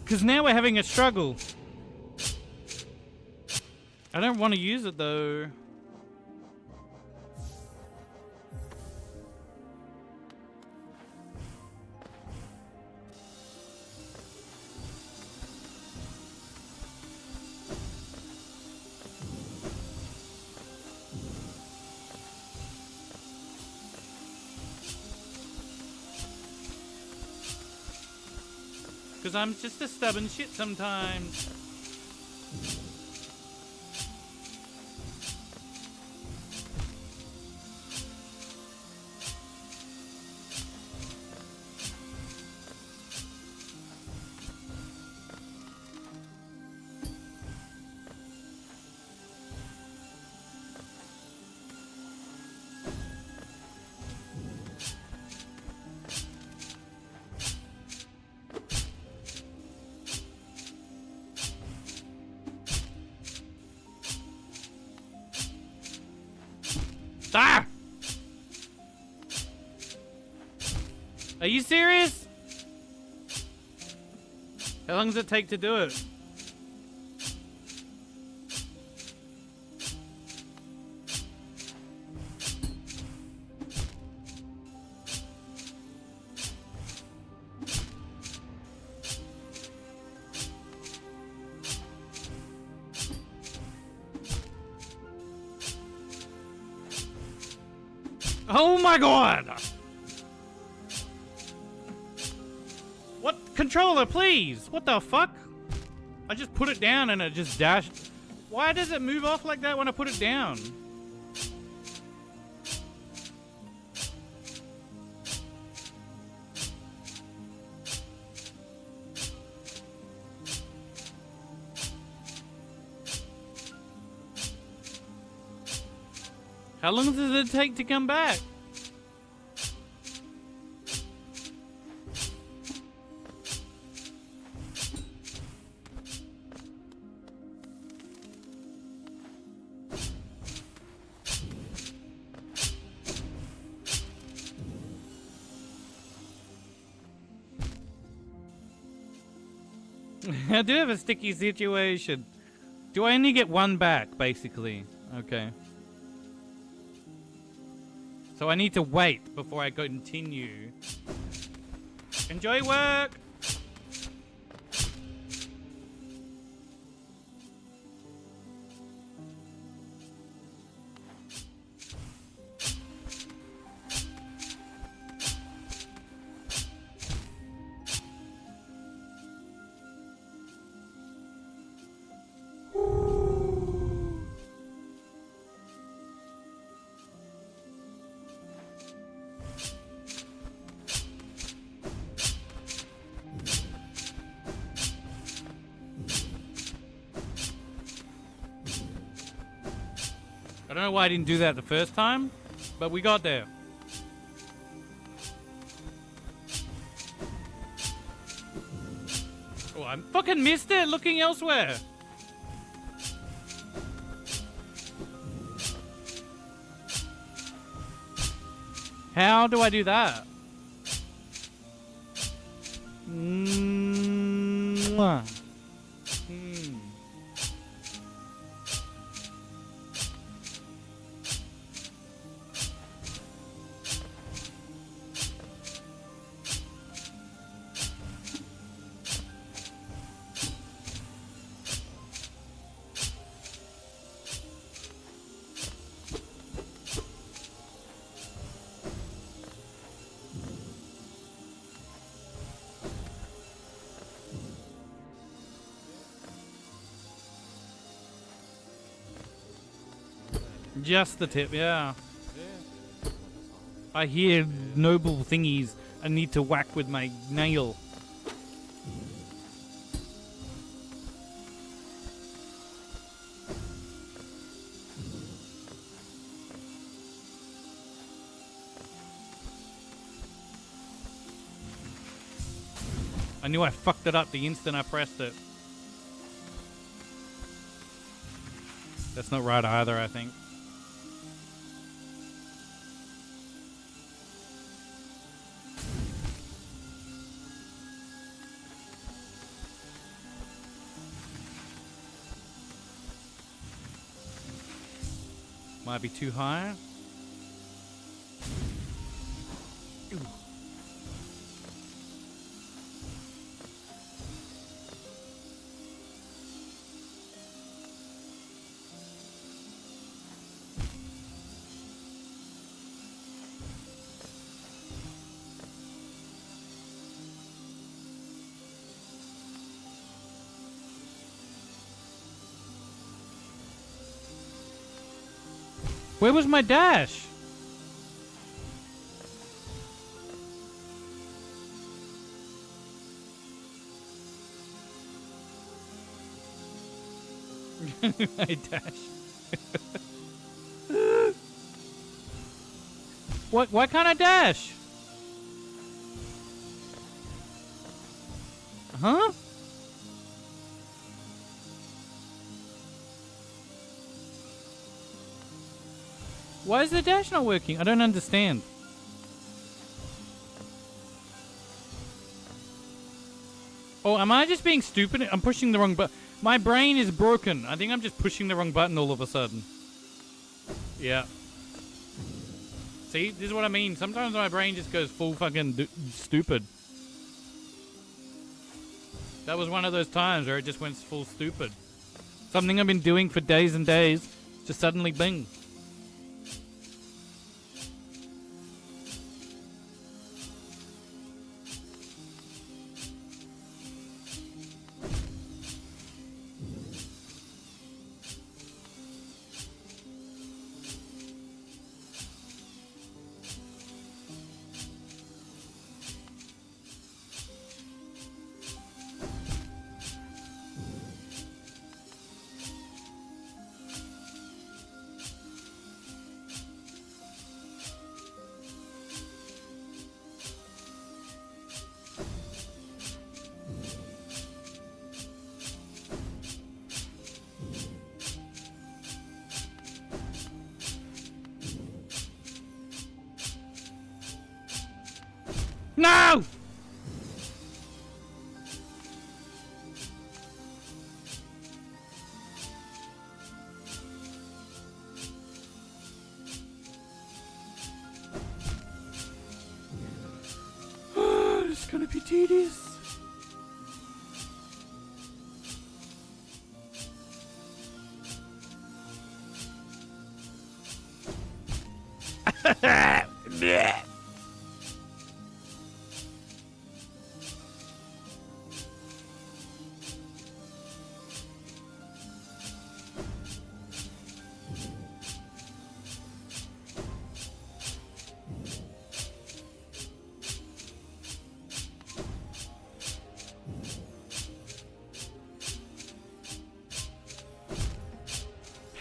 we're having a struggle. I don't want to use it though. Because I'm just a stubborn shit sometimes. Ah! Are you serious? How long does it take to do it? Oh my god! What? Controller, please! What the fuck? I just put it down and it just dashed. Why does it move off like that when I put it down? How long does it take to come back? I do have a sticky situation. Do I only get one back, basically? Okay. So I need to wait before I continue. Enjoy work! I don't know why I didn't do that the first time, but we got there. Oh, I fucking missed it looking elsewhere. How do I do that? Mwah. Hmm. Just the tip, yeah. I hear noble thingies I need to whack with my nail. I knew I fucked it up the instant I pressed it. That's not right either, I think. Might be too high. Ooh. Where was my dash? My dash. What? Why can't I dash? Huh? Why is the dash not working? I don't understand. Oh, am I just being stupid? I'm pushing the wrong button. My brain is broken. I think I'm just pushing the wrong button all of a sudden. Yeah. See, this is what I mean. Sometimes my brain just goes full fucking stupid. That was one of those times where it just went full stupid. Something I've been doing for days and days, just suddenly bing. No! It's gonna be tedious.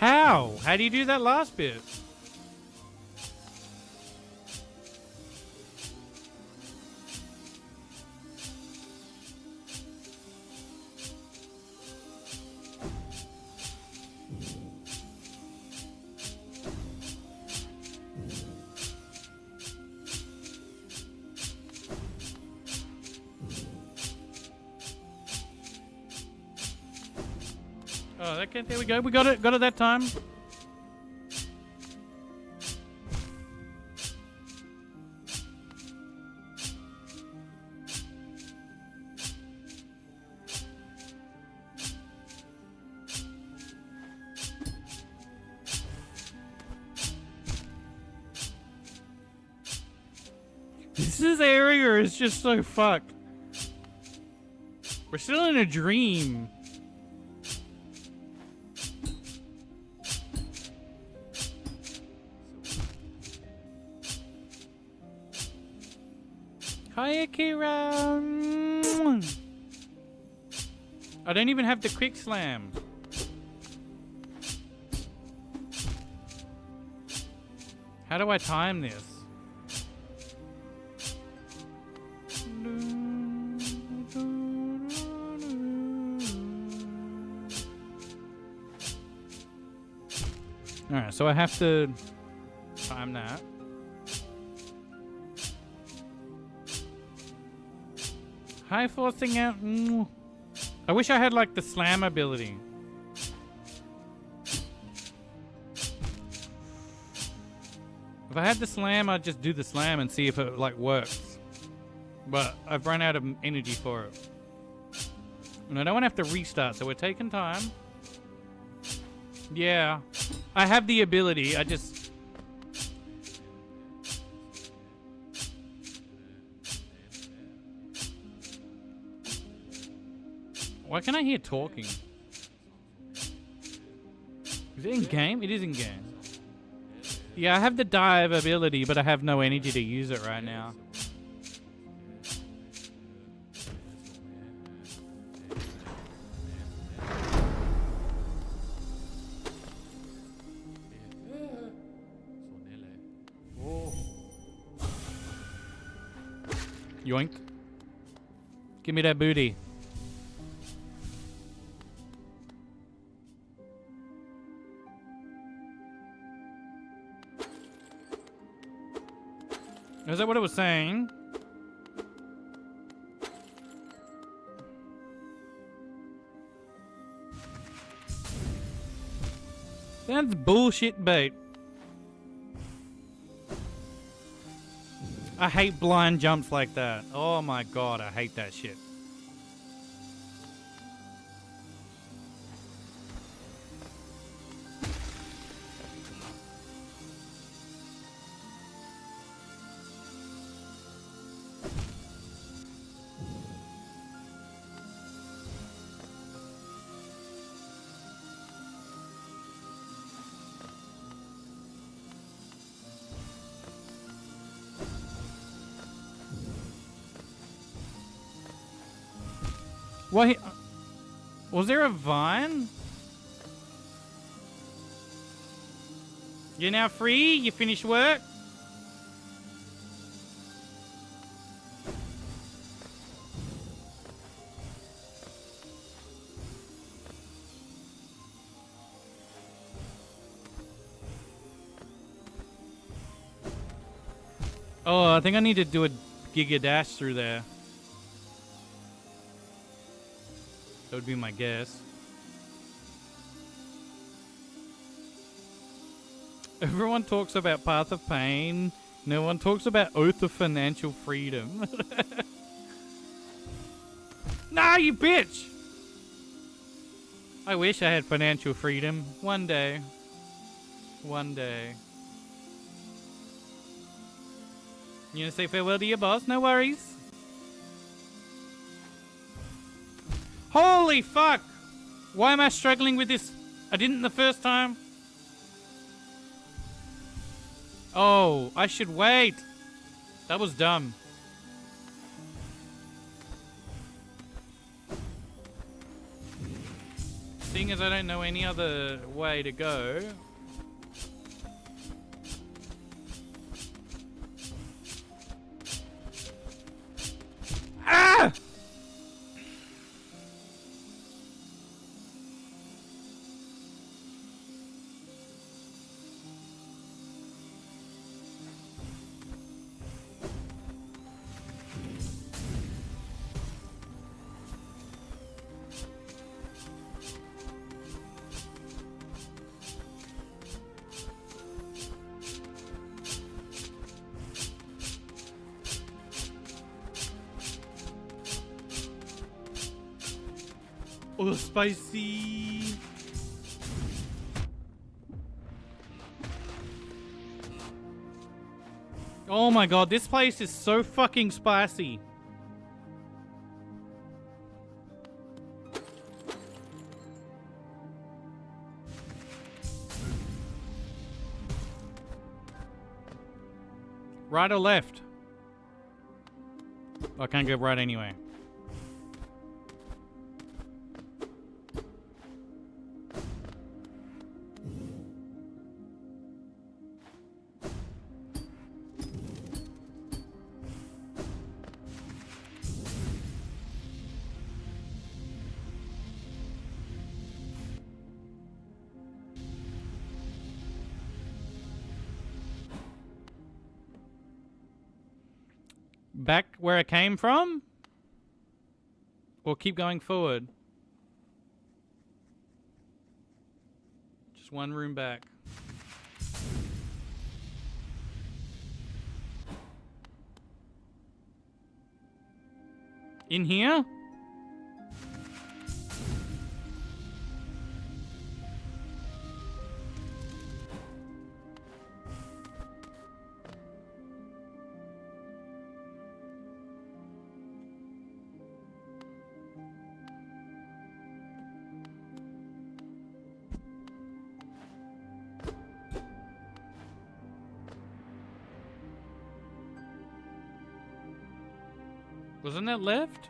How? How do you do that last bit? Oh, okay, there we go. We got it that time. This area is just so fucked. We're still in a dream. Hi, Akira. I don't even have the quick slam. How do I time this? Alright, so I have to time that. High forcing out. I wish I had like the slam ability. If I had the slam, I'd just do the slam and see if it like works. But I've run out of energy for it. And I don't want to have to restart, so we're taking time. Yeah. I have the ability, I just... Why can I hear talking? Is it in game? It is in game. Yeah, I have the dive ability, but I have no energy to use it right now. Yoink. Give me that booty. Is that what it was saying? That's bullshit bait. I hate blind jumps like that. Oh my god, I hate that shit. What? Was there a vine? You're now free? You finished work? Oh, I think I need to do a Giga Dash through there. That would be my guess. Everyone talks about Path of Pain. No one talks about Oath of Financial Freedom. Nah, you bitch! I wish I had financial freedom. One day. One day. You gonna say farewell to your boss? No worries. Holy fuck! Why am I struggling with this? I didn't the first time. Oh, I should wait. That was dumb. Seeing as I don't know any other way to go. Ah! Oh, spicy. Oh my god, this place is so fucking spicy. Right or left? I can't go right anyway. Back where I came from? Or keep going forward? Just one room back. In here? Wasn't that left?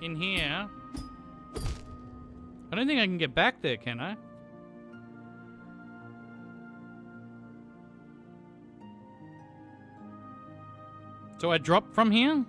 In here. I don't think I can get back there, can I? So I drop from here?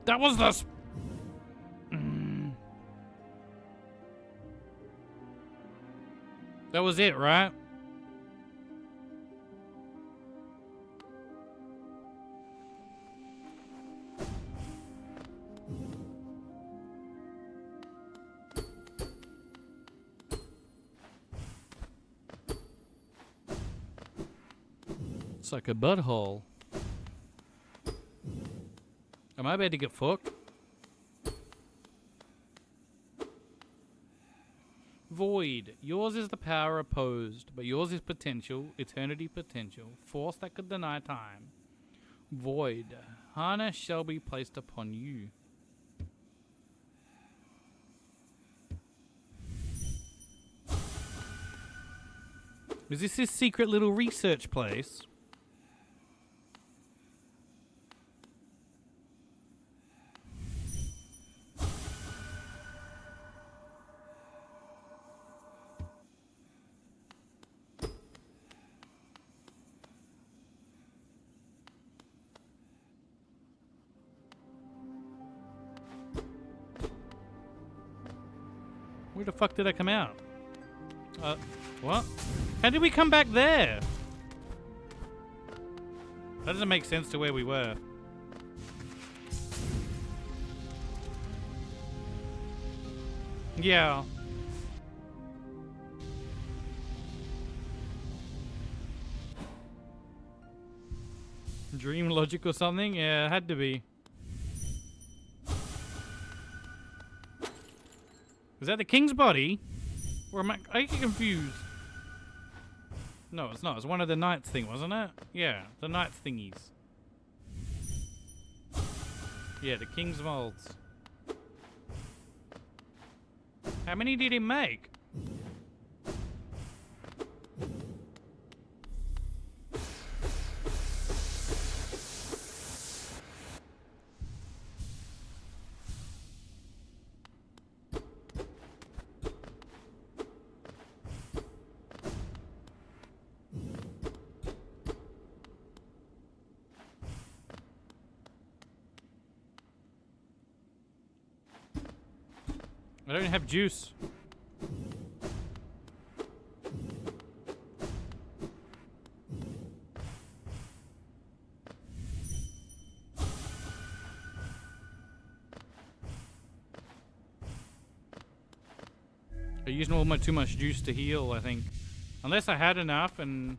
That was the... That was it, right? It's like a butthole. Am I about to get fucked? Void. Yours is the power opposed, but yours is potential, eternity potential, force that could deny time. Void. Harness shall be placed upon you. Is this his secret little research place? Where the fuck did I come out? What? How did we come back there? That doesn't make sense to where we were. Yeah. Dream logic or something? Yeah, it had to be. Is that the king's body? Or am I get confused? No, it's not. It's one of the knights thing, wasn't it? Yeah, the knights thingies. Yeah, the king's molds. How many did he make? don't have juice. I used almost too much juice to heal, I think. Unless I had enough and...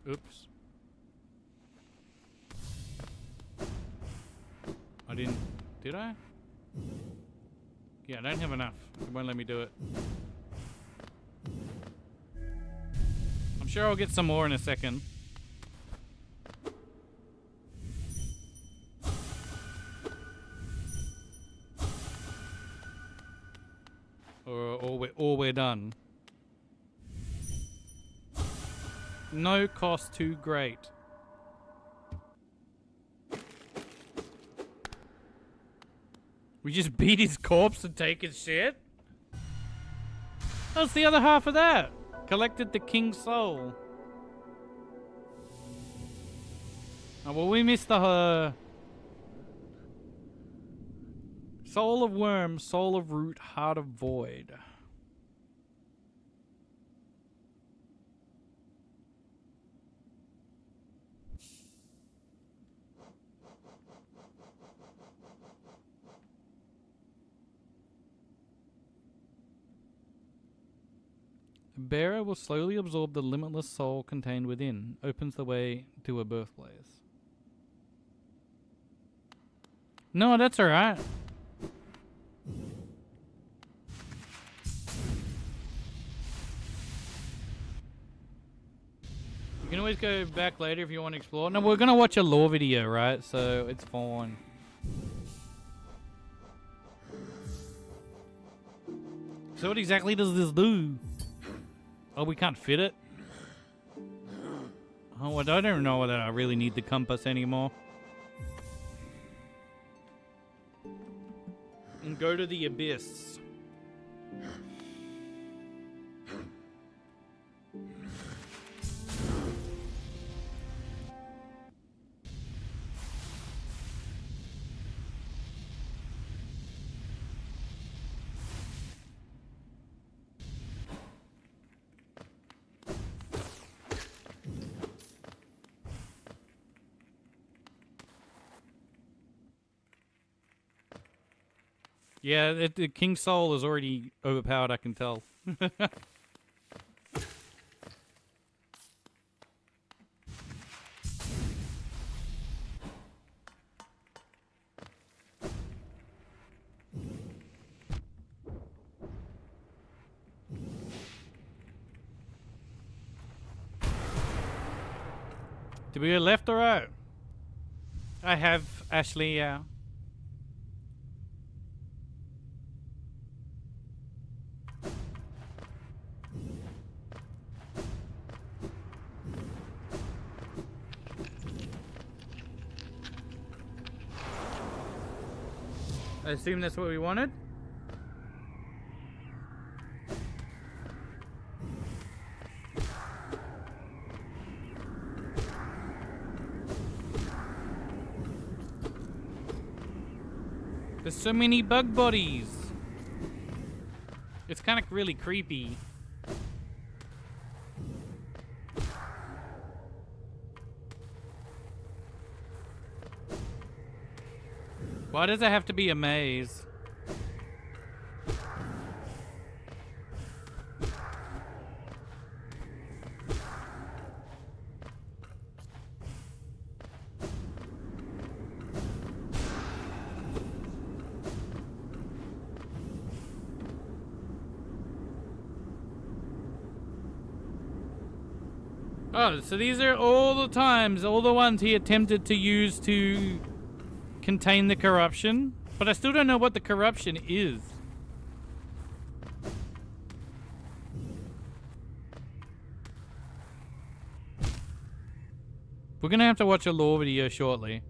Oops. I didn't... Did I? Yeah, I don't have enough. It won't let me do it. I'm sure I'll get some more in a second. Or we're done. No cost too great. We just beat his corpse and take his shit? That's the other half of that. Collected the king's soul. Oh, well, we missed the soul of worm, soul of root, heart of void. The bearer will slowly absorb the limitless soul contained within, opens the way to a birthplace. No, that's alright. You can always go back later if you want to explore. No, we're gonna watch a lore video, right? So it's fine. So what exactly does this do? Oh, we can't fit it? Oh, I don't even know whether I really need the compass anymore. And go to the abyss. Yeah, the King's Soul is already overpowered, I can tell. Did we go left or right? I have Ashley, yeah. I assume that's what we wanted. There's so many bug bodies. It's kind of really creepy. Why does it have to be a maze? Oh, so these are all the times, all the ones he attempted to use to contain the corruption, but I still don't know what the corruption is. We're gonna have to watch a lore video shortly.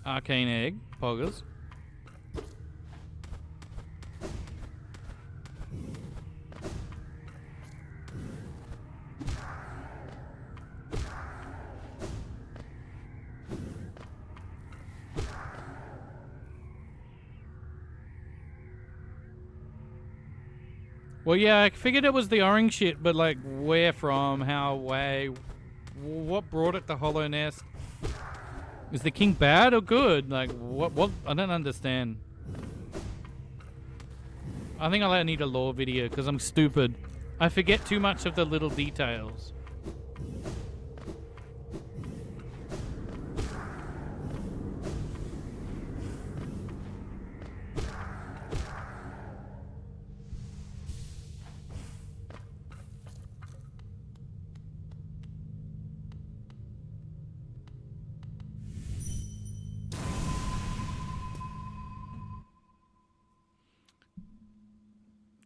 Arcane egg, poggers. Well, yeah, I figured it was the orange shit, but like, where from? How? Way? What brought it to Hollow Nest? Is the king bad or good? Like, what? I don't understand. I think I'll need a lore video because I'm stupid. I forget too much of the little details.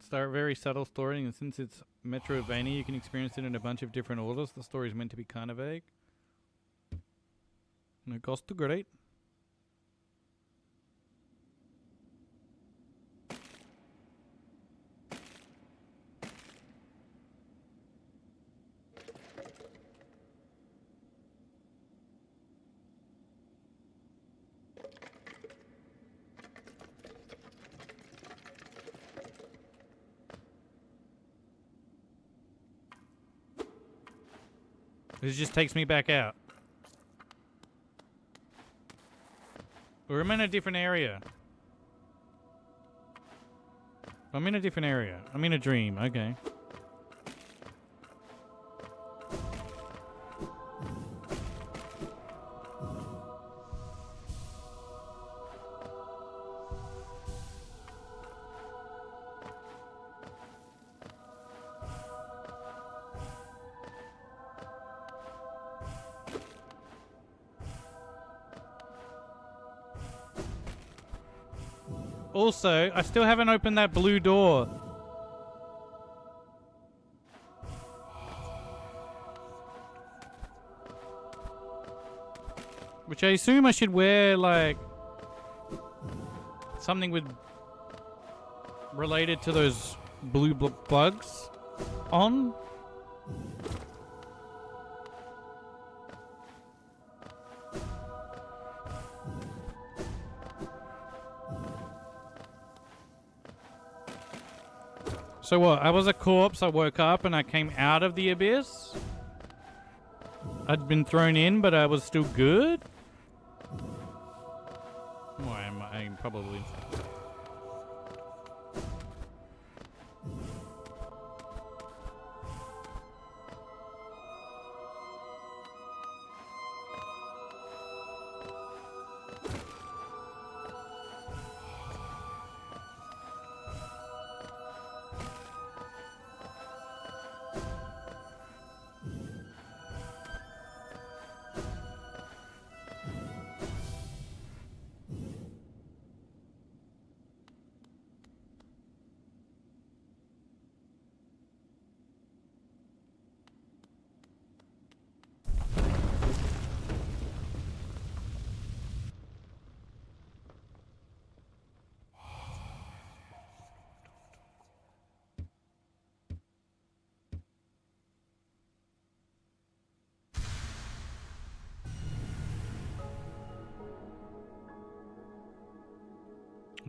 It's a very subtle story, and since it's Metroidvania, you can experience it in a bunch of different orders. The story is meant to be kind of vague. And it goes to great. This just takes me back out. Or I'm in a different area. I'm in a different area. I'm in a dream. Okay. Also, I still haven't opened that blue door. Which I assume I should wear, like, something with related to those blue bugs on. So what? I was a corpse, I woke up and I came out of the abyss? I'd been thrown in, but I was still good? Why am I probably...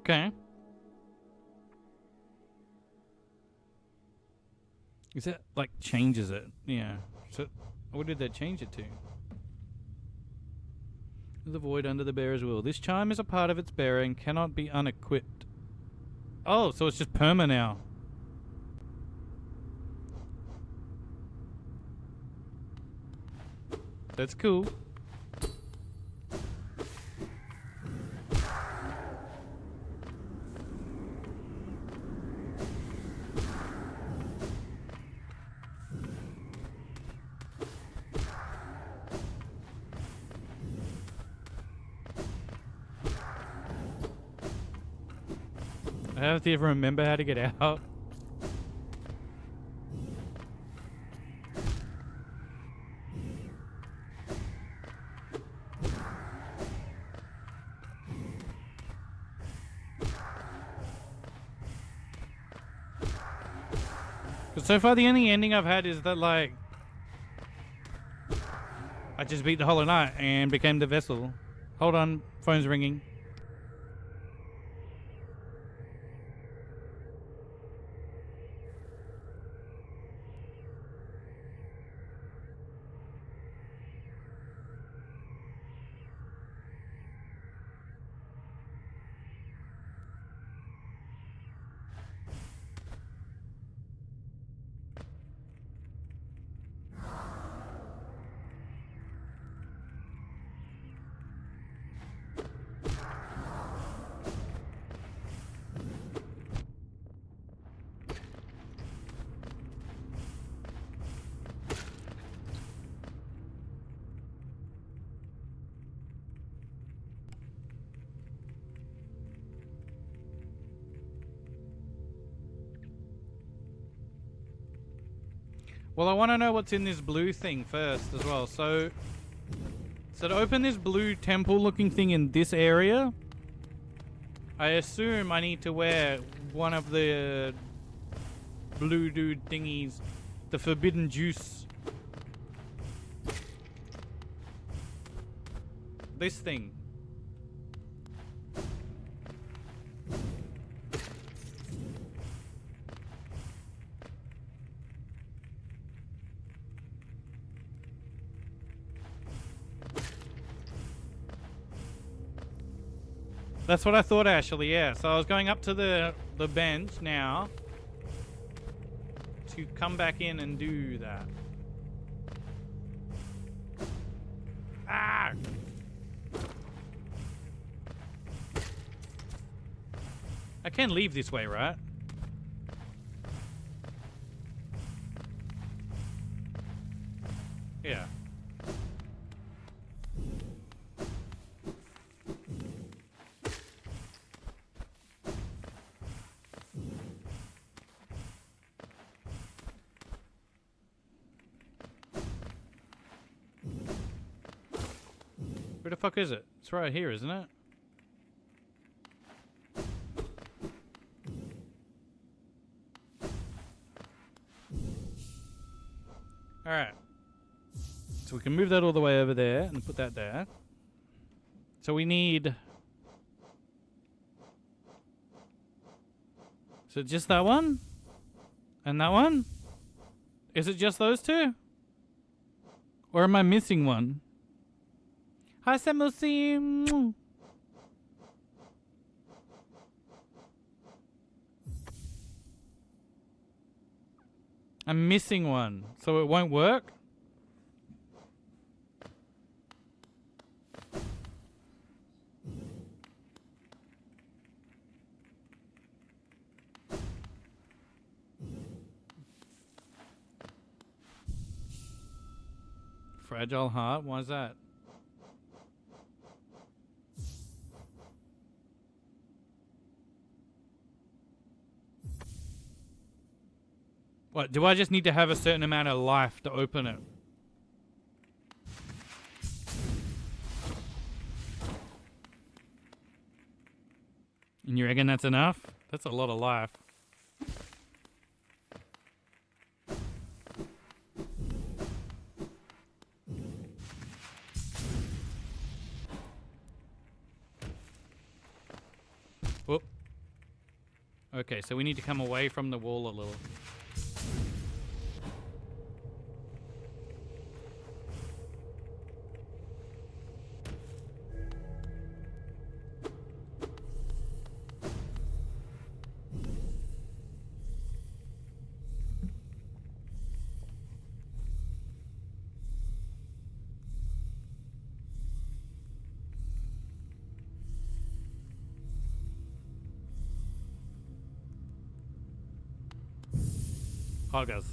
Okay. Is that, like, changes it? Yeah. So, what did that change it to? The void under the bearer's will. This chime is a part of its bearer and cannot be unequipped. Oh, so it's just perma now. That's cool. I have to even remember how to get out. But so far the only ending I've had is that, like, I just beat the Hollow Knight and became the vessel. Hold on, phone's ringing. Well, I want to know what's in this blue thing first as well. So to open this blue temple-looking thing in this area, I assume I need to wear one of the blue dude thingies, the forbidden juice. This thing. That's what I thought, actually, yeah. So I was going up to the bench now to come back in and do that. Ah! I can leave this way, right? Yeah. Where the fuck is it? It's right here, isn't it? Alright. So we can move that all the way over there and put that there. So we need... Is it just that one? And that one? Is it just those two? Or am I missing one? Hi, Samusi. I'm missing one, so it won't work? Fragile heart? Why is that? What, do I just need to have a certain amount of life to open it? And you reckon that's enough? That's a lot of life. Whoop. Okay, so we need to come away from the wall a little. Hoggers.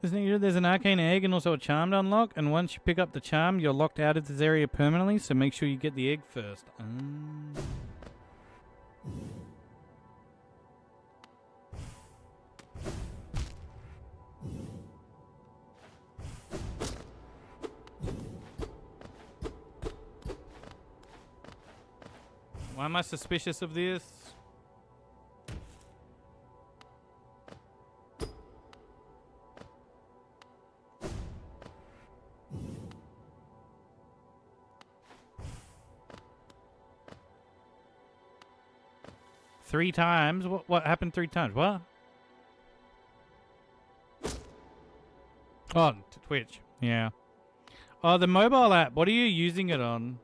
There's an arcane egg and also a charm to unlock, and once you pick up the charm, you're locked out of this area permanently, so make sure you get the egg first. Why am I suspicious of this? Three times? What happened 3 times? What? Oh, Twitch. Yeah. Oh, the mobile app. What are you using it on?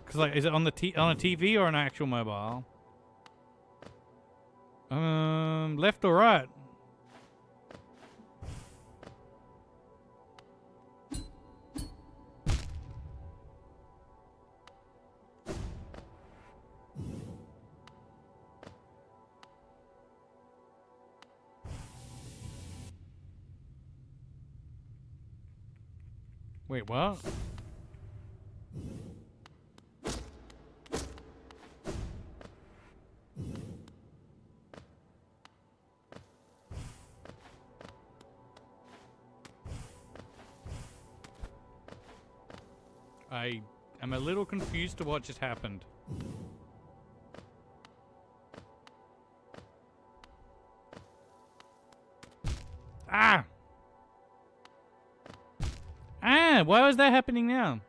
Cause like, is it on the on a TV or an actual mobile? Left or right? Wait, what? I am a little confused to what just happened. Ah! Ah! Why was that happening now?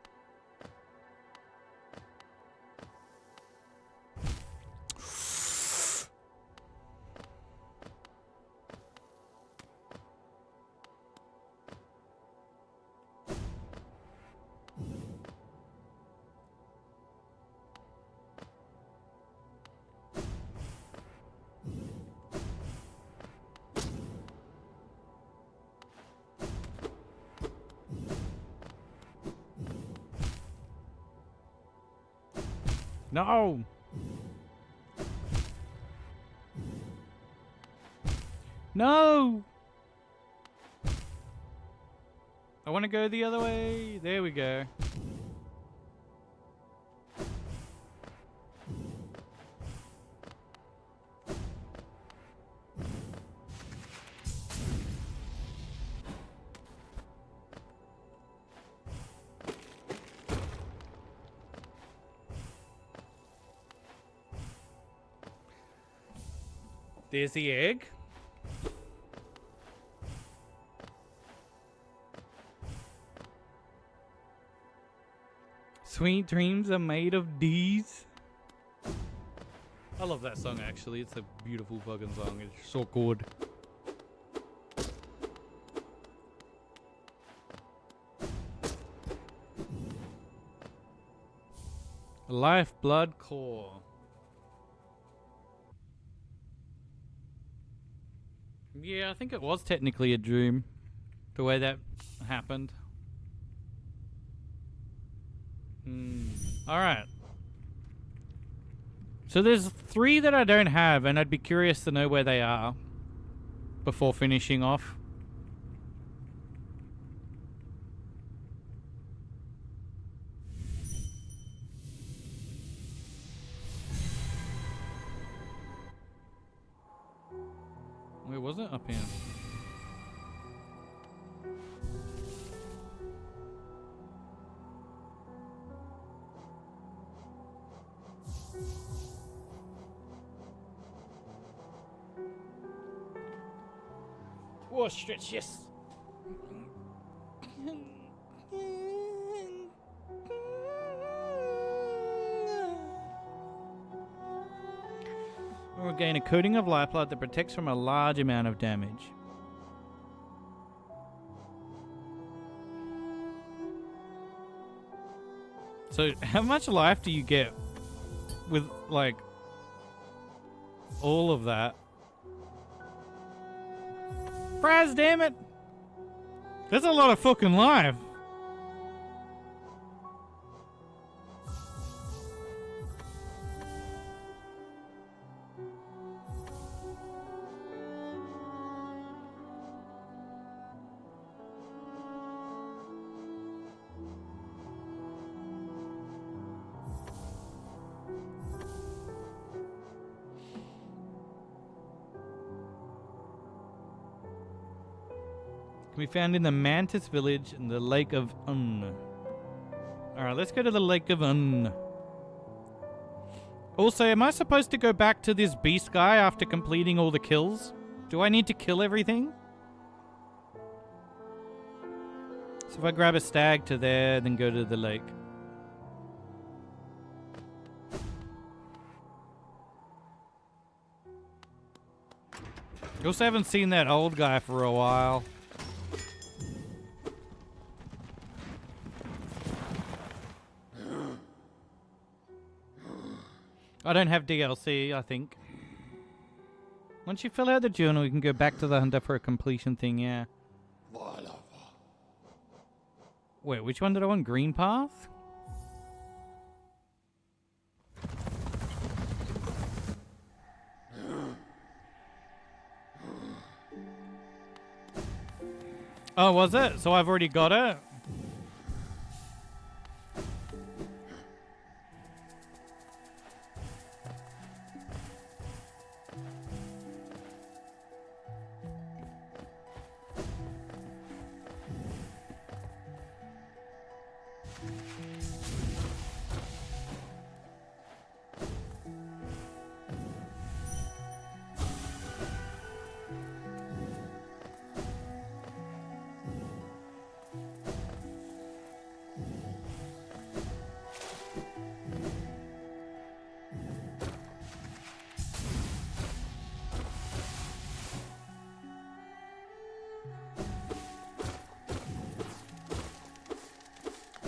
No! No! I want to go the other way. There we go. There's the egg. Sweet dreams are made of D's. I love that song actually. It's a beautiful fucking song. It's so good. Lifeblood core. Yeah, I think it was technically a dream. The way that happened. Alright. So there's 3 that I don't have, and I'd be curious to know where they are before finishing off. Where was it? Up here. Oh, stretch, yes. Or gain a coating of lifeblood that protects from a large amount of damage. So, how much life do you get with, like, all of that? Fraz, damn it! That's a lot of fucking life. Can be found in the Mantis village in the Lake of Un. Alright, let's go to the Lake of Un. Also, am I supposed to go back to this beast guy after completing all the kills? Do I need to kill everything? So if I grab a stag to there, then go to the lake. I also haven't seen that old guy for a while. I don't have DLC, I think. Once you fill out the journal, you can go back to the hunter for a completion thing, yeah. Wait, which one did I want? Green path? Oh, was it? So I've already got it?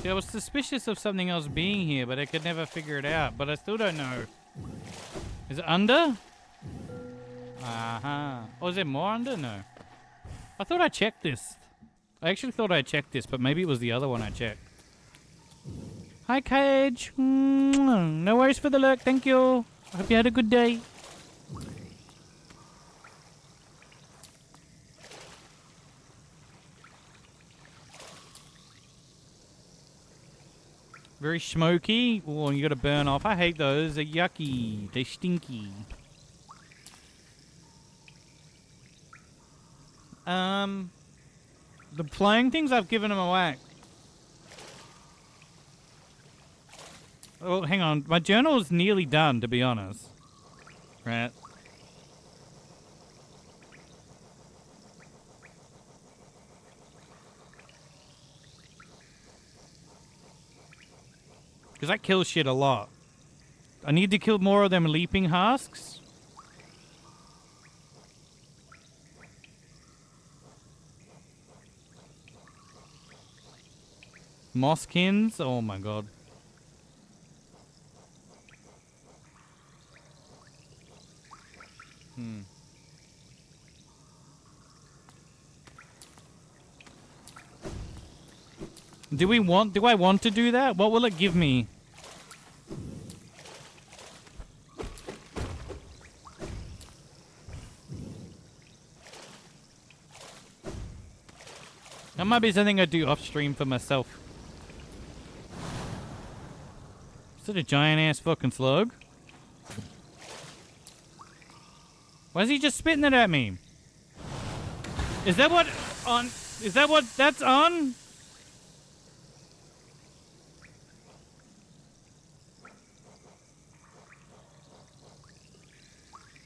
See, I was suspicious of something else being here, but I could never figure it out. But I still don't know. Is it under? Uh-huh. Oh, is there more under? No. I thought I checked this. I actually thought I checked this, but maybe it was the other one I checked. Hi, Cage. No worries for the lurk. Thank you. I hope you had a good day. Very smoky. Oh, you gotta burn off. I hate those. They're yucky. They're stinky. The flying things, I've given them a whack. Oh, hang on. My journal is nearly done, to be honest. Right. Because that kills shit a lot. I need to kill more of them leaping husks. Mosskins? Oh my god. Do I want to do that? What will it give me? That might be something I do off stream for myself. Is it a giant ass fucking slug? Why is he just spitting it at me? Is that what on? Is that what that's on?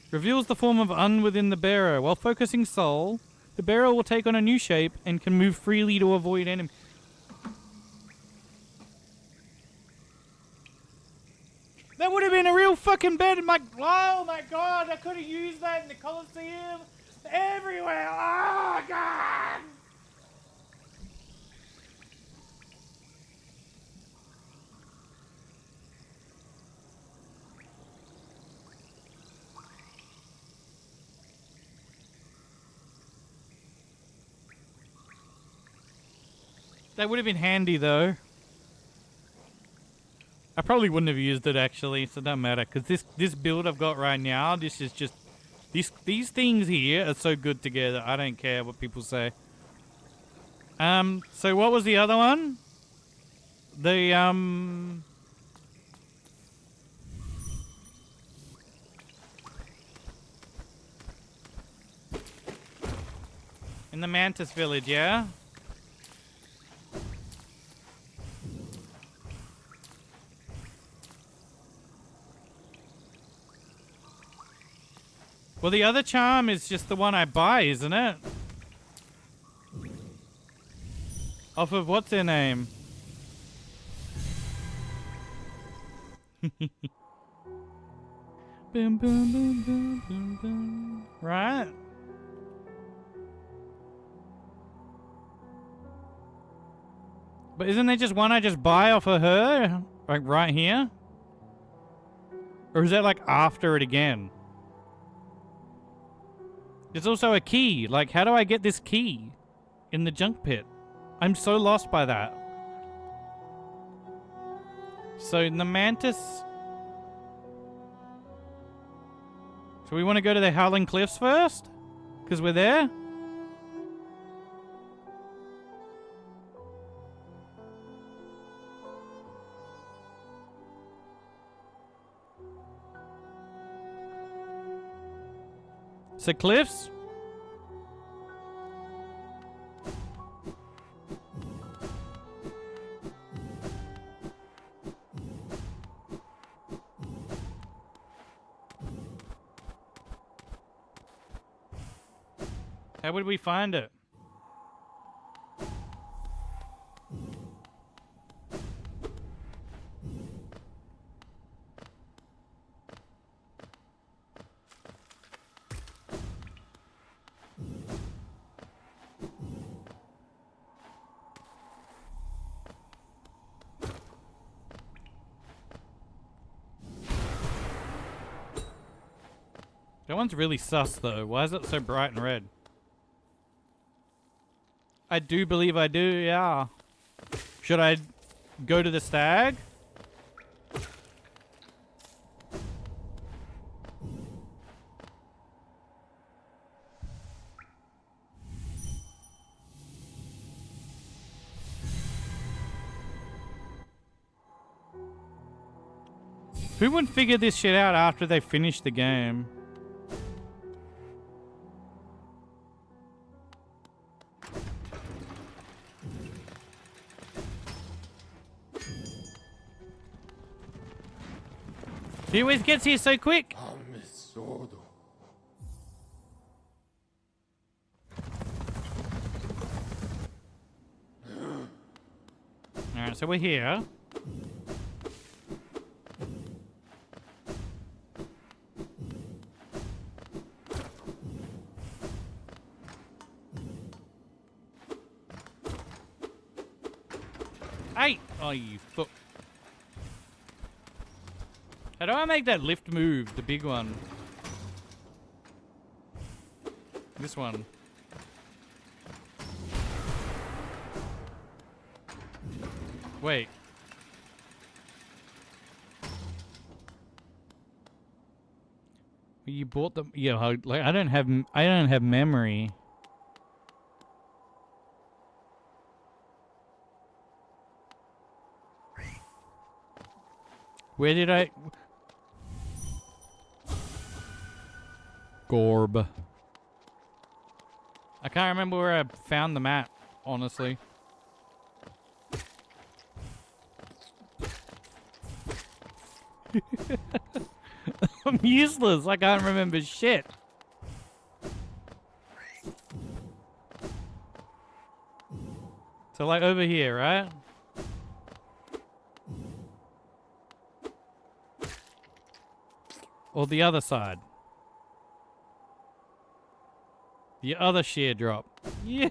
Reveals the form of Un within the bearer. While focusing soul, the bearer will take on a new shape and can move freely to avoid enemies. That would have been a real fucking bed in my... Oh my god, I could have used that in the Colosseum. Everywhere. Oh god. That would have been handy though. I probably wouldn't have used it actually, so it doesn't matter. Because this build I've got right now, this is just... These things here are so good together. I don't care what people say. So what was the other one? The, in the Mantis village, yeah? Well, the other charm is just the one I buy, isn't it? Off of what's her name? Boom, boom, boom, boom, boom, boom. Right? But isn't there just one I just buy off of her? Like right here? Or is that like after it again? There's also a key. Like, how do I get this key in the junk pit? I'm so lost by that. So, in the Mantis... So we want to go to the Howling Cliffs first? Because we're there? So cliffs? How would we find it? one's really sus though. Why is it so bright and red? I do believe I do, yeah. Should I go to the stag? Who would figure this shit out after they finish the game? He always gets here so quick. Alright, so we're here. Hey! Oh, you fuck. How do I make that lift move? The big one. This one. Wait. You bought them? Yeah, like I don't have memory. Where did I? Gorb. I can't remember where I found the map, honestly. I'm useless. I can't remember shit. So like over here, right? Or the other side. The other sheer drop. Yeah.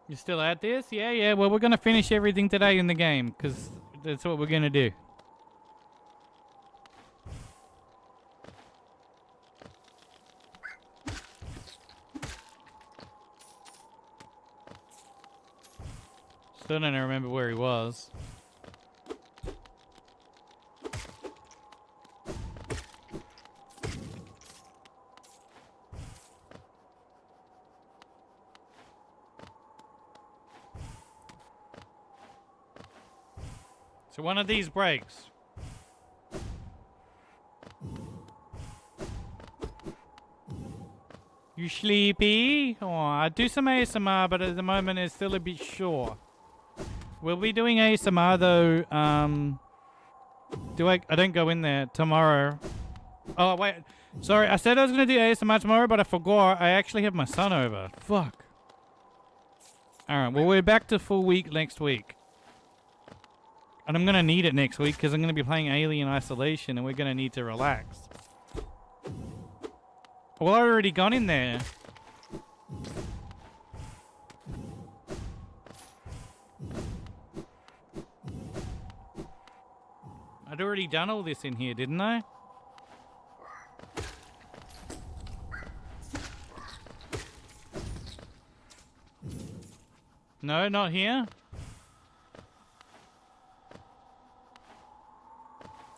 You still at this? Yeah, yeah. Well, we're going to finish everything today in the game, because that's what we're going to do. Still don't remember where he was. So one of these breaks. You sleepy? Oh, I do some ASMR, but at the moment it's still a bit short. We'll be doing ASMR though. I don't go in there tomorrow. Oh wait, sorry. I said I was gonna do ASMR tomorrow, but I forgot. I actually have my son over. Fuck. All right. Well, we're back to full week next week. And I'm going to need it next week because I'm going to be playing Alien Isolation and we're going to need to relax. Well, I already gone in there. I'd already done all this in here, didn't I? No, not here.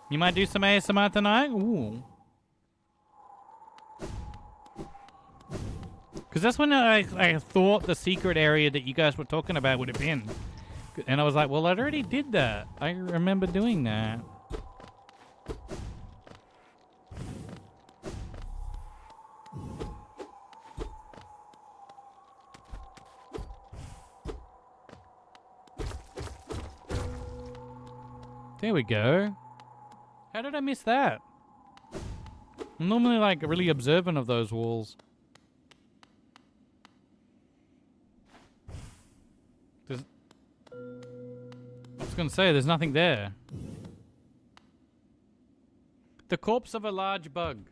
You might do some ASMR tonight? Ooh. Because that's when I thought the secret area that you guys were talking about would have been. And I was like, well, I already did that. I remember doing that. There we go. How did I miss that? I'm normally like really observant of those walls. gonna say, there's nothing there. The corpse of a large bug.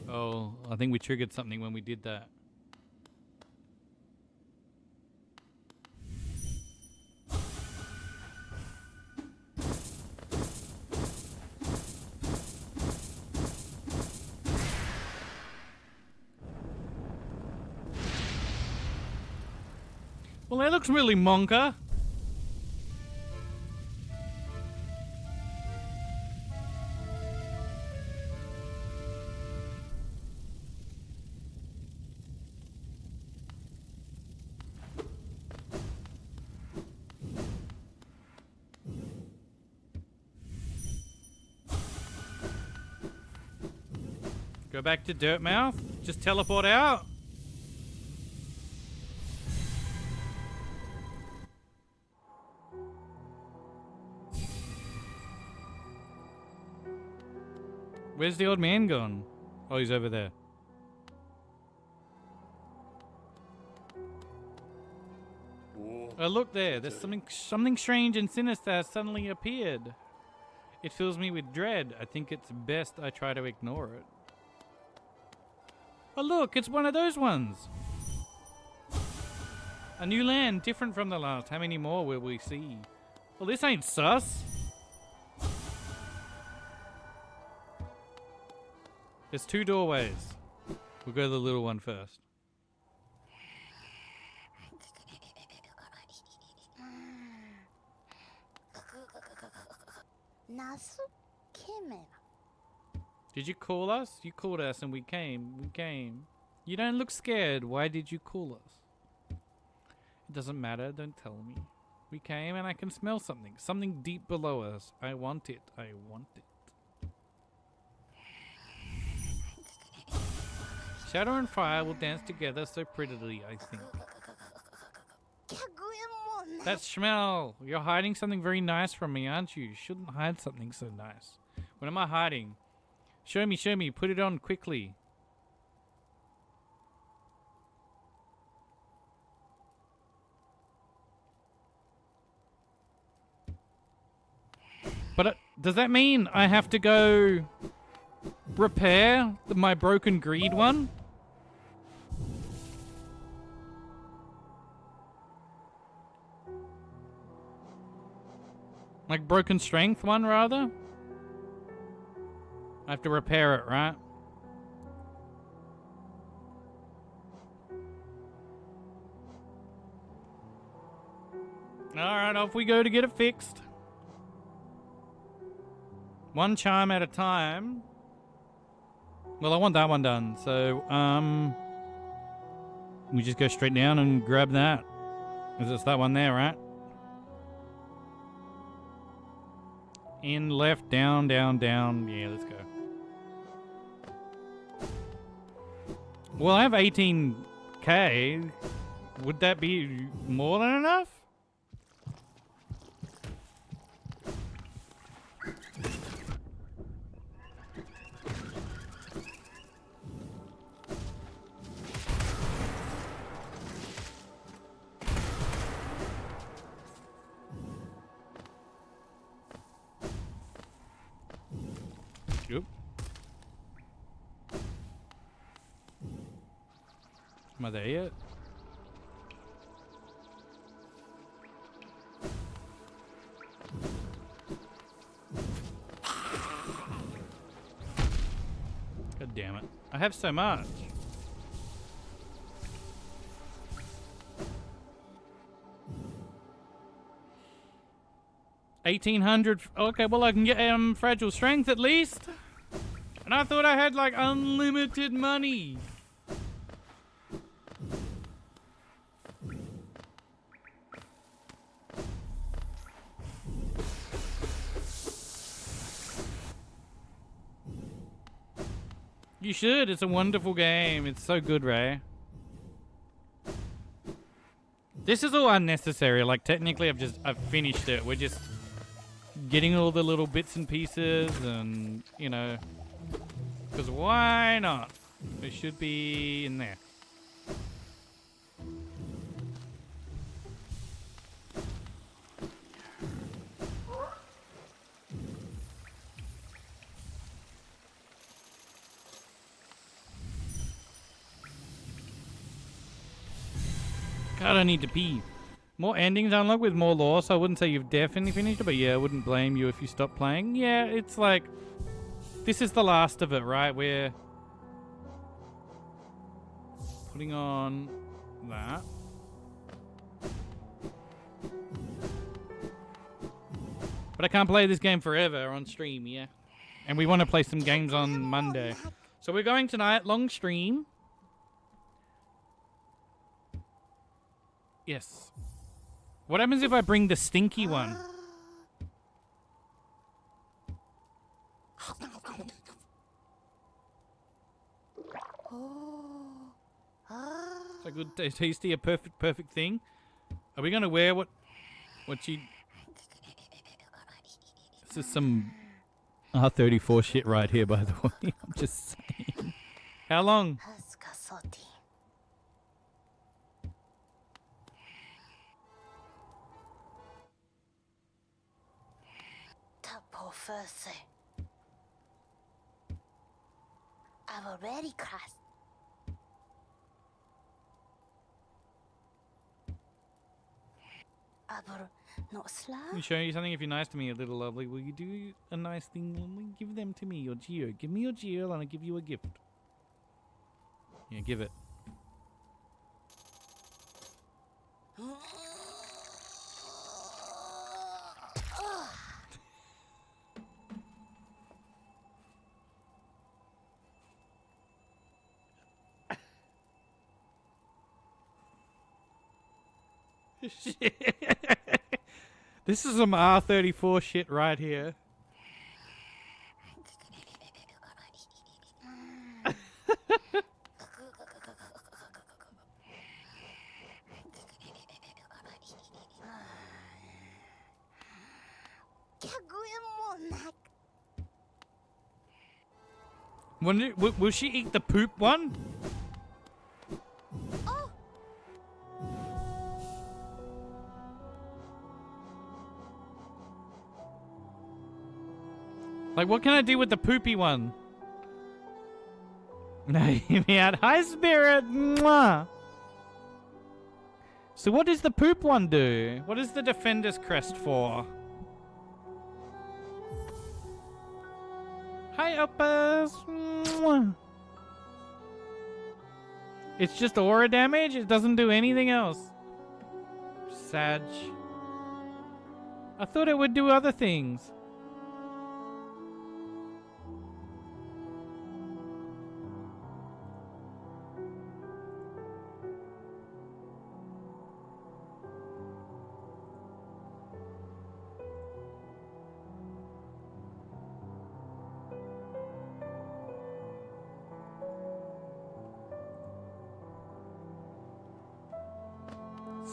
Oh, I think we triggered something when we did that. Well, that looks really monka. Go back to Dirtmouth. Just teleport out. Where's the old man gone? Oh, he's over there. Ooh. Oh, look there. There's something strange and sinister has suddenly appeared. It fills me with dread. I think it's best I try to ignore it. Oh, look, it's one of those ones. A new land, different from the last. How many more will we see? Well, this ain't sus. There's 2 doorways. We'll go to the little one first. Did you call us? You called us and we came. We came. You don't look scared. Why did you call us? It doesn't matter. Don't tell me. We came and I can smell something. Something deep below us. I want it. I want it. Shadow and fire will dance together so prettily, I think. That smell! You're hiding something very nice from me, aren't you? You shouldn't hide something so nice. What am I hiding? Show me, show me. Put it on quickly. But does that mean I have to go repair my broken greed one? Like broken strength one, rather? I have to repair it, right? Alright, off we go to get it fixed. One charm at a time. Well, I want that one done, so, we just go straight down and grab that. Because it's that one there, right? In, left, down, down, down. Yeah, let's go. Well, I have 18k. Would that be more than enough? Yep. Am I there yet? God damn it. I have so much. $1,800. Okay, well I can get fragile strength at least. And I thought I had like unlimited money. You should. It's a wonderful game. It's so good, Ray. This is all unnecessary. Like, technically, I've finished it. We're just getting all the little bits and pieces and, you know, because why not? It should be in there. God, I need to pee. More endings unlocked with more lore, so I wouldn't say you've definitely finished it, but yeah, I wouldn't blame you if you stopped playing. Yeah, it's like, this is the last of it, right? We're putting on that. But I can't play this game forever on stream, yeah? And we want to play some games on Monday. So we're going tonight, long stream. Yes. What happens if I bring the stinky one? It's a good, tasty, a perfect thing. Are we gonna wear what she? This is some R34 shit right here, by the way. I'm just saying. How long? I've already crossed. Not slow. Let me show you something if you're nice to me, a little lovely. Will you do a nice thing? Will you give them to me, your Geo. Give me your Geo and I'll give you a gift. Yeah, give it. This is some R34 shit right here. Will she eat the poop one? Like, what can I do with the poopy one? No, hear me out. Hi, Spirit. Mwah. So what does the poop one do? What is the Defender's Crest for? Hi, Uppers. Mwah. It's just aura damage? It doesn't do anything else. Sag. I thought it would do other things.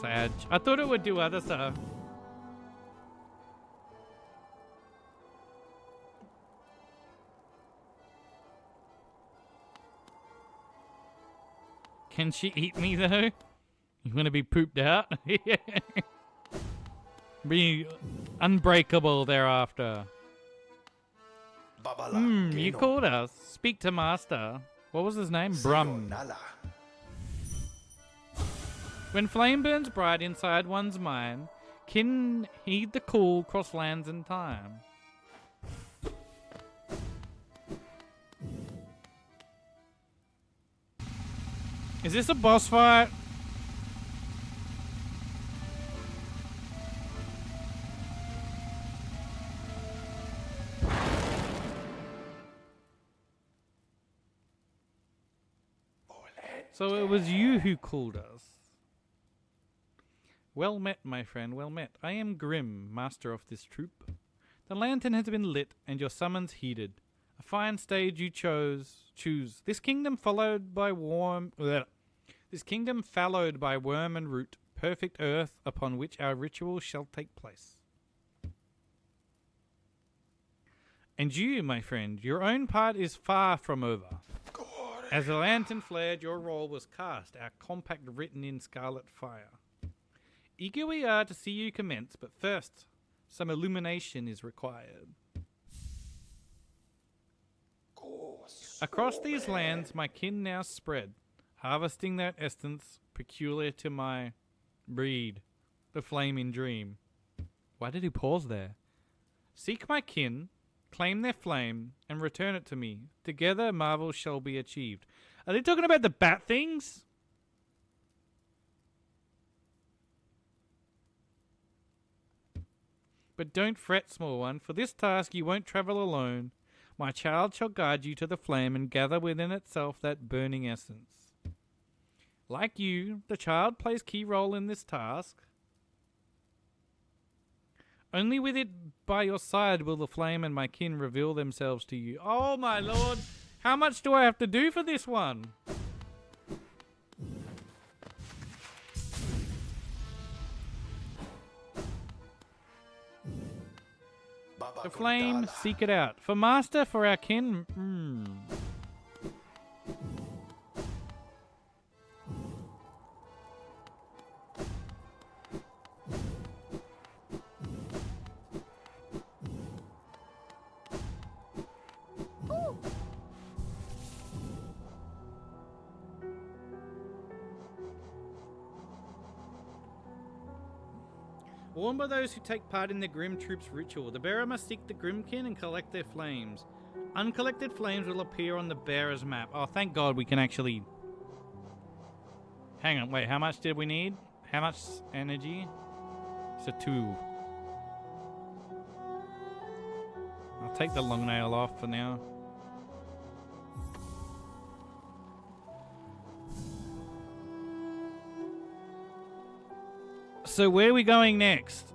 Sag. I thought it would do other stuff. Can she eat me though? You want to be pooped out? Be unbreakable thereafter. You called us. Speak to Master. What was his name? Brum. When flame burns bright inside one's mind, can heed the call cross lands and time. Is this a boss fight? So it was you who called us. Well met, my friend, well met. I am Grim, master of this troop. The lantern has been lit and your summons heeded. A fine stage you choose. This kingdom fallowed by worm and root, perfect earth upon which our ritual shall take place. And you, my friend, your own part is far from over. As the lantern flared, your role was cast, our compact written in scarlet fire. Eager we are to see you commence, but first, some illumination is required. Across these lands my kin now spread, harvesting that essence peculiar to my breed, the flaming dream. Why did he pause there? Seek my kin, claim their flame, and return it to me. Together marvels shall be achieved. Are they talking about the bat things? But don't fret, small one, for this task you won't travel alone. My child shall guide you to the flame and gather within itself that burning essence. Like you, the child plays key role in this task. Only with it by your side will the flame and my kin reveal themselves to you. Oh my lord, how much do I have to do for this one? The flame, seek it out. For master, for our kin. Warned by those who take part in the Grim Troop's ritual, the bearer must seek the Grimkin and collect their flames. Uncollected flames will appear on the bearer's map. Oh, thank God we can actually... Hang on, wait, how much did we need? How much energy? It's a 2. I'll take the long nail off for now. So where are we going next?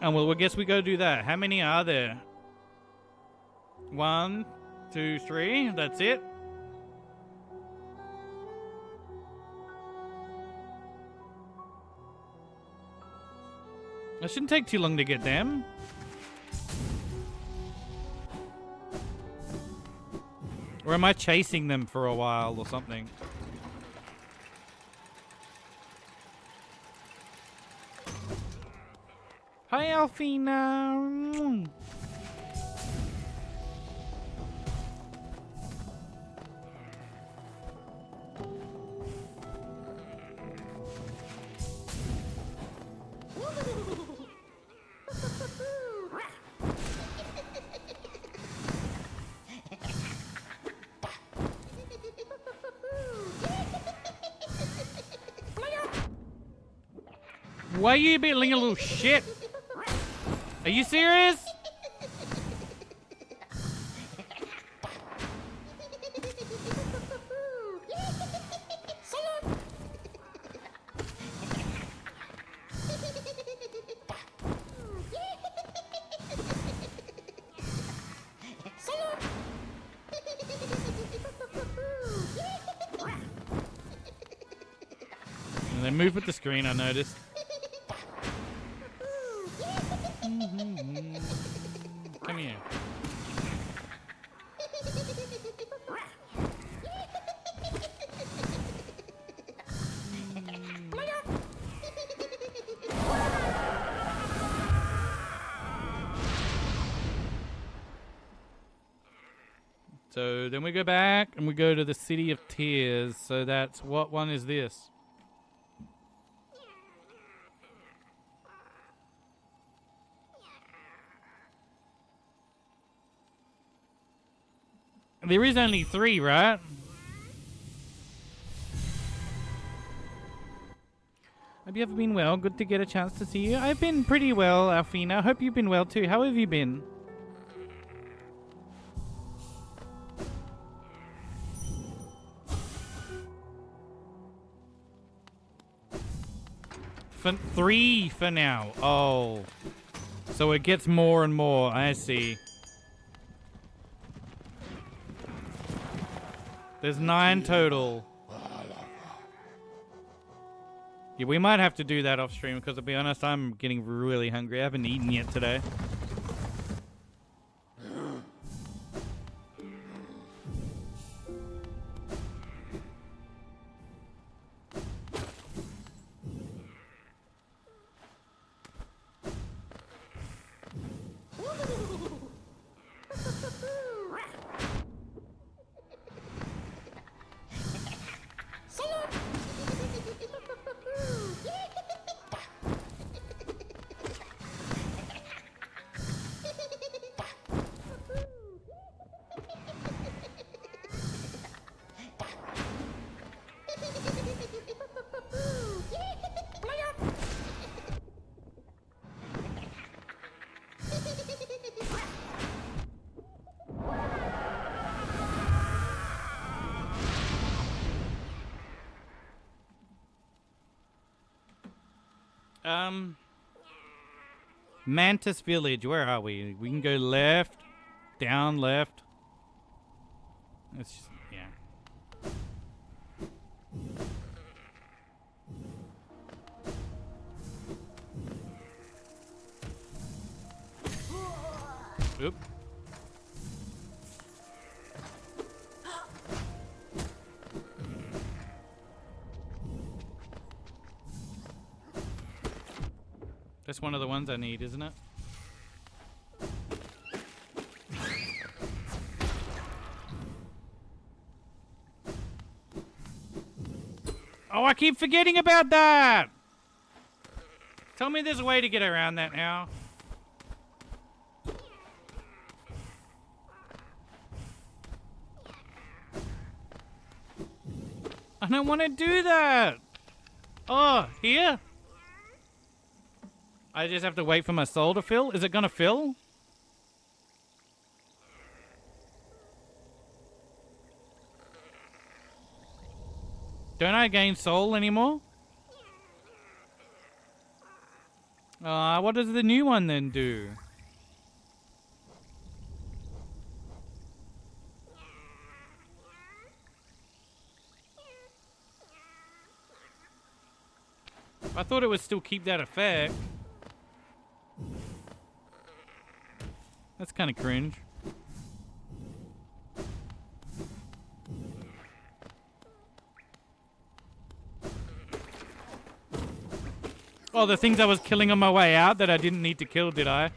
And well, I guess we go do that. How many are there? 1, 2, 3. That's it. It shouldn't take too long to get them. Or am I chasing them for a while or something? Hi, Alfina. Why are you being a little shit? Are you serious? They move with the screen, I noticed. Come here. So then we go back and we go to the City of Tears. So that's, what one is this? There is only 3, right? Have you ever been well? Good to get a chance to see you. I've been pretty well, Alfina. Hope you've been well too. How have you been? For 3 for now. Oh. So it gets more and more. I see. There's 9 total. Yeah, we might have to do that off stream because to be honest, I'm getting really hungry. I haven't eaten yet today. Mantis Village, where are we? We can go left, down, left. It's just, yeah. Oop. That's one of the ones I need, isn't it? Oh, I keep forgetting about that! Tell me there's a way to get around that now. I don't want to do that! Oh, here? I just have to wait for my soul to fill? Is it gonna fill? Don't I gain soul anymore? What does the new one then do? I thought it would still keep that effect. That's kind of cringe. Oh, the things I was killing on my way out that I didn't need to kill, did I?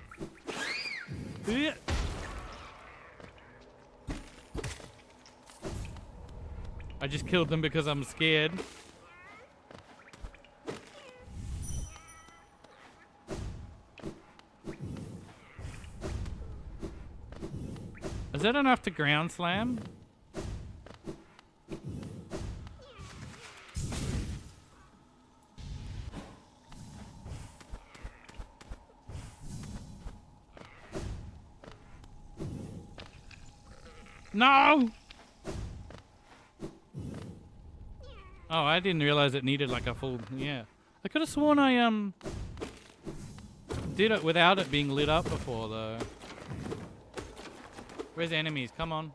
I just killed them because I'm scared. Is that enough to ground slam? No! Oh, I didn't realize it needed like a full... Yeah. I could have sworn I, did it without it being lit up before, though. Where's the enemies? Come on.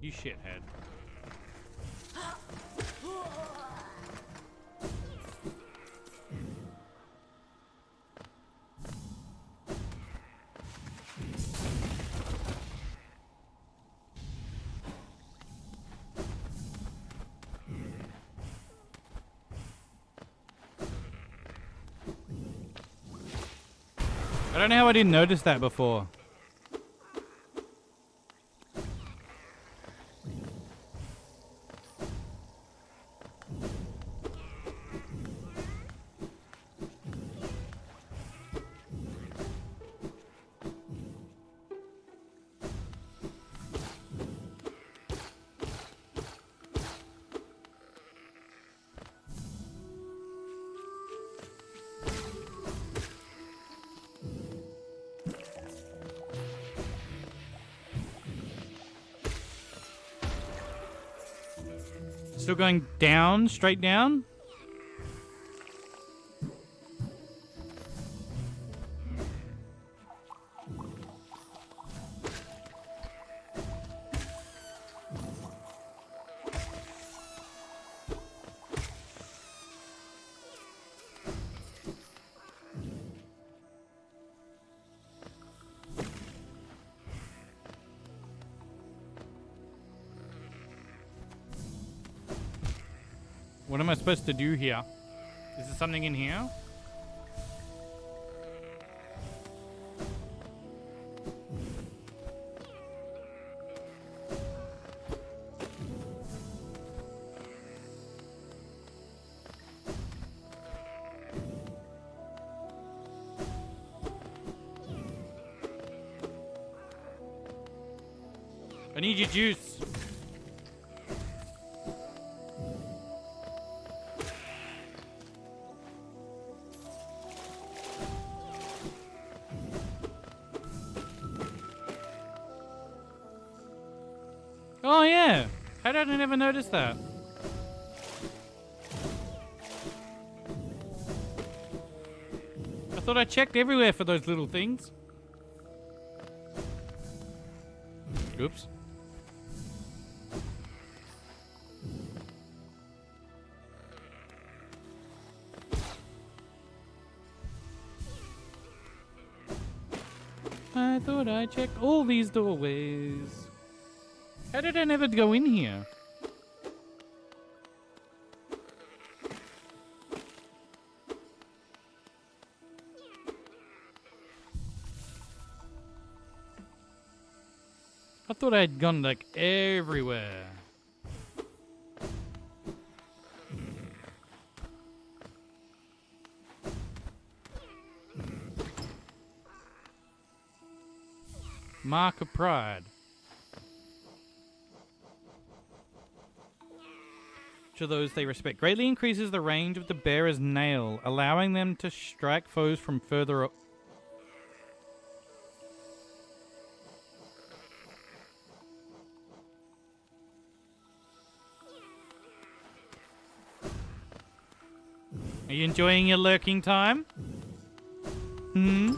You shithead. I don't know how I didn't notice that before. Still going down, straight down? What am I supposed to do here? Is there something in here? I need your juice. Oh yeah. How did I never notice that? I thought I checked everywhere for those little things. Oops. I thought I checked all these doorways. How did I never go in here? I thought I'd gone like everywhere. Mark of Pride. To those they respect. Greatly increases the range of the bearer's nail, allowing them to strike foes from further up. Are you enjoying your lurking time? Hmm?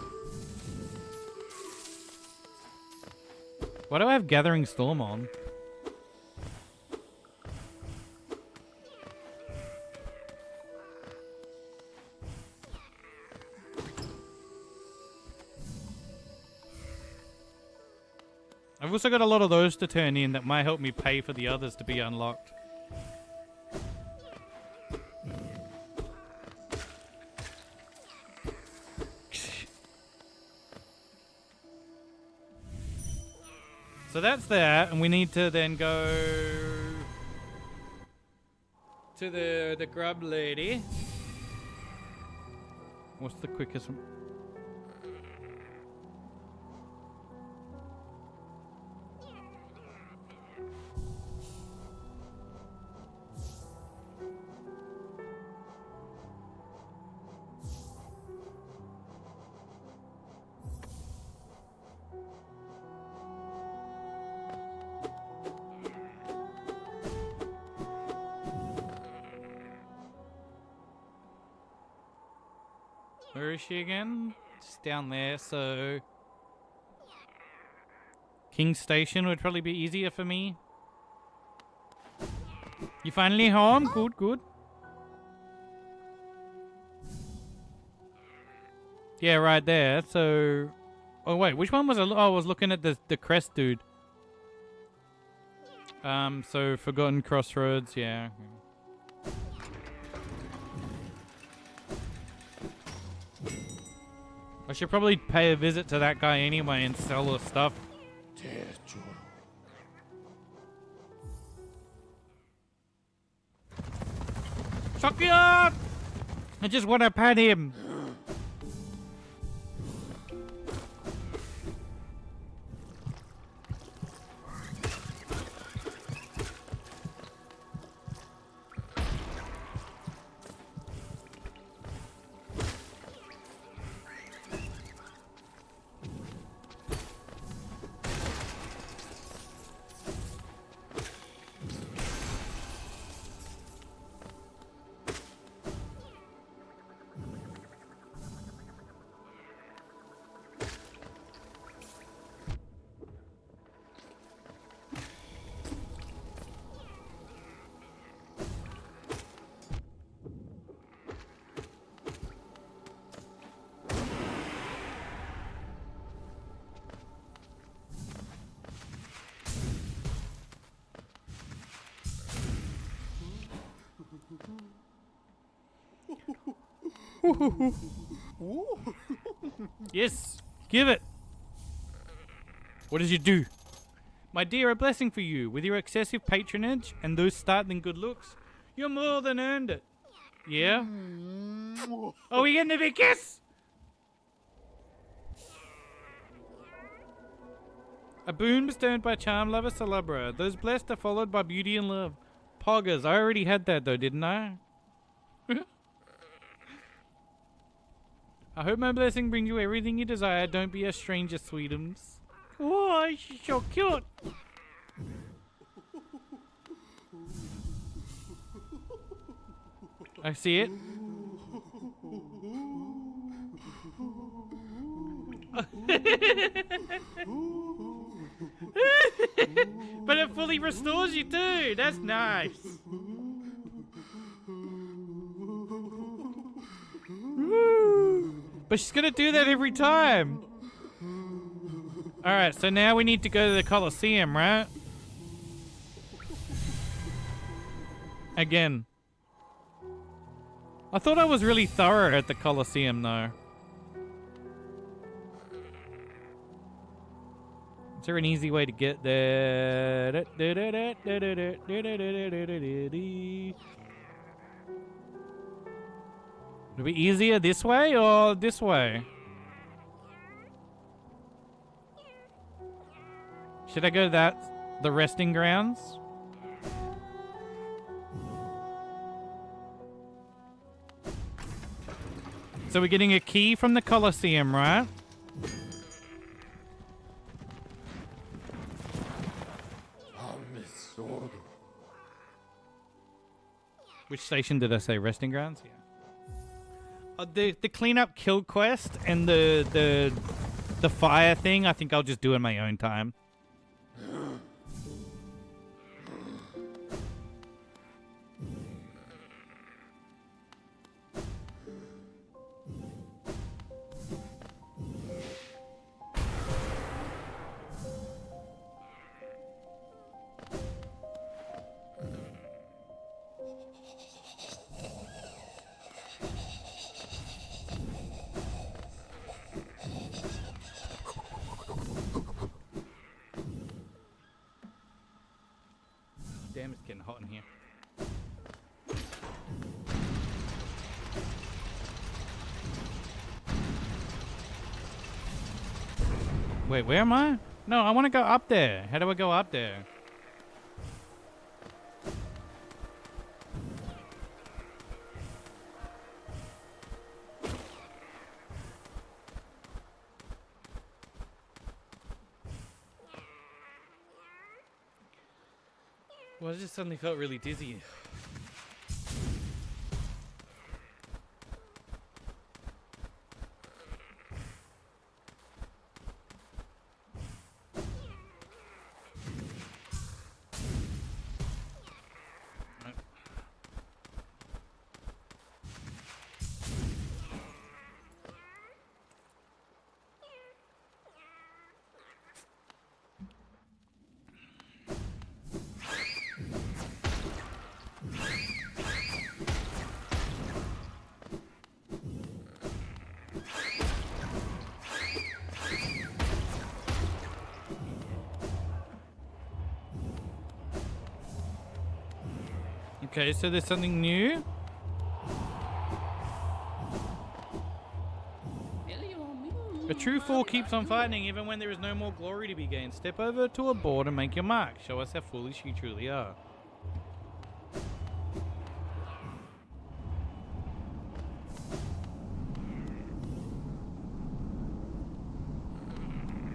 Why do I have Gathering Storm on? I've also got a lot of those to turn in that might help me pay for the others to be unlocked. So that's that, and we need to then go to the grub lady. What's the quickest one? Where is she again? Just down there, so... King's Station would probably be easier for me. You finally home? Good, good. Yeah, right there, so... Oh wait, which one was I? I was looking at the crest dude. So Forgotten Crossroads, yeah. I should probably pay a visit to that guy anyway and sell the stuff. Suck you up! I just want to pat him. Yes, give it. What did you do? My dear, a blessing for you. With your excessive patronage and those startling good looks, you're more than earned it. Yeah? Are we getting a big kiss? A boon bestowed by charm lover celebra. Those blessed are followed by beauty and love. Poggers. I already had that though, didn't I? I hope my blessing brings you everything you desire. Don't be a stranger, sweetums. Oh, she's so cute. I see it. But it fully restores you too. That's nice. But she's gonna do that every time. Alright, so now we need to go to the Colosseum, right? Again. I thought I was really thorough at the Colosseum though. Is there an easy way to get there? Would it be easier this way or this way? Should I go to the resting grounds? So we're getting a key from the Colosseum, right? Which station did I say? Resting grounds? Yeah. The cleanup kill quest and the fire thing, I think I'll just do in my own time. Damn, it's getting hot in here. Wait, where am I? No, I want to go up there. How do I go up there? Well, I just suddenly felt really dizzy. Okay, so there's something new. A true fool keeps on fighting even when there is no more glory to be gained. Step over to a board and make your mark. Show us how foolish you truly are.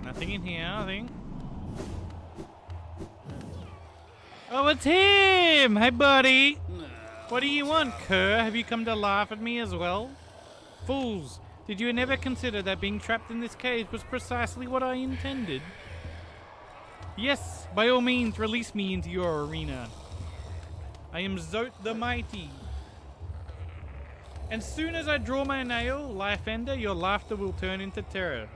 Nothing in here, I think. Oh, it's him! Hey, buddy! What do you want, cur? Have you come to laugh at me as well? Fools! Did you never consider that being trapped in this cage was precisely what I intended? Yes, by all means, release me into your arena. I am Zote the Mighty. And soon as I draw my nail, Life Ender, your laughter will turn into terror.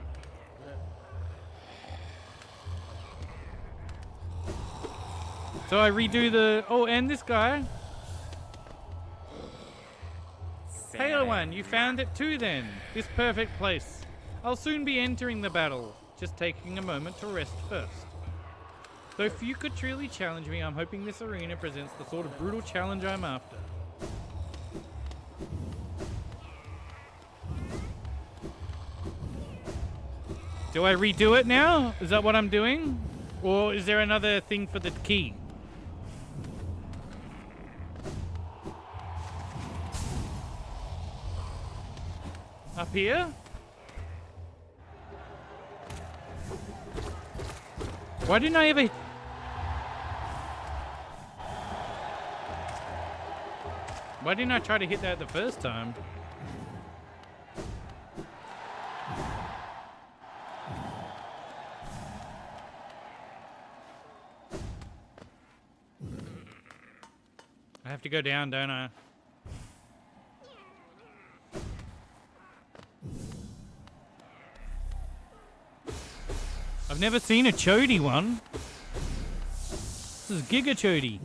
So I redo the... Oh, and this guy. Halo One, you found it too then. This perfect place. I'll soon be entering the battle. Just taking a moment to rest first. Though if you could truly challenge me, I'm hoping this arena presents the sort of brutal challenge I'm after. Do I redo it now? Is that what I'm doing? Or is there another thing for the key? Up here? Why didn't I ever... Why didn't I try to hit that the first time? I have to go down, don't I? I've never seen a chody one. This is Giga Chody.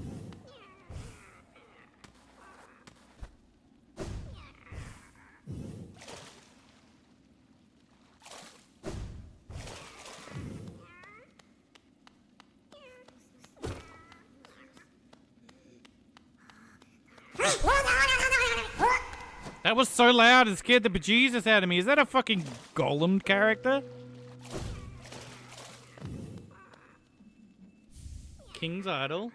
That was so loud it scared the bejesus out of me. Is that a fucking golem character? King's Idol.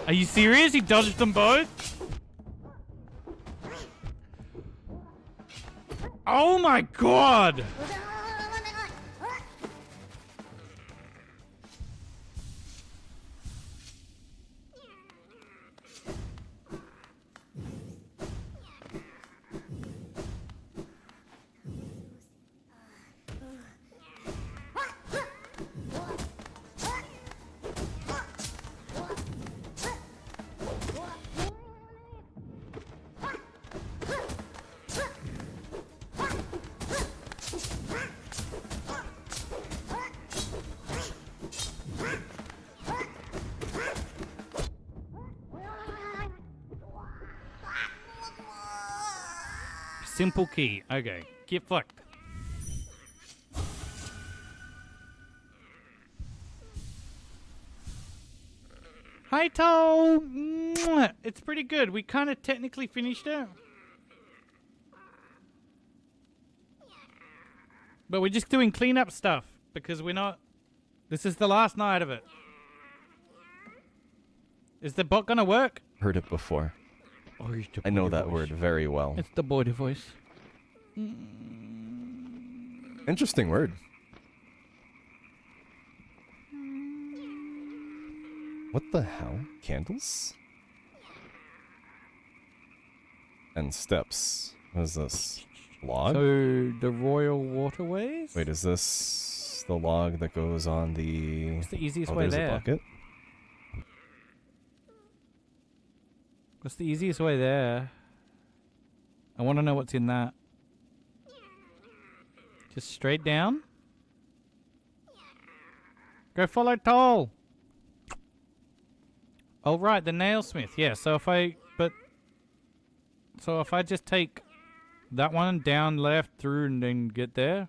Are you serious? He dodged them both? Oh my god! Simple key. Okay. Get fucked. Hi, Toe! Mwah. It's pretty good. We kind of technically finished it. But we're just doing cleanup stuff because we're not... This is the last night of it. Is the bot gonna work? Heard it before. Oh, I know that word very well. It's the body voice. Interesting word. What the hell? Candles? And steps. What is this? Log? So, the Royal Waterways? Wait, is this the log that goes on the... What's the easiest oh, way there's there? a bucket? What's the easiest way there? I want to know what's in that. Just straight down? Go follow Toll! Oh, right, the nailsmith. Yeah, so if I... But... So if I just take that one down, left, through, and then get there...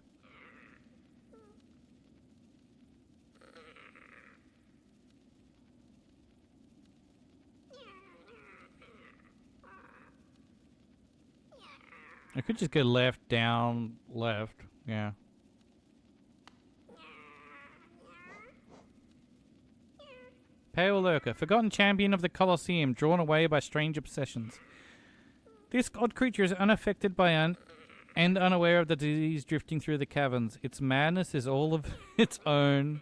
I could just go left, down, left. Yeah. Pale lurker, forgotten champion of the Colosseum, drawn away by strange obsessions. This odd creature is unaffected by and unaware of the disease drifting through the caverns. Its madness is all of its own.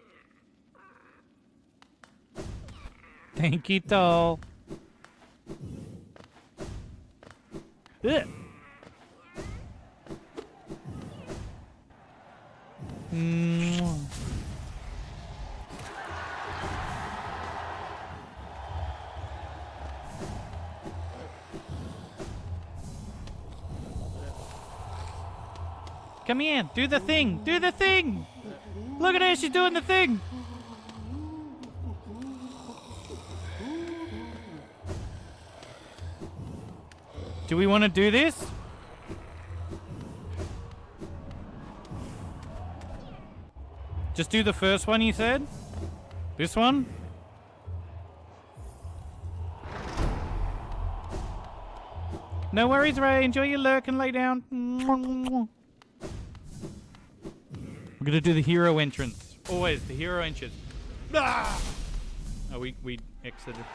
Thank you, doll. Ugh. Mwah. Come here, do the thing, do the thing! Look at her, she's doing the thing! Do we want to do this? Just do the first one you said? This one? No worries, Ray. Enjoy your lurk and lay down. We're gonna do the hero entrance. Always the hero entrance. Ah! Oh, we exited.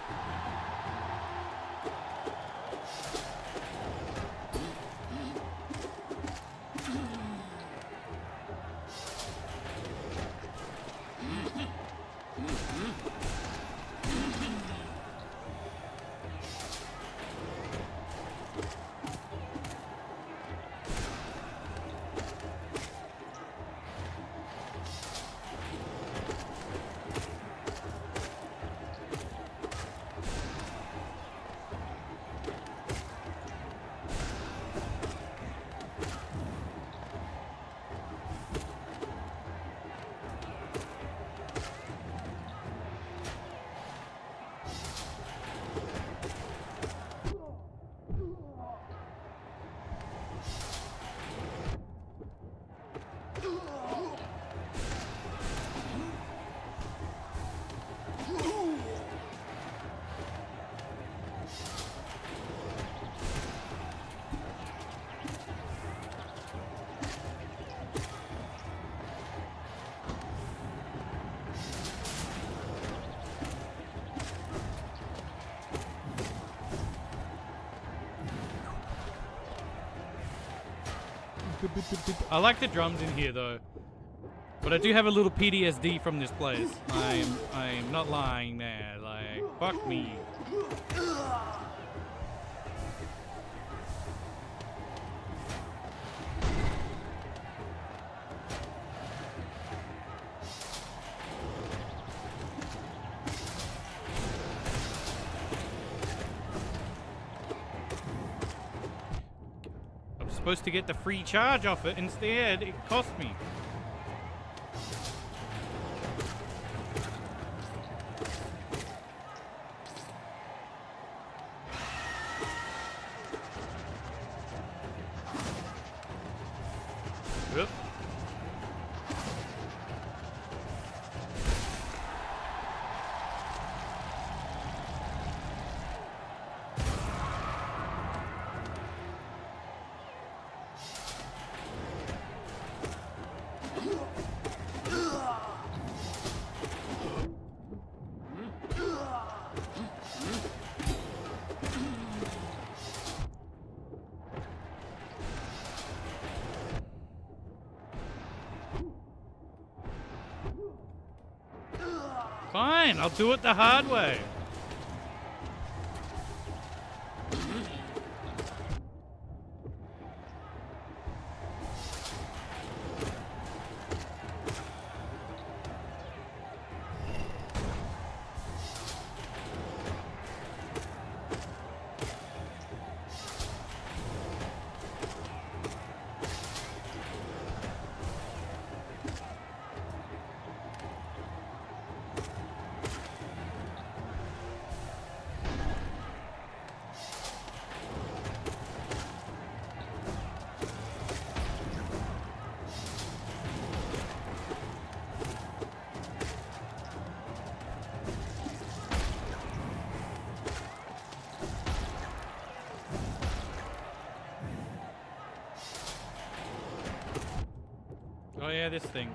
I like the drums in here though, but I do have a little PTSD from this place. I'm not lying there. Like, fuck me. Supposed to get the free charge off it, instead it cost me. Yep. Fine, I'll do it the hard way. Oh yeah, this thing.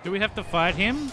Do we have to fight him?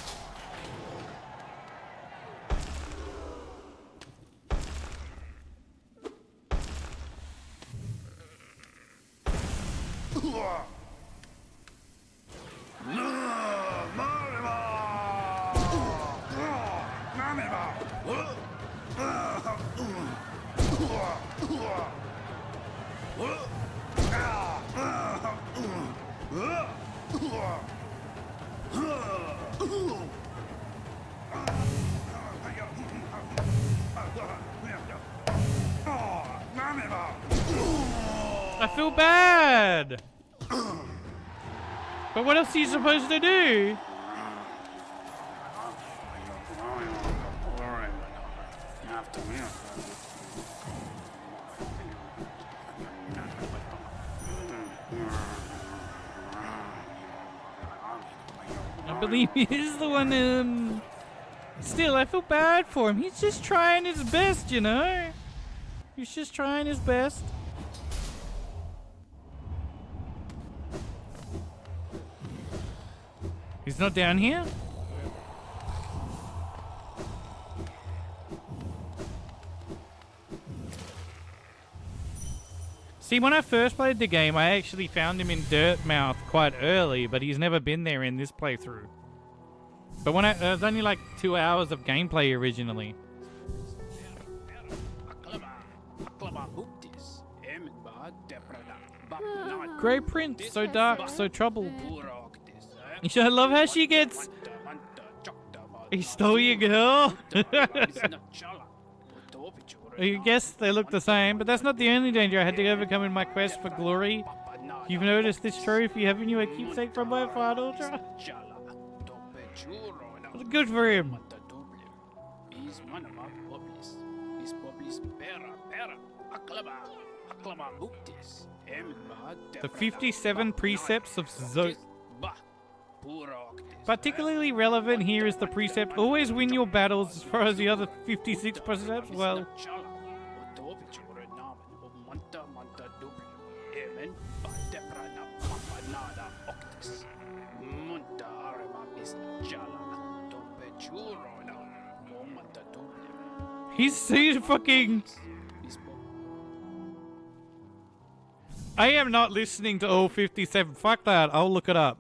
I feel bad. But what else are you supposed to do? I believe he is the one. Still, I feel bad for him. He's just trying his best, you know? He's just trying his best. He's not down here? See, when I first played the game, I actually found him in Dirtmouth quite early, but he's never been there in this playthrough. But when it was only like 2 hours of gameplay originally. Grey Prince, so dark, so troubled. I love how she gets... He stole your girl? I guess they look the same, but that's not the only danger I had to overcome in my quest for glory. You've noticed this trophy, haven't you? A keepsake from my final try. Good for him. The 57 precepts of Zoe. Particularly relevant here is the precept, always win your battles. As far as the other 56 precepts, well... He's so fucking... I am not listening to all 57. Fuck that. I'll look it up.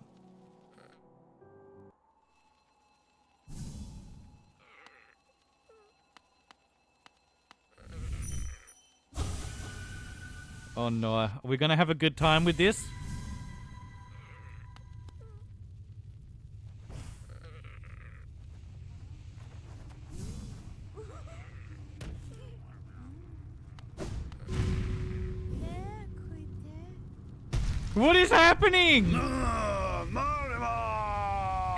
Oh no. Are we gonna have a good time with this? What is happening?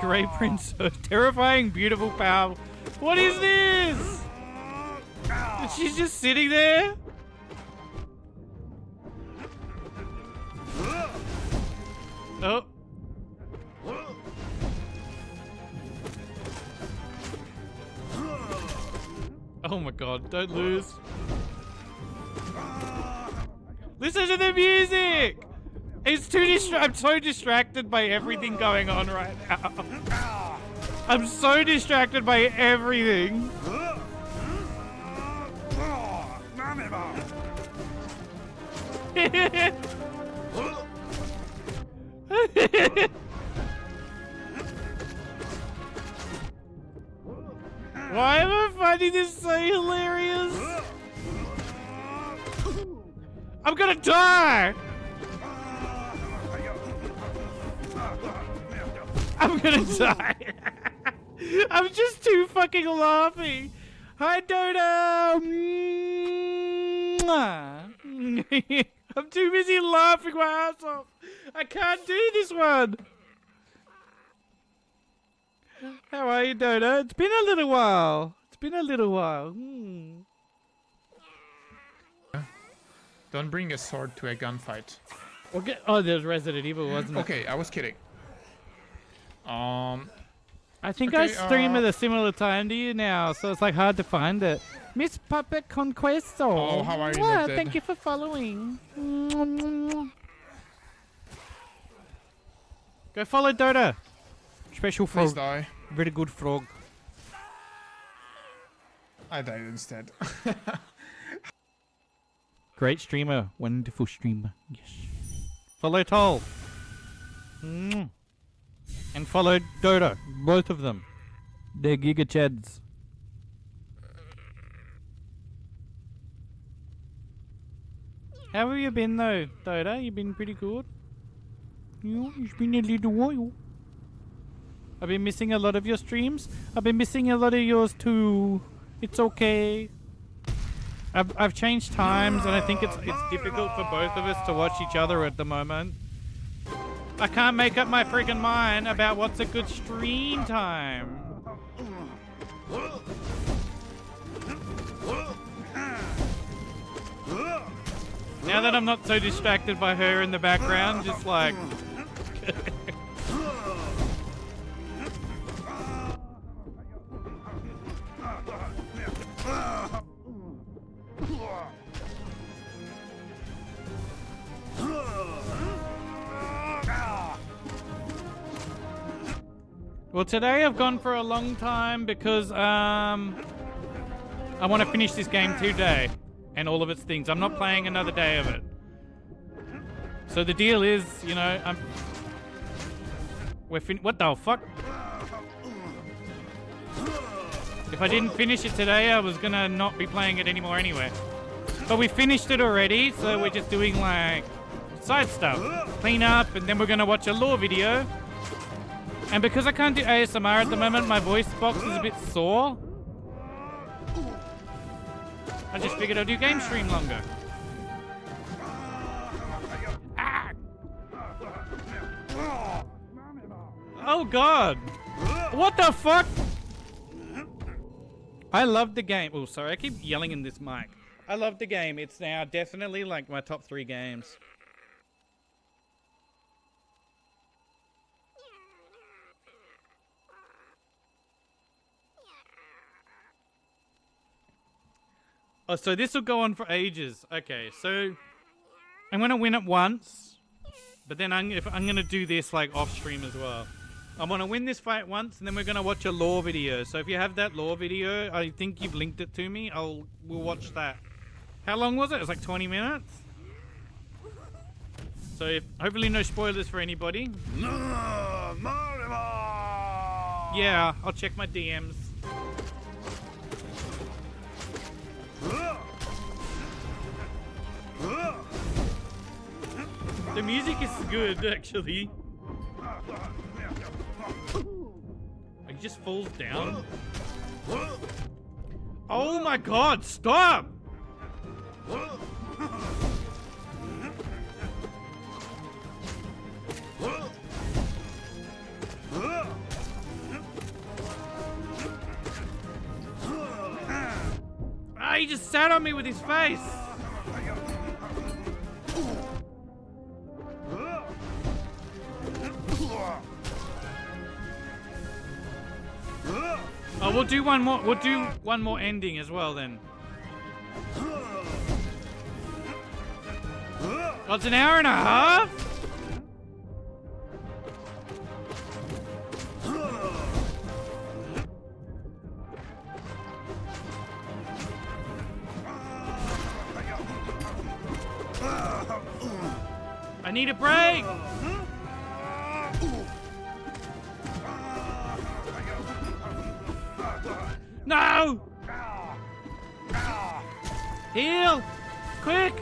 Grey Prince, so terrifying, beautiful power. What is this? She's just sitting there? Oh. Oh my god, don't lose. Listen to the music! It's too I'm so distracted by everything going on right now. I'm so distracted by everything. Why am I finding this so hilarious? I'm gonna die! I'm gonna die. I'm just too fucking laughing. Hi, Dodo. I'm too busy laughing my ass off. I can't do this one. How are you, Dodo? It's been a little while. Don't bring a sword to a gunfight. Okay. Oh, there's Resident Evil, wasn't it? Okay, I was kidding. I think I stream at a similar time to you now, so it's like hard to find it. Miss Puppet Conquesto. Oh, how are you? Thank you for following. Go follow Dota. Special Please frog. die. Very good frog. I died instead. Great streamer. Wonderful streamer. Yes. Follow Toll. And follow Dota. Both of them. They're Giga Chads. How have you been though, Dota? You been pretty good? Yeah, it's been a little while. I've been missing a lot of your streams. I've been missing a lot of yours too. It's okay. I've changed times, and I think it's difficult for both of us to watch each other at the moment. I can't make up my freaking mind about what's a good stream time. Now that I'm not so distracted by her in the background, just like... Well, today I've gone for a long time because I want to finish this game today and all of its things. I'm not playing another day of it. So the deal is, you know, what the fuck? If I didn't finish it today, I was gonna not be playing it anymore anyway. But we finished it already, so we're just doing like side stuff, clean up, and then we're gonna watch a lore video. And because I can't do ASMR at the moment, my voice box is a bit sore. I just figured I'd do game stream longer. Ah! Oh god! What the fuck? I love the game. Oh, sorry, I keep yelling in this mic. I love the game. It's now definitely like my top 3 games. Oh, so this will go on for ages. Okay, so I'm gonna win it once, but then I'm gonna do this like off stream as well. I want to win this fight once, and then we're gonna watch a lore video. So if you have that lore video, I think you've linked it to me. We'll watch that. How long was it? It was like 20 minutes. So hopefully no spoilers for anybody. Yeah, I'll check my DMs. The music is good, actually. He just falls down. Oh my god, stop! Ah, he just sat on me with his face. Oh, we'll do one more. We'll do one more ending as well then. Oh, it's an hour and a half? I need a break. No! Heal! Quick!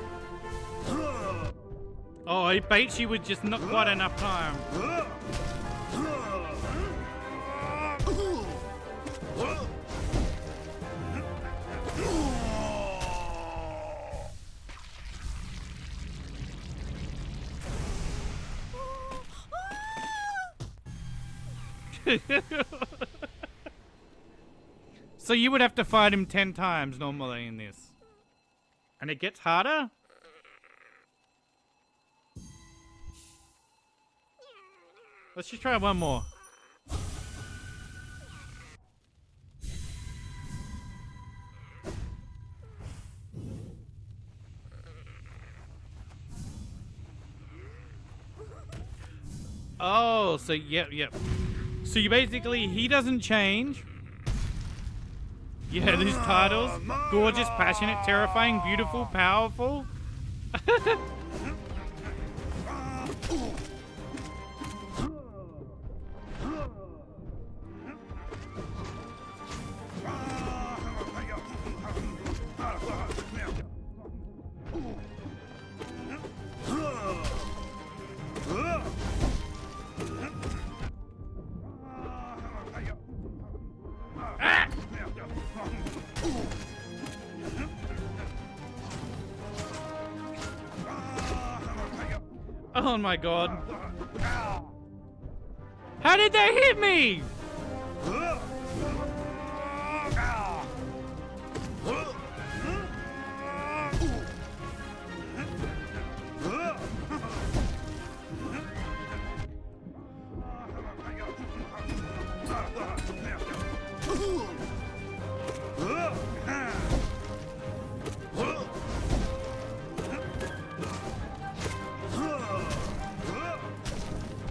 Oh, he baits you with just not quite enough time. So you would have to fight him 10 times normally in this. And it gets harder? Let's just try one more. Oh, so yep. So you basically, he doesn't change. Yeah, these titles. Gorgeous, passionate, terrifying, beautiful, powerful. Oh my god. How did they hit me?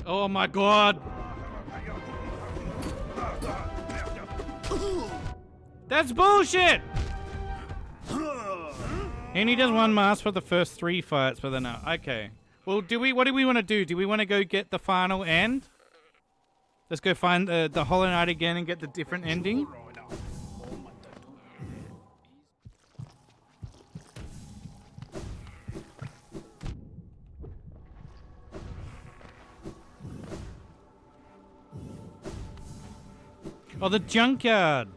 Oh my god. That's bullshit. And he does one mask for the first 3 fights, but then no. Okay. Well, what do we want to do? Do we want to go get the final end? Let's go find the Hollow Knight again and get the different ending. Oh, the junkyard.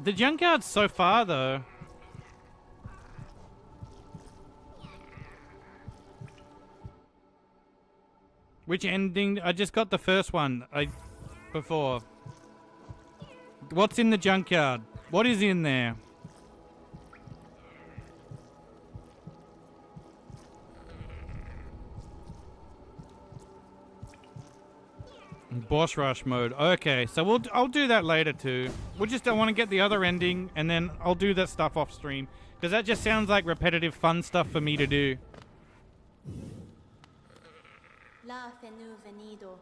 The junkyard's so far, though. Which ending? I just got the first one. Before. What's in the junkyard? What is in there? Boss rush mode. Okay, so I'll do that later too. I want to get the other ending, and then I'll do that stuff off stream, because that just sounds like repetitive fun stuff for me to do. La fenu venido.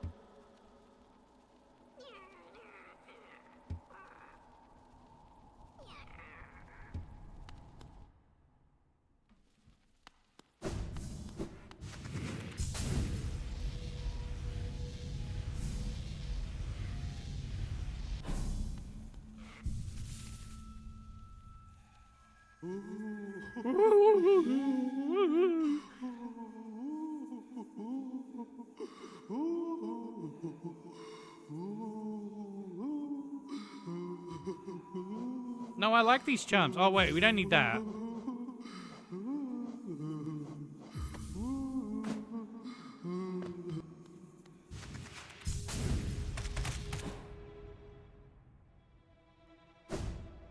No, I like these charms. Oh wait, we don't need that.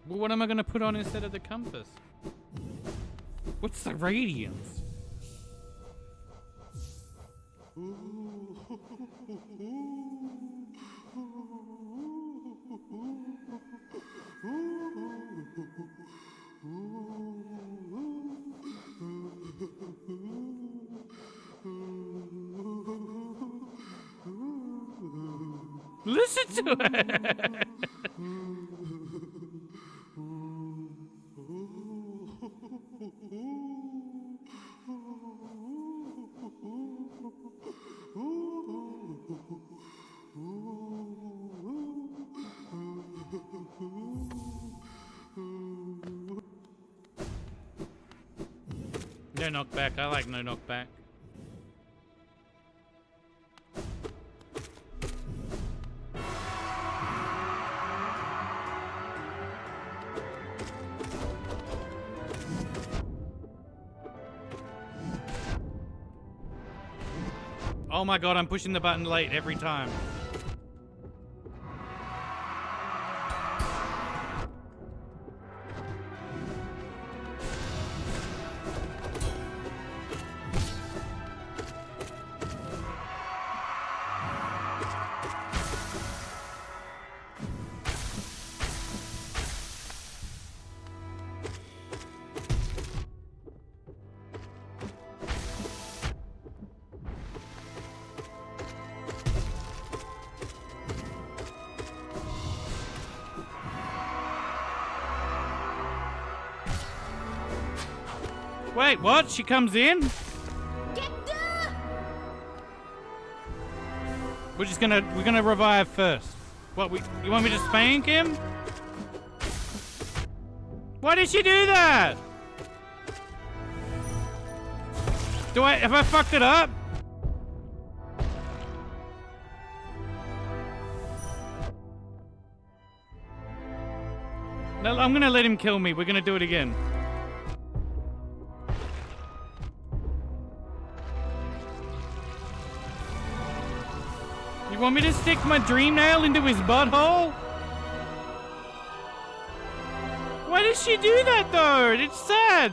Well, what am I going to put on instead of the compass? What's the radiance? Listen to it! No knockback. I like no knockback. Oh my god, I'm pushing the button late every time. Wait, what? She comes in? We're gonna revive first. What, you want me to spank him? Why did she do that? Have I fucked it up? No, I'm gonna let him kill me. We're gonna do it again. You want me to stick my dream nail into his butthole? Why did she do that though? It's sad.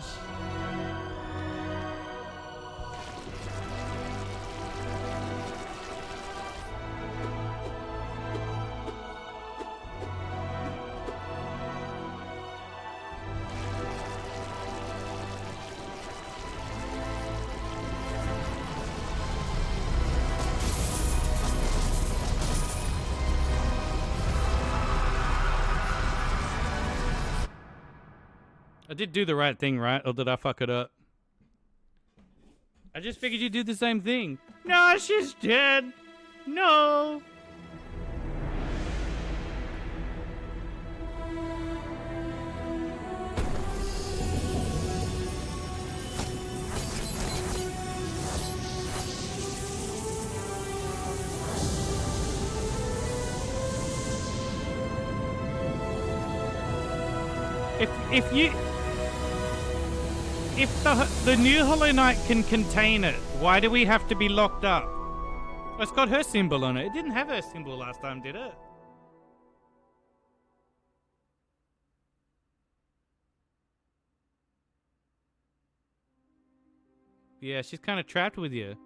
I did do the right thing, right? Or did I fuck it up? I just figured you'd do the same thing. No, she's dead. No. If the new Hollow Knight can contain it, why do we have to be locked up? Oh, it's got her symbol on it. It didn't have her symbol last time, did it? Yeah, she's kind of trapped with you.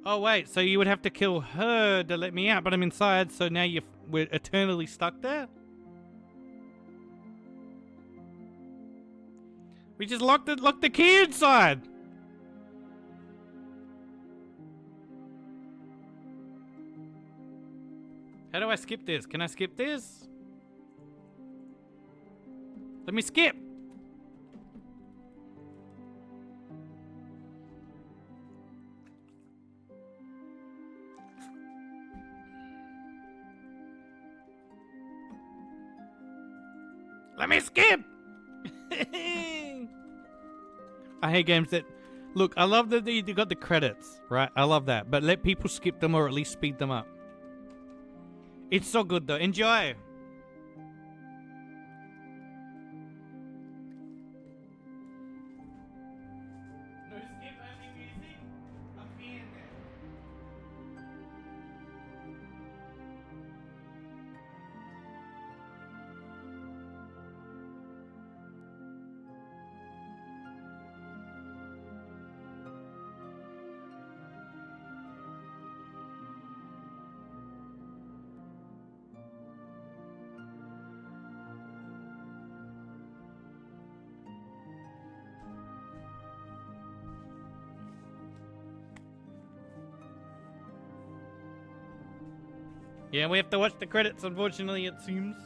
Oh wait, so you would have to kill her to let me out, but I'm inside, so now we're eternally stuck there? We just locked the key inside! How do I skip this? Can I skip this? Let me skip! Let me skip! I hate games that... Look, I love that you got the credits, right? I love that. But let people skip them or at least speed them up. It's so good though. Enjoy! No skip only music? I'm being there. Yeah, we have to watch the credits, unfortunately, it seems.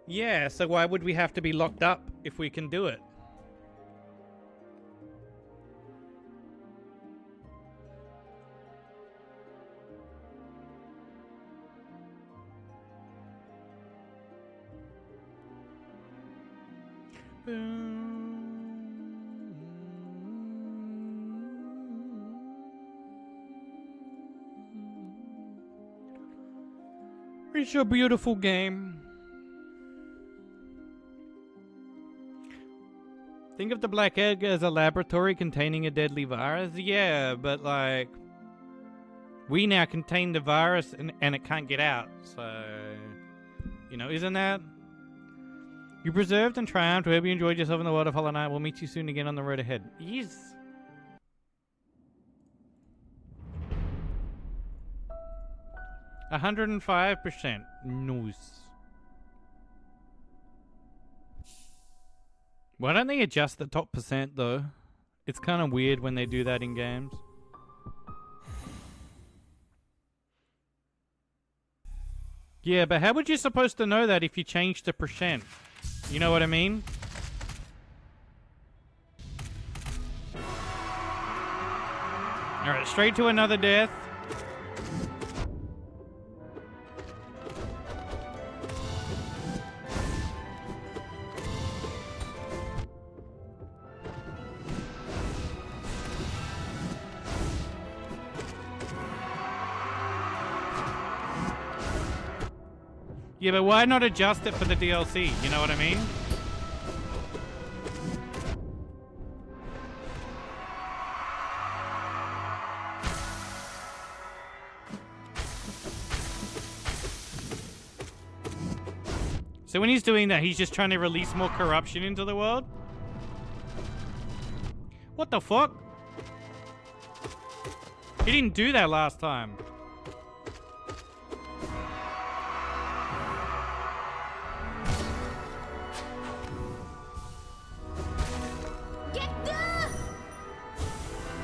Yeah, so why would we have to be locked up if we can do it? It's a beautiful game. Think of the Black Egg as a laboratory containing a deadly virus? Yeah, but like... we now contain the virus and it can't get out, so... you know, isn't that... You preserved and triumphed. Wherever you enjoyed yourself in the world of Hollow Knight. We'll meet you soon again on the road ahead. Yes! 105%. Nice. Why don't they adjust the top percent though? It's kind of weird when they do that in games. Yeah, but how would you supposed to know that if you changed the percent? You know what I mean? Alright, straight to another death. Yeah, but why not adjust it for the DLC? You know what I mean? So when he's doing that, he's just trying to release more corruption into the world? What the fuck? He didn't do that last time.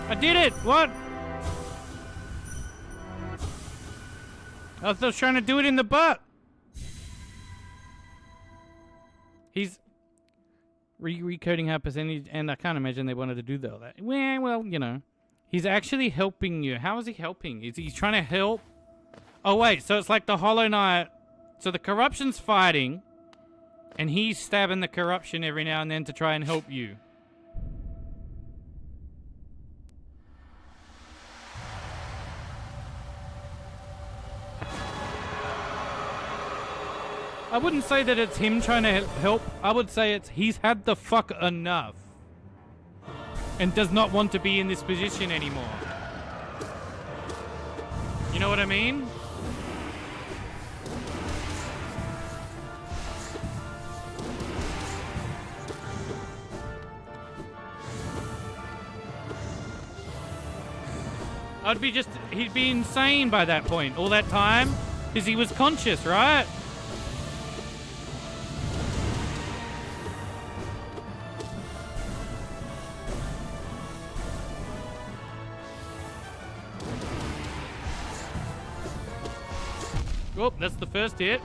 I did it! What? I was trying to do it in the butt. He's recoding her percentage, and I can't imagine they wanted to do that. Well, you know. He's actually helping you. How is he helping? Is he trying to help? Oh, wait. So it's like the Hollow Knight. So the corruption's fighting, and he's stabbing the corruption every now and then to try and help you. I wouldn't say that it's him trying to help. I would say it's he's had the fuck enough and does not want to be in this position anymore. You know what I mean? He'd be insane by that point. All that time, because he was conscious, right? Oh, that's the first hit.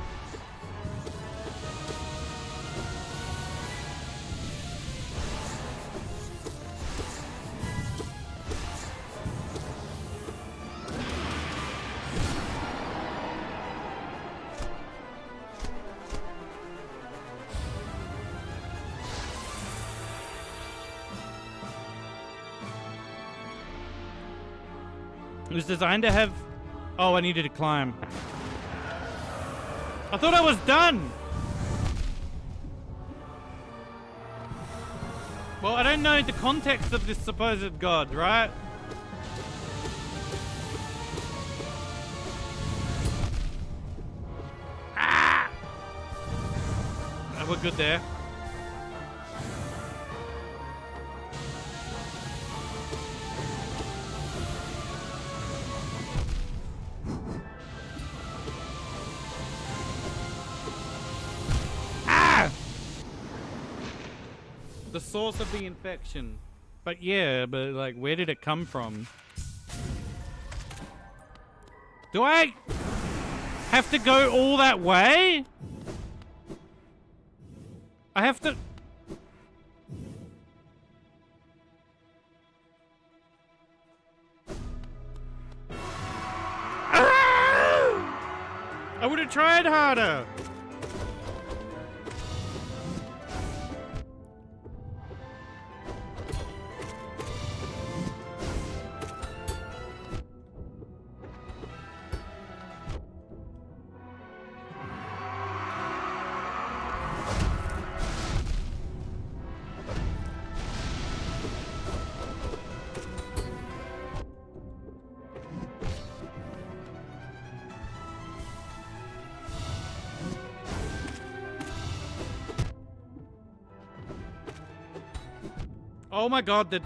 It was designed to have... Oh, I needed to climb. I thought I was done. Well, I don't know the context of this supposed god, right? Ah! We're good there. The source of the infection. But yeah, but like, where did it come from? Do I have to go all that way? I have to... I would have tried harder. Oh my god, the...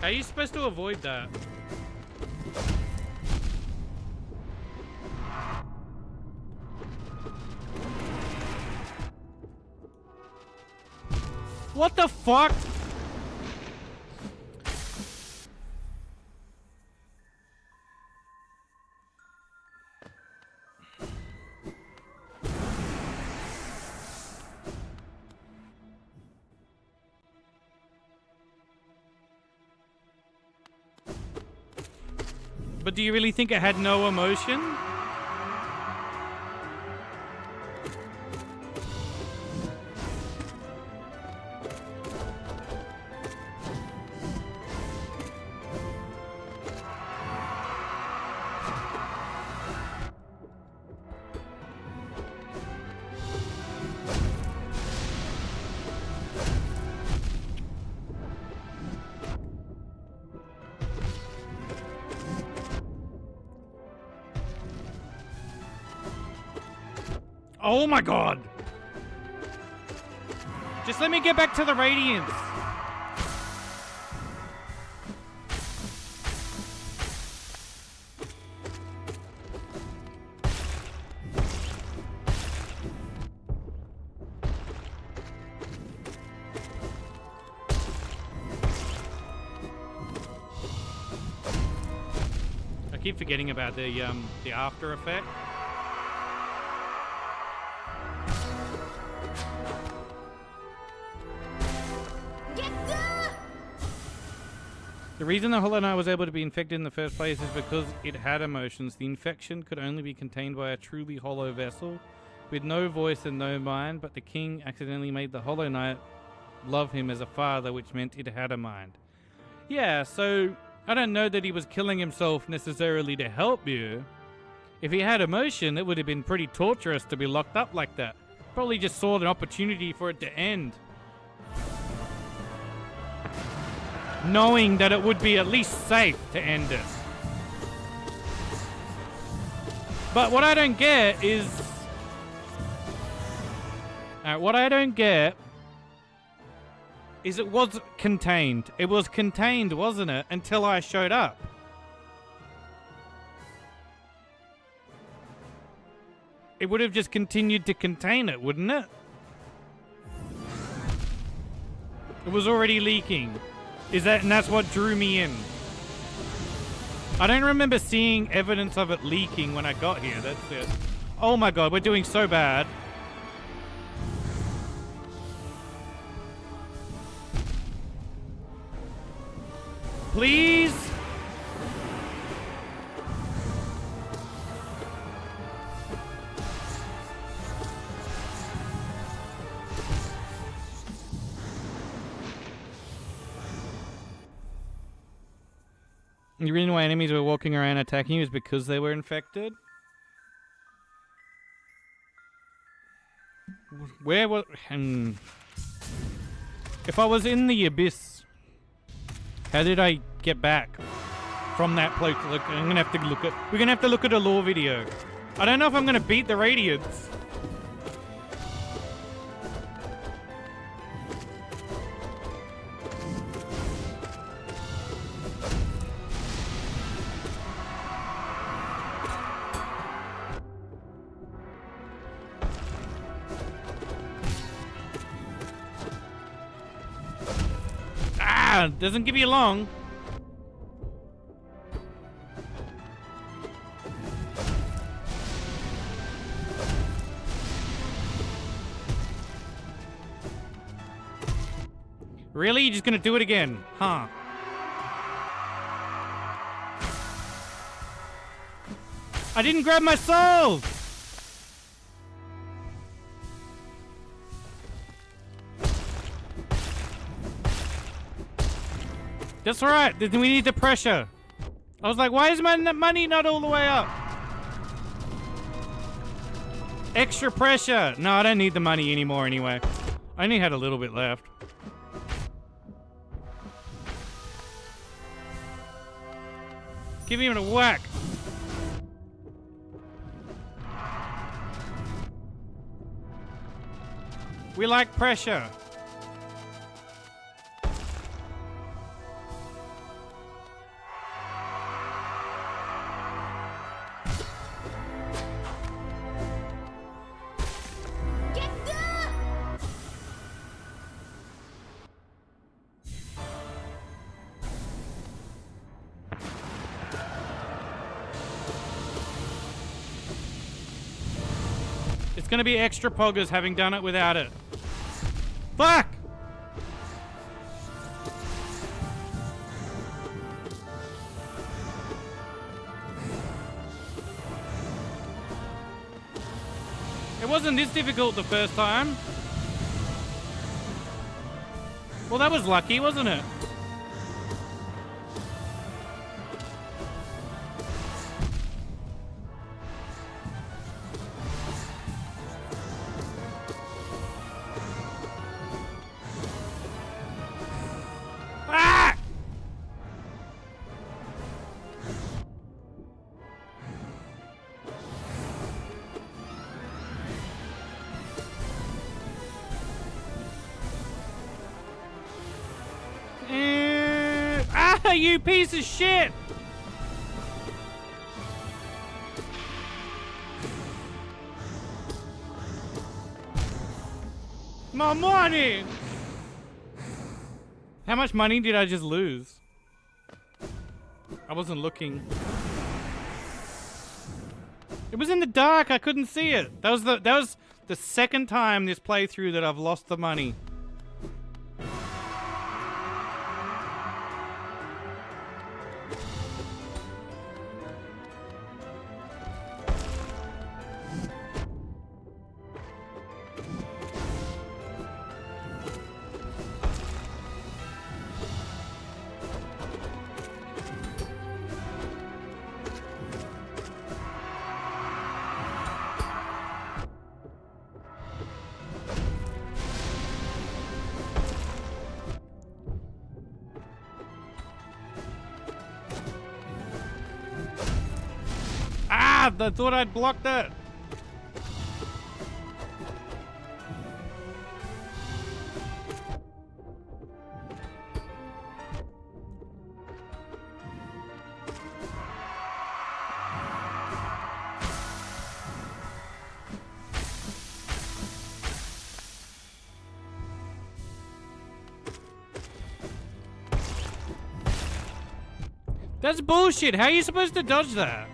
How are you supposed to avoid that? What the fuck? But do you really think it had no emotion? Oh my god! Just let me get back to the Radiance. I keep forgetting about the after effect. The reason the Hollow Knight was able to be infected in the first place is because it had emotions. The infection could only be contained by a truly hollow vessel with no voice and no mind, but the king accidentally made the Hollow Knight love him as a father, which meant it had a mind. Yeah, so I don't know that he was killing himself necessarily to help you. If he had emotion, it would have been pretty torturous to be locked up like that. Probably just saw an opportunity for it to end, knowing that it would be at least safe to end it. But what I don't get is... what I don't get is it was contained. It was contained, wasn't it? Until I showed up. It would have just continued to contain it, wouldn't it? It was already leaking. And that's what drew me in. I don't remember seeing evidence of it leaking when I got here. That's it. Oh my god, we're doing so bad. Please? The reason why enemies were walking around attacking you is because they were infected? Where was... If I was in the abyss, how did I get back from that place? Look, I'm gonna have to look at... We're gonna have to look at a lore video. I don't know if I'm gonna beat the Radiance. Doesn't give you long. Really? You're just gonna do it again? Huh? I didn't grab my soul! That's right. We need the pressure. I was like, why is my money not all the way up? Extra pressure. No, I don't need the money anymore anyway. I only had a little bit left. Give him a whack. We like pressure. It's gonna be extra poggers having done it without it. Fuck! It wasn't this difficult the first time. Well, that was lucky, wasn't it? Ah! You piece of shit! My money! How much money did I just lose? I wasn't looking. It was in the dark, I couldn't see it. That was the second time this playthrough that I've lost the money. I thought I'd blocked that. That's bullshit. How are you supposed to dodge that?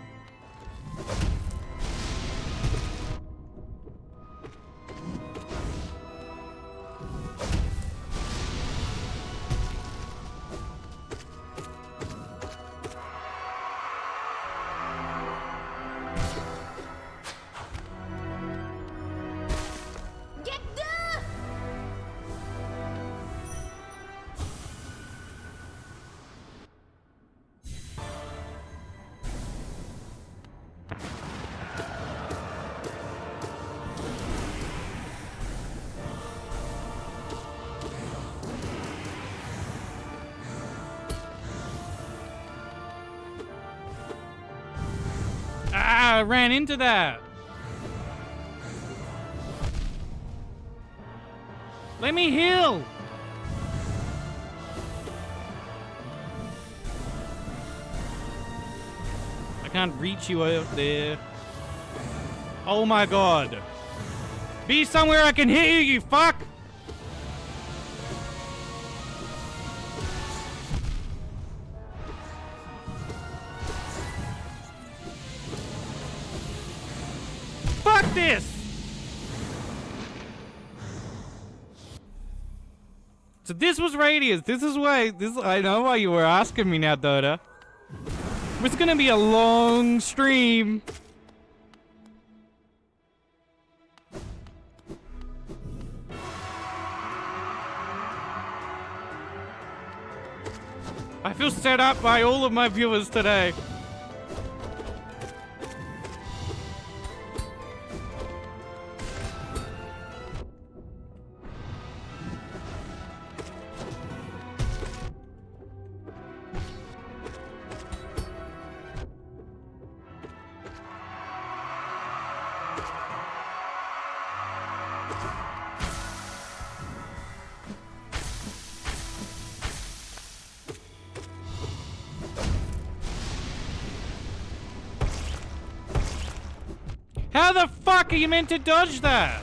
I ran into that. Let me heal. I can't reach you out there. Oh my god. Be somewhere I can hit you, you fuck. Fuck this! So this was Radius. This is why. I know why you were asking me now, Dota. It's gonna be a long stream. I feel set up by all of my viewers today. How the fuck are you meant to dodge that?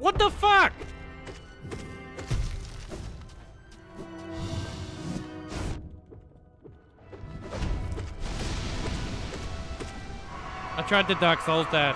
What the fuck? I tried the Dark Souls dash.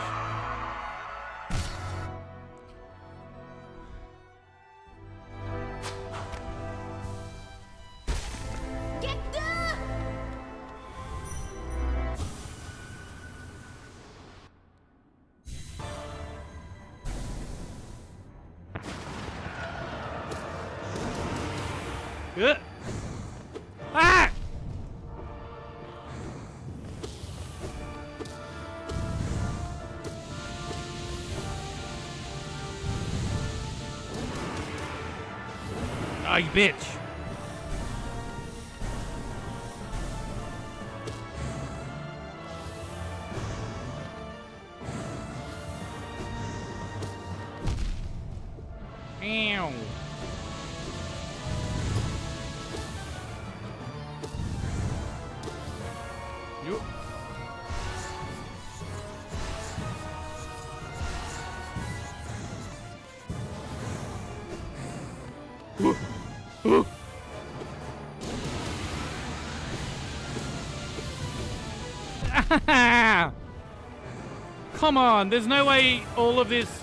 Ah! Oh, you bitch. Ow. You. Come on, there's no way all of this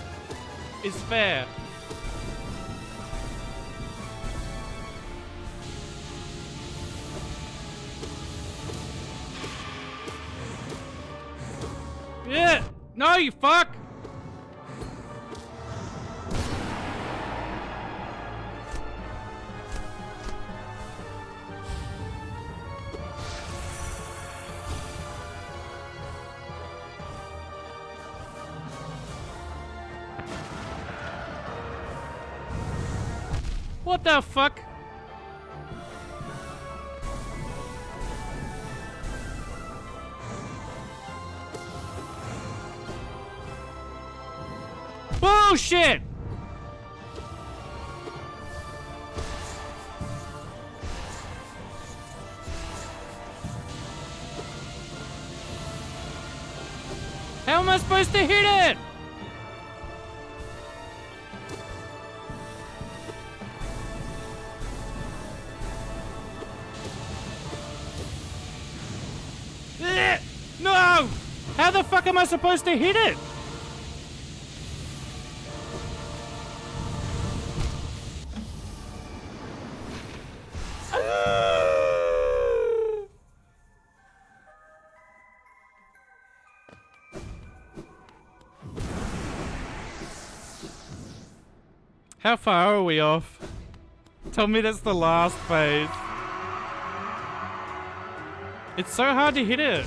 is fair. Yeah! No, you fuck! What the fuck? Bullshit! How am I supposed to hit it? No! How the fuck am I supposed to hit it? How far are we off? Tell me that's the last phase. It's so hard to hit it.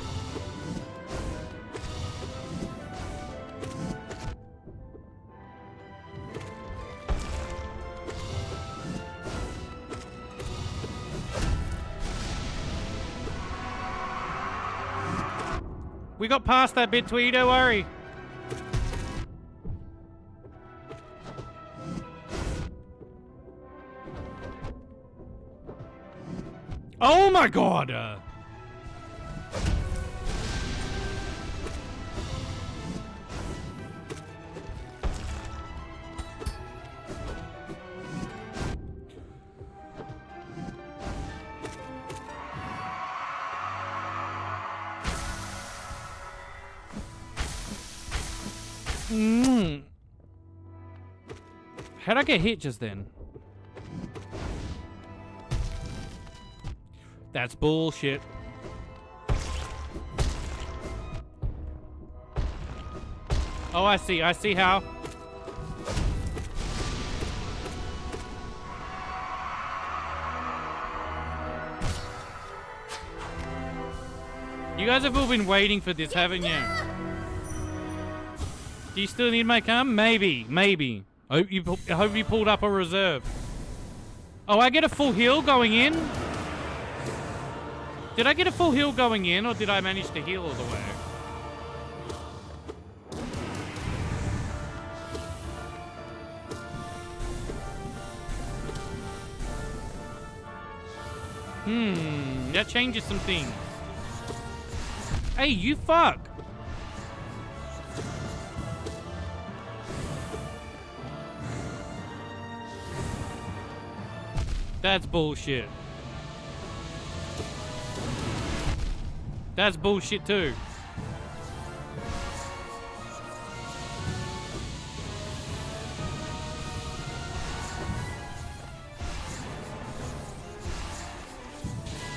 We got past that bit, Twee, don't worry. Oh my god! How'd I get hit just then? That's bullshit. Oh, I see how. You guys have all been waiting for this, haven't you? Do you still need my cam? Maybe. I hope you pulled up a reserve. Oh, I get a full heal going in? Did I get a full heal going in, or did I manage to heal all the way? That changes some things. Hey, you fuck! That's bullshit. That's bullshit too.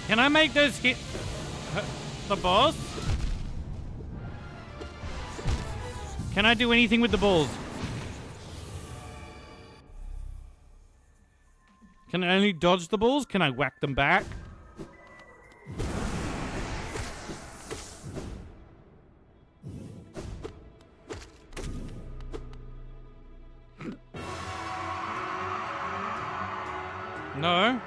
Can I make those hit the boss? Can I do anything with the balls? Can I only dodge the balls? Can I whack them back? No.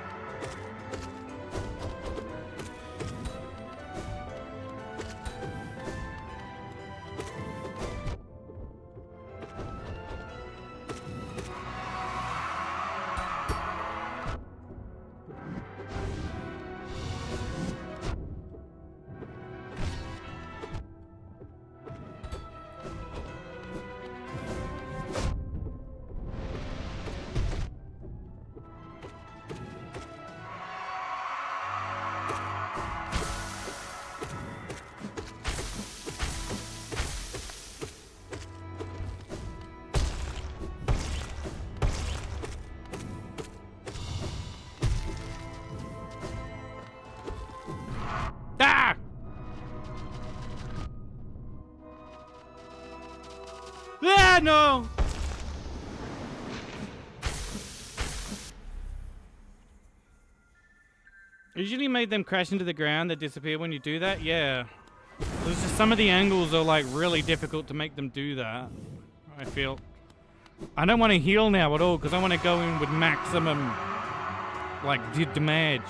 Ah! Ah, no! Usually made them crash into the ground, they disappear when you do that? Yeah. There's just some of the angles are like really difficult to make them do that. I feel. I don't want to heal now at all because I want to go in with maximum like damage.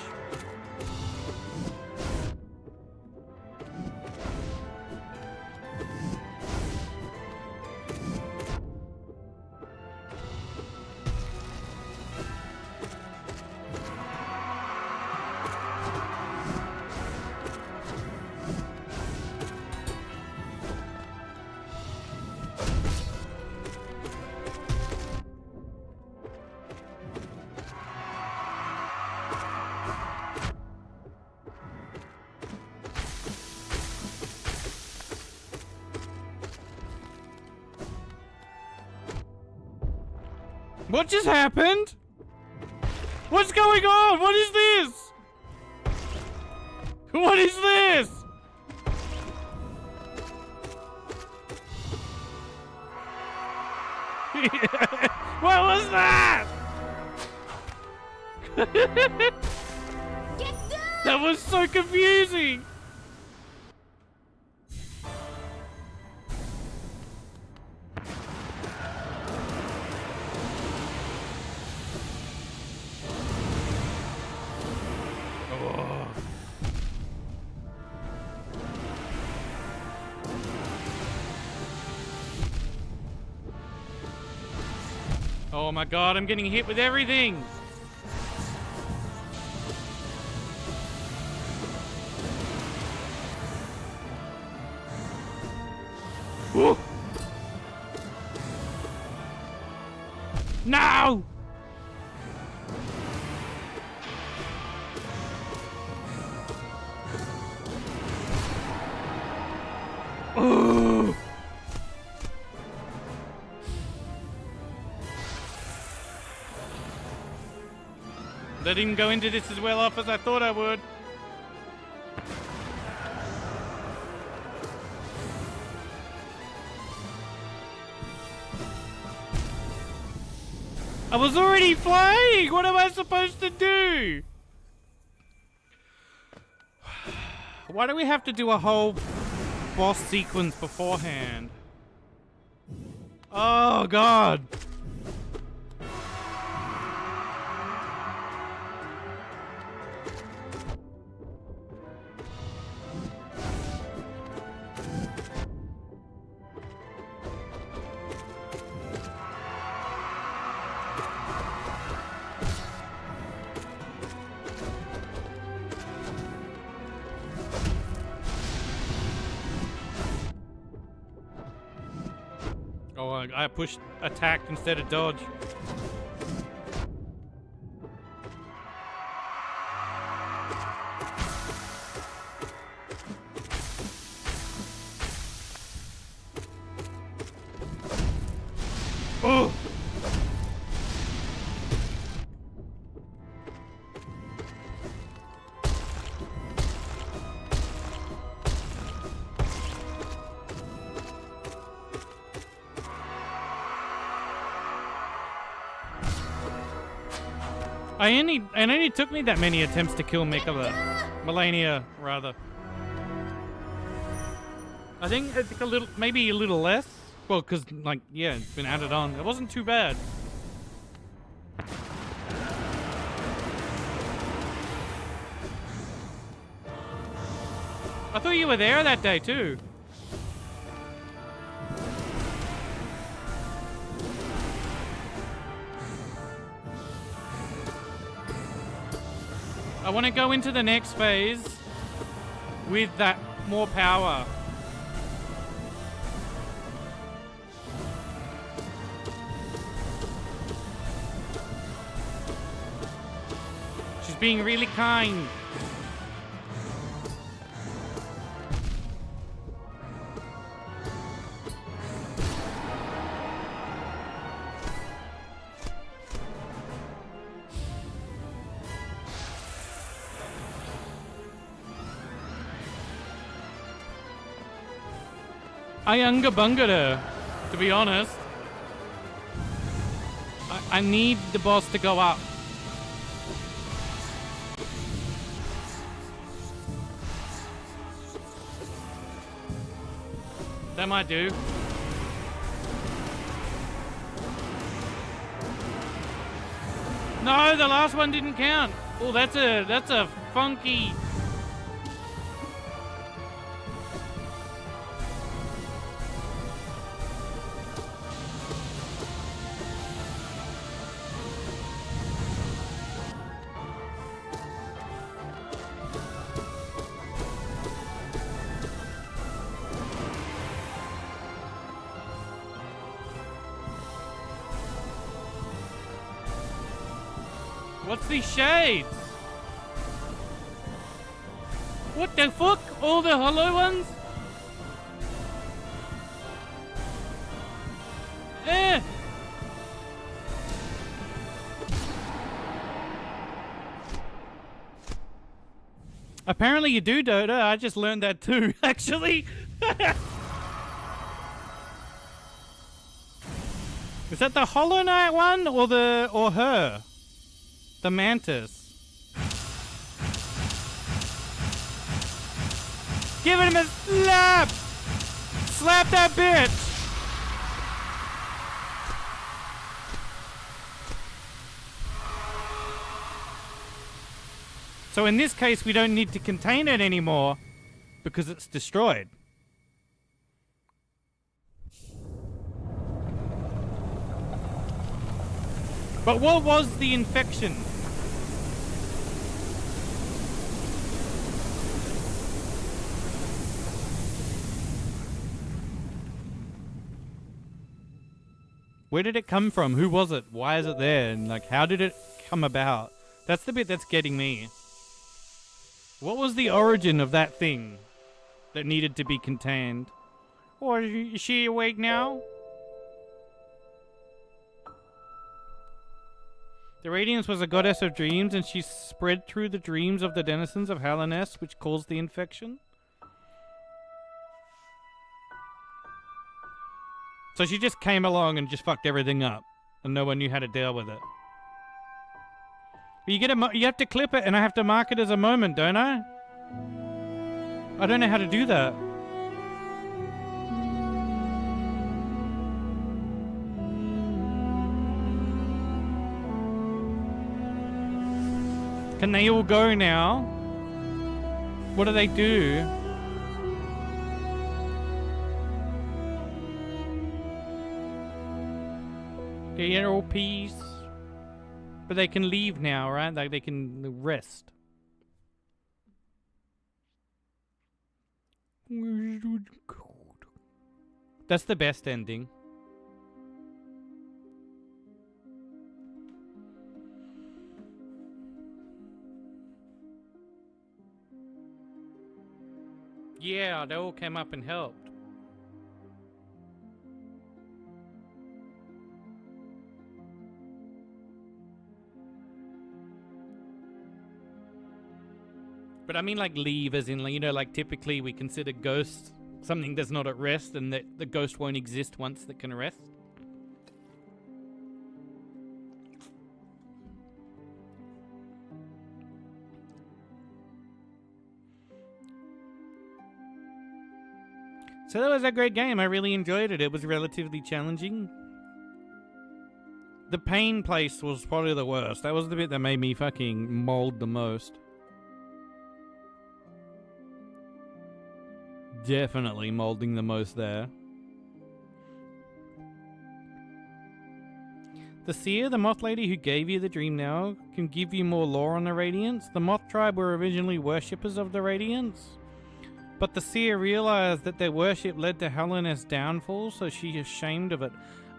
What just happened? What's going on? What is this? What is this? What was that? That was so confusing. Oh my god, I'm getting hit with everything! Whoa. No! Oh! That didn't go into this as well off as I thought I would. I was already flying! What am I supposed to do? Why do we have to do a whole boss sequence beforehand? Oh god! Oh, I pushed attack instead of dodge. Oh! It only took me that many attempts to kill Melania, rather. I think a little, maybe a little less. Well, because, like, yeah, it's been added on. It wasn't too bad. I thought you were there that day, too. I want to go into the next phase with that more power. She's being really kind. I unga-bunged her, to be honest. I need the boss to go up. That might do. No, the last one didn't count. Oh, that's a funky. What's these shades? What the fuck? All the hollow ones? Eh! Apparently you do, Dota. I just learned that too, actually. Is that the Hollow Knight one or her? The Mantis. Give him a slap! Slap that bitch! So in this case, we don't need to contain it anymore because it's destroyed. But what was the infection? Where did it come from? Who was it? Why is it there? And like, how did it come about? That's the bit that's getting me. What was the origin of that thing that needed to be contained? Or is she awake now? The Radiance was a goddess of dreams, and she spread through the dreams of the denizens of Hallownest, which caused the infection. So she just came along and just fucked everything up, and no one knew how to deal with it. You you have to clip it, and I have to mark it as a moment, don't I? I don't know how to do that. Can they all go now? What do they do? They get all peace. But they can leave now, right? Like they can rest. That's the best ending. Yeah, they all came up and helped. but I mean like leave as in, like, you know, like typically we consider ghosts something that's not at rest and that the ghost won't exist once that can rest. So that was a great game. I really enjoyed it. It was relatively challenging. The pain place was probably the worst. That was the bit that made me fucking mold the most. Definitely molding the most there. The seer, the moth lady who gave you the dream now, can give you more lore on the Radiance. The moth tribe were originally worshippers of the Radiance. But the seer realized that their worship led to Helena's downfall, so she's ashamed of it.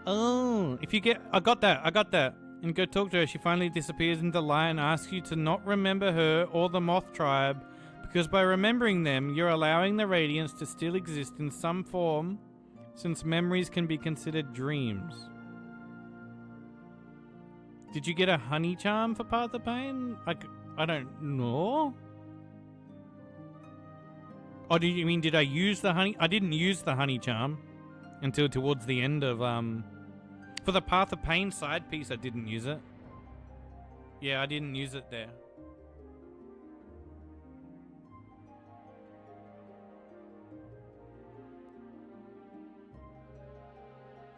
Oh, if you get... I got that. And go talk to her. She finally disappears into light and asks you to not remember her or the moth tribe, because by remembering them, you're allowing the Radiance to still exist in some form, since memories can be considered dreams. Did you get a honey charm for Path of Pain? I don't know. Oh, did I use the honey? I didn't use the honey charm until towards the end of, for the Path of Pain side piece, I didn't use it. Yeah, I didn't use it there.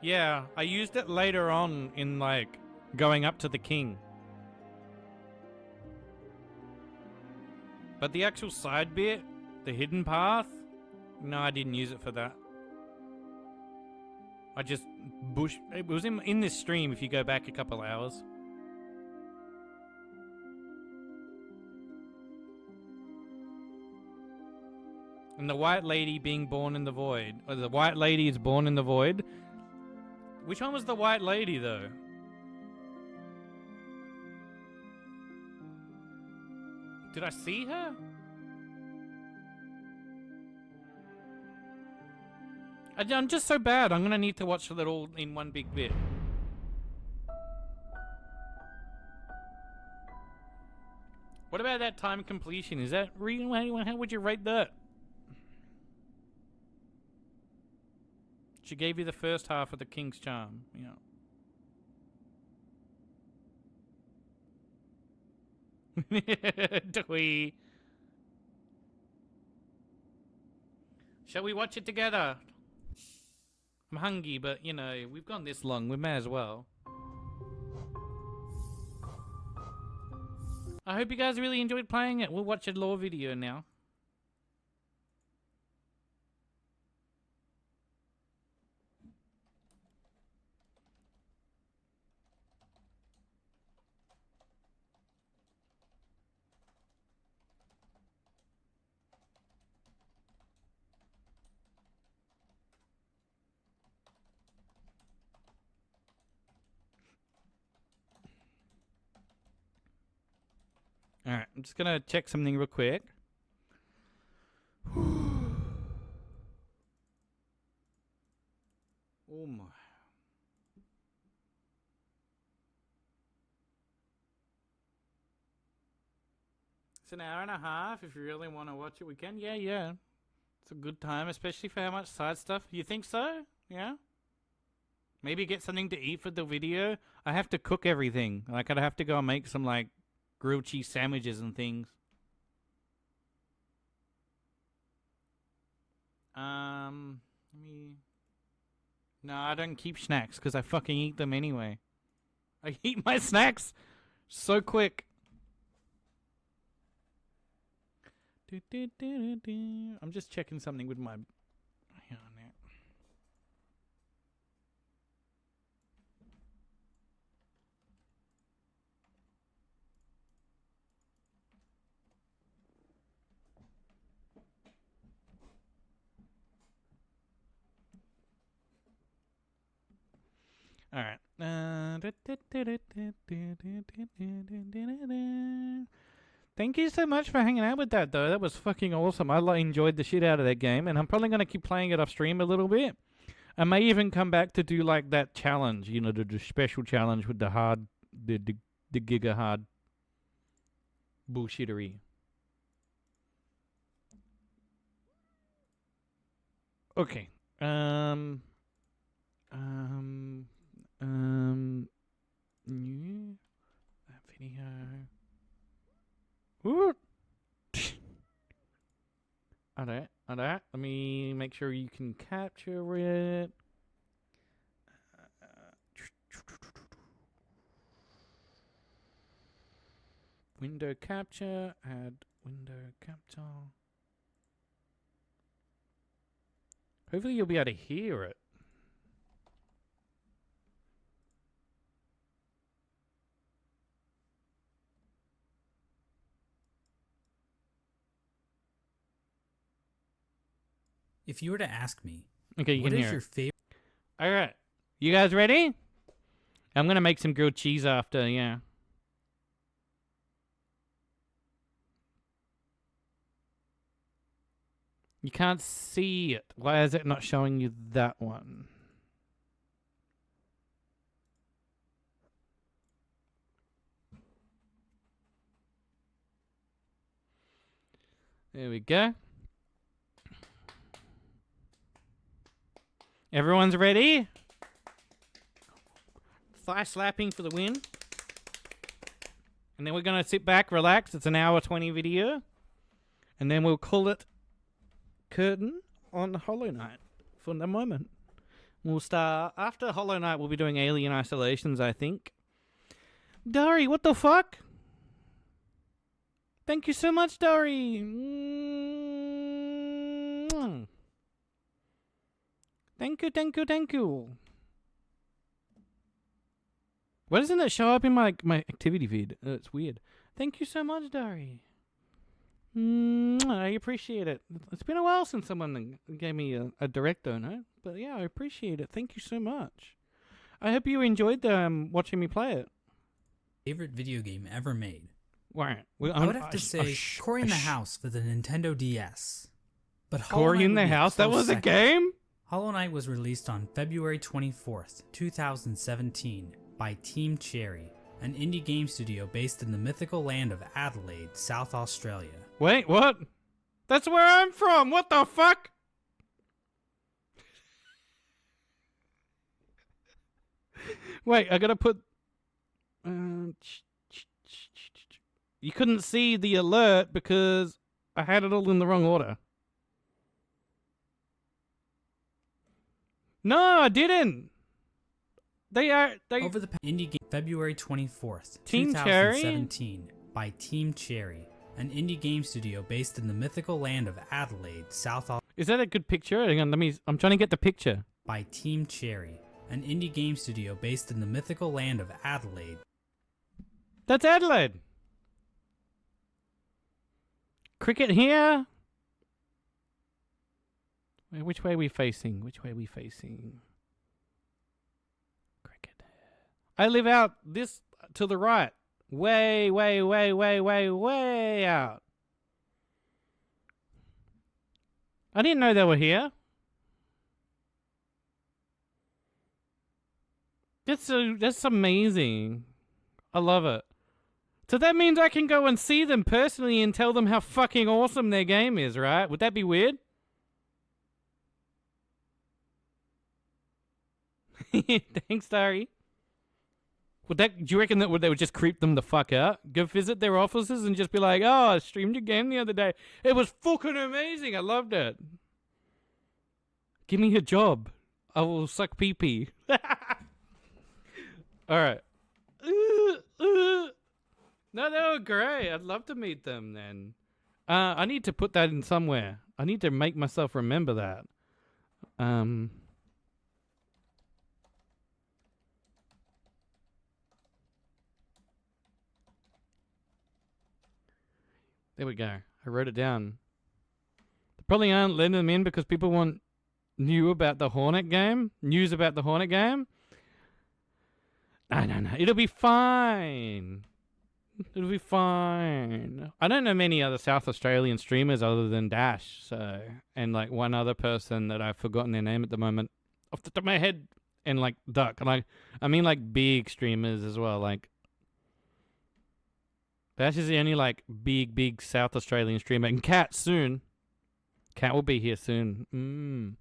Yeah, I used it later on in, like, going up to the king. But the actual side bit, the hidden path, no, I didn't use it for that. I just it was in this stream if you go back a couple hours. And the white lady being born in the void. Or the white lady is born in the void. Which one was the white lady though? Did I see her? I'm just so bad. I'm gonna need to watch it all in one big bit. What about that time completion? Is that real? How would you rate that? She gave you the first half of the King's Charm. Yeah. Twee. Shall we watch it together? I'm hungry, but you know, we've gone this long, we may as well. I hope you guys really enjoyed playing it. We'll watch a lore video now. Alright, I'm just gonna check something real quick. Oh my. It's an hour and a half. If you really want to watch it, we can. Yeah. It's a good time, especially for how much side stuff. You think so? Yeah? Maybe get something to eat for the video. I have to cook everything. Like, I'd have to go and make some, like, grilled cheese sandwiches and things. No, I don't keep snacks because I fucking eat them anyway. I eat my snacks so quick. I'm just checking something with my... Hang on now. All right. Thank you so much for hanging out with that, though. That was fucking awesome. I enjoyed the shit out of that game, and I'm probably going to keep playing it off stream a little bit. I may even come back to do, like, that challenge, you know, the special challenge with the hard, the giga hard bullshittery. Okay. New that video. Ooh. Alright. Let me make sure you can capture it. Window capture. Add window capture. Hopefully you'll be able to hear it. If you were to ask me, Okay, you what can is hear your it. favorite? All right. You guys ready? I'm going to make some grilled cheese after, yeah. You can't see it. Why is it not showing you that one? There we go. Everyone's ready? Thigh slapping for the win. And then we're going to sit back, relax. It's an hour 20 video. And then we'll call it curtain on Hollow Knight for the moment. We'll start after Hollow Knight. We'll be doing Alien Isolations, I think. Dari, what the fuck? Thank you so much, Dari. Thank you. Why doesn't it show up in my activity feed? It's weird. Thank you so much, Dari. I appreciate it. It's been a while since someone gave me a direct donut, but yeah, I appreciate it. Thank you so much. I hope you enjoyed watching me play it. Favorite video game ever made? Right. I would have to say Cory in the House for the Nintendo DS. But Hollow Cory Knight in would the be a House? That close was a second. game? Hollow Knight was released on February 24th, 2017 by Team Cherry, an indie game studio based in the mythical land of Adelaide, South Australia. Wait, what? That's where I'm from. What the fuck? Wait, I gotta put... you couldn't see the alert because I had it all in the wrong order. No, I didn't. They Over the indie game February 24th, Team 2017 by Team Cherry, an indie game studio based in the mythical land of Adelaide, South Australia. Is that a good picture? Hang on, I'm trying to get the picture. By Team Cherry, an indie game studio based in the mythical land of Adelaide. That's Adelaide. Cricket here. Which way are we facing? Cricket. I live out this to the right. Way out. I didn't know they were here. That's amazing. I love it. So that means I can go and see them personally and tell them how fucking awesome their game is, right? Would that be weird? Thanks, Dari. Do you reckon that they would just creep them the fuck out? Go visit their offices and just be like, oh, I streamed your game the other day. It was fucking amazing. I loved it. Give me a job. I will suck pee-pee. Alright. No, they were great. I'd love to meet them then. I need to put that in somewhere. I need to make myself remember that. There we go. I wrote it down. They probably aren't letting them in because people want news about the Hornet game. No. It'll be fine. I don't know many other South Australian streamers other than Dash, and like one other person that I've forgotten their name at the moment off the top of my head, and like Duck. And I mean like big streamers as well. Like Dash is the only like big South Australian streamer, and Cat soon. Cat will be here soon.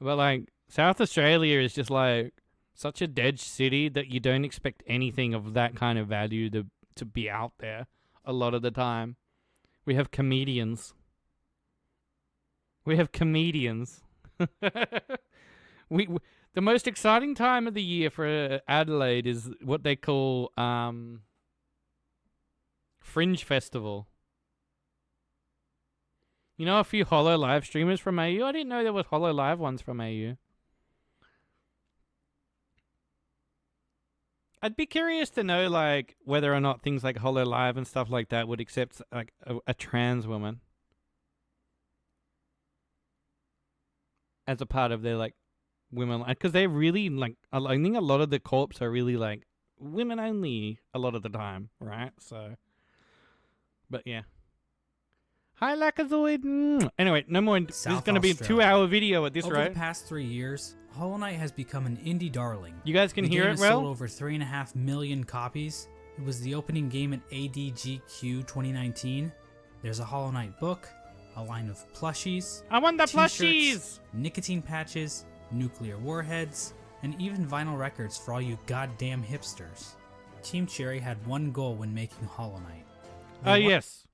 But like South Australia is just like such a dead city that you don't expect anything of that kind of value to be out there a lot of the time. We have comedians. We have comedians. we the most exciting time of the year for Adelaide is what they call Fringe Festival. You know a few Hollow Live streamers from AU? I didn't know there was Hollow Live ones from AU. I'd be curious to know, like, whether or not things like Hollow Live and stuff like that would accept, like, a trans woman as a part of their, like, women. Because they're really, like, I think a lot of the corps are really, like, women only a lot of the time, right? So, but yeah. Hi, Lacazoid. Anyway, no more. This is going to be a 2-hour video at this rate. Over the past 3 years, Hollow Knight has become an indie darling. You guys can hear it The game has well? sold over 3.5 million copies. It was the opening game at ADGQ 2019. There's a Hollow Knight book, a line of plushies. I want the t-shirts, plushies! Nicotine patches, nuclear warheads, and even vinyl records for all you goddamn hipsters. Team Cherry had one goal when making Hollow Knight. Yes.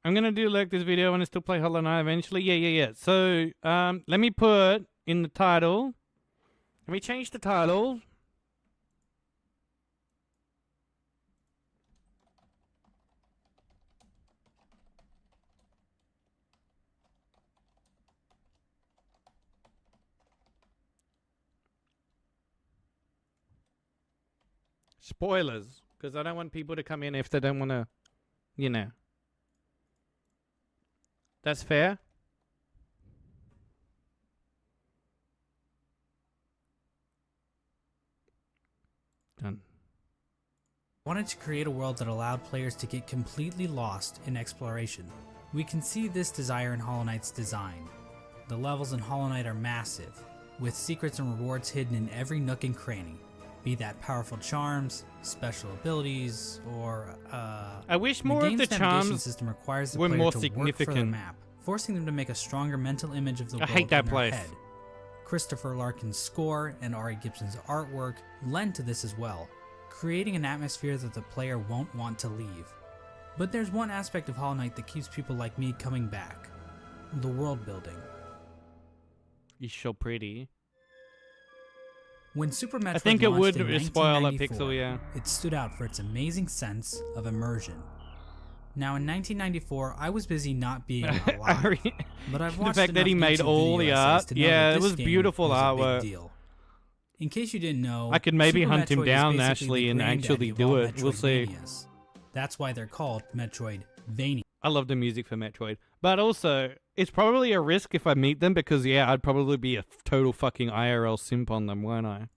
I'm going to do like this video and still play Hollow Knight eventually. Yeah. So, let me put in the title. Let me change the title. Spoilers. Because I don't want people to come in if they don't want to, you know. That's fair. Done. Wanted to create a world that allowed players to get completely lost in exploration. We can see this desire in Hollow Knight's design. The levels in Hollow Knight are massive, with secrets and rewards hidden in every nook and cranny. Be that powerful charms, special abilities, or I wish more of the charms system requires the were player more to work for the significant. map, forcing them to make a stronger mental image of the I world hate that in their place. head. Christopher Larkin's score and Ari Gibson's artwork lend to this as well, creating an atmosphere that the player won't want to leave. But there's one aspect of Hollow Knight that keeps people like me coming back: the world building. You're so pretty. When Super Metroid I think it launched would in spoil a 1994, pixel, yeah. it stood out for its amazing sense of immersion. Now, in 1994, I was busy not being alive, but I've watched the fact that he enough made YouTube all video the essays art, to know yeah, that it this was game beautiful was a artwork. big deal. In case you didn't know, I could maybe Super hunt him Metroid is down, basically Ashley, the and granddaddy actually of do all it. We'll see. Metroidvanias. That's why they're called Metroidvania. I love the music for Metroid. But also, it's probably a risk if I meet them because, yeah, I'd probably be a total fucking IRL simp on them, won't I?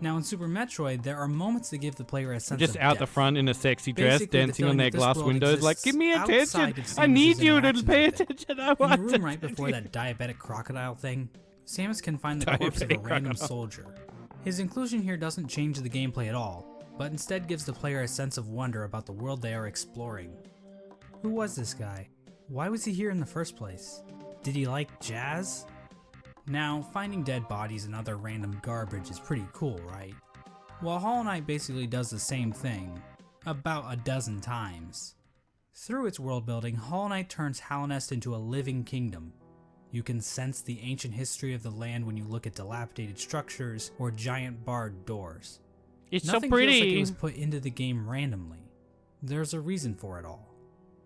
Now, in Super Metroid, there are moments that give the player a sense Just of out the depth. front in a sexy dress, Basically, the dancing on feeling their that this glass world windows, like, exists give me outside attention. of I need Samus's you to interactions pay with it. attention. I In want the room right before attention. that diabetic crocodile thing, Samus can find the corpse of a Diabetic random crocodile. soldier. His inclusion here doesn't change the gameplay at all, but instead gives the player a sense of wonder about the world they are exploring. Who was this guy? Why was he here in the first place? Did he like jazz? Now, finding dead bodies and other random garbage is pretty cool, right? Well, Hollow Knight basically does the same thing, about a dozen times. Through its world building, Hollow Knight turns Hallownest into a living kingdom. You can sense the ancient history of the land when you look at dilapidated structures or giant barred doors. It's Nothing so pretty. feels like it was put into the game randomly. There's a reason for it all.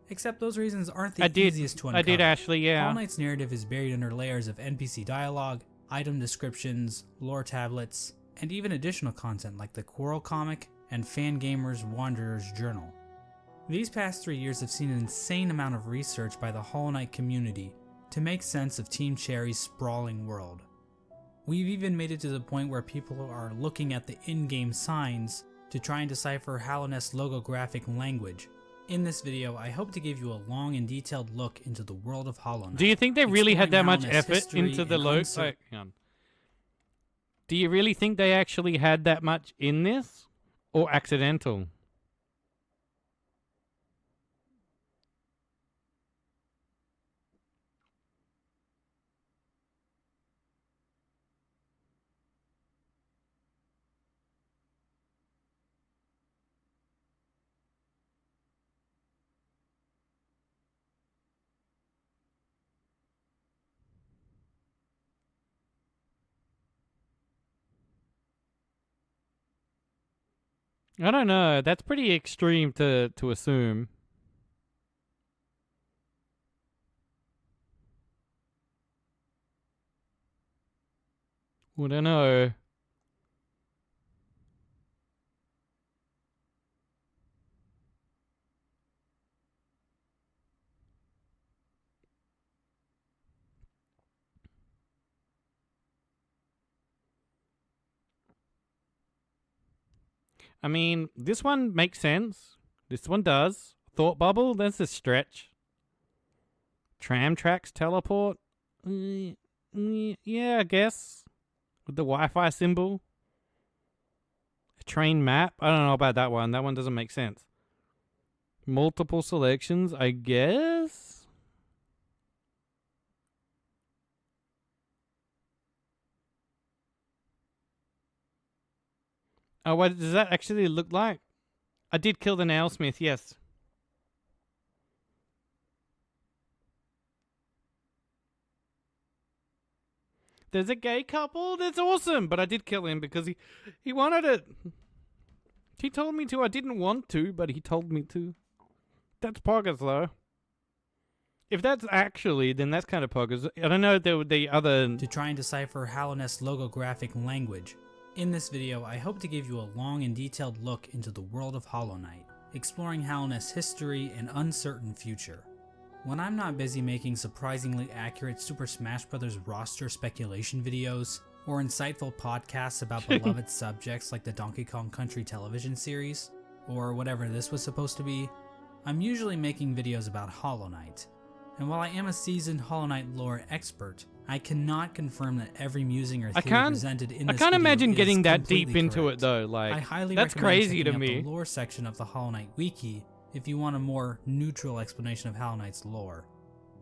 Except those reasons aren't the easiest to uncover. I did, Ashley, yeah. Hollow Knight's narrative is buried under layers of NPC dialogue, item descriptions, lore tablets, and even additional content like the Quarrel comic and Fangamer's Wanderer's Journal. These past 3 years have seen an insane amount of research by the Hollow Knight community to make sense of Team Cherry's sprawling world. We've even made it to the point where people are looking at the in-game signs to try and decipher Hallownest's logographic language. In this video, I hope to give you a long and detailed look into the world of Hollow Knight. Do you think they really had that much exploring Hallownest's effort history into the and logo? Hang on. Do you really think they actually had that much in this? Or accidental? I don't know. That's pretty extreme to assume. I don't know. I mean, this one makes sense. This one does. Thought bubble, that's a stretch. Tram tracks teleport? Yeah, I guess. With the Wi-Fi symbol. A train map? I don't know about that one. That one doesn't make sense. Multiple selections, I guess? Oh, what does that actually look like? I did kill the nailsmith, yes. There's a gay couple? That's awesome! But I did kill him because he wanted it. He told me to. I didn't want to, but he told me to. That's poggers, though. If that's actually, then that's kind of poggers. I don't know if there were the other... To try and decipher Hallownest's logographic language. In this video, I hope to give you a long and detailed look into the world of Hollow Knight, exploring Hallownest's history and uncertain future. When I'm not busy making surprisingly accurate Super Smash Bros. Roster speculation videos, or insightful podcasts about beloved subjects like the Donkey Kong Country television series, or whatever this was supposed to be, I'm usually making videos about Hollow Knight. And while I am a seasoned Hollow Knight lore expert, I cannot confirm that every musing or theory presented in this I can't video imagine is getting that deep completely into correct. it though. Like, I highly that's recommend crazy to checking out me. the lore section of the Hollow Knight wiki if you want a more neutral explanation of Hollow Knight's lore.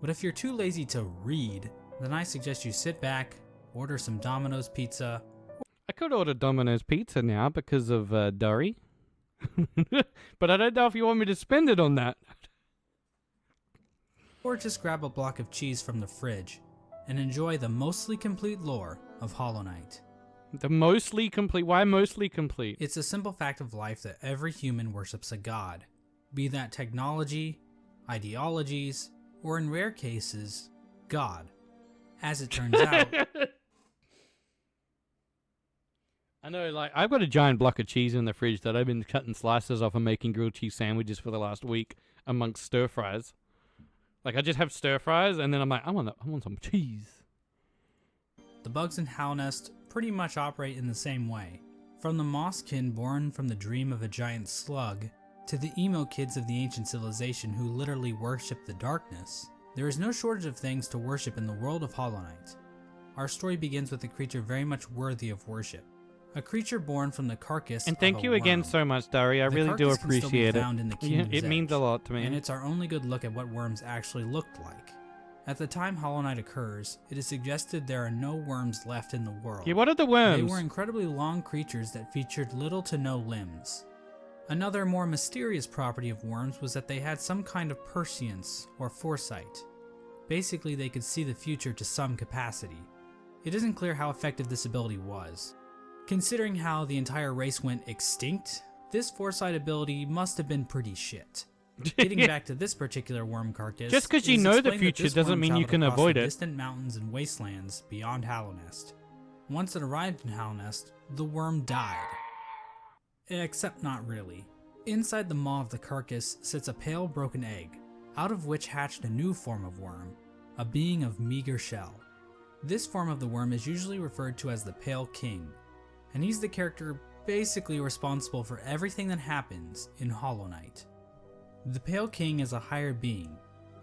But if you're too lazy to read, then I suggest you sit back, order some Domino's pizza. I could order Domino's pizza now because of Dory. But I don't know if you want me to spend it on that. Or just grab a block of cheese from the fridge and enjoy the mostly complete lore of Hollow Knight. The mostly complete? Why mostly complete? It's a simple fact of life that every human worships a god, be that technology, ideologies, or in rare cases, God. As it turns out, I know, like, I've got a giant block of cheese in the fridge that I've been cutting slices off and making grilled cheese sandwiches for the last week amongst stir fries. Like, I just have stir fries, and then I'm like, I want some cheese. the bugs in Hallownest pretty much operate in the same way. From the mosskin born from the dream of a giant slug, to the emo kids of the ancient civilization who literally worship the darkness, there is no shortage of things to worship in the world of Hollow Knight. Our story begins with a creature very much worthy of worship. A creature born from the carcass And thank of a you again worm. so much, Dari. I The really do carcass can still be appreciate it. found in the Yeah, Kingdom's it means a Edge, lot to me. and it's our only good look at what worms actually looked like. At the time Hollow Knight occurs, it is suggested there are no worms left in the world. Yeah, what are the worms? They were incredibly long creatures that featured little to no limbs. Another more mysterious property of worms was that they had some kind of prescience or foresight. Basically, they could see the future to some capacity. It isn't clear how effective this ability was. Considering how the entire race went extinct, this foresight ability must have been pretty shit. Getting back to this particular worm carcass, Just 'cause it you is know the explained that future this doesn't worm mean you traveled can across avoid the it. distant mountains and wastelands beyond Hallownest. Once it arrived in Hallownest, the worm died. Except not really. Inside the maw of the carcass sits a pale broken egg, out of which hatched a new form of worm, a being of meager shell. This form of the worm is usually referred to as the Pale King, and he's the character basically responsible for everything that happens in Hollow Knight. The Pale King is a higher being,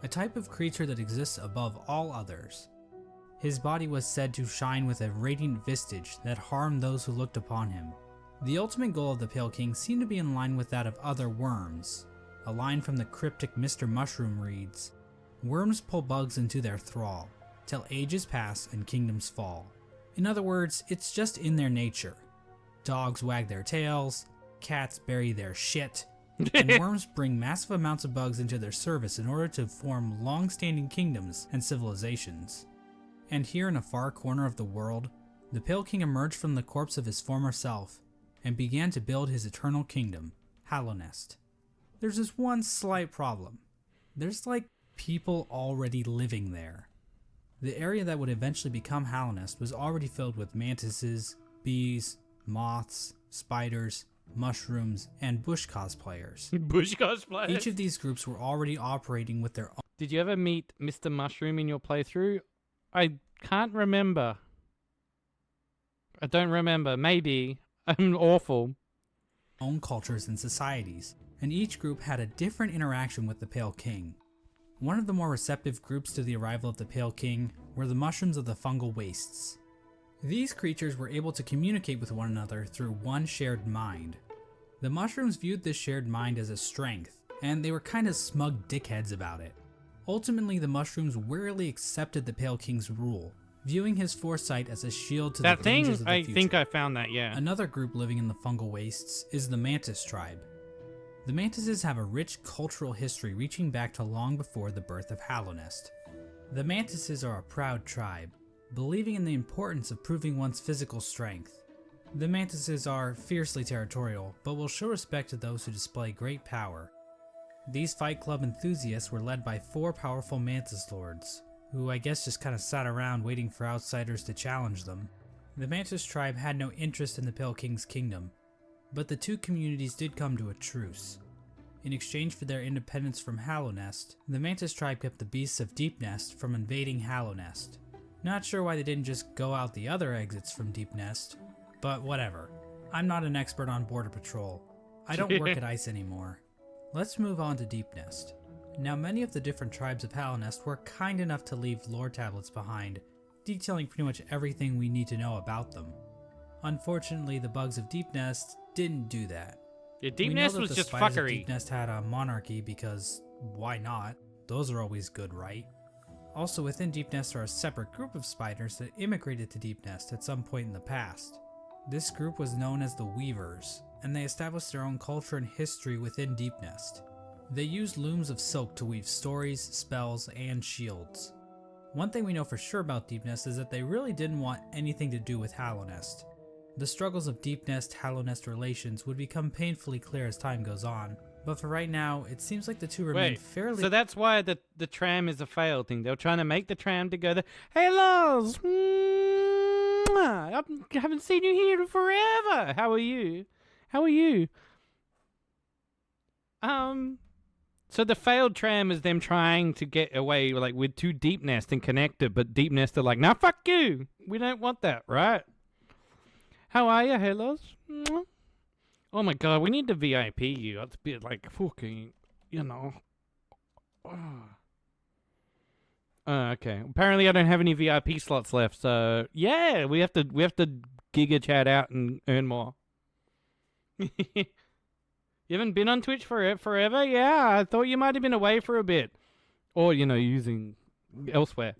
a type of creature that exists above all others. His body was said to shine with a radiant visage that harmed those who looked upon him. The ultimate goal of the Pale King seemed to be in line with that of other worms. A line from the cryptic Mr. Mushroom reads, "Worms pull bugs into their thrall, till ages pass and kingdoms fall." In other words, it's just in their nature. Dogs wag their tails, cats bury their shit, and worms bring massive amounts of bugs into their service in order to form long-standing kingdoms and civilizations. And here in a far corner of the world, the Pale King emerged from the corpse of his former self, and began to build his eternal kingdom, Hallownest. There's just one slight problem. There's like people already living there. The area that would eventually become Hallownest was already filled with mantises, bees, moths, spiders, mushrooms, and bush cosplayers. Bush cosplayers. Each of these groups were already operating with their own. Did you ever meet Mr. Mushroom in your playthrough? I can't remember. I don't remember. Maybe. I'm awful. Own cultures and societies, and each group had a different interaction with the Pale King. One of the more receptive groups to the arrival of the Pale King were the mushrooms of the fungal wastes. These creatures were able to communicate with one another through one shared mind. The mushrooms viewed this shared mind as a strength, and they were kind of smug dickheads about it. Ultimately, the mushrooms wearily accepted the Pale King's rule, viewing his foresight as a shield to the dangers of the future. I think I found that, yeah. Another group living in the fungal wastes is the Mantis tribe. The Mantises have a rich cultural history reaching back to long before the birth of Hallownest. The Mantises are a proud tribe, believing in the importance of proving one's physical strength. The Mantises are fiercely territorial, but will show respect to those who display great power. These Fight Club enthusiasts were led by 4 powerful Mantis Lords, who I guess just kind of sat around waiting for outsiders to challenge them. The Mantis tribe had no interest in the Pale King's kingdom, but the two communities did come to a truce. In exchange for their independence from Hallownest, the Mantis tribe kept the beasts of Deepnest from invading Hallownest. Not sure why they didn't just go out the other exits from Deepnest, but whatever. I'm not an expert on Border Patrol. I don't work at ICE anymore. Let's move on to Deepnest. Now, many of the different tribes of Hallownest were kind enough to leave lore tablets behind, detailing pretty much everything we need to know about them. Unfortunately, the bugs of Deepnest didn't do that. Yeah, Deepnest was just fuckery. Deepnest had a monarchy because why not? Those are always good, right? Also, within Deepnest are a separate group of spiders that immigrated to Deepnest at some point in the past. This group was known as the Weavers, and they established their own culture and history within Deepnest. They used looms of silk to weave stories, spells, and shields. One thing we know for sure about Deepnest is that they really didn't want anything to do with Hallownest. The struggles of Deepnest-Hallownest relations would become painfully clear as time goes on, but for right now, it seems like the two remain fairly— So that's why the tram is a failed thing. They're trying to make the tram to go there. Hey, Lars! I haven't seen you here forever! How are you? How are you? So the failed tram is them trying to get away like with two Deepnest and connect it, but Deepnest are like, nah, fuck you! We don't want that, right? How are you, Hellos? Oh my god, we need to VIP you. It's a bit like fucking, you know. Okay. Apparently, I don't have any VIP slots left, so yeah, we have to giga chat out and earn more. You haven't been on Twitch forever? Yeah, I thought you might have been away for a bit, or you know, using elsewhere.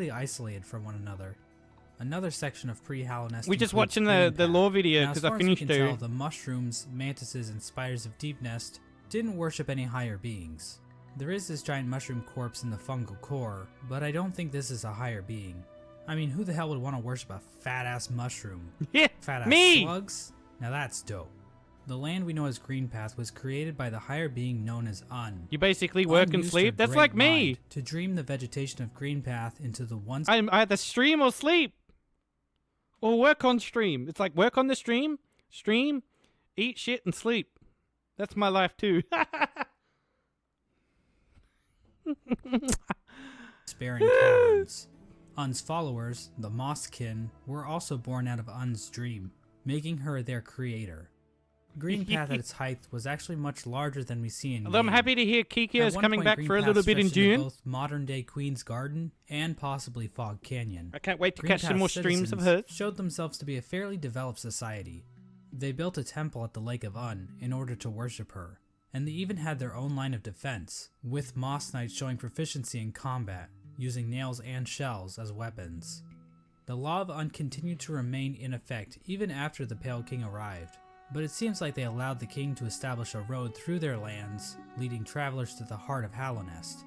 isolated from one another. Another section of pre-Hallownest. We're just watching the lore video because I finished it. The mushrooms, mantises, and spiders of Deepnest didn't worship any higher beings. There is this giant mushroom corpse in the fungal core, but I don't think this is a higher being. I mean, who the hell would want to worship a fat-ass mushroom? Yeah, fat-ass me! slugs? Now that's dope. The land we know as Greenpath was created by the higher being known as Un. You basically work and sleep? That's like me! To dream the vegetation of Greenpath into the one— I either stream or sleep! Or work on stream. It's like work on the stream, eat shit, and sleep. That's my life too. Sparing caverns. Un's followers, the Mosskin, were also born out of Un's dream, making her their creator. Greenpath at its height was actually much larger than we see in Although I'm happy to hear Kikia is coming back for a little bit in June. Both modern-day Queen's Garden and possibly Fog Canyon. I can't wait to catch some more streams of hers. Showed themselves to be a fairly developed society. They built a temple at the Lake of Un in order to worship her, and they even had their own line of defense, with Moss Knights showing proficiency in combat, using nails and shells as weapons. The Law of Un continued to remain in effect even after the Pale King arrived, but it seems like they allowed the king to establish a road through their lands, leading travelers to the heart of Hallownest.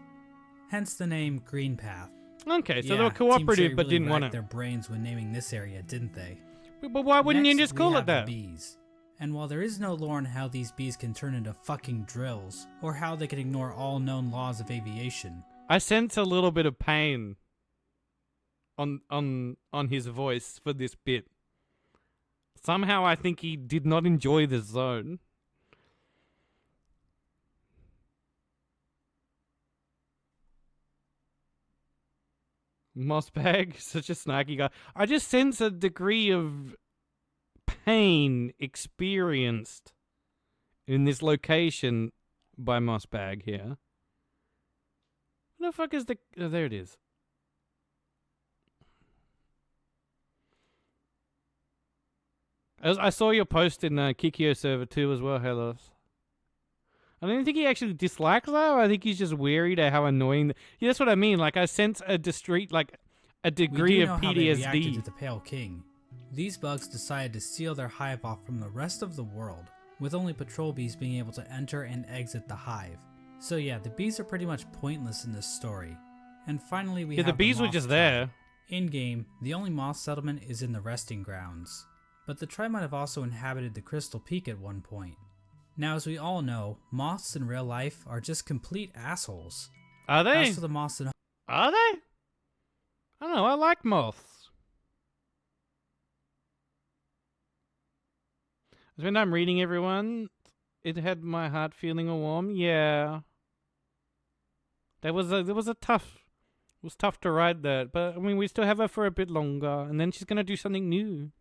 Hence the name Greenpath. Okay, so Yeah, they were Team cooperative Cherry but really didn't want racked to. their brains when naming this area, didn't they? But why wouldn't you Next, just we call it have the that? bees. And while there is no lore on how these bees can turn into fucking drills, or how they can ignore all known laws of aviation, I sense a little bit of pain on his voice for this bit. Somehow I think he did not enjoy this zone. Mossbag, such a snarky guy. I just sense a degree of pain experienced in this location by Mossbag here. What the fuck is the... Oh, there it is. I saw your post in Kikyo server too as well, Helos. I don't think he actually dislikes that. I think he's just wearied at how annoying... Yeah, that's what I mean. Like, I sense a a degree we do of know how they reacted PTSD. to the Pale King. These bugs decided to seal their hive off from the rest of the world, with only patrol bees being able to enter and exit the hive. So yeah, the bees are pretty much pointless in this story. And finally we Yeah, have the bees were moth just tribe. there. In-game, the only moth settlement is in the resting grounds, but the tribe might have also inhabited the Crystal Peak at one point. Now, as we all know, moths in real life are just complete assholes. Are they? As for the moths in Are they? I don't know. I like moths. When I'm reading everyone, it had my heart feeling all warm. Yeah. It was tough to write that, but I mean we still have her for a bit longer, and then she's gonna do something new.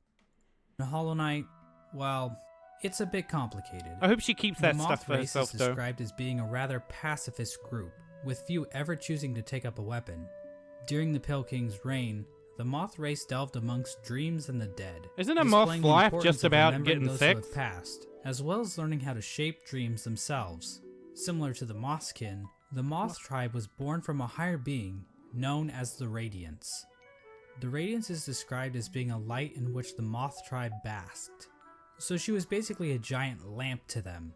Hollow Knight, well, it's a bit complicated. I hope she keeps The that moth stuff for race herself is though. described as being a rather pacifist group, with few ever choosing to take up a weapon. During the Pale King's reign, the moth race delved amongst dreams and the dead. Isn't a moth's displaying the life importance just of about remembering getting those who sex? have passed, as well as learning how to shape dreams themselves. Similar to the Mothskin, the Moth tribe was born from a higher being known as the Radiance. The Radiance is described as being a light in which the Moth tribe basked, so she was basically a giant lamp to them.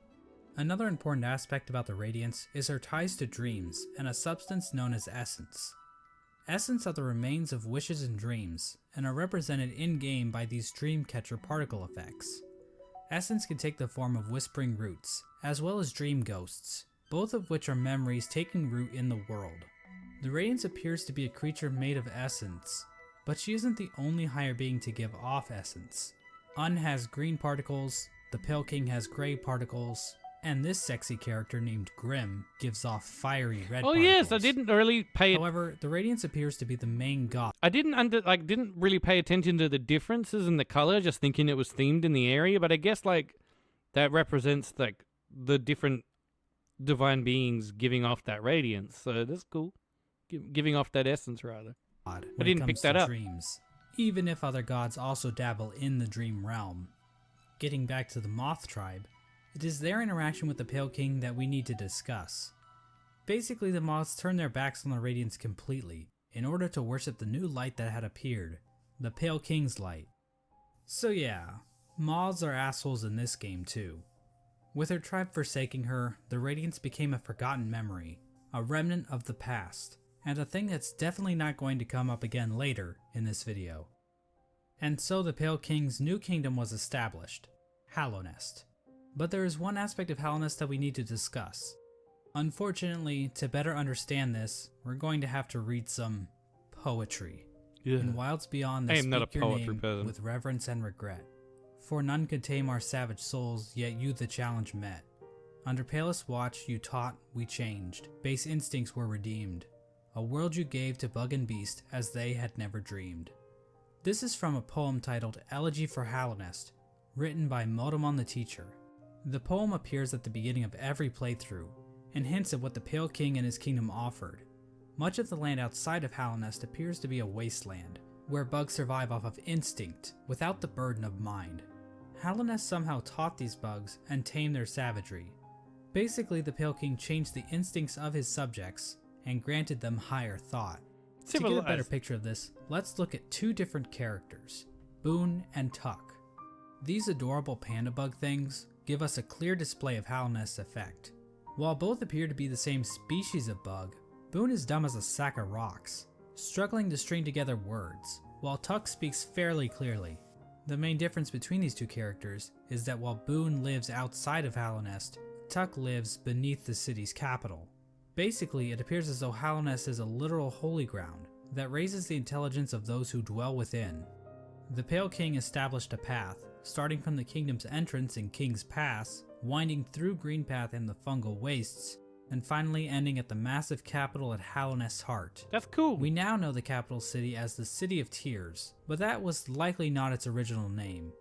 Another important aspect about the Radiance is her ties to dreams and a substance known as Essence. Essence are the remains of wishes and dreams, and are represented in-game by these Dreamcatcher particle effects. Essence can take the form of whispering roots, as well as dream ghosts, both of which are memories taking root in the world. The Radiance appears to be a creature made of essence, but she isn't the only higher being to give off essence. Un has green particles, the Pale King has gray particles, and this sexy character named Grim gives off fiery red Oh particles. yes, I didn't really pay. However, the Radiance appears to be the main god. I didn't really pay attention to the differences in the color, just thinking it was themed in the area. But I guess that represents the different divine beings giving off that radiance. So that's cool. Giving off that essence, rather. When didn't it pick comes that to up. dreams, even if other gods also dabble in the dream realm. Getting back to the Moth tribe, it is their interaction with the Pale King that we need to discuss. Basically, the Moths turned their backs on the Radiance completely, in order to worship the new light that had appeared, the Pale King's light. So yeah, Moths are assholes in this game too. With her tribe forsaking her, the Radiance became a forgotten memory, a remnant of the past, and a thing that's definitely not going to come up again later in this video. And so the Pale King's new kingdom was established, Hallownest. But there is one aspect of Hallownest that we need to discuss. Unfortunately, to better understand this, we're going to have to read some poetry. Yeah. In wilds beyond, I they am not a speak your poetry name person. with reverence and regret. For none could tame our savage souls, yet you the challenge met. Under palest watch you taught, we changed. Base instincts were redeemed. A world you gave to bug and beast as they had never dreamed. This is from a poem titled Elegy for Hallownest, written by Motomon the Teacher. The poem appears at the beginning of every playthrough, and hints at what the Pale King and his kingdom offered. Much of the land outside of Hallownest appears to be a wasteland, where bugs survive off of instinct, without the burden of mind. Hallownest somehow taught these bugs and tamed their savagery. Basically, the Pale King changed the instincts of his subjects, and granted them higher thought. To get a better picture of this, let's look at two different characters, Boone and Tuck. These adorable panda bug things give us a clear display of Hallownest's effect. While both appear to be the same species of bug, Boone is dumb as a sack of rocks. struggling to string together words, while Tuck speaks fairly clearly. The main difference between these two characters is that while Boone lives outside of Hallownest, Tuck lives beneath the city's capital. Basically, it appears as though Hallownest is a literal holy ground that raises the intelligence of those who dwell within. The Pale King established a path, starting from the kingdom's entrance in King's Pass, winding through Greenpath and the Fungal Wastes, and finally ending at the massive capital at Hallownest's heart. That's cool. We now know the capital city as the City of Tears, but that was likely not its original name.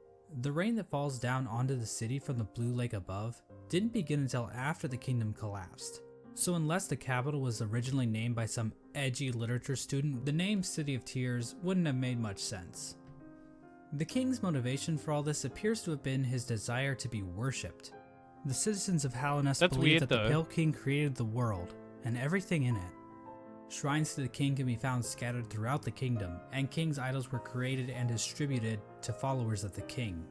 The rain that falls down onto the city from the blue lake above didn't begin until after the kingdom collapsed. So unless the capital was originally named by some edgy literature student, the name City of Tears wouldn't have made much sense. The king's motivation for all this appears to have been his desire to be worshipped. The citizens of Hallownest believe that the Pale King created the world, and everything in it. Shrines to the king can be found scattered throughout the kingdom, and king's idols were created and distributed to followers of the king.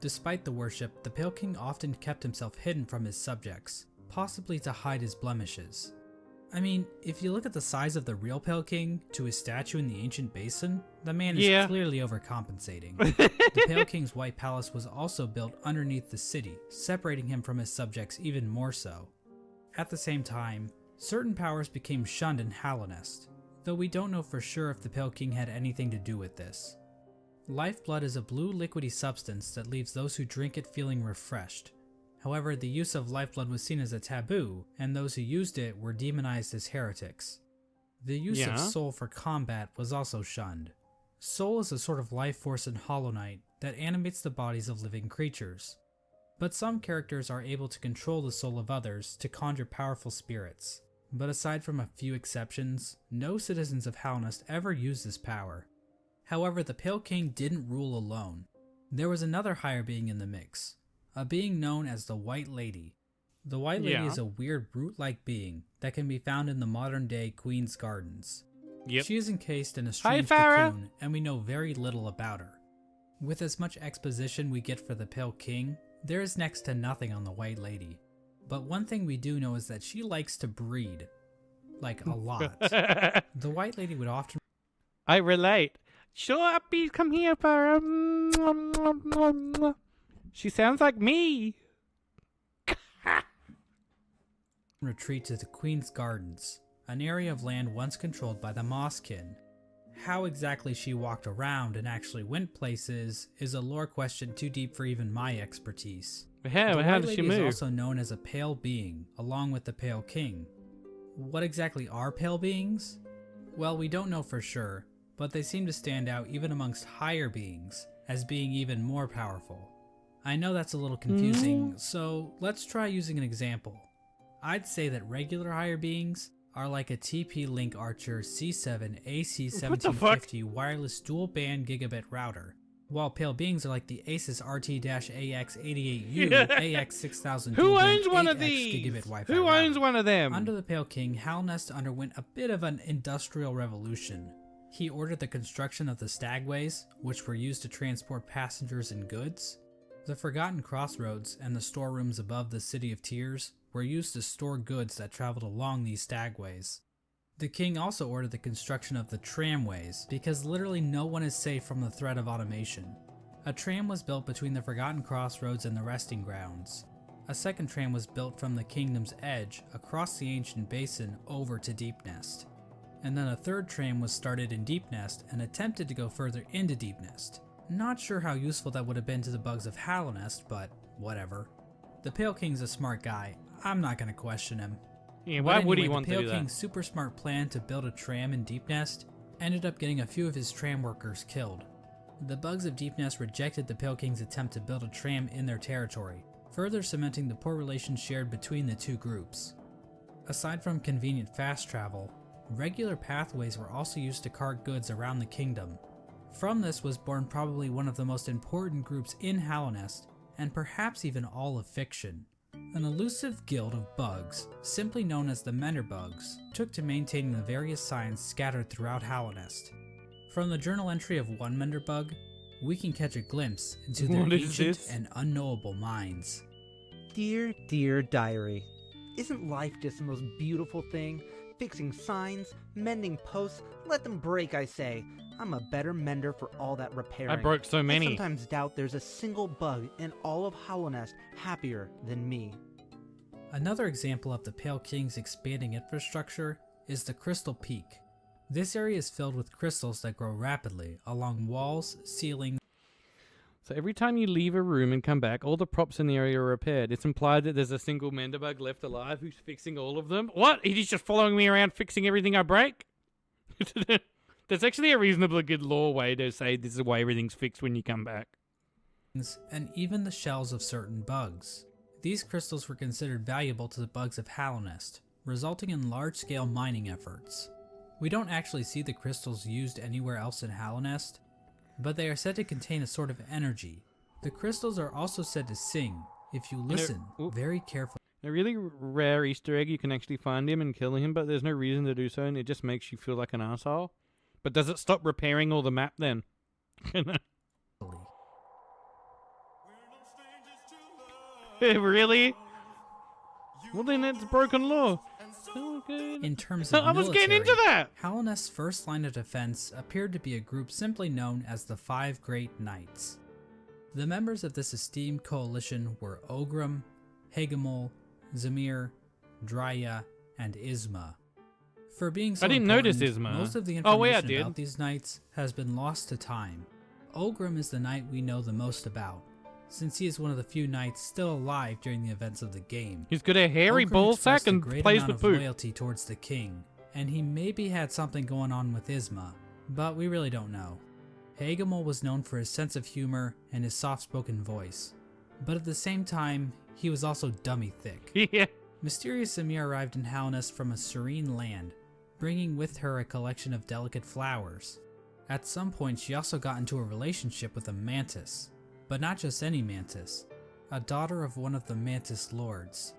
Despite the worship, the Pale King often kept himself hidden from his subjects, possibly to hide his blemishes. I mean, if you look at the size of the real Pale King to his statue in the ancient basin, the man is clearly overcompensating. The Pale King's White Palace was also built underneath the city, separating him from his subjects even more so. At the same time, certain powers became shunned in Hallownest, though we don't know for sure if the Pale King had anything to do with this. Lifeblood is a blue liquidy substance that leaves those who drink it feeling refreshed. However, the use of lifeblood was seen as a taboo, and those who used it were demonized as heretics. The use of soul for combat was also shunned. Soul is a sort of life force in Hollow Knight that animates the bodies of living creatures. But some characters are able to control the soul of others to conjure powerful spirits. But aside from a few exceptions, no citizens of Hallownest ever used this power. However, the Pale King didn't rule alone. There was another higher being in the mix, a being known as the White Lady. The White Lady is a weird brute-like being that can be found in the modern-day Queen's Gardens. She is encased in a strange cocoon, and we know very little about her. With as much exposition we get for the Pale King, there is next to nothing on the White Lady. But one thing we do know is that she likes to breed. Like, a lot. The White Lady would often... I relate. Sure, Upbeat, come here for She sounds like me. retreat to the Queen's Gardens, an area of land once controlled by the Mosskin. How exactly she walked around and actually went places is a lore question too deep for even my expertise. How does she move? Is also known as a pale being, along with the Pale King. What exactly are pale beings? Well, we don't know for sure, but they seem to stand out even amongst higher beings, as being even more powerful. I know that's a little confusing, so let's try using an example. I'd say that regular higher beings are like a TP-Link Archer C7 AC1750 wireless dual-band gigabit router, while pale beings are like the Asus RT-AX88U AX6000 Who owns one of 8X these? gigabit Wi-Fi Who router. owns one of them? Under the Pale King, Hallownest underwent a bit of an industrial revolution. He ordered the construction of the stagways, which were used to transport passengers and goods. The Forgotten Crossroads and the storerooms above the City of Tears were used to store goods that traveled along these stagways. The king also ordered the construction of the tramways, because literally no one is safe from the threat of automation. A tram was built between the Forgotten Crossroads and the resting grounds. A second tram was built from the kingdom's edge across the ancient basin over to Deep Nest. And then a third tram was started in Deep Nest and attempted to go further into Deep Nest. Not sure how useful that would have been to the bugs of Hallownest, but whatever. The Pale King's a smart guy. I'm not going to question him. Yeah, why would he want to do that? The Pale King's super smart plan to build a tram in Deep Nest ended up getting a few of his tram workers killed. The bugs of Deep Nest rejected the Pale King's attempt to build a tram in their territory, further cementing the poor relations shared between the two groups. Aside from convenient fast travel, regular pathways were also used to cart goods around the kingdom. From this was born probably one of the most important groups in Hallownest, and perhaps even all of fiction. An elusive guild of bugs, simply known as the Menderbugs, took to maintaining the various signs scattered throughout Hallownest. From the journal entry of one Menderbug, we can catch a glimpse into their ancient and unknowable minds. Dear, dear diary, Isn't life just the most beautiful thing? Fixing signs, mending posts, let them break, I say. I'm a better mender for all that repairing. I broke so many. I sometimes doubt there's a single bug in all of Hollow Nest happier than me. Another example of the Pale King's expanding infrastructure is the Crystal Peak. This area is filled with crystals that grow rapidly along walls, ceilings. So every time you leave a room and come back, all the props in the area are repaired. It's implied that there's a single Menderbug left alive who's fixing all of them. What? He's just following me around fixing everything I break? That's actually a reasonably good lore way to say this is why everything's fixed when you come back. And even the shells of certain bugs. These crystals were considered valuable to the bugs of Hollow Nest, resulting in large-scale mining efforts. We don't actually see the crystals used anywhere else in Hollow Nest, but they are said to contain a sort of energy. The crystals are also said to sing, if you listen very carefully. A really rare Easter egg, you can actually find him and kill him, but there's no reason to do so, and it just makes you feel like an asshole. But does it stop repairing all the map then? Really? Well then it's broken law. In terms of I was getting into that! Hollow Nest's first line of defense appeared to be a group simply known as the Five Great Knights. The members of this esteemed coalition were Ogrim, Hagamol, Zamir, Drya, and Isma. For being so I didn't important, notice Isma. most of the Oh, wait, I information did. about these knights has been lost to time. Ogrim is the knight we know the most about, since he is one of the few knights still alive during the events of the game. He's got a hairy Ogrim ball expressed sack and a great plays amount with of poop. loyalty towards the king, and he maybe had something going on with Isma, but we really don't know. Hagamol was known for his sense of humor and his soft-spoken voice, but at the same time, he was also dummy thick. Yeah. Mysterious Zamir arrived in Hollow Nest from a serene land, bringing with her a collection of delicate flowers. At some point, she also got into a relationship with a mantis, but not just any mantis, a daughter of one of the mantis lords.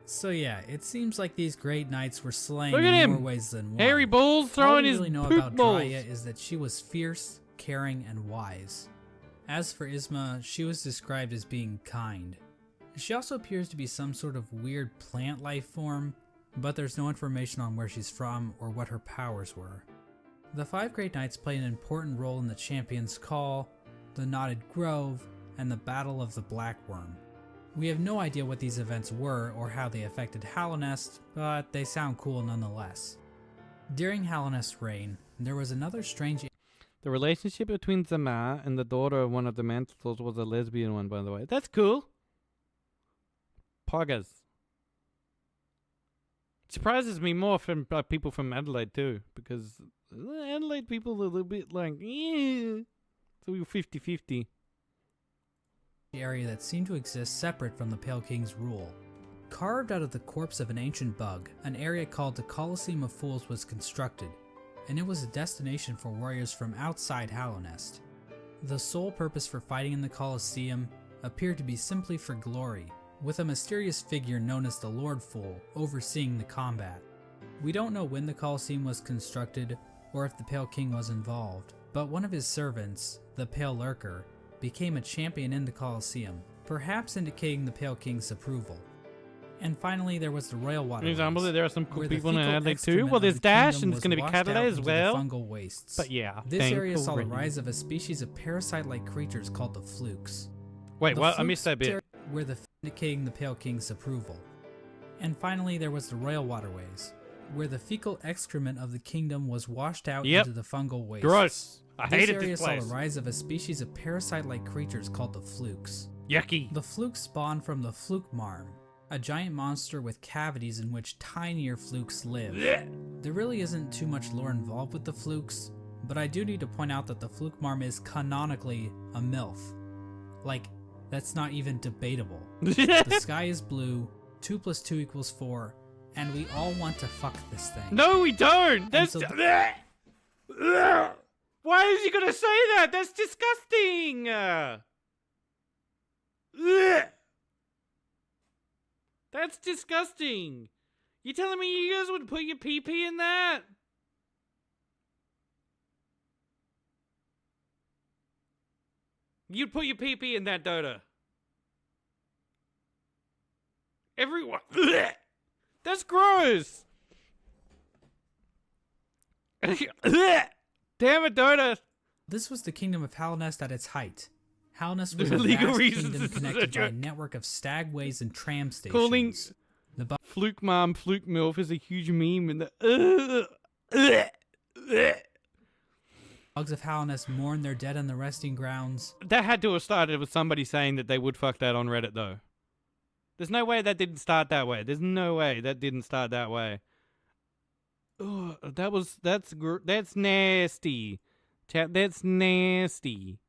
So yeah, it seems like these great knights were slain Look at in him! more ways than one. Hairy balls All throwing we his really know poop about balls. Drya is that she was fierce, caring, and wise. As for Isma, she was described as being kind. She also appears to be some sort of weird plant life form, but there's no information on where she's from or what her powers were. The Five Great Knights play an important role in the Champion's Call, the Knotted Grove, and the Battle of the Black Worm. We have no idea what these events were or how they affected Hollow Nest, but they sound cool nonetheless. During Hollow Nest's reign, there was another strange... The relationship between Zamar and the daughter of one of the Mantles was a lesbian one, by the way. That's cool. Poggers. Surprises me more from people from Adelaide too, because Adelaide people are a little bit like, yeah. So we were 50-50. area that seemed to exist separate from the Pale King's rule. Carved out of the corpse of an ancient bug, an area called the Colosseum of Fools was constructed, and it was a destination for warriors from outside Hollow Nest. The sole purpose for fighting in the Colosseum appeared to be simply for glory, with a mysterious figure known as the Lord Fool overseeing the combat. We don't know when the Colosseum was constructed or if the Pale King was involved, but one of his servants, the Pale Lurker, became a champion in the Colosseum, perhaps indicating the Pale King's approval. And finally, there was the Royal Waterways. An example that there are some cool where the people in fecal Adelaide too. excrement Well, of there's the Dash, kingdom and it's was going to be washed Catalay out as into the well. fungal wastes. But yeah, This area saw the thankfully. rise of a species of parasite-like creatures called the flukes. Wait, The what? I flukes missed that bit. were the indicating the Pale King's approval. And finally, there was the Royal Waterways, where the fecal excrement of the kingdom was washed out Yep. into the fungal wastes. Gross. I This hated area this saw place. the rise of a species of parasite-like creatures called the flukes. Yucky. The flukes spawned from the fluke marm, a giant monster with cavities in which tinier flukes live. There really isn't too much lore involved with the flukes, but I do need to point out that the fluke marm is canonically a MILF. Like, that's not even debatable. The sky is blue, 2 + 2 = 4, and we all want to fuck this thing. No, we don't. That's. so Why is he gonna say that? That's disgusting. That's disgusting. You telling me you guys would put your pee-pee in that? You'd put your pee-pee in that, Dota. Everyone. That's gross. Damn it, Dota. This was the kingdom of Halnest at its height. Halnest was There's a legal vast reasons kingdom this is a connected by a joke. network of stagways and tram stations. Calling The Fluke Mom, Fluke MILF is a huge meme in the. bugs of Halnest mourn their dead on the resting grounds. That had to have started with somebody saying that they would fuck that on Reddit, though. There's no way that didn't start that way. There's no way that didn't start that way. Oh, that's nasty. Chat, that's nasty.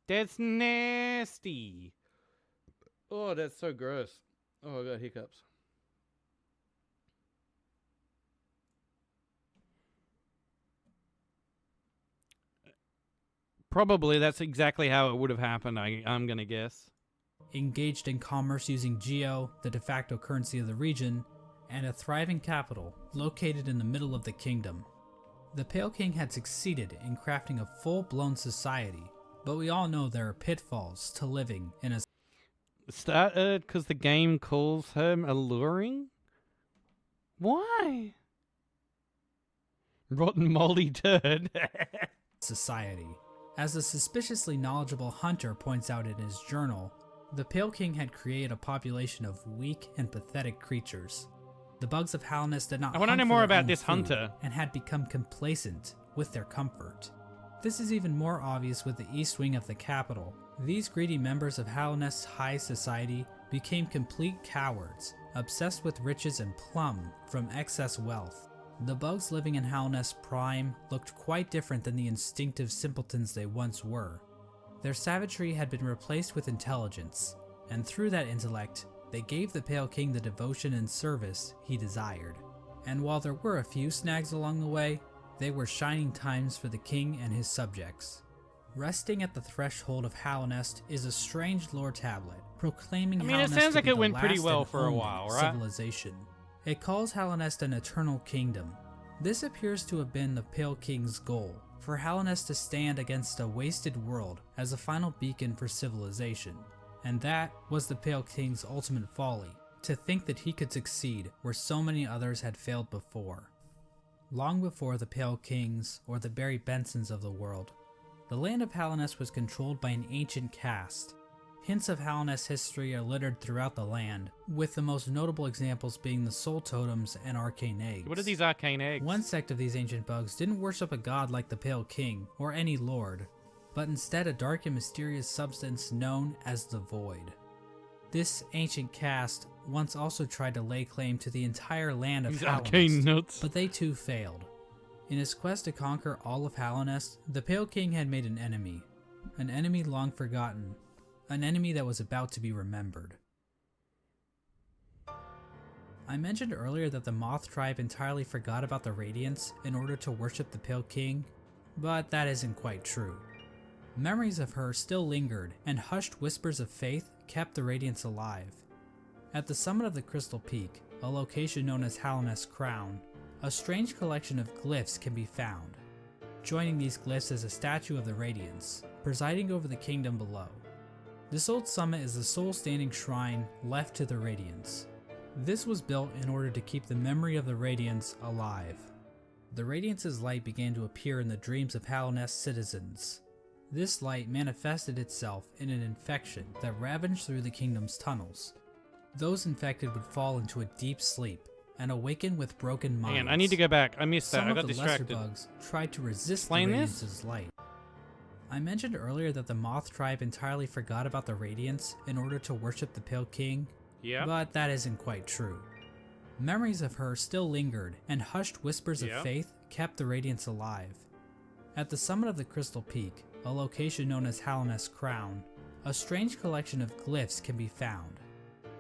That's nasty. Oh, that's so gross. Oh, I got hiccups. Probably that's exactly how it would have happened, I'm gonna guess. Engaged in commerce using Geo, the de facto currency of the region, and a thriving capital located in the middle of the kingdom. The Pale King had succeeded in crafting a full-blown society, but we all know there are pitfalls to living in a... Started because the game calls him alluring? Why? Rotten moldy turd. society. As a suspiciously knowledgeable hunter points out in his journal, the Pale King had created a population of weak and pathetic creatures. The bugs of Halnest did not I want to hunt know for more their about own this food hunter. and had become complacent with their comfort. This is even more obvious with the east wing of the capital. These greedy members of Halnest's high society became complete cowards, obsessed with riches and plum from excess wealth. The bugs living in Halnest Prime looked quite different than the instinctive simpletons they once were. Their savagery had been replaced with intelligence, and through that intellect, they gave the Pale King the devotion and service he desired. And while there were a few snags along the way, they were shining times for the king and his subjects. Resting at the threshold of Halnest is a strange lore tablet, proclaiming it Halnest sounds to like be it the went pretty last well and for a only while, right? civilization. It calls Halnest an eternal kingdom. This appears to have been the Pale King's goal, for Halnest to stand against a wasted world as a final beacon for civilization. And that was the Pale King's ultimate folly, to think that he could succeed where so many others had failed before. Long before the Pale Kings or the Barry Bensons of the world, the land of Halnest was controlled by an ancient caste. Hints of Halnest's history are littered throughout the land, with the most notable examples being the soul totems and arcane eggs. What are these arcane eggs? One sect of these ancient bugs didn't worship a god like the Pale King or any lord, but instead a dark and mysterious substance known as the Void. This ancient caste once also tried to lay claim to the entire land of These Halnest, arcane nuts. but they too failed. In his quest to conquer all of Halnest, the Pale King had made an enemy long forgotten, an enemy that was about to be remembered. I mentioned earlier that the Moth tribe entirely forgot about the Radiance in order to worship the Pale King, but that isn't quite true. Memories of her still lingered, and hushed whispers of faith kept the Radiance alive. At the summit of the Crystal Peak, a location known as Halnest Crown, a strange collection of glyphs can be found. Joining these glyphs is a statue of the Radiance, presiding over the kingdom below. This old summit is the sole standing shrine left to the Radiance. This was built in order to keep the memory of the Radiance alive. The Radiance's light began to appear in the dreams of Halnest citizens. This light manifested itself in an infection that ravaged through the kingdom's tunnels. Those infected would fall into a deep sleep and awaken with broken minds. Man, I need to go back. I missed that. Some I of got the distracted. lesser bugs tried to resist Explain the this? Radiance's light. I mentioned earlier that the Moth tribe entirely forgot about the Radiance in order to worship the Pale King, Yeah. but that isn't quite true. Memories of her still lingered, and hushed whispers of Yeah. faith kept the Radiance alive. At the summit of the Crystal Peak, a location known as Halnest Crown, a strange collection of glyphs can be found.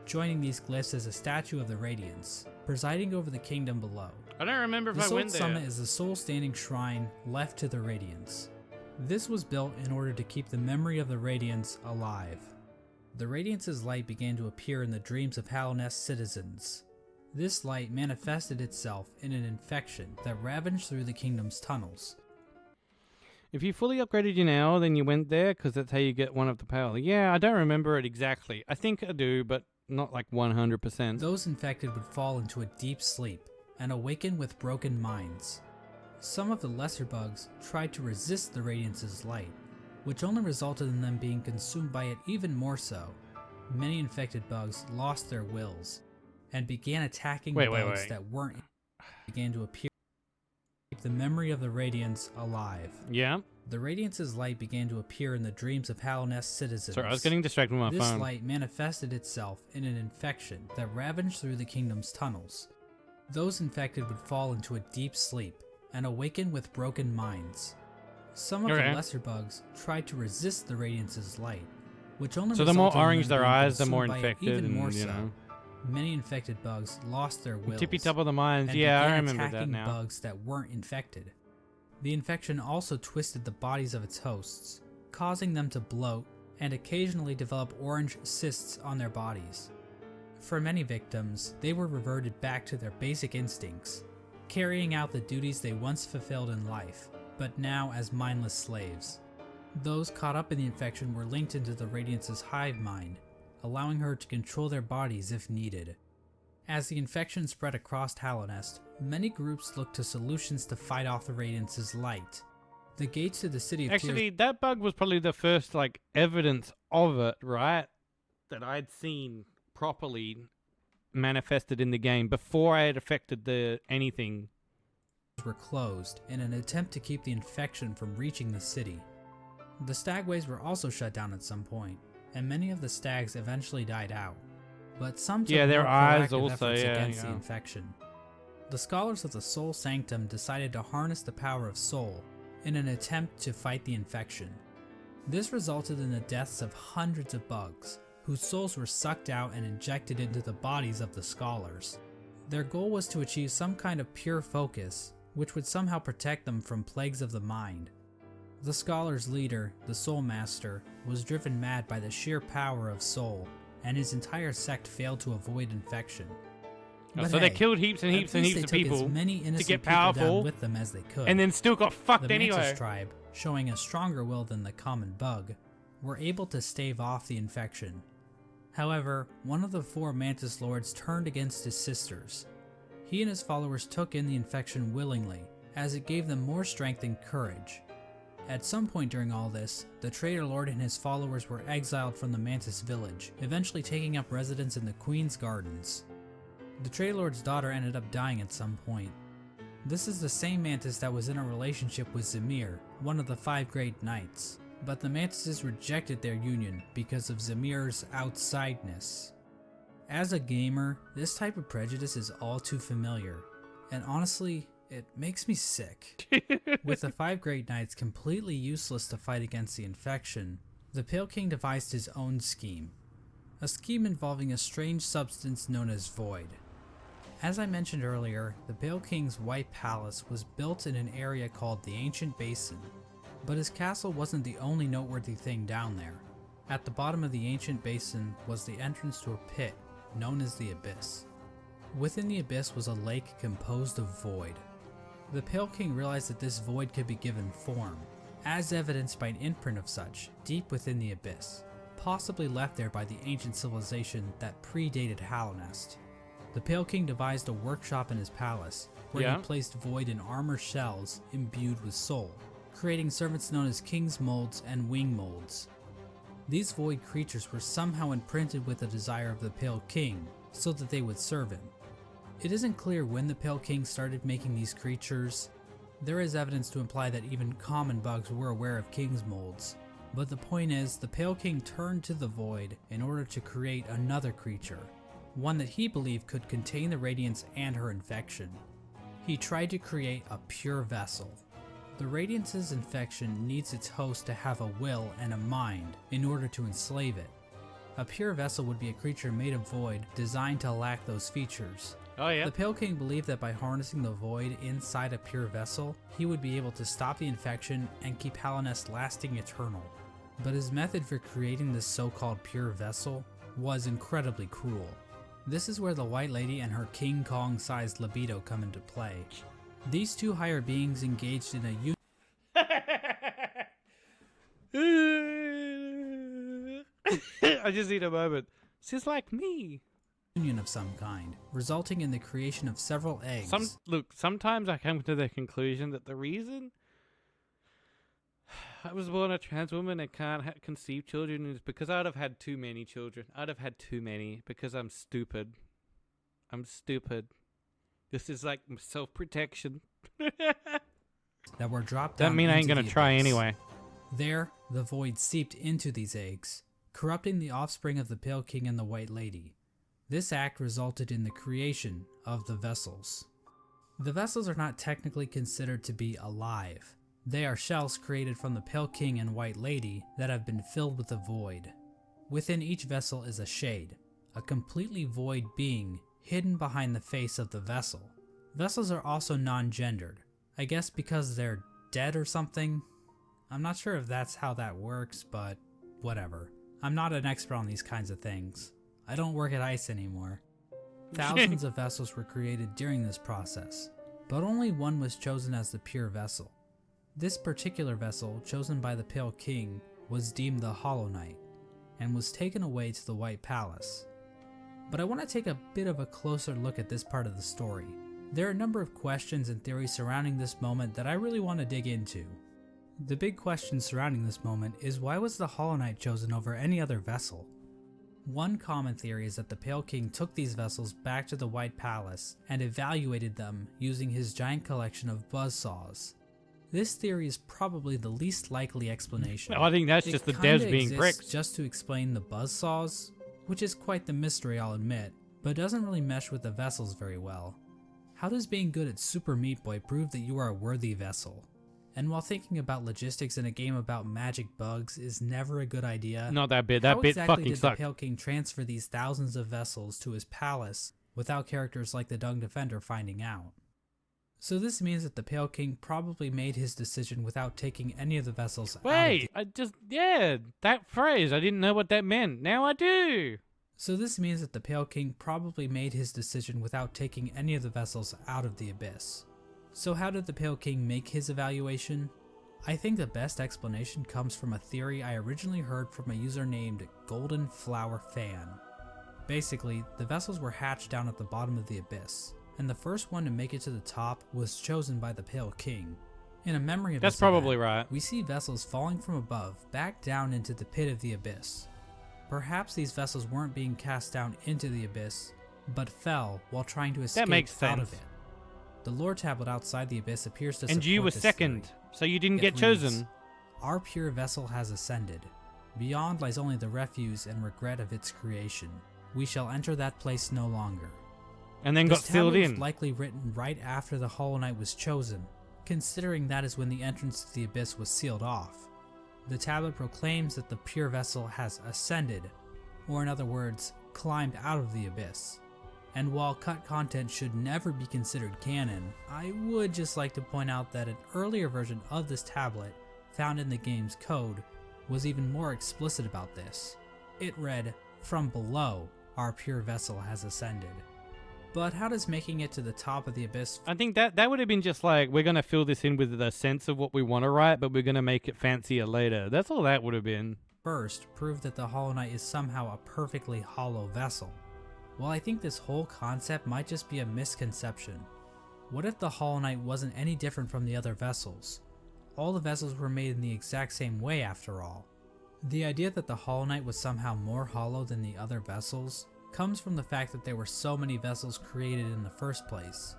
Joining these glyphs is a statue of the Radiance, presiding over the kingdom below. I don't remember if This I old went there. summit is the sole standing shrine left to the Radiance. This was built in order to keep the memory of the Radiance alive. The Radiance's light began to appear in the dreams of Halnest citizens. This light manifested itself in an infection that ravaged through the kingdom's tunnels. If you fully upgraded your now, then you went there, because that's how you get one of the power. Yeah, I don't remember it exactly. I think I do, but not like 100%. Those infected would fall into a deep sleep and awaken with broken minds. Some of the lesser bugs tried to resist the Radiance's light, which only resulted in them being consumed by it even more so. Many infected bugs lost their wills and began attacking bugs that weren't began to appear to keep the memory of the Radiance alive. Yeah. The Radiance's light began to appear in the dreams of Hallownest citizens. Sorry, I was getting distracted with my phone. This light manifested itself in an infection that ravaged through the kingdom's tunnels. Those infected would fall into a deep sleep and awaken with broken minds. Some of the lesser bugs tried to resist the Radiance's light, which only so the more resulted in orange them their being eyes, the more consumed by it infected, even more and you so. know. Many infected bugs lost their wills. Tippy top of the minds. and Yeah, I began remember that attacking now. bugs that weren't infected. The infection also twisted the bodies of its hosts, causing them to bloat and occasionally develop orange cysts on their bodies. For many victims, they were reverted back to their basic instincts, carrying out the duties they once fulfilled in life, but now as mindless slaves. Those caught up in the infection were linked into the Radiance's hive mind, allowing her to control their bodies if needed. As the infection spread across Hallownest, many groups looked to solutions to fight off the Radiance's light. The gates to the city of Actually, that bug was probably the first like evidence of it, right? That I'd seen properly manifested in the game before I had affected the anything. were closed in an attempt to keep the infection from reaching the city. The stagways were also shut down at some point, and many of the stags eventually died out. But some took their more eyes proactive also, efforts yeah, against yeah. the infection. The scholars of the Soul Sanctum decided to harness the power of Soul in an attempt to fight the infection. This resulted in the deaths of hundreds of bugs, whose souls were sucked out and injected into the bodies of the scholars. Their goal was to achieve some kind of pure focus, which would somehow protect them from plagues of the mind. The scholars' leader, the Soul Master, was driven mad by the sheer power of Soul, and his entire sect failed to avoid infection. But so hey, they killed heaps and heaps and at least heaps of they took people as many to innocent get people down powerful, with them as they could. and then still got fucked The anyway. Mantis tribe, showing a stronger will than the common bug, were able to stave off the infection. However, one of the 4 Mantis Lords turned against his sisters. He and his followers took in the infection willingly, as it gave them more strength and courage. At some point during all this, the Traitor Lord and his followers were exiled from the Mantis village, eventually taking up residence in the Queen's Gardens. The Traitor Lord's daughter ended up dying at some point. This is the same Mantis that was in a relationship with Zemir, one of the 5 Great Knights, but the Mantises rejected their union because of Zemir's outsideness. As a gamer, this type of prejudice is all too familiar, and honestly, it makes me sick. With the 5 Great Knights completely useless to fight against the infection, the Pale King devised his own scheme. A scheme involving a strange substance known as Void. As I mentioned earlier, the Pale King's White Palace was built in an area called the Ancient Basin, but his castle wasn't the only noteworthy thing down there. At the bottom of the Ancient Basin was the entrance to a pit known as the Abyss. Within the Abyss was a lake composed of void. The Pale King realized that this void could be given form, as evidenced by an imprint of such deep within the Abyss, possibly left there by the ancient civilization that predated Hallownest. The Pale King devised a workshop in his palace, where he placed void in armor shells imbued with soul, creating servants known as King's Molds and Wing Molds. These void creatures were somehow imprinted with the desire of the Pale King, so that they would serve him. It isn't clear when the Pale King started making these creatures. There is evidence to imply that even common bugs were aware of King's Molds, but the point is, the Pale King turned to the void in order to create another creature, one that he believed could contain the Radiance and her infection. He tried to create a pure vessel. The Radiance's infection needs its host to have a will and a mind in order to enslave it. A pure vessel would be a creature made of void designed to lack those features. Oh yeah. The Pale King believed that by harnessing the void inside a pure vessel, he would be able to stop the infection and keep Hallownest lasting eternal. But his method for creating this so-called pure vessel was incredibly cruel. This is where the White Lady and her King Kong-sized libido come into play. These 2 higher beings engaged in a I just need a moment. She's like me. Union of some kind, resulting in the creation of several eggs. Sometimes I come to the conclusion that the reason I was born a trans woman and can't conceive children is because I'd have had too many children. I'd have had too many because I'm stupid. I'm stupid. This is like self-protection. That were dropped down. That mean I ain't into gonna the try abyss. anyway. There, the void seeped into these eggs, corrupting the offspring of the Pale King and the White Lady. This act resulted in the creation of the vessels. The vessels are not technically considered to be alive. They are shells created from the Pale King and White Lady that have been filled with the void. Within each vessel is a shade, a completely void being hidden behind the face of the vessel. Vessels are also non-gendered, I guess because they're dead or something. I'm not sure if that's how that works, but whatever. I'm not an expert on these kinds of things. I don't work at ICE anymore. Thousands of vessels were created during this process, but only one was chosen as the pure vessel. This particular vessel, chosen by the Pale King, was deemed the Hollow Knight, and was taken away to the White Palace. But I want to take a bit of a closer look at this part of the story. There are a number of questions and theories surrounding this moment that I really want to dig into. The big question surrounding this moment is, why was the Hollow Knight chosen over any other vessel? One common theory is that the Pale King took these vessels back to the White Palace and evaluated them using his giant collection of buzzsaws. This theory is probably the least likely explanation. I think that's just the devs being bricks. Just to explain the buzzsaws, which is quite the mystery, I'll admit, but doesn't really mesh with the vessels very well. How does being good at Super Meat Boy prove that you are a worthy vessel? And while thinking about logistics in a game about magic bugs is never a good idea, Not that bit. That bit exactly fucking did sucked. the Pale King transfer these thousands of vessels to his palace without characters like the Dung Defender finding out? So this means that the Pale King probably made his decision without taking any of the vessels out of that phrase, I didn't know what that meant. Now I do. So this means that the Pale King probably made his decision without taking any of the vessels out of the abyss. So how did the Pale King make his evaluation? I think the best explanation comes from a theory I originally heard from a user named Golden Flower Fan. Basically, the vessels were hatched down at the bottom of the abyss, and the first one to make it to the top was chosen by the Pale King. In a memory of That's this probably event, right. we see vessels falling from above back down into the pit of the abyss. Perhaps these vessels weren't being cast down into the abyss, but fell while trying to escape out of it. The lore tablet outside the abyss appears to support And you were this second, theory. so you didn't It get reads, chosen. Our pure vessel has ascended. Beyond lies only the refuse and regret of its creation. We shall enter that place no longer. And then This got filled tablet was in. likely written right after the Hollow Knight was chosen, considering that is when the entrance to the abyss was sealed off. The tablet proclaims that the pure vessel has ascended, or in other words, climbed out of the abyss. And while cut content should never be considered canon, I would just like to point out that an earlier version of this tablet, found in the game's code, was even more explicit about this. It read, "From below, our pure vessel has ascended." But how does making it to the top of the abyss... I think that would have been just like, we're going to fill this in with the sense of what we want to write, but we're going to make it fancier later. That's all that would have been. First, prove that the Hollow Knight is somehow a perfectly hollow vessel. Well, I think this whole concept might just be a misconception. What if the Hollow Knight wasn't any different from the other vessels? All the vessels were made in the exact same way after all. The idea that the Hollow Knight was somehow more hollow than the other vessels comes from the fact that there were so many vessels created in the first place.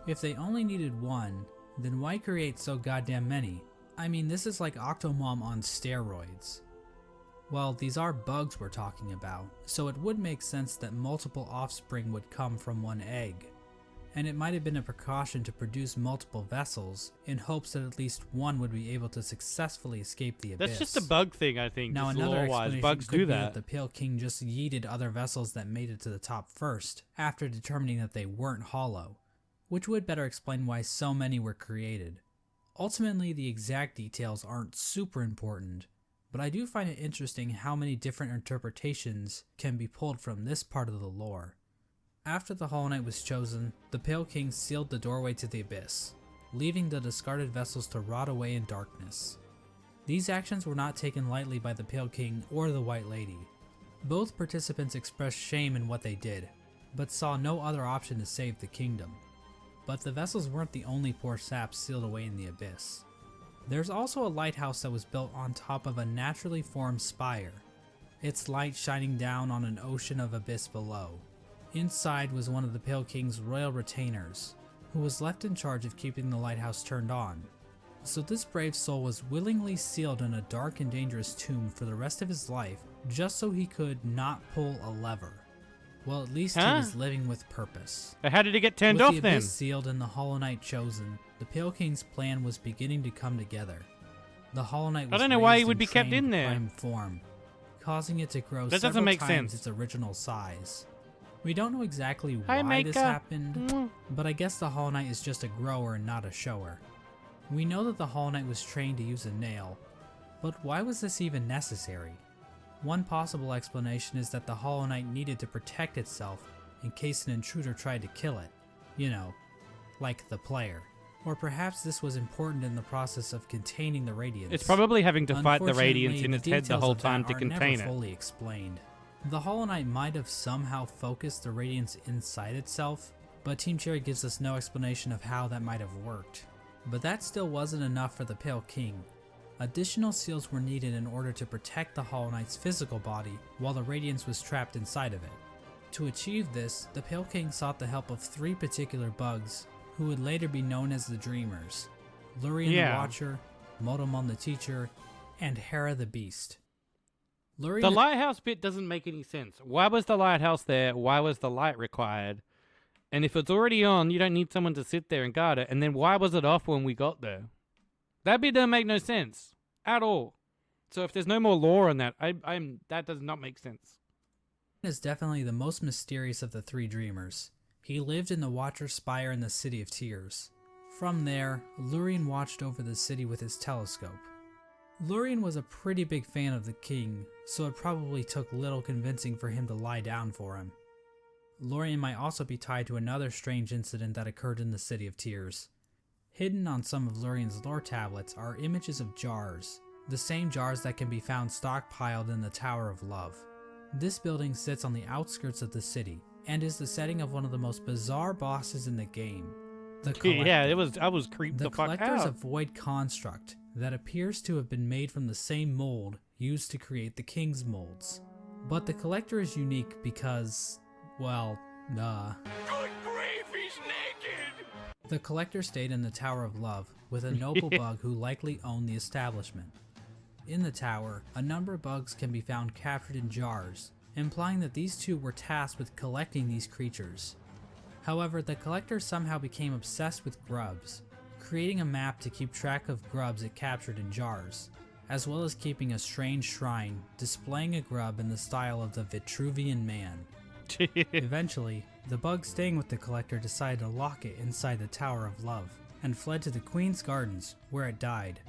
If they only needed one, then why create so goddamn many? I mean, this is like Octomom on steroids. Well, these are bugs we're talking about, so it would make sense that multiple offspring would come from one egg. And it might have been a precaution to produce multiple vessels in hopes that at least one would be able to successfully escape the abyss. That's just a bug thing, I think. Now just another lore-wise. explanation Bugs could do be that. the Pale King just yeeted other vessels that made it to the top first, after determining that they weren't hollow, which would better explain why so many were created. Ultimately, the exact details aren't super important, but I do find it interesting how many different interpretations can be pulled from this part of the lore. After the Hollow Knight was chosen, the Pale King sealed the doorway to the abyss, leaving the discarded vessels to rot away in darkness. These actions were not taken lightly by the Pale King or the White Lady. Both participants expressed shame in what they did, but saw no other option to save the kingdom. But the vessels weren't the only poor saps sealed away in the abyss. There's also a lighthouse that was built on top of a naturally formed spire, its light shining down on an ocean of abyss below. Inside was one of the Pale King's royal retainers, who was left in charge of keeping the lighthouse turned on. So this brave soul was willingly sealed in a dark and dangerous tomb for the rest of his life, just so he could not pull a lever. Well, at least he was living with purpose. But how did he get turned With off the then? abyss sealed and the Hollow Knight chosen, the Pale King's plan was beginning to come together. The Hollow Knight was I don't know why he raised would and be kept trained in to there. prime form, causing it to grow That doesn't several make times sense. its original size. We don't know exactly Hi, why this Mika. happened, but I guess the Hollow Knight is just a grower and not a shower. We know that the Hollow Knight was trained to use a nail, but why was this even necessary? One possible explanation is that the Hollow Knight needed to protect itself in case an intruder tried to kill it. You know, like the player. Or perhaps this was important in the process of containing the Radiance. It's probably having to fight the Radiance Unfortunately, in its head the details whole of that time to are contain never it. fully explained. The Hollow Knight might have somehow focused the Radiance inside itself, but Team Cherry gives us no explanation of how that might have worked. But that still wasn't enough for the Pale King. Additional seals were needed in order to protect the Hollow Knight's physical body while the Radiance was trapped inside of it. To achieve this, the Pale King sought the help of 3 particular bugs, who would later be known as the Dreamers: Lurien the Watcher, Motomon the Teacher, and Hera the Beast. Lurien The lighthouse bit doesn't make any sense. Why was the lighthouse there? Why was the light required? And if it's already on, you don't need someone to sit there and guard it. And then why was it off when we got there? That bit doesn't make no sense at all. So if there's no more lore on that, that does not make sense. is definitely the most mysterious of the 3 Dreamers. He lived in the Watcher Spire in the City of Tears. From there, Lurien watched over the city with his telescope. Lurien was a pretty big fan of the king, so it probably took little convincing for him to lie down for him. Lurien might also be tied to another strange incident that occurred in the City of Tears. Hidden on some of Lurien's lore tablets are images of jars, the same jars that can be found stockpiled in the Tower of Love. This building sits on the outskirts of the city, and is the setting of one of the most bizarre bosses in the game, the Collector. Yeah, I was creeped the fuck Collector is a out. void construct that appears to have been made from the same mold used to create the King's molds. But the Collector is unique because, well, Good grief, he's naked! The Collector stayed in the Tower of Love with a noble bug who likely owned the establishment. In the tower, a number of bugs can be found captured in jars, implying that these 2 were tasked with collecting these creatures. However, the Collector somehow became obsessed with grubs, creating a map to keep track of grubs it captured in jars, as well as keeping a strange shrine displaying a grub in the style of the Vitruvian Man. Eventually, the bug staying with the Collector decided to lock it inside the Tower of Love, and fled to the Queen's Gardens, where it died,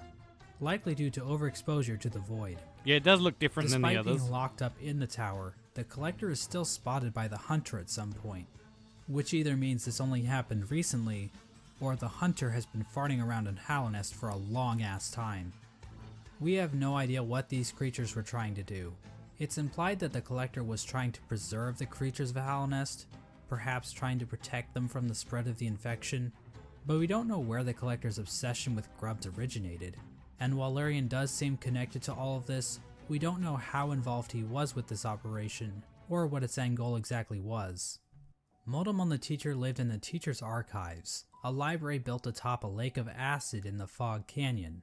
likely due to overexposure to the void. Yeah, it does look different than the Despite others. being locked up in the tower, the Collector is still spotted by the Hunter at some point, which either means this only happened recently, or the Hunter has been farting around in Hallownest for a long ass time. We have no idea what these creatures were trying to do. It's implied that the Collector was trying to preserve the creatures of Hallownest, perhaps trying to protect them from the spread of the infection, but we don't know where the Collector's obsession with grubs originated. And while Lurien does seem connected to all of this, we don't know how involved he was with this operation, or what its end goal exactly was. Motomon the Teacher lived in the Teacher's Archives, a library built atop a lake of acid in the Fog Canyon.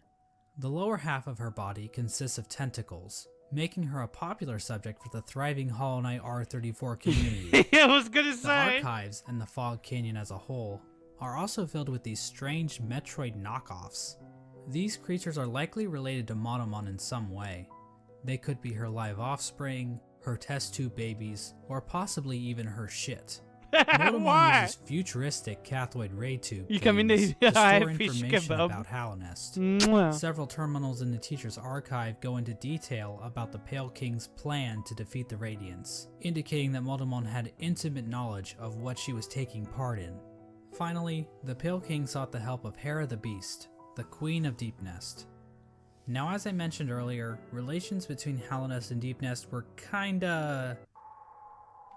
The lower half of her body consists of tentacles, making her a popular subject for the thriving Hollow Knight R34 community. I was gonna The say. Archives and the Fog Canyon as a whole are also filled with these strange Metroid knockoffs. These creatures are likely related to Motomon in some way. They could be her live offspring, her test tube babies, or possibly even her shit. Motomon Why? uses futuristic cathoid ray tube You come into games the to eye store fish information kebab. about Hallownest. Mwah. Several terminals in the Teacher's Archive go into detail about the Pale King's plan to defeat the Radiance, indicating that Motomon had intimate knowledge of what she was taking part in. Finally, the Pale King sought the help of Hera the Beast, the Queen of Deep Nest. Now, as I mentioned earlier, relations between Hallownest and Deepnest were kinda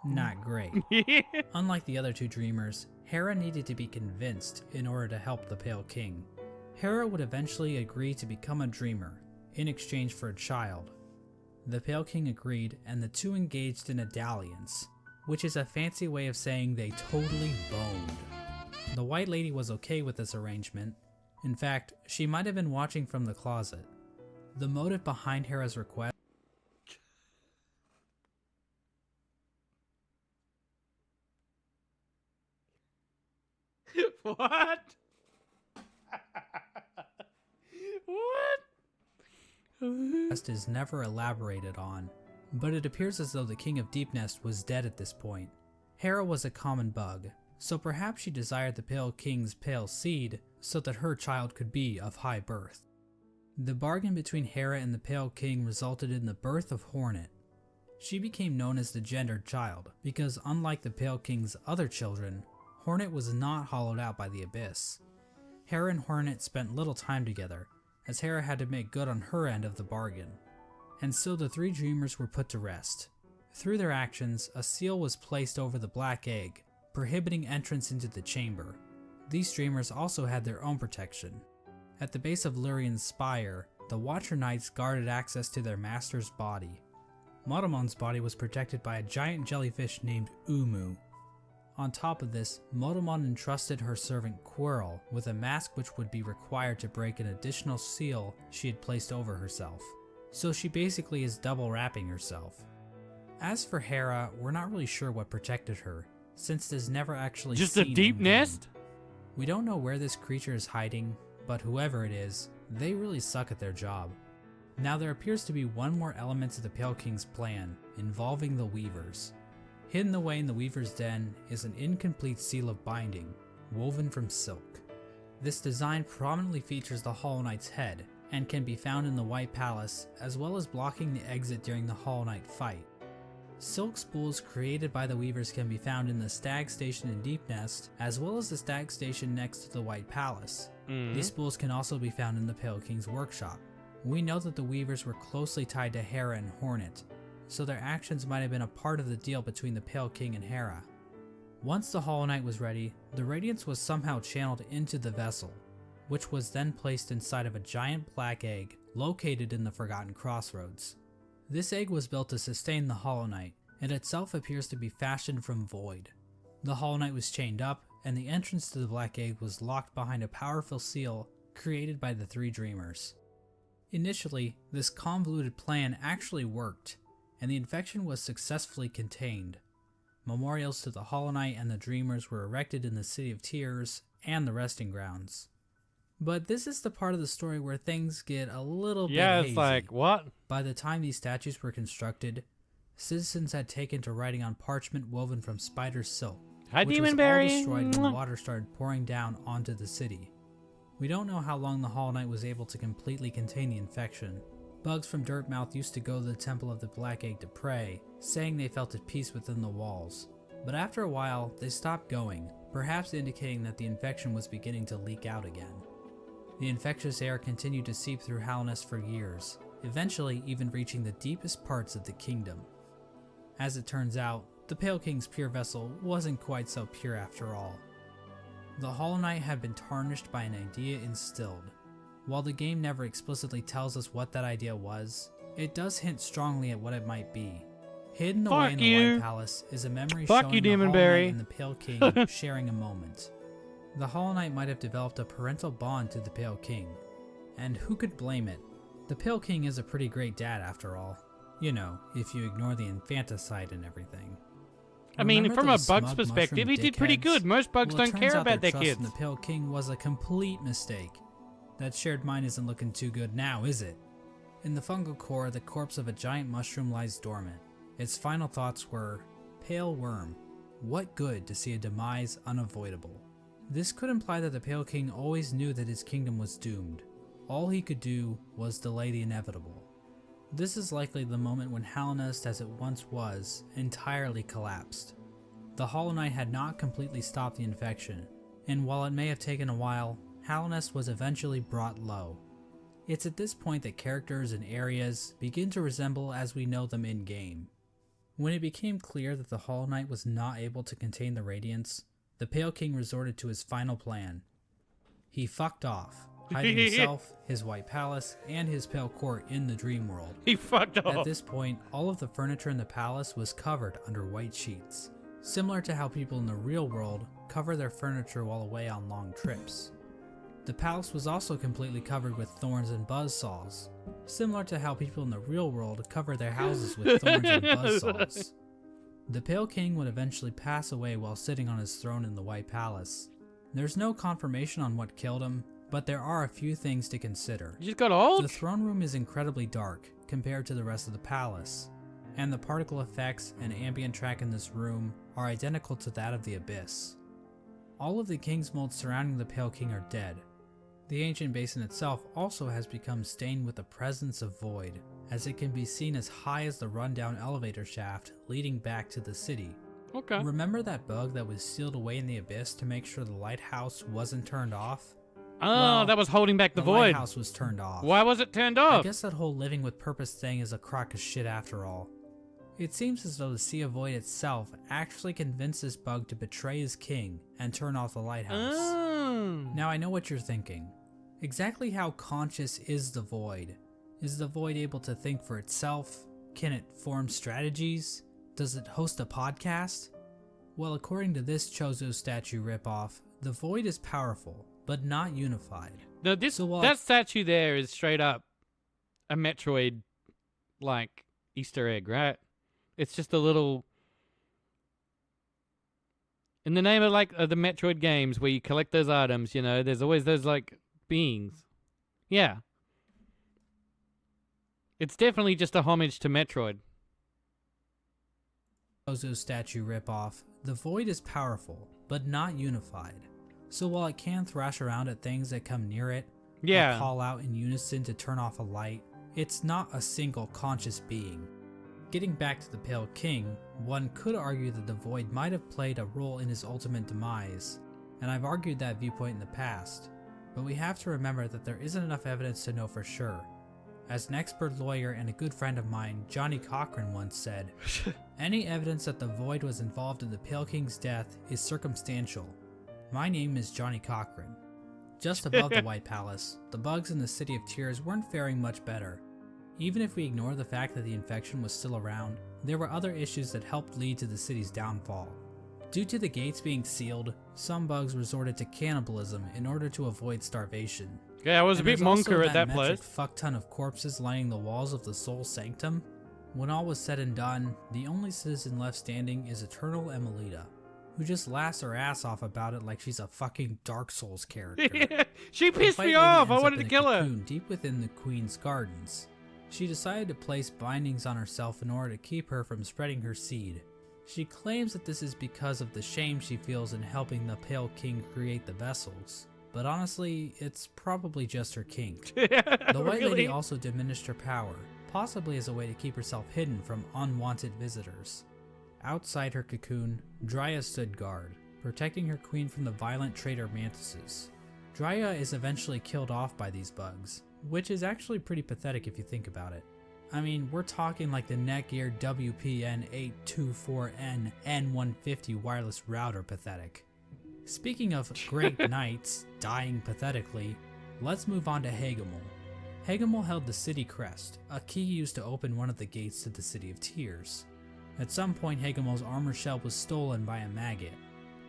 not great. Unlike the other two dreamers, Hera needed to be convinced in order to help the Pale King. Hera would eventually agree to become a dreamer in exchange for a child. The Pale King agreed, and the two engaged in a dalliance, which is a fancy way of saying they totally boned. The White Lady was okay with this arrangement. In fact, she might have been watching from the closet. The motive behind Hera's request What? What? is never elaborated on, but it appears as though the King of Deepnest was dead at this point. Hera was a common bug, so perhaps she desired the Pale King's pale seed so that her child could be of high birth. The bargain between Hera and the Pale King resulted in the birth of Hornet. She became known as the gendered child because, unlike the Pale King's other children, Hornet was not hollowed out by the Abyss. Hera and Hornet spent little time together, as Hera had to make good on her end of the bargain. And so the three dreamers were put to rest. Through their actions, a seal was placed over the black egg, prohibiting entrance into the chamber. These dreamers also had their own protection. At the base of Lurian's spire, the Watcher Knights guarded access to their master's body. Motomon's body was protected by a giant jellyfish named Umu. On top of this, Motomon entrusted her servant Quirrell with a mask which would be required to break an additional seal she had placed over herself. So she basically is double wrapping herself. As for Hera, we're not really sure what protected her, since it is never actually Just a seen deep in-game. nest? We don't know where this creature is hiding, but whoever it is, they really suck at their job. Now there appears to be one more element to the Pale King's plan, involving the Weavers. Hidden away in the Weaver's Den is an incomplete seal of binding, woven from silk. This design prominently features the Hollow Knight's head, and can be found in the White Palace, as well as blocking the exit during the Hollow Knight fight. Silk spools created by the Weavers can be found in the Stag Station in Deepnest, as well as the Stag Station next to the White Palace. These spools can also be found in the Pale King's workshop. We know that the Weavers were closely tied to Hera and Hornet, so their actions might have been a part of the deal between the Pale King and Hera. Once the Hollow Knight was ready, the Radiance was somehow channeled into the vessel, which was then placed inside of a giant black egg located in the Forgotten Crossroads. This egg was built to sustain the Hollow Knight, and itself appears to be fashioned from void. The Hollow Knight was chained up, and the entrance to the black egg was locked behind a powerful seal created by the three dreamers. Initially, this convoluted plan actually worked, and the infection was successfully contained. Memorials to the Hollow Knight and the Dreamers were erected in the City of Tears and the Resting Grounds. But this is the part of the story where things get a little bit hazy. It's like, what? By the time these statues were constructed, citizens had taken to writing on parchment woven from spider silk, Hi, which was all Demonberry. destroyed when water started pouring down onto the city. We don't know how long the Hollow Knight was able to completely contain the infection. Bugs from Dirtmouth used to go to the Temple of the Black Egg to pray, saying they felt at peace within the walls. But after a while, they stopped going, perhaps indicating that the infection was beginning to leak out again. The infectious air continued to seep through Hallownest for years, eventually even reaching the deepest parts of the kingdom. As it turns out, the Pale King's pure vessel wasn't quite so pure after all. The Hollow Knight had been tarnished by an idea instilled. While the game never explicitly tells us what that idea was, it does hint strongly at what it might be. Hidden away in the White Palace is a memory showing the Hollow Knight and the Pale King sharing a moment. The Hollow Knight might have developed a parental bond to the Pale King, and who could blame it? The Pale King is a pretty great dad after all. You know, if you ignore the infanticide and everything. I mean, Remember from a those bug's smug perspective, mushroom he did pretty dickheads? good. Most bugs Well, it don't turns care out their about their trust kids. in the Pale King was a complete mistake. That shared mind isn't looking too good now, is it? In the fungal core, the corpse of a giant mushroom lies dormant. Its final thoughts were, "Pale worm, what good to see a demise unavoidable?" This could imply that the Pale King always knew that his kingdom was doomed. All he could do was delay the inevitable. This is likely the moment when Hallownest, as it once was, entirely collapsed. The Hollow Knight had not completely stopped the infection, and while it may have taken a while, Hallownest was eventually brought low. It's at this point that characters and areas begin to resemble as we know them in-game. When it became clear that the Hollow Knight was not able to contain the Radiance, the Pale King resorted to his final plan. He fucked off, hiding himself, his White Palace, and his Pale Court in the Dream World. He fucked off. At this point, all of the furniture in the palace was covered under white sheets, similar to how people in the real world cover their furniture while away on long trips. The palace was also completely covered with thorns and buzzsaws, similar to how people in the real world cover their houses with thorns and buzzsaws. The Pale King would eventually pass away while sitting on his throne in the White Palace. There's no confirmation on what killed him, but there are a few things to consider. You just got old? The throne room is incredibly dark compared to the rest of the palace, and the particle effects and ambient track in this room are identical to that of the Abyss. All of the king's molds surrounding the Pale King are dead. The ancient basin itself also has become stained with the presence of void, as it can be seen as high as the rundown elevator shaft leading back to the city. Okay. Remember that bug that was sealed away in the Abyss to make sure the lighthouse wasn't turned off? Oh, Well, that was holding back the void. Lighthouse was turned off. Why was it turned I off? guess that whole living with purpose thing is a crock of shit after all. It seems as though the Sea of Void itself actually convinced this bug to betray his king and turn off the lighthouse. Oh. Now I know what you're thinking. Exactly how conscious is the Void? Is the Void able to think for itself? Can it form strategies? Does it host a podcast? Well, according to this Chozo statue ripoff, the Void is powerful, but not unified. No, this So while- that statue there is straight up a Metroid, like, Easter egg, right? It's just a little... In the name of, like, the Metroid games where you collect those items, you know, there's always those, like, beings. Yeah. It's definitely just a homage to Metroid. Chozo statue ripoff, the Void is powerful, but not unified. So while it can thrash around at things that come near it, Yeah. or call out in unison to turn off a light, it's not a single conscious being. Getting back to the Pale King, one could argue that the Void might have played a role in his ultimate demise, and I've argued that viewpoint in the past, but we have to remember that there isn't enough evidence to know for sure. As an expert lawyer and a good friend of mine, Johnny Cochran, once said, any evidence that the Void was involved in the Pale King's death is circumstantial. My name is Johnny Cochran. Just above the White Palace, the bugs in the City of Tears weren't faring much better. Even if we ignore the fact that the infection was still around, there were other issues that helped lead to the city's downfall. Due to the gates being sealed, some bugs resorted to cannibalism in order to avoid starvation. Yeah, I was a And bit there's also monker at that metric place. fuck ton of corpses lining the walls of the Soul Sanctum. When all was said and done, the only citizen left standing is Eternal Emelita, who just laughs her ass off about it like she's a fucking Dark Souls character. She The pissed White me Lady off. I ends up wanted in to a kill her. cocoon deep within the Queen's gardens. She decided to place bindings on herself in order to keep her from spreading her seed. She claims that this is because of the shame she feels in helping the Pale King create the vessels. But honestly, it's probably just her kink. The White Really? Lady also diminished her power, possibly as a way to keep herself hidden from unwanted visitors. Outside her cocoon, Drya stood guard, protecting her queen from the violent traitor mantises. Drya is eventually killed off by these bugs, which is actually pretty pathetic if you think about it. I mean, we're talking like the Netgear WPN824N N150 wireless router pathetic. Speaking of great knights dying pathetically, let's move on to Hagamol. Hagamol held the city crest, a key used to open one of the gates to the City of Tears. At some point, Hagamol's armor shell was stolen by a maggot.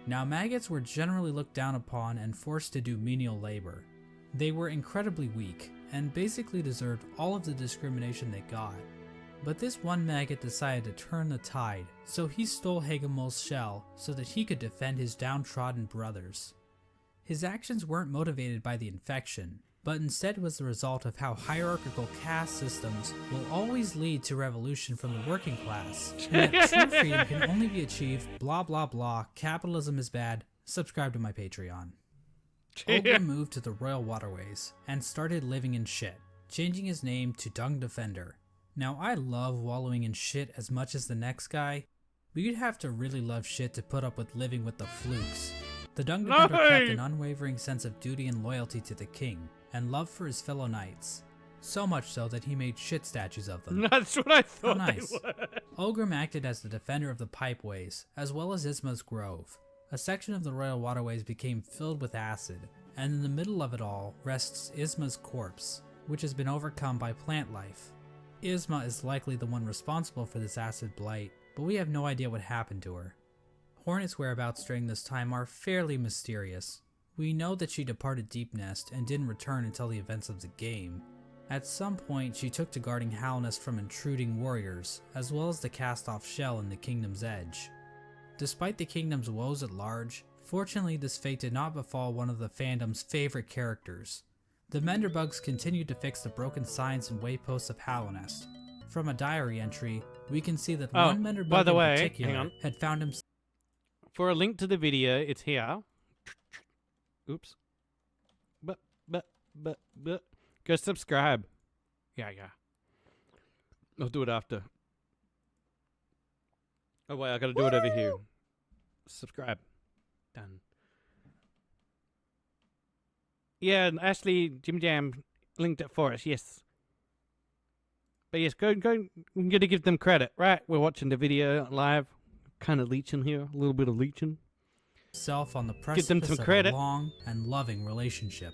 Now, maggots were generally looked down upon and forced to do menial labor. They were incredibly weak, and basically deserved all of the discrimination they got. But this one maggot decided to turn the tide, so he stole Hagamol's shell so that he could defend his downtrodden brothers. His actions weren't motivated by the infection, but instead was the result of how hierarchical caste systems will always lead to revolution from the working class, and that true freedom can only be achieved blah blah blah, capitalism is bad, subscribe to my Patreon. Ogre moved to the Royal Waterways and started living in shit, changing his name to Dung Defender. Now I love wallowing in shit as much as the next guy, but you'd have to really love shit to put up with living with the flukes. The Dung Defender kept an unwavering sense of duty and loyalty to the king, and love for his fellow knights. So much so that he made shit statues of them. That's what I thought nice. they were. Ogrim acted as the defender of the pipeways, as well as Isma's Grove. A section of the royal waterways became filled with acid, and in the middle of it all rests Isma's corpse, which has been overcome by plant life. Isma is likely the one responsible for this acid blight, but we have no idea what happened to her. Hornet's whereabouts during this time are fairly mysterious. We know that she departed Deep Nest and didn't return until the events of the game. At some point, she took to guarding Halnest from intruding warriors, as well as the cast-off shell in the Kingdom's Edge. Despite the Kingdom's woes at large, fortunately this fate did not befall one of the fandom's favorite characters. The Menderbugs continued to fix the broken signs and wayposts of Halnest. From a diary entry, we can see that one Menderbug by the in way, particular hang on. had found himself. For a link to the video, it's here. Oops. But. Go subscribe. Yeah. I'll do it after. Oh wait, I gotta do it over here. Subscribe. Done. Yeah, and Ashley Jim Jam linked it for us, yes. But yes, go. I'm gonna give them credit, right? We're watching the video live. Kind of leeching here, a little bit of leeching. Self on the Give them precipice some of credit. a long and loving relationship.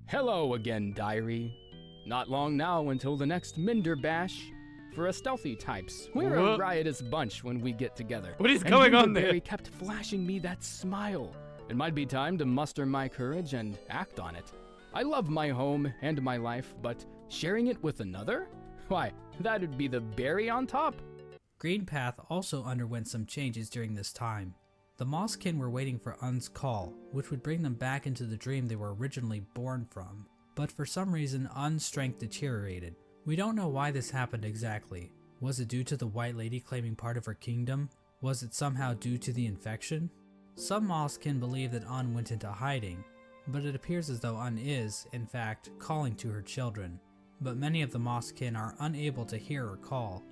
Hello again, Diary. Not long now until the next Minder Bash. For us stealthy types, we're a riotous bunch when we get together. What is going on there? Barry kept flashing me that smile. It might be time to muster my courage and act on it. I love my home and my life, but sharing it with another? Why, that'd be the berry on top. Greenpath also underwent some changes during this time. The Mosskin were waiting for Un's call, which would bring them back into the dream they were originally born from. But for some reason, Un's strength deteriorated. We don't know why this happened exactly. Was it due to the White Lady claiming part of her kingdom? Was it somehow due to the infection? Some Mosskin believe that Un went into hiding, but it appears as though Un is, in fact, calling to her children. But many of the Mosskin are unable to hear her call.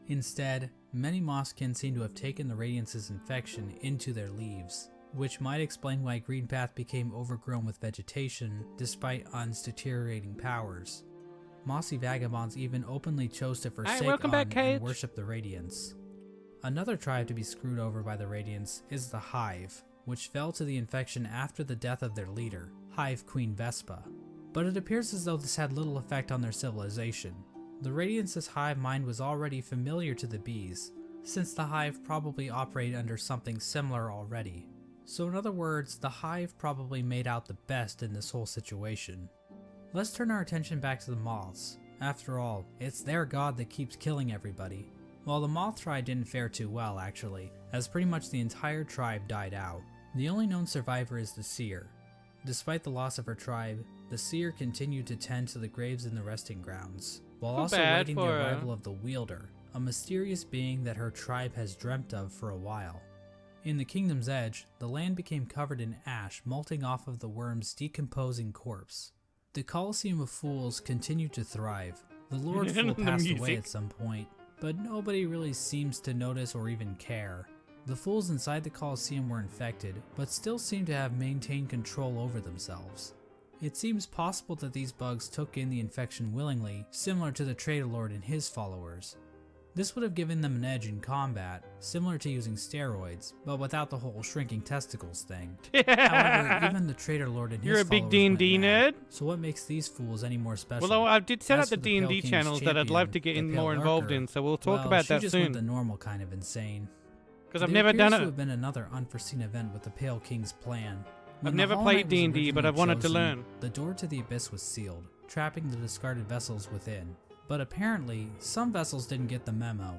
Instead, many Mosskin seem to have taken the Radiance's infection into their leaves, which might explain why Greenpath became overgrown with vegetation despite Un's deteriorating powers. Mossy vagabonds even openly chose to forsake welcome Un back, Cage. and worship the Radiance. Another tribe to be screwed over by the Radiance is the Hive, which fell to the infection after the death of their leader, Hive Queen Vespa. But it appears as though this had little effect on their civilization. The Radiance's hive mind was already familiar to the bees, since the hive probably operated under something similar already. So in other words, the hive probably made out the best in this whole situation. Let's turn our attention back to the moths. After all, it's their god that keeps killing everybody. Well, the moth tribe didn't fare too well actually, as pretty much the entire tribe died out. The only known survivor is the seer. Despite the loss of her tribe, the seer continued to tend to the graves in the resting grounds, while also waiting the arrival of the wielder, a mysterious being that her tribe has dreamt of for a while. In the Kingdom's Edge, the land became covered in ash molting off of the worm's decomposing corpse. The Colosseum of Fools continued to thrive. The Lord Fool passed away at some point, but nobody really seems to notice or even care. The fools inside the Colosseum were infected, but still seem to have maintained control over themselves. It seems possible that these bugs took in the infection willingly, similar to the Traitor Lord and his followers. This would have given them an edge in combat, similar to using steroids, but without the whole shrinking testicles thing. However, even the Traitor Lord and his You're a followers big D&D went mad. nerd? So what makes these fools any more special? Well, I did set As up the for Pale D&D King's channels that I'd love to get champion, in the Pale more involved Lurker, in, so we'll talk well, about she that just soon. went the normal kind of insane. Because I've never done There appears to it. have been another unforeseen event with the Pale King's plan. When I've the never Hollow played Knight was D&D, but originally I've wanted to chosen, learn. The door to the abyss was sealed, trapping the discarded vessels within. But apparently, some vessels didn't get the memo.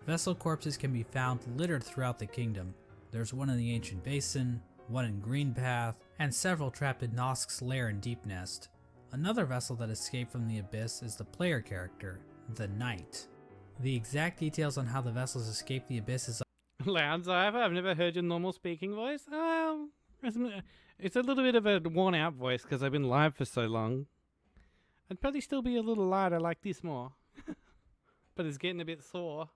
Vessel corpses can be found littered throughout the kingdom. There's one in the Ancient Basin, one in Greenpath, and several trapped in Nosk's lair in Deep Nest. Another vessel that escaped from the abyss is the player character, the Knight. The exact details on how the vessels escaped the abyss is Loud, I've never heard your normal speaking voice. It's a little bit of a worn out voice because I've been live for so long. I'd probably still be a little lighter like this more. But it's getting a bit sore.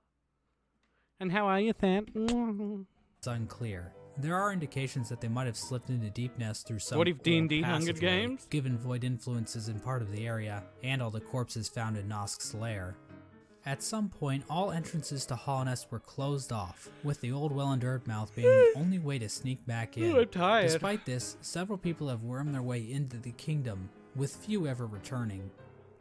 And how are you, Than? It's unclear. There are indications that they might have slipped into Deep Nest through some What if D&D old Hunger passageway, Games? given void influences in part of the area, and all the corpses found in Nosk's lair. At some point, all entrances to Hollownest were closed off, with the old well-endured mouth being the only way to sneak back in. Ooh, I'm tired. Despite this, several people have wormed their way into the kingdom, with few ever returning.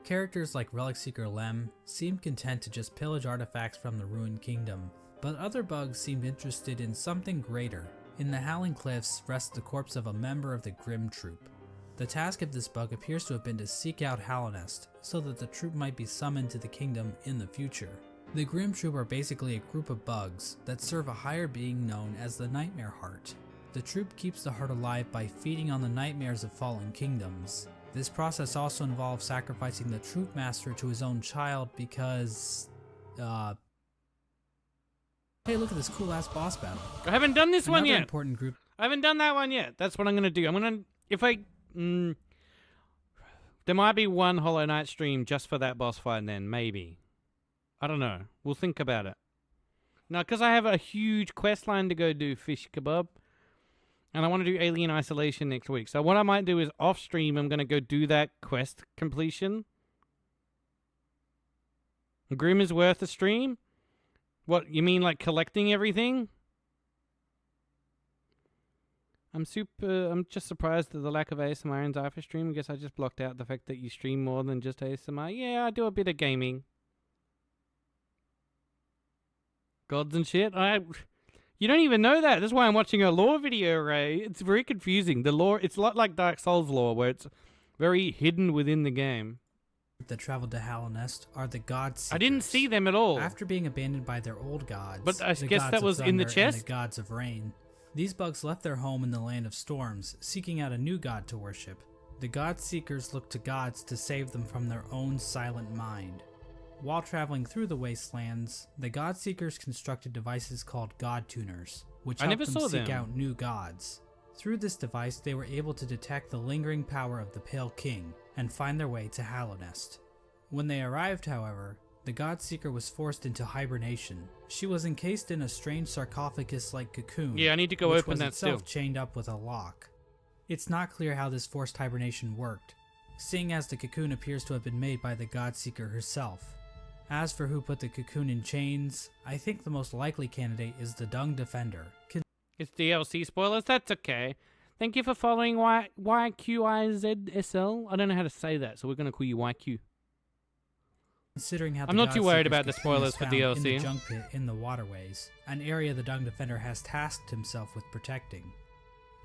Characters like Relic Seeker Lem seemed content to just pillage artifacts from the ruined kingdom, but other bugs seemed interested in something greater. In the Howling Cliffs rests the corpse of a member of the Grim Troop. The task of this bug appears to have been to seek out Hallownest, so that the troop might be summoned to the kingdom in the future. The Grim Troop are basically a group of bugs that serve a higher being known as the Nightmare Heart. The troop keeps the heart alive by feeding on the nightmares of fallen kingdoms. This process also involves sacrificing the troop master to his own child because, hey, look at this cool ass boss battle. I haven't done this one Another yet. important group. I haven't done that one yet. That's what I'm gonna do. I'm gonna there might be one Hollow Knight stream just for that boss fight. Then maybe, I don't know. We'll think about it. Now, because I have a huge quest line to go do fish kebab, and I want to do Alien Isolation next week. So what I might do is off stream, I'm gonna go do that quest completion. Grim is worth a stream. What, you mean like collecting everything? I'm just surprised at the lack of ASMR in Zypher stream. I guess I just blocked out the fact that you stream more than just ASMR. Yeah, I do a bit of gaming. Gods and shit. You don't even know that. That's why I'm watching a lore video, Ray. It's very confusing. The lore, it's a lot like Dark Souls lore, where it's very hidden within the game. That traveled to Hallownest are the God Seekers. I didn't see them at all. After being abandoned by their old gods, but I the guess gods that of was in the thunder chest? and the gods of rain. These bugs left their home in the land of storms, seeking out a new god to worship. The God Seekers looked to gods to save them from their own silent mind. While traveling through the wastelands, the God Seekers constructed devices called God Tuners, which helped them seek out new gods. Through this device, they were able to detect the lingering power of the Pale King and find their way to Hallownest. When they arrived, however, the God Seeker was forced into hibernation. She was encased in a strange sarcophagus-like cocoon. Yeah, I need to go open that still. Which was itself chained up with a lock. It's not clear how this forced hibernation worked, seeing as the cocoon appears to have been made by the God Seeker herself. As for who put the cocoon in chains, I think the most likely candidate is the Dung Defender. It's DLC spoilers? That's okay. Thank you for following YQIZSL. I don't know how to say that, so we're going to call you YQ. Considering how I'm not too worried about the spoilers for DLC. In the junk pit in the waterways, an area the Dung Defender has tasked himself with protecting.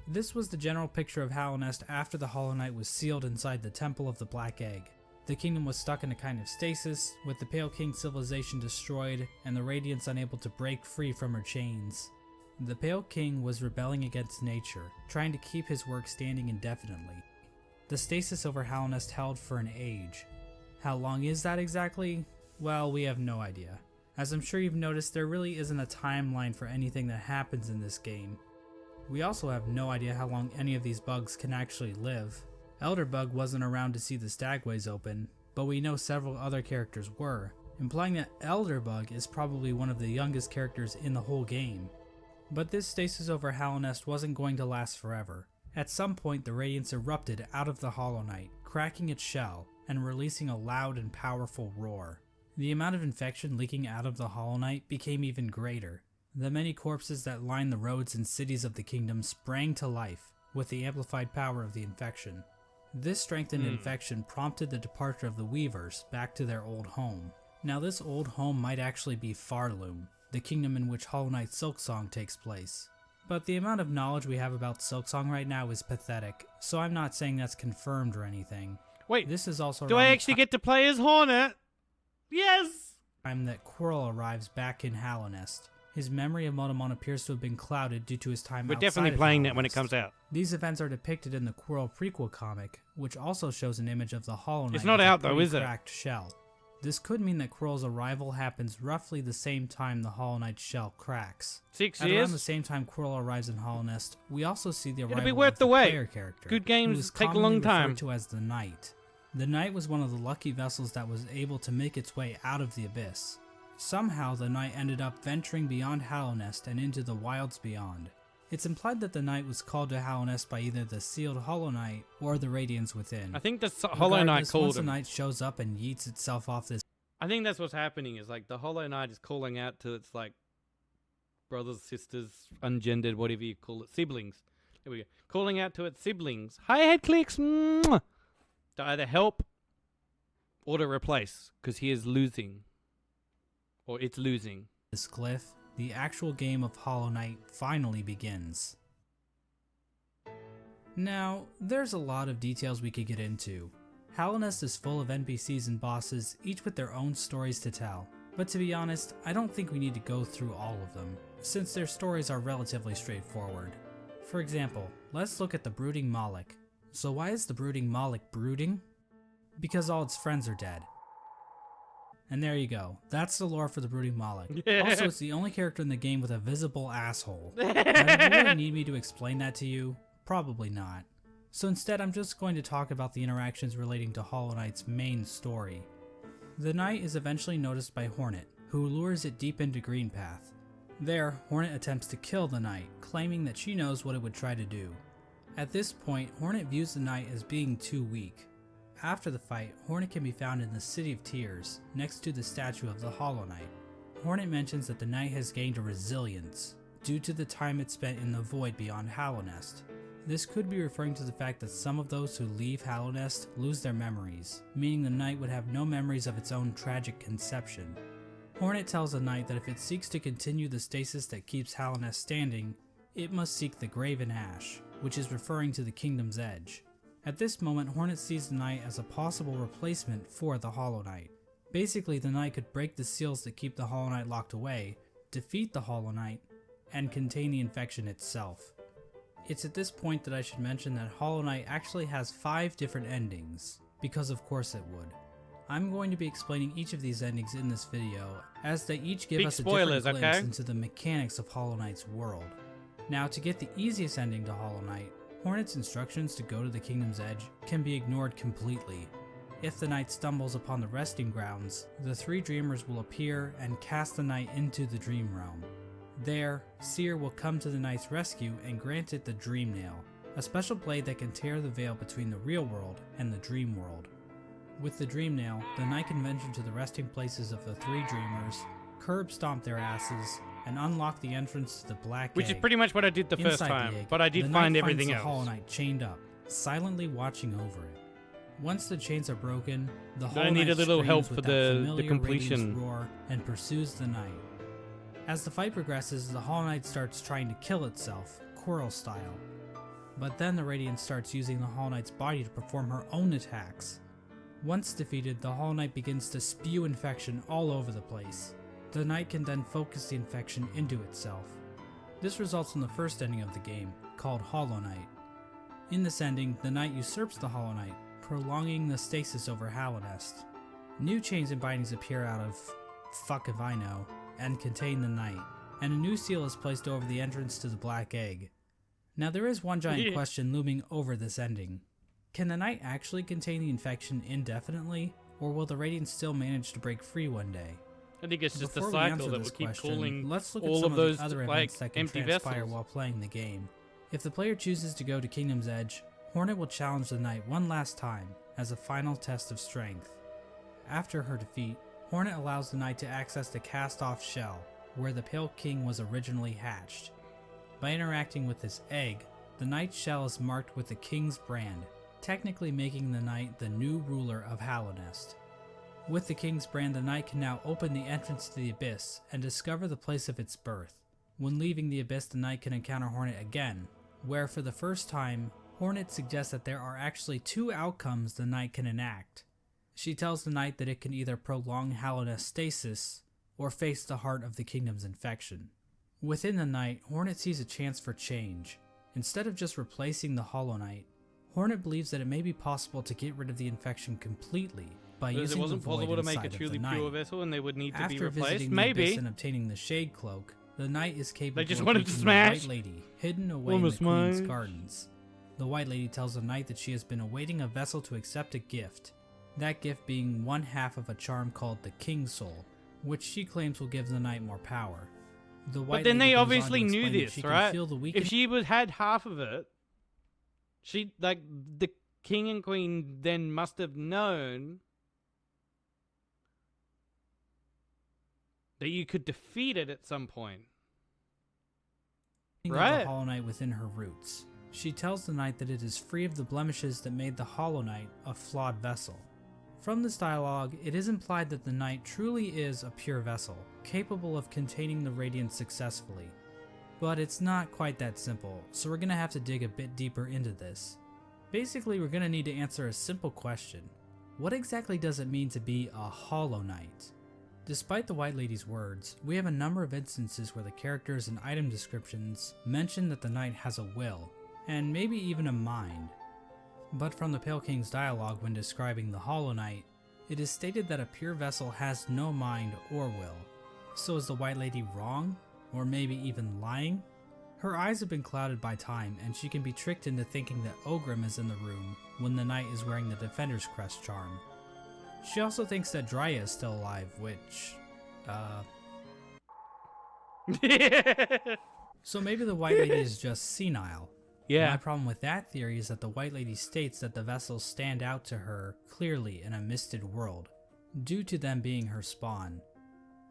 This was the general picture of Hallownest after the Hollow Knight was sealed inside the Temple of the Black Egg. The kingdom was stuck in a kind of stasis, with the Pale King civilization destroyed and the Radiance unable to break free from her chains. The Pale King was rebelling against nature, trying to keep his work standing indefinitely. The stasis over Hallownest held for an age. How long is that exactly? Well, we have no idea. As I'm sure you've noticed, there really isn't a timeline for anything that happens in this game. We also have no idea how long any of these bugs can actually live. Elderbug wasn't around to see the stagways open, but we know several other characters were, implying that Elderbug is probably one of the youngest characters in the whole game. But this stasis over Hallownest wasn't going to last forever. At some point, the Radiance erupted out of the Hollow Knight, cracking its shell and releasing a loud and powerful roar. The amount of infection leaking out of the Hollow Knight became even greater. The many corpses that lined the roads and cities of the kingdom sprang to life with the amplified power of the infection. This strengthened infection prompted the departure of the Weavers back to their old home. Now this old home might actually be Farloom, the kingdom in which Hollow Knight Silksong takes place. But the amount of knowledge we have about Silksong right now is pathetic, so I'm not saying that's confirmed or anything. Wait, this is also do I actually get to play as Hornet? Yes! Time that Quirrell arrives back in Hallownest. His memory of Motomon appears to have been clouded due to his time outside. We're definitely playing that when it comes out. These events are depicted in the Quirrell prequel comic, which also shows an image of the Hollow Knight. It's not out though, is it? Cracked shell. This could mean that Quirrell's arrival happens roughly the same time the Hollow Knight's shell cracks. 6 At years? around the same time Quirrell arrives in Hallownest, we also see the arrival It'll be worth of the the wait. player character. Good games who is take a commonly long time. referred to as the Knight. The Knight was one of the lucky vessels that was able to make its way out of the abyss. Somehow the Knight ended up venturing beyond Hallownest and into the wilds beyond. It's implied that the knight was called to Hallownest by either the sealed Hollow Knight or the Radiants within. I think the Hollow Knight called once him. the knight shows up and yeets itself off this. I think that's what's happening. Is like the Hollow Knight is calling out to its like brothers, sisters, ungendered, whatever you call it, siblings. There we go. Calling out to its siblings. Hi, head clicks. Mwah! To either help or to replace, because he is losing, or it's losing. This glyph, the actual game of Hollow Knight finally begins. Now, there's a lot of details we could get into. Hallownest is full of NPCs and bosses, each with their own stories to tell. But to be honest, I don't think we need to go through all of them, since their stories are relatively straightforward. For example, let's look at the Brooding Moloch. So why is the Brooding Moloch brooding? Because all its friends are dead. And there you go. That's the lore for the Brooding Moloch. Yeah. Also, it's the only character in the game with a visible asshole. Now, do you really need me to explain that to you? Probably not. So instead, I'm just going to talk about the interactions relating to Hollow Knight's main story. The knight is eventually noticed by Hornet, who lures it deep into Greenpath. There, Hornet attempts to kill the knight, claiming that she knows what it would try to do. At this point, Hornet views the knight as being too weak. After the fight, Hornet can be found in the City of Tears, next to the statue of the Hollow Knight. Hornet mentions that the knight has gained a resilience, due to the time it spent in the void beyond Hallownest. This could be referring to the fact that some of those who leave Hallownest lose their memories, meaning the knight would have no memories of its own tragic conception. Hornet tells the knight that if it seeks to continue the stasis that keeps Hallownest standing, it must seek the Graven Ash, which is referring to the Kingdom's Edge. At this moment, Hornet sees the knight as a possible replacement for the Hollow Knight. Basically, the knight could break the seals that keep the Hollow Knight locked away, defeat the Hollow Knight, and contain the infection itself. It's at this point that I should mention that Hollow Knight actually has 5 different endings, because of course it would. I'm going to be explaining each of these endings in this video, as they each give us a different glimpse into the mechanics of Hollow Knight's world. Now, to get the easiest ending to Hollow Knight, Hornet's instructions to go to the Kingdom's Edge can be ignored completely. If the knight stumbles upon the resting grounds, the 3 dreamers will appear and cast the knight into the dream realm. There, Seer will come to the knight's rescue and grant it the Dream Nail, a special blade that can tear the veil between the real world and the dream world. With the Dream Nail, the knight can venture to the resting places of the 3 dreamers, curb stomp their asses, and unlock the entrance to the Black Which Egg. is pretty much what I did the first Inside time, egg, but I did the find knight everything finds else. the Hollow Knight chained up, silently watching over it. Once the chains are broken, the Hollow I need Knight a little help screams for with that the familiar completion. radiant roar and pursues the knight. As the fight progresses, the Hollow Knight starts trying to kill itself, Quirrell style. But then the Radiant starts using the Hollow Knight's body to perform her own attacks. Once defeated, the Hollow Knight begins to spew infection all over the place. The knight can then focus the infection into itself. This results in the first ending of the game, called Hollow Knight. In this ending, the knight usurps the Hollow Knight, prolonging the stasis over Hallownest. New chains and bindings appear out of fuck if I know, and contain the knight, and a new seal is placed over the entrance to the Black Egg. Now there is one giant question looming over this ending. Can the knight actually contain the infection indefinitely, or will the Radiant still manage to break free one day? I think it's just Before a we cycle answer that will this keep question, calling let's look at all some of those the other like events that can empty transpire vessels. while playing the game. If the player chooses to go to Kingdom's Edge, Hornet will challenge the knight one last time, as a final test of strength. After her defeat, Hornet allows the knight to access the cast-off shell, where the Pale King was originally hatched. By interacting with this egg, the knight's shell is marked with the king's brand, technically making the knight the new ruler of Hallownest. With the king's brand, the knight can now open the entrance to the abyss and discover the place of its birth. When leaving the abyss, the knight can encounter Hornet again, where for the first time, Hornet suggests that there are actually 2 outcomes the knight can enact. She tells the knight that it can either prolong Hallownest stasis, or face the heart of the kingdom's infection. Within the knight, Hornet sees a chance for change. Instead of just replacing the Hollow Knight, Hornet believes that it may be possible to get rid of the infection completely by Because using it wasn't the void possible to make inside a of truly the pure knight. vessel and they would need to After be replaced. visiting Maybe. the abyss and obtaining the Shade Cloak, the knight is capable just of wanted to reaching smash. the White Lady, hidden away in Almost the Queen's smash. gardens. The White Lady tells the knight that she has been awaiting a vessel to accept a gift, that gift being 1/2 of a charm called the King's Soul, which she claims will give the knight more power. The white But then lady they goes on obviously to knew explain that this, she can right? feel the If weakened she had half of it, she like the king and queen then must have known that you could defeat it at some point. of Right. the Hollow Knight within her roots. She tells the knight that it is free of the blemishes that made the Hollow Knight a flawed vessel. From this dialogue, it is implied that the knight truly is a pure vessel, capable of containing the radiance successfully. But it's not quite that simple, so we're gonna have to dig a bit deeper into this. Basically, we're gonna need to answer a simple question. What exactly does it mean to be a Hollow Knight? Despite the White Lady's words, we have a number of instances where the characters and item descriptions mention that the knight has a will, and maybe even a mind. But from the Pale King's dialogue when describing the Hollow Knight, it is stated that a pure vessel has no mind or will. So is the White Lady wrong? Or maybe even lying? Her eyes have been clouded by time, and she can be tricked into thinking that Ogrim is in the room when the knight is wearing the Defender's Crest charm. She also thinks that Drya is still alive, which, So maybe the White Lady is just senile. Yeah. My problem with that theory is that the White Lady states that the vessels stand out to her clearly in a misted world, due to them being her spawn.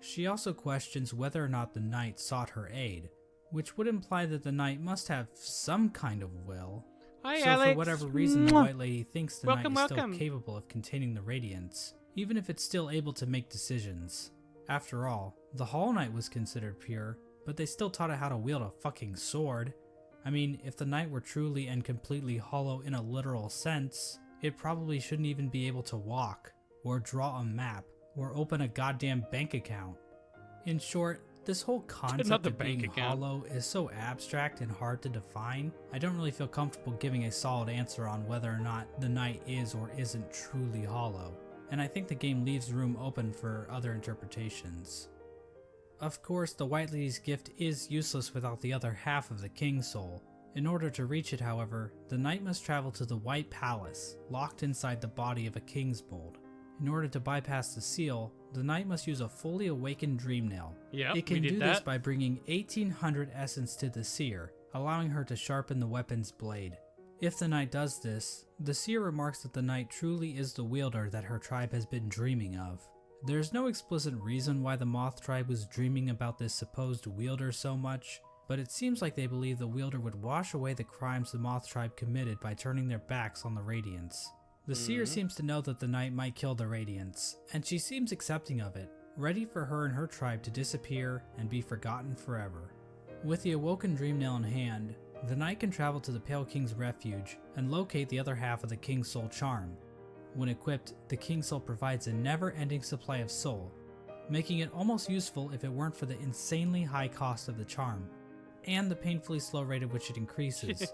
She also questions whether or not the knight sought her aid, which would imply that the knight must have some kind of will. Hi, So Alex. for whatever reason, the Mwah. White Lady thinks the Welcome, knight is welcome. still capable of containing the radiance, even if it's still able to make decisions. After all, the Hollow Knight was considered pure, but they still taught it how to wield a fucking sword. I mean, if the knight were truly and completely hollow in a literal sense, it probably shouldn't even be able to walk, or draw a map, or open a goddamn bank account. In short, this whole concept Another of bank being account. hollow is so abstract and hard to define, I don't really feel comfortable giving a solid answer on whether or not the knight is or isn't truly hollow, and I think the game leaves room open for other interpretations. Of course, the White Lady's gift is useless without the other half of the King's Soul. In order to reach it, however, the knight must travel to the White Palace, locked inside the body of a King's Mold. In order to bypass the seal, the knight must use a fully awakened dream nail. Yep, it can we did do this that. by bringing 1800 essence to the seer, allowing her to sharpen the weapon's blade. If the knight does this, the seer remarks that the knight truly is the wielder that her tribe has been dreaming of. There's no explicit reason why the Moth tribe was dreaming about this supposed wielder so much, but it seems like they believe the wielder would wash away the crimes the Moth tribe committed by turning their backs on the Radiance. The seer seems to know that the knight might kill the Radiance, and she seems accepting of it, ready for her and her tribe to disappear and be forgotten forever. With the awoken dream nail in hand, the knight can travel to the Pale King's refuge and locate the other half of the King's Soul charm. When equipped, the King's Soul provides a never-ending supply of soul, making it almost useful if it weren't for the insanely high cost of the charm, and the painfully slow rate at which it increases,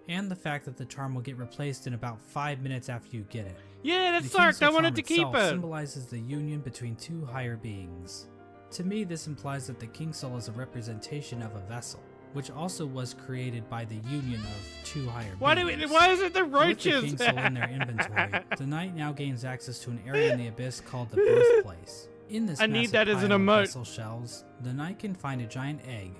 and the fact that the charm will get replaced in about 5 minutes after you get it. Yeah, that The sucked. King's I Soul wanted charm to keep itself it. symbolizes the union between two higher beings. To me, this implies that the King's Soul is a representation of a vessel, which also was created by the union of two higher beings. Why is it the With the roaches? King's Soul in their inventory, the knight now gains access to an area in the abyss called the Birthplace. In this I need massive that as an pile of emote. vessel shells, the knight can find a giant egg.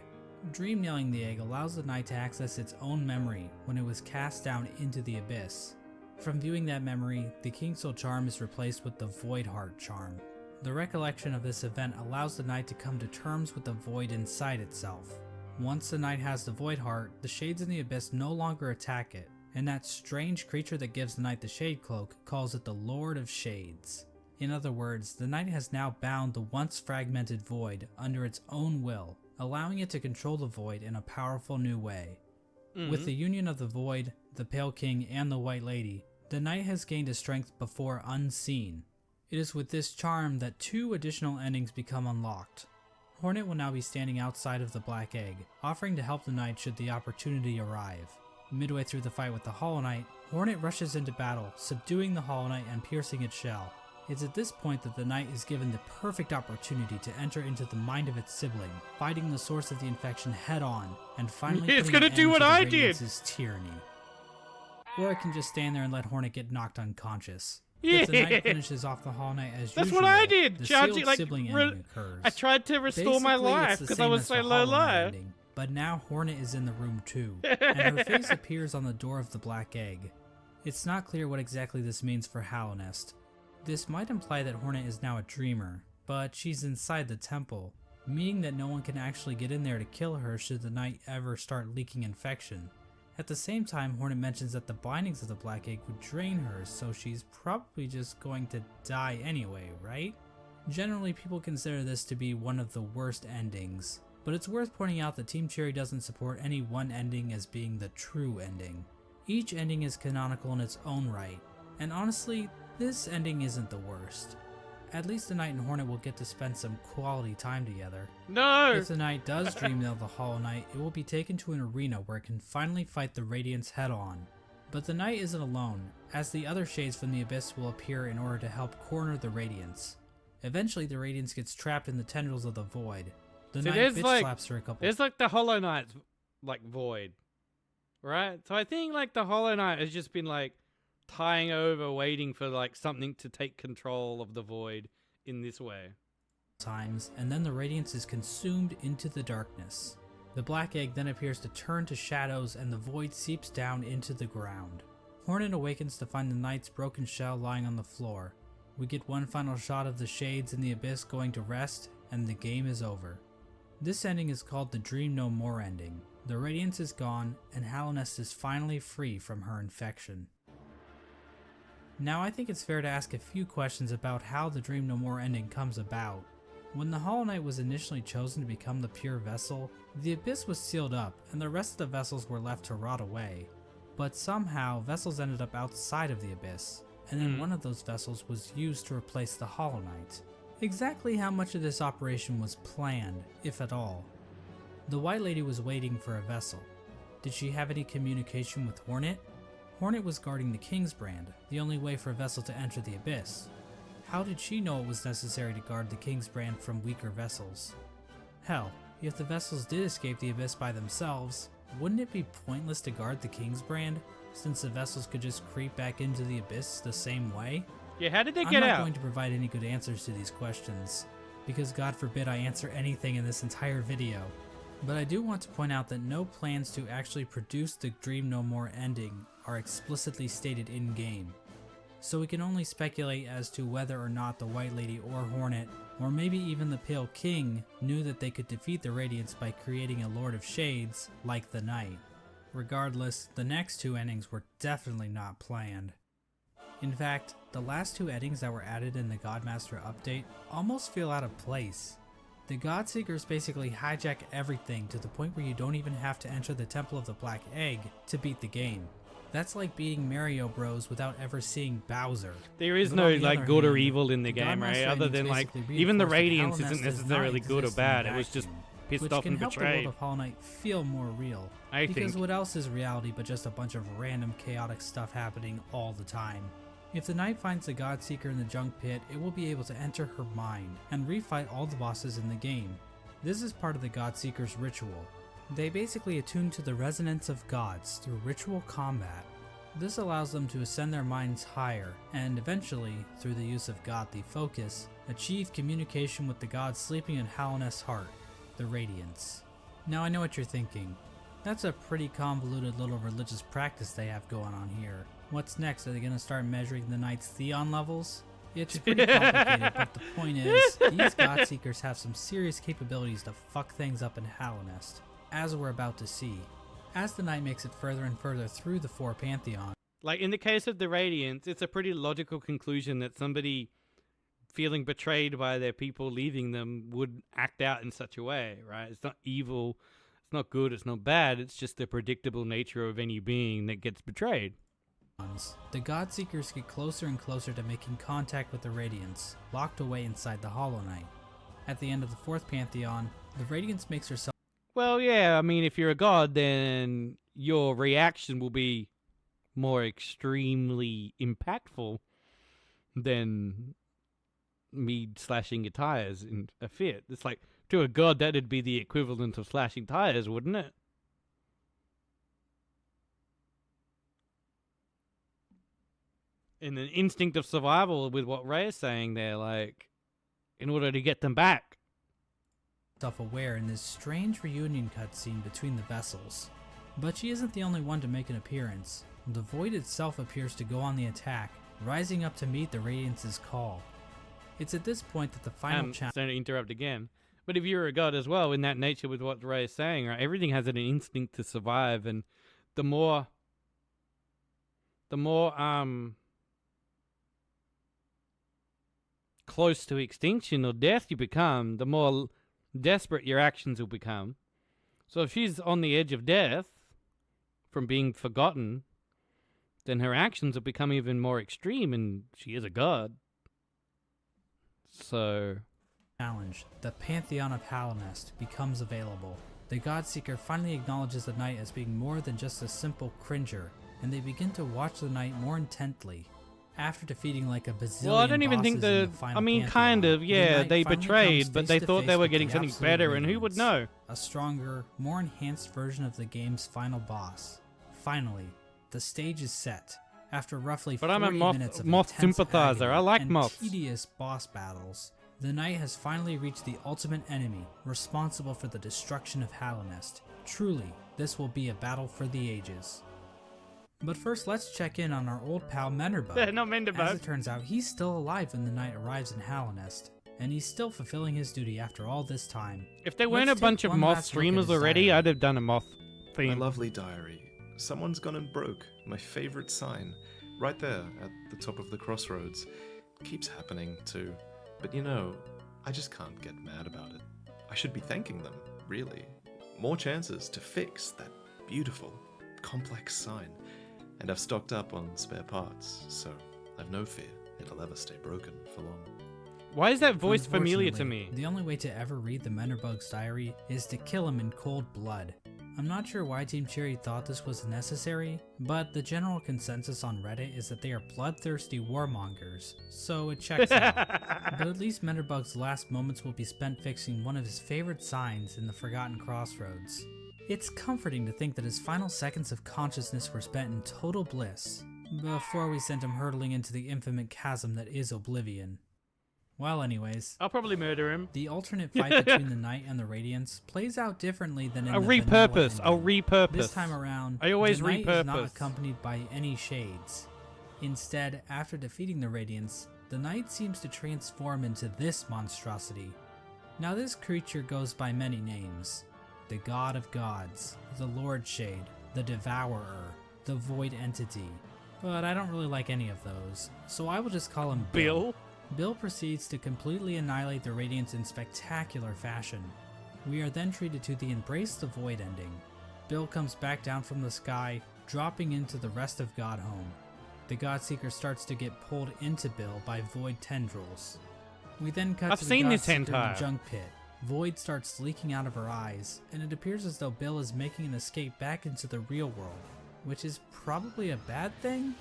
Dream nailing the egg allows the knight to access its own memory when it was cast down into the abyss. From viewing that memory, the King's Soul charm is replaced with the Void Heart charm. The recollection of this event allows the knight to come to terms with the void inside itself. Once the knight has the Void Heart, the shades in the abyss no longer attack it, and that strange creature that gives the knight the Shade Cloak calls it the Lord of Shades. In other words, the knight has now bound the once fragmented void under its own will, allowing it to control the void in a powerful new way. With the union of the void, the Pale King, and the White Lady, the knight has gained a strength before unseen. It is with this charm that 2 additional endings become unlocked. Hornet will now be standing outside of the Black Egg, offering to help the knight should the opportunity arrive. Midway through the fight with the Hollow Knight, Hornet rushes into battle, subduing the Hollow Knight and piercing its shell. It's at this point that the knight is given the perfect opportunity to enter into the mind of its sibling, fighting the source of the infection head on, and finally It's putting gonna an do end what to the I did. Radiance's tyranny. Or it can just stand there and let Hornet get knocked unconscious. If the Yeah. knight finishes off the Hollow Knight as That's usual, what I did. the Charging, sealed like, sibling re- ending occurs. I tried to restore my Basically, life it's the because I same was as so the low Hollow Knight life. ending, but now Hornet is in the room too, and her face appears on the door of the Black Egg. It's not clear what exactly this means for Hallownest. This might imply that Hornet is now a dreamer, but she's inside the temple, meaning that no one can actually get in there to kill her should the knight ever start leaking infection. At the same time, Hornet mentions that the bindings of the Black Egg would drain her, so she's probably just going to die anyway, right? Generally, people consider this to be one of the worst endings, but it's worth pointing out that Team Cherry doesn't support any one ending as being the true ending. Each ending is canonical in its own right, and honestly, this ending isn't the worst. At least the Knight and Hornet will get to spend some quality time together. No! If the Knight does dream of the Hollow Knight, it will be taken to an arena where it can finally fight the Radiants head on. But the Knight isn't alone, as the other shades from the Abyss will appear in order to help corner the Radiants. Eventually the Radiance gets trapped in the tendrils of the Void. The See, Knight there's bitch like- slaps her a couple It's like the Hollow Knight's like void, right? So I think like the Hollow Knight has just been like tying over, waiting for like something to take control of the void in this way. times, and then the Radiance is consumed into the darkness. The Black Egg then appears to turn to shadows and the Void seeps down into the ground. Hornet awakens to find the Knight's broken shell lying on the floor. We get one final shot of the Shades in the Abyss going to rest, and the game is over. This ending is called the Dream No More ending. The Radiance is gone, and Hallownest is finally free from her infection. Now I think it's fair to ask a few questions about how the Dream No More ending comes about. When the Hollow Knight was initially chosen to become the pure vessel, the Abyss was sealed up and the rest of the vessels were left to rot away. But somehow, vessels ended up outside of the Abyss, and then one of those vessels was used to replace the Hollow Knight. Exactly how much of this operation was planned, if at all? The White Lady was waiting for a vessel. Did she have any communication with Hornet? Hornet was guarding the King's Brand, the only way for a vessel to enter the Abyss. How did she know it was necessary to guard the King's Brand from weaker vessels? Hell, if the vessels did escape the Abyss by themselves, wouldn't it be pointless to guard the King's Brand, since the vessels could just creep back into the Abyss the same way? Yeah, how did they I'm get not out? going to provide any good answers to these questions, because God forbid I answer anything in this entire video. But I do want to point out that no plans to actually produce the Dream No More ending are explicitly stated in-game. So we can only speculate as to whether or not the White Lady or Hornet, or maybe even the Pale King, knew that they could defeat the Radiants by creating a Lord of Shades like the Knight. Regardless, the next two endings were definitely not planned. In fact, the last two endings that were added in the Godmaster update almost feel out of place. The Godseekers basically hijack everything to the point where you don't even have to enter the Temple of the Black Egg to beat the game. That's like beating Mario Bros without ever seeing Bowser. There is But no on the like other good or hand, evil in the game, Godmaster right? Other endings than like basically even the reinforce that Radiance Hallownest isn't does necessarily not good or exist in a bad. It was just vacuum, pissed which off can and help the betrayed. world of Hollow Knight feel more real. I because think. what else is reality but just a bunch of random chaotic stuff happening all the time? If the Knight finds the Godseeker in the Junk Pit, it will be able to enter her mind and refight all the bosses in the game. This is part of the Godseeker's ritual. They basically attune to the resonance of gods through ritual combat. This allows them to ascend their minds higher, and eventually, through the use of godly focus, achieve communication with the god sleeping in Hallownest's heart, the Radiance. Now I know what you're thinking. That's a pretty convoluted little religious practice they have going on here. What's next? Are they going to start measuring the Knight's Theon levels? It's pretty complicated, but the point is, these Godseekers have some serious capabilities to fuck things up in Hallownest, as we're about to see. As the Knight makes it further and further through the Four Pantheon. Like in the case of the Radiance, it's a pretty logical conclusion that somebody feeling betrayed by their people leaving them would act out in such a way, right? It's not evil, it's not good, it's not bad, it's just the predictable nature of any being that gets betrayed. The Godseekers get closer and closer to making contact with the Radiance, locked away inside the Hollow Knight. At the end of the Fourth Pantheon, the Radiance makes herself... Well, yeah, I mean, if you're a god, then your reaction will be more extremely impactful than me slashing your tires in a fit. It's like, to a god, that'd be the equivalent of slashing tires, wouldn't it? in an instinct of survival with what Ray is saying there, like, in order to get them back. Self-aware in this strange reunion cutscene between the vessels. But she isn't the only one to make an appearance. The Void itself appears to go on the attack, rising up to meet the Radiance's call. It's at this point that the final challenge... Sorry to interrupt again. But if you're a god as well, in that nature with what Ray is saying, right, everything has an instinct to survive, and the more close to extinction or death you become, the more desperate your actions will become. So if she's on the edge of death from being forgotten, then her actions will become even more extreme, and she is a god. So... challenge, the Pantheon of Halonest, becomes available. The Godseeker finally acknowledges the Knight as being more than just a simple cringer, and they begin to watch the Knight more intently. After defeating like a bazillion well, I don't even think the I mean, kind of, yeah, they betrayed, but they thought they were getting something better, and who would know? A stronger, more enhanced version of the game's final boss. Finally, the stage is set. After roughly 40 minutes of Moth intense sympathizer. agony I like and moths. tedious boss battles, the Knight has finally reached the ultimate enemy, responsible for the destruction of Halonest. Truly, this will be a battle for the ages. But first, let's check in on our old pal Menderbug. No, Menderbug. As it turns out, he's still alive when the Knight arrives in Halonest, and he's still fulfilling his duty after all this time. If there weren't a bunch of moth streamers already, I'd have done a moth theme. My lovely diary. Someone's gone and broke my favorite sign. Right there, at the top of the crossroads. Keeps happening, too. But you know, I just can't get mad about it. I should be thanking them, really. More chances to fix that beautiful, complex sign. And I've stocked up on spare parts, so I've no fear it'll ever stay broken for long. Why is that voice familiar to me? The only way to ever read the Menderbug's diary is to kill him in cold blood. I'm not sure why Team Cherry thought this was necessary, but the general consensus on Reddit is that they are bloodthirsty warmongers, so it checks out. But at least Menderbug's last moments will be spent fixing one of his favorite signs in the Forgotten Crossroads. It's comforting to think that his final seconds of consciousness were spent in total bliss, before we sent him hurtling into the infinite chasm that is Oblivion. Well, anyways, I'll probably murder him. The alternate fight between the Knight and the Radiance plays out differently than in the repurpose. I'll repurpose. This time around, I always the Knight repurpose. is not accompanied by any shades. Instead, after defeating the Radiance, the Knight seems to transform into this monstrosity. Now, this creature goes by many names: the God of Gods, the Lord Shade, the Devourer, the Void Entity. But I don't really like any of those, so I will just call him Bill. Bill proceeds to completely annihilate the Radiance in spectacular fashion. We are then treated to the Embrace the Void ending. Bill comes back down from the sky, dropping into the rest of Godhome. The Godseeker starts to get pulled into Bill by Void tendrils. We then cut to the Godseeker in the junk pit. Void starts leaking out of her eyes, and it appears as though Bill is making an escape back into the real world, which is probably a bad thing?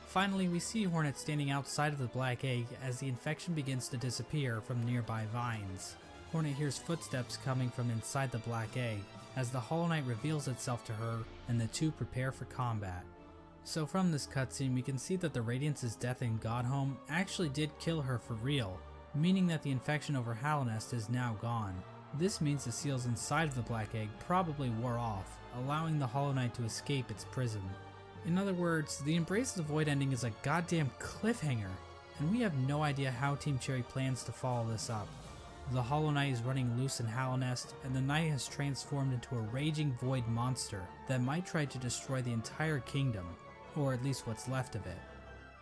Finally, we see Hornet standing outside of the Black Egg as the infection begins to disappear from nearby vines. Hornet hears footsteps coming from inside the Black Egg as the Hollow Knight reveals itself to her and the two prepare for combat. So from this cutscene, we can see that the Radiance's death in Godhome actually did kill her for real, meaning that the infection over Halonest is now gone. This means the seals inside of the Black Egg probably wore off, allowing the Hollow Knight to escape its prison. In other words, the Embrace the Void ending is a goddamn cliffhanger, and we have no idea how Team Cherry plans to follow this up. The Hollow Knight is running loose in Halonest, and the Knight has transformed into a raging void monster that might try to destroy the entire kingdom, or at least what's left of it.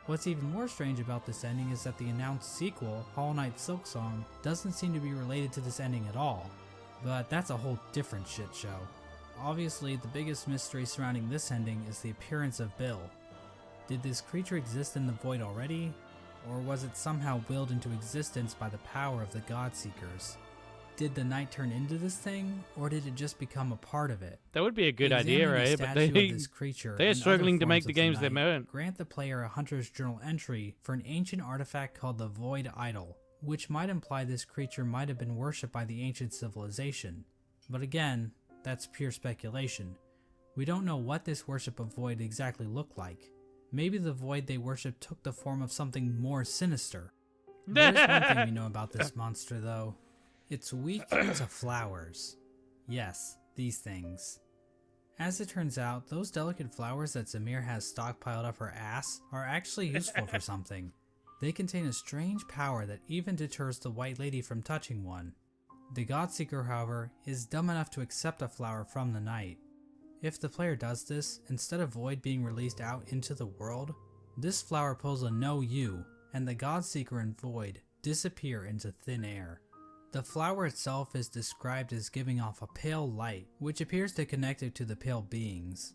What's even more strange about this ending is that the announced sequel, Hollow Knight Silksong, doesn't seem to be related to this ending at all, but that's a whole different shit show. Obviously, the biggest mystery surrounding this ending is the appearance of Bill. Did this creature exist in the void already, or was it somehow willed into existence by the power of the Godseekers? Did the Knight turn into this thing, or did it just become a part of it? That would be a good idea, right? But they're struggling to make the games they meant. Grant the player a Hunter's Journal entry for an ancient artifact called the Void Idol, which might imply this creature might have been worshipped by the ancient civilization. But again, that's pure speculation. We don't know what this worship of Void exactly looked like. Maybe the void they worship took the form of something more sinister. There's one thing we know about this monster, though. It's weak to flowers. Yes, these things. As it turns out, those delicate flowers that Zamir has stockpiled up her ass are actually useful for something. They contain a strange power that even deters the White Lady from touching one. The Godseeker, however, is dumb enough to accept a flower from the night. If the player does this, instead of Void being released out into the world, this flower pulls a no you, and the Godseeker and Void disappear into thin air. The flower itself is described as giving off a pale light, which appears to connect it to the pale beings.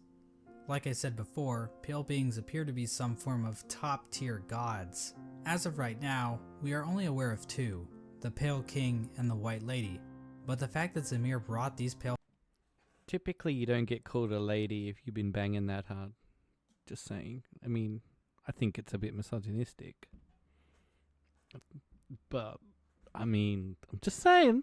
Like I said before, pale beings appear to be some form of top tier gods. As of right now, we are only aware of two, the Pale King and the White Lady, but the fact that Zamir brought these pale... Typically you don't get called a lady if you've been banging that hard. Just saying. I mean, I think it's a bit misogynistic. But, I mean, I'm just saying.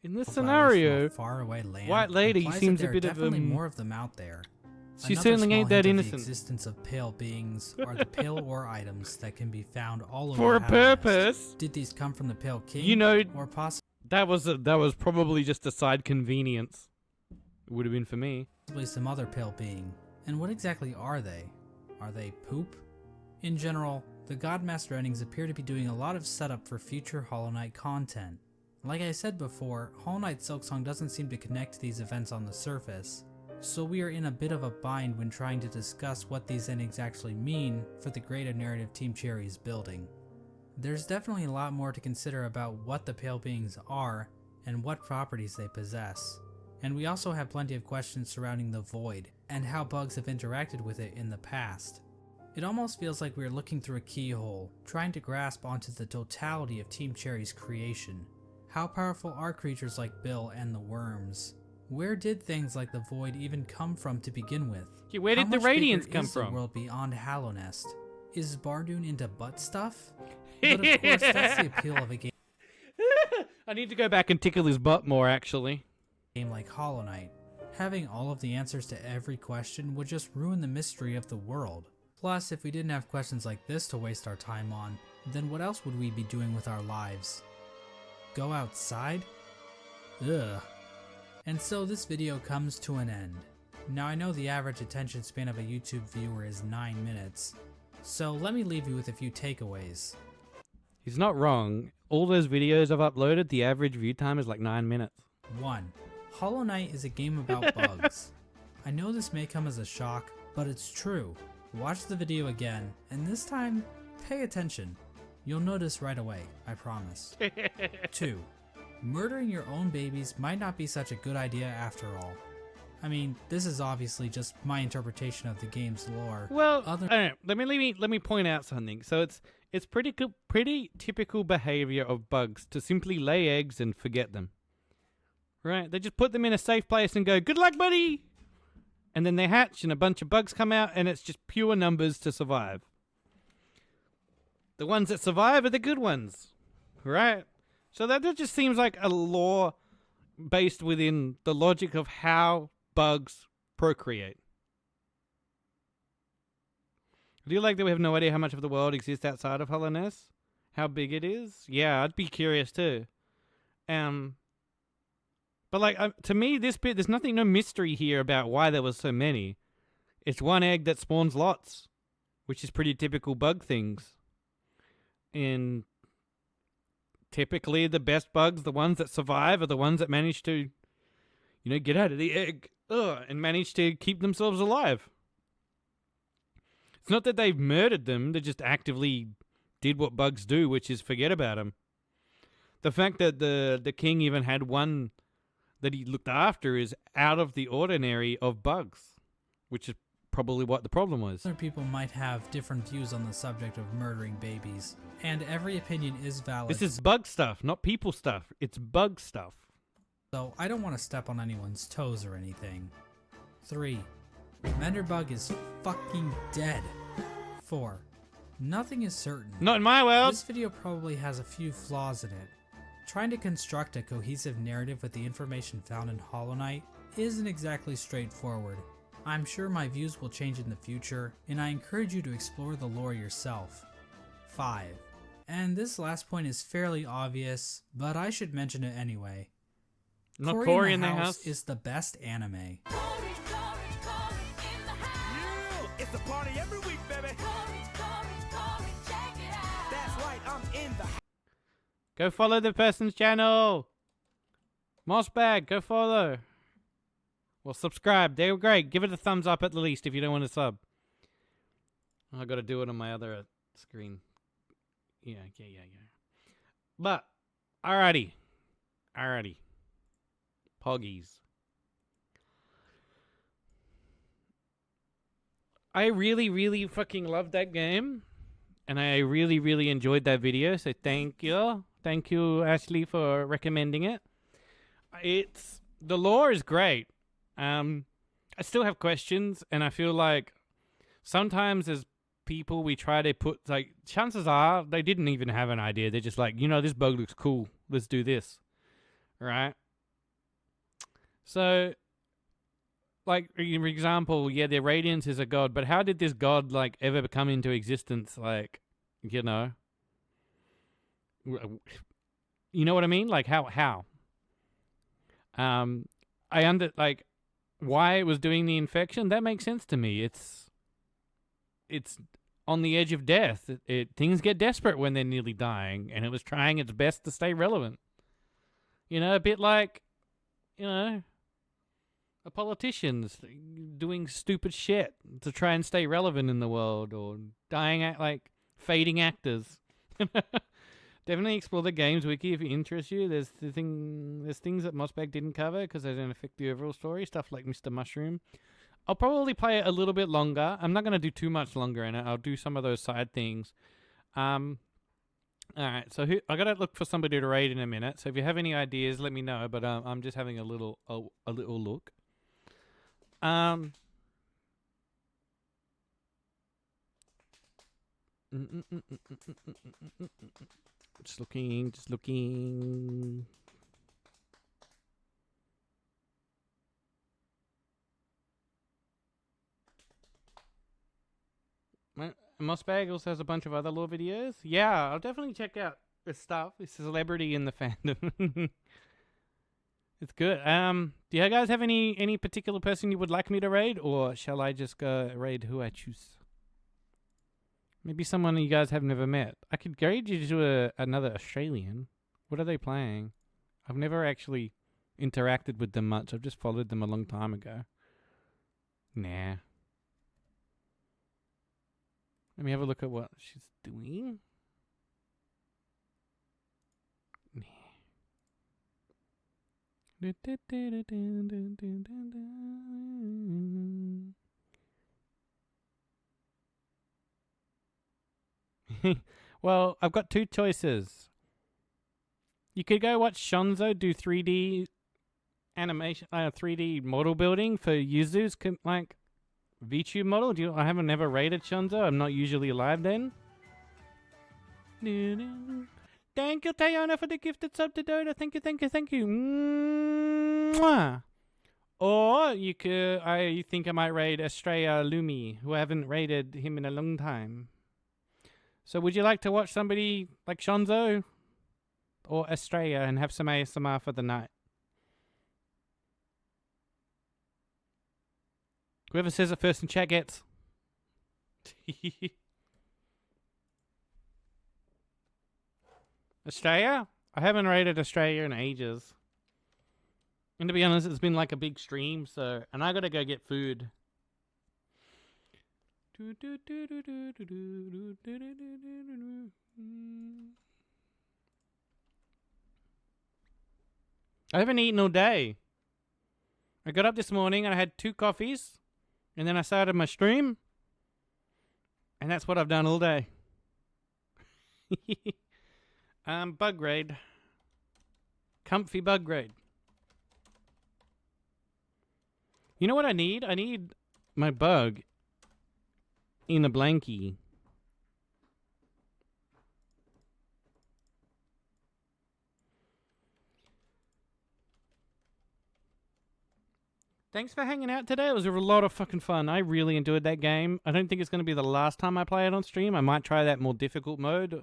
In this scenario, far away land White Lady seems a bit of definitely more of them out there. She certainly ain't that innocent. The existence of pale beings are the pale ore items that can be found all over. For a purpose. Did these come from the Pale King? You know, or possibly that was probably just a side convenience. It would have been for me. Some other pale being. And what exactly are they? Are they poop? In general, the Godmaster endings appear to be doing a lot of setup for future Hollow Knight content. Like I said before, Hollow Knight Silksong doesn't seem to connect to these events on the surface, so we are in a bit of a bind when trying to discuss what these endings actually mean for the greater narrative Team Cherry is building. There's definitely a lot more to consider about what the Pale Beings are and what properties they possess, and we also have plenty of questions surrounding the Void and how bugs have interacted with it in the past. It almost feels like we are looking through a keyhole, trying to grasp onto the totality of Team Cherry's creation. How powerful are creatures like Bill and the worms? Where did things like the Void even come from to begin with? Yeah, where did the Radiance come from? The world beyond Hallownest? Is Bardoon into butt stuff? But of course, that's the appeal of a game. I need to go back and tickle his butt more, actually. Game like Hollow Knight. Having all of the answers to every question would just ruin the mystery of the world. Plus, if we didn't have questions like this to waste our time on, then what else would we be doing with our lives? Go outside? Ugh. And so this video comes to an end. Now I know the average attention span of a YouTube viewer is 9 minutes, so let me leave you with a few takeaways. He's not wrong. All those videos I've uploaded, the average view time is like 9 minutes. 1. Hollow Knight is a game about bugs. I know this may come as a shock, but it's true. Watch the video again, and this time, pay attention. You'll notice right away, I promise. 2. Murdering your own babies might not be such a good idea after all. I mean, this is obviously just my interpretation of the game's lore. Well, I don't know. Let me point out something. So it's pretty typical behavior of bugs to simply lay eggs and forget them. Right? They just put them in a safe place and go, "Good luck, buddy!" And then they hatch and a bunch of bugs come out and it's just pure numbers to survive. The ones that survive are the good ones. Right? So that just seems like a law based within the logic of how bugs procreate. Do you like that we have no idea how much of the world exists outside of Hallownest? How big it is? Yeah, I'd be curious too. But like to me, this bit, there's no mystery here about why there was so many. It's one egg that spawns lots, which is pretty typical bug things. And typically the best bugs, the ones that survive, are the ones that manage to, get out of the egg and manage to keep themselves alive. It's not that they've murdered them, they just actively did what bugs do, which is forget about them. The fact that the king even had one that he looked after is out of the ordinary of bugs, which is probably what the problem was. Other people might have different views on the subject of murdering babies, and every opinion is valid. This is bug stuff, not people stuff. It's bug stuff. So I don't want to step on anyone's toes or anything. 3. Menderbug is fucking dead. 4. Nothing is certain. Not in my world. This video probably has a few flaws in it. Trying to construct a cohesive narrative with the information found in Hollow Knight isn't exactly straightforward. I'm sure my views will change in the future, and I encourage you to explore the lore yourself. 5. And this last point is fairly obvious, but I should mention it anyway. Not Cory in the House is the best anime. It's a party every week, baby. That's right, I'm in the Go follow the person's channel. Mossbag, go follow. Well, subscribe. They were great. Give it a thumbs up at the least if you don't want to sub. I got to do it on my other screen. Yeah. But, alrighty. Poggies. I really, really fucking loved that game. And I really, really enjoyed that video. So thank you. Thank you, Ashley, for recommending it. The lore is great. I still have questions, and I feel like sometimes as people we try to put, like, chances are they didn't even have an idea. They're just like, this bug looks cool. Let's do this. Right? So, like, for example, yeah, their radiance is a god, but how did this god, like, ever come into existence? Like, you know what I mean? Like, how? Why it was doing the infection, that makes sense to me. It's on the edge of death. Things get desperate when they're nearly dying, and it was trying its best to stay relevant. A bit like, a politicians doing stupid shit to try and stay relevant in the world, or fading actors. Definitely explore the games wiki if it interests you. There's things that Mossbag didn't cover because they don't affect the overall story. Stuff like Mr. Mushroom. I'll probably play it a little bit longer. I'm not going to do too much longer in it. I'll do some of those side things. Alright, so I got to look for somebody to raid in a minute. So if you have any ideas, let me know. But I'm just having a little look. Just looking. Mossbag also has a bunch of other lore videos. Yeah, I'll definitely check out this stuff. This celebrity in the fandom. It's good. Do you guys have any particular person you would like me to raid, or shall I just go raid who I choose? Maybe someone you guys have never met. I could raid you to another Australian. What are they playing? I've never actually interacted with them much. I've just followed them a long time ago. Nah. Let me have a look at what she's doing. Well, I've got two choices. You could go watch Shonzo do 3D animation, 3D model building for Yuzu's VTube model. I haven't never rated Shonzo. I'm not usually live then. Thank you, Tayana, for the gifted sub to Dota. Thank you. Mwah. Or you could, I think I might raid Estrella Lumi, who I haven't raided him in a long time. So would you like to watch somebody like Shonzo or Estrella and have some ASMR for the night? Whoever says it first in chat gets. Australia? I haven't rated Australia in ages. And to be honest, it's been like a big stream, and I gotta go get food. I haven't eaten all day. I got up this morning and I had 2 coffees, and then I started my stream, and that's what I've done all day. Bug raid. Comfy bug raid. You know what I need? I need my bug in a blankie. Thanks for hanging out today. It was a lot of fucking fun. I really enjoyed that game. I don't think it's going to be the last time I play it on stream. I might try that more difficult mode.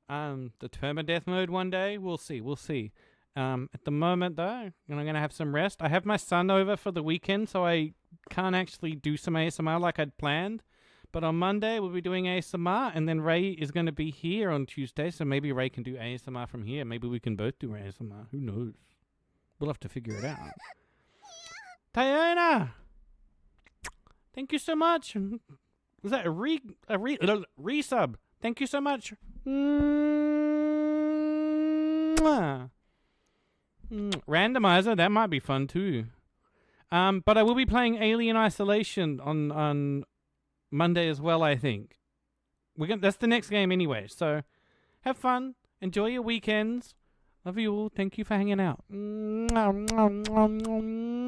The permadeath mode one day. We'll see. At the moment, though, I'm going to have some rest. I have my son over for the weekend, so I can't actually do some ASMR like I'd planned. But on Monday, we'll be doing ASMR, and then Ray is going to be here on Tuesday, so maybe Ray can do ASMR from here. Maybe we can both do ASMR. Who knows? We'll have to figure it out. Tiana! Thank you so much. Was that a resub? Thank you so much. Randomizer, that might be fun too. But I will be playing Alien Isolation on Monday as well, I think. That's the next game anyway, so have fun. Enjoy your weekends. Love you all. Thank you for hanging out.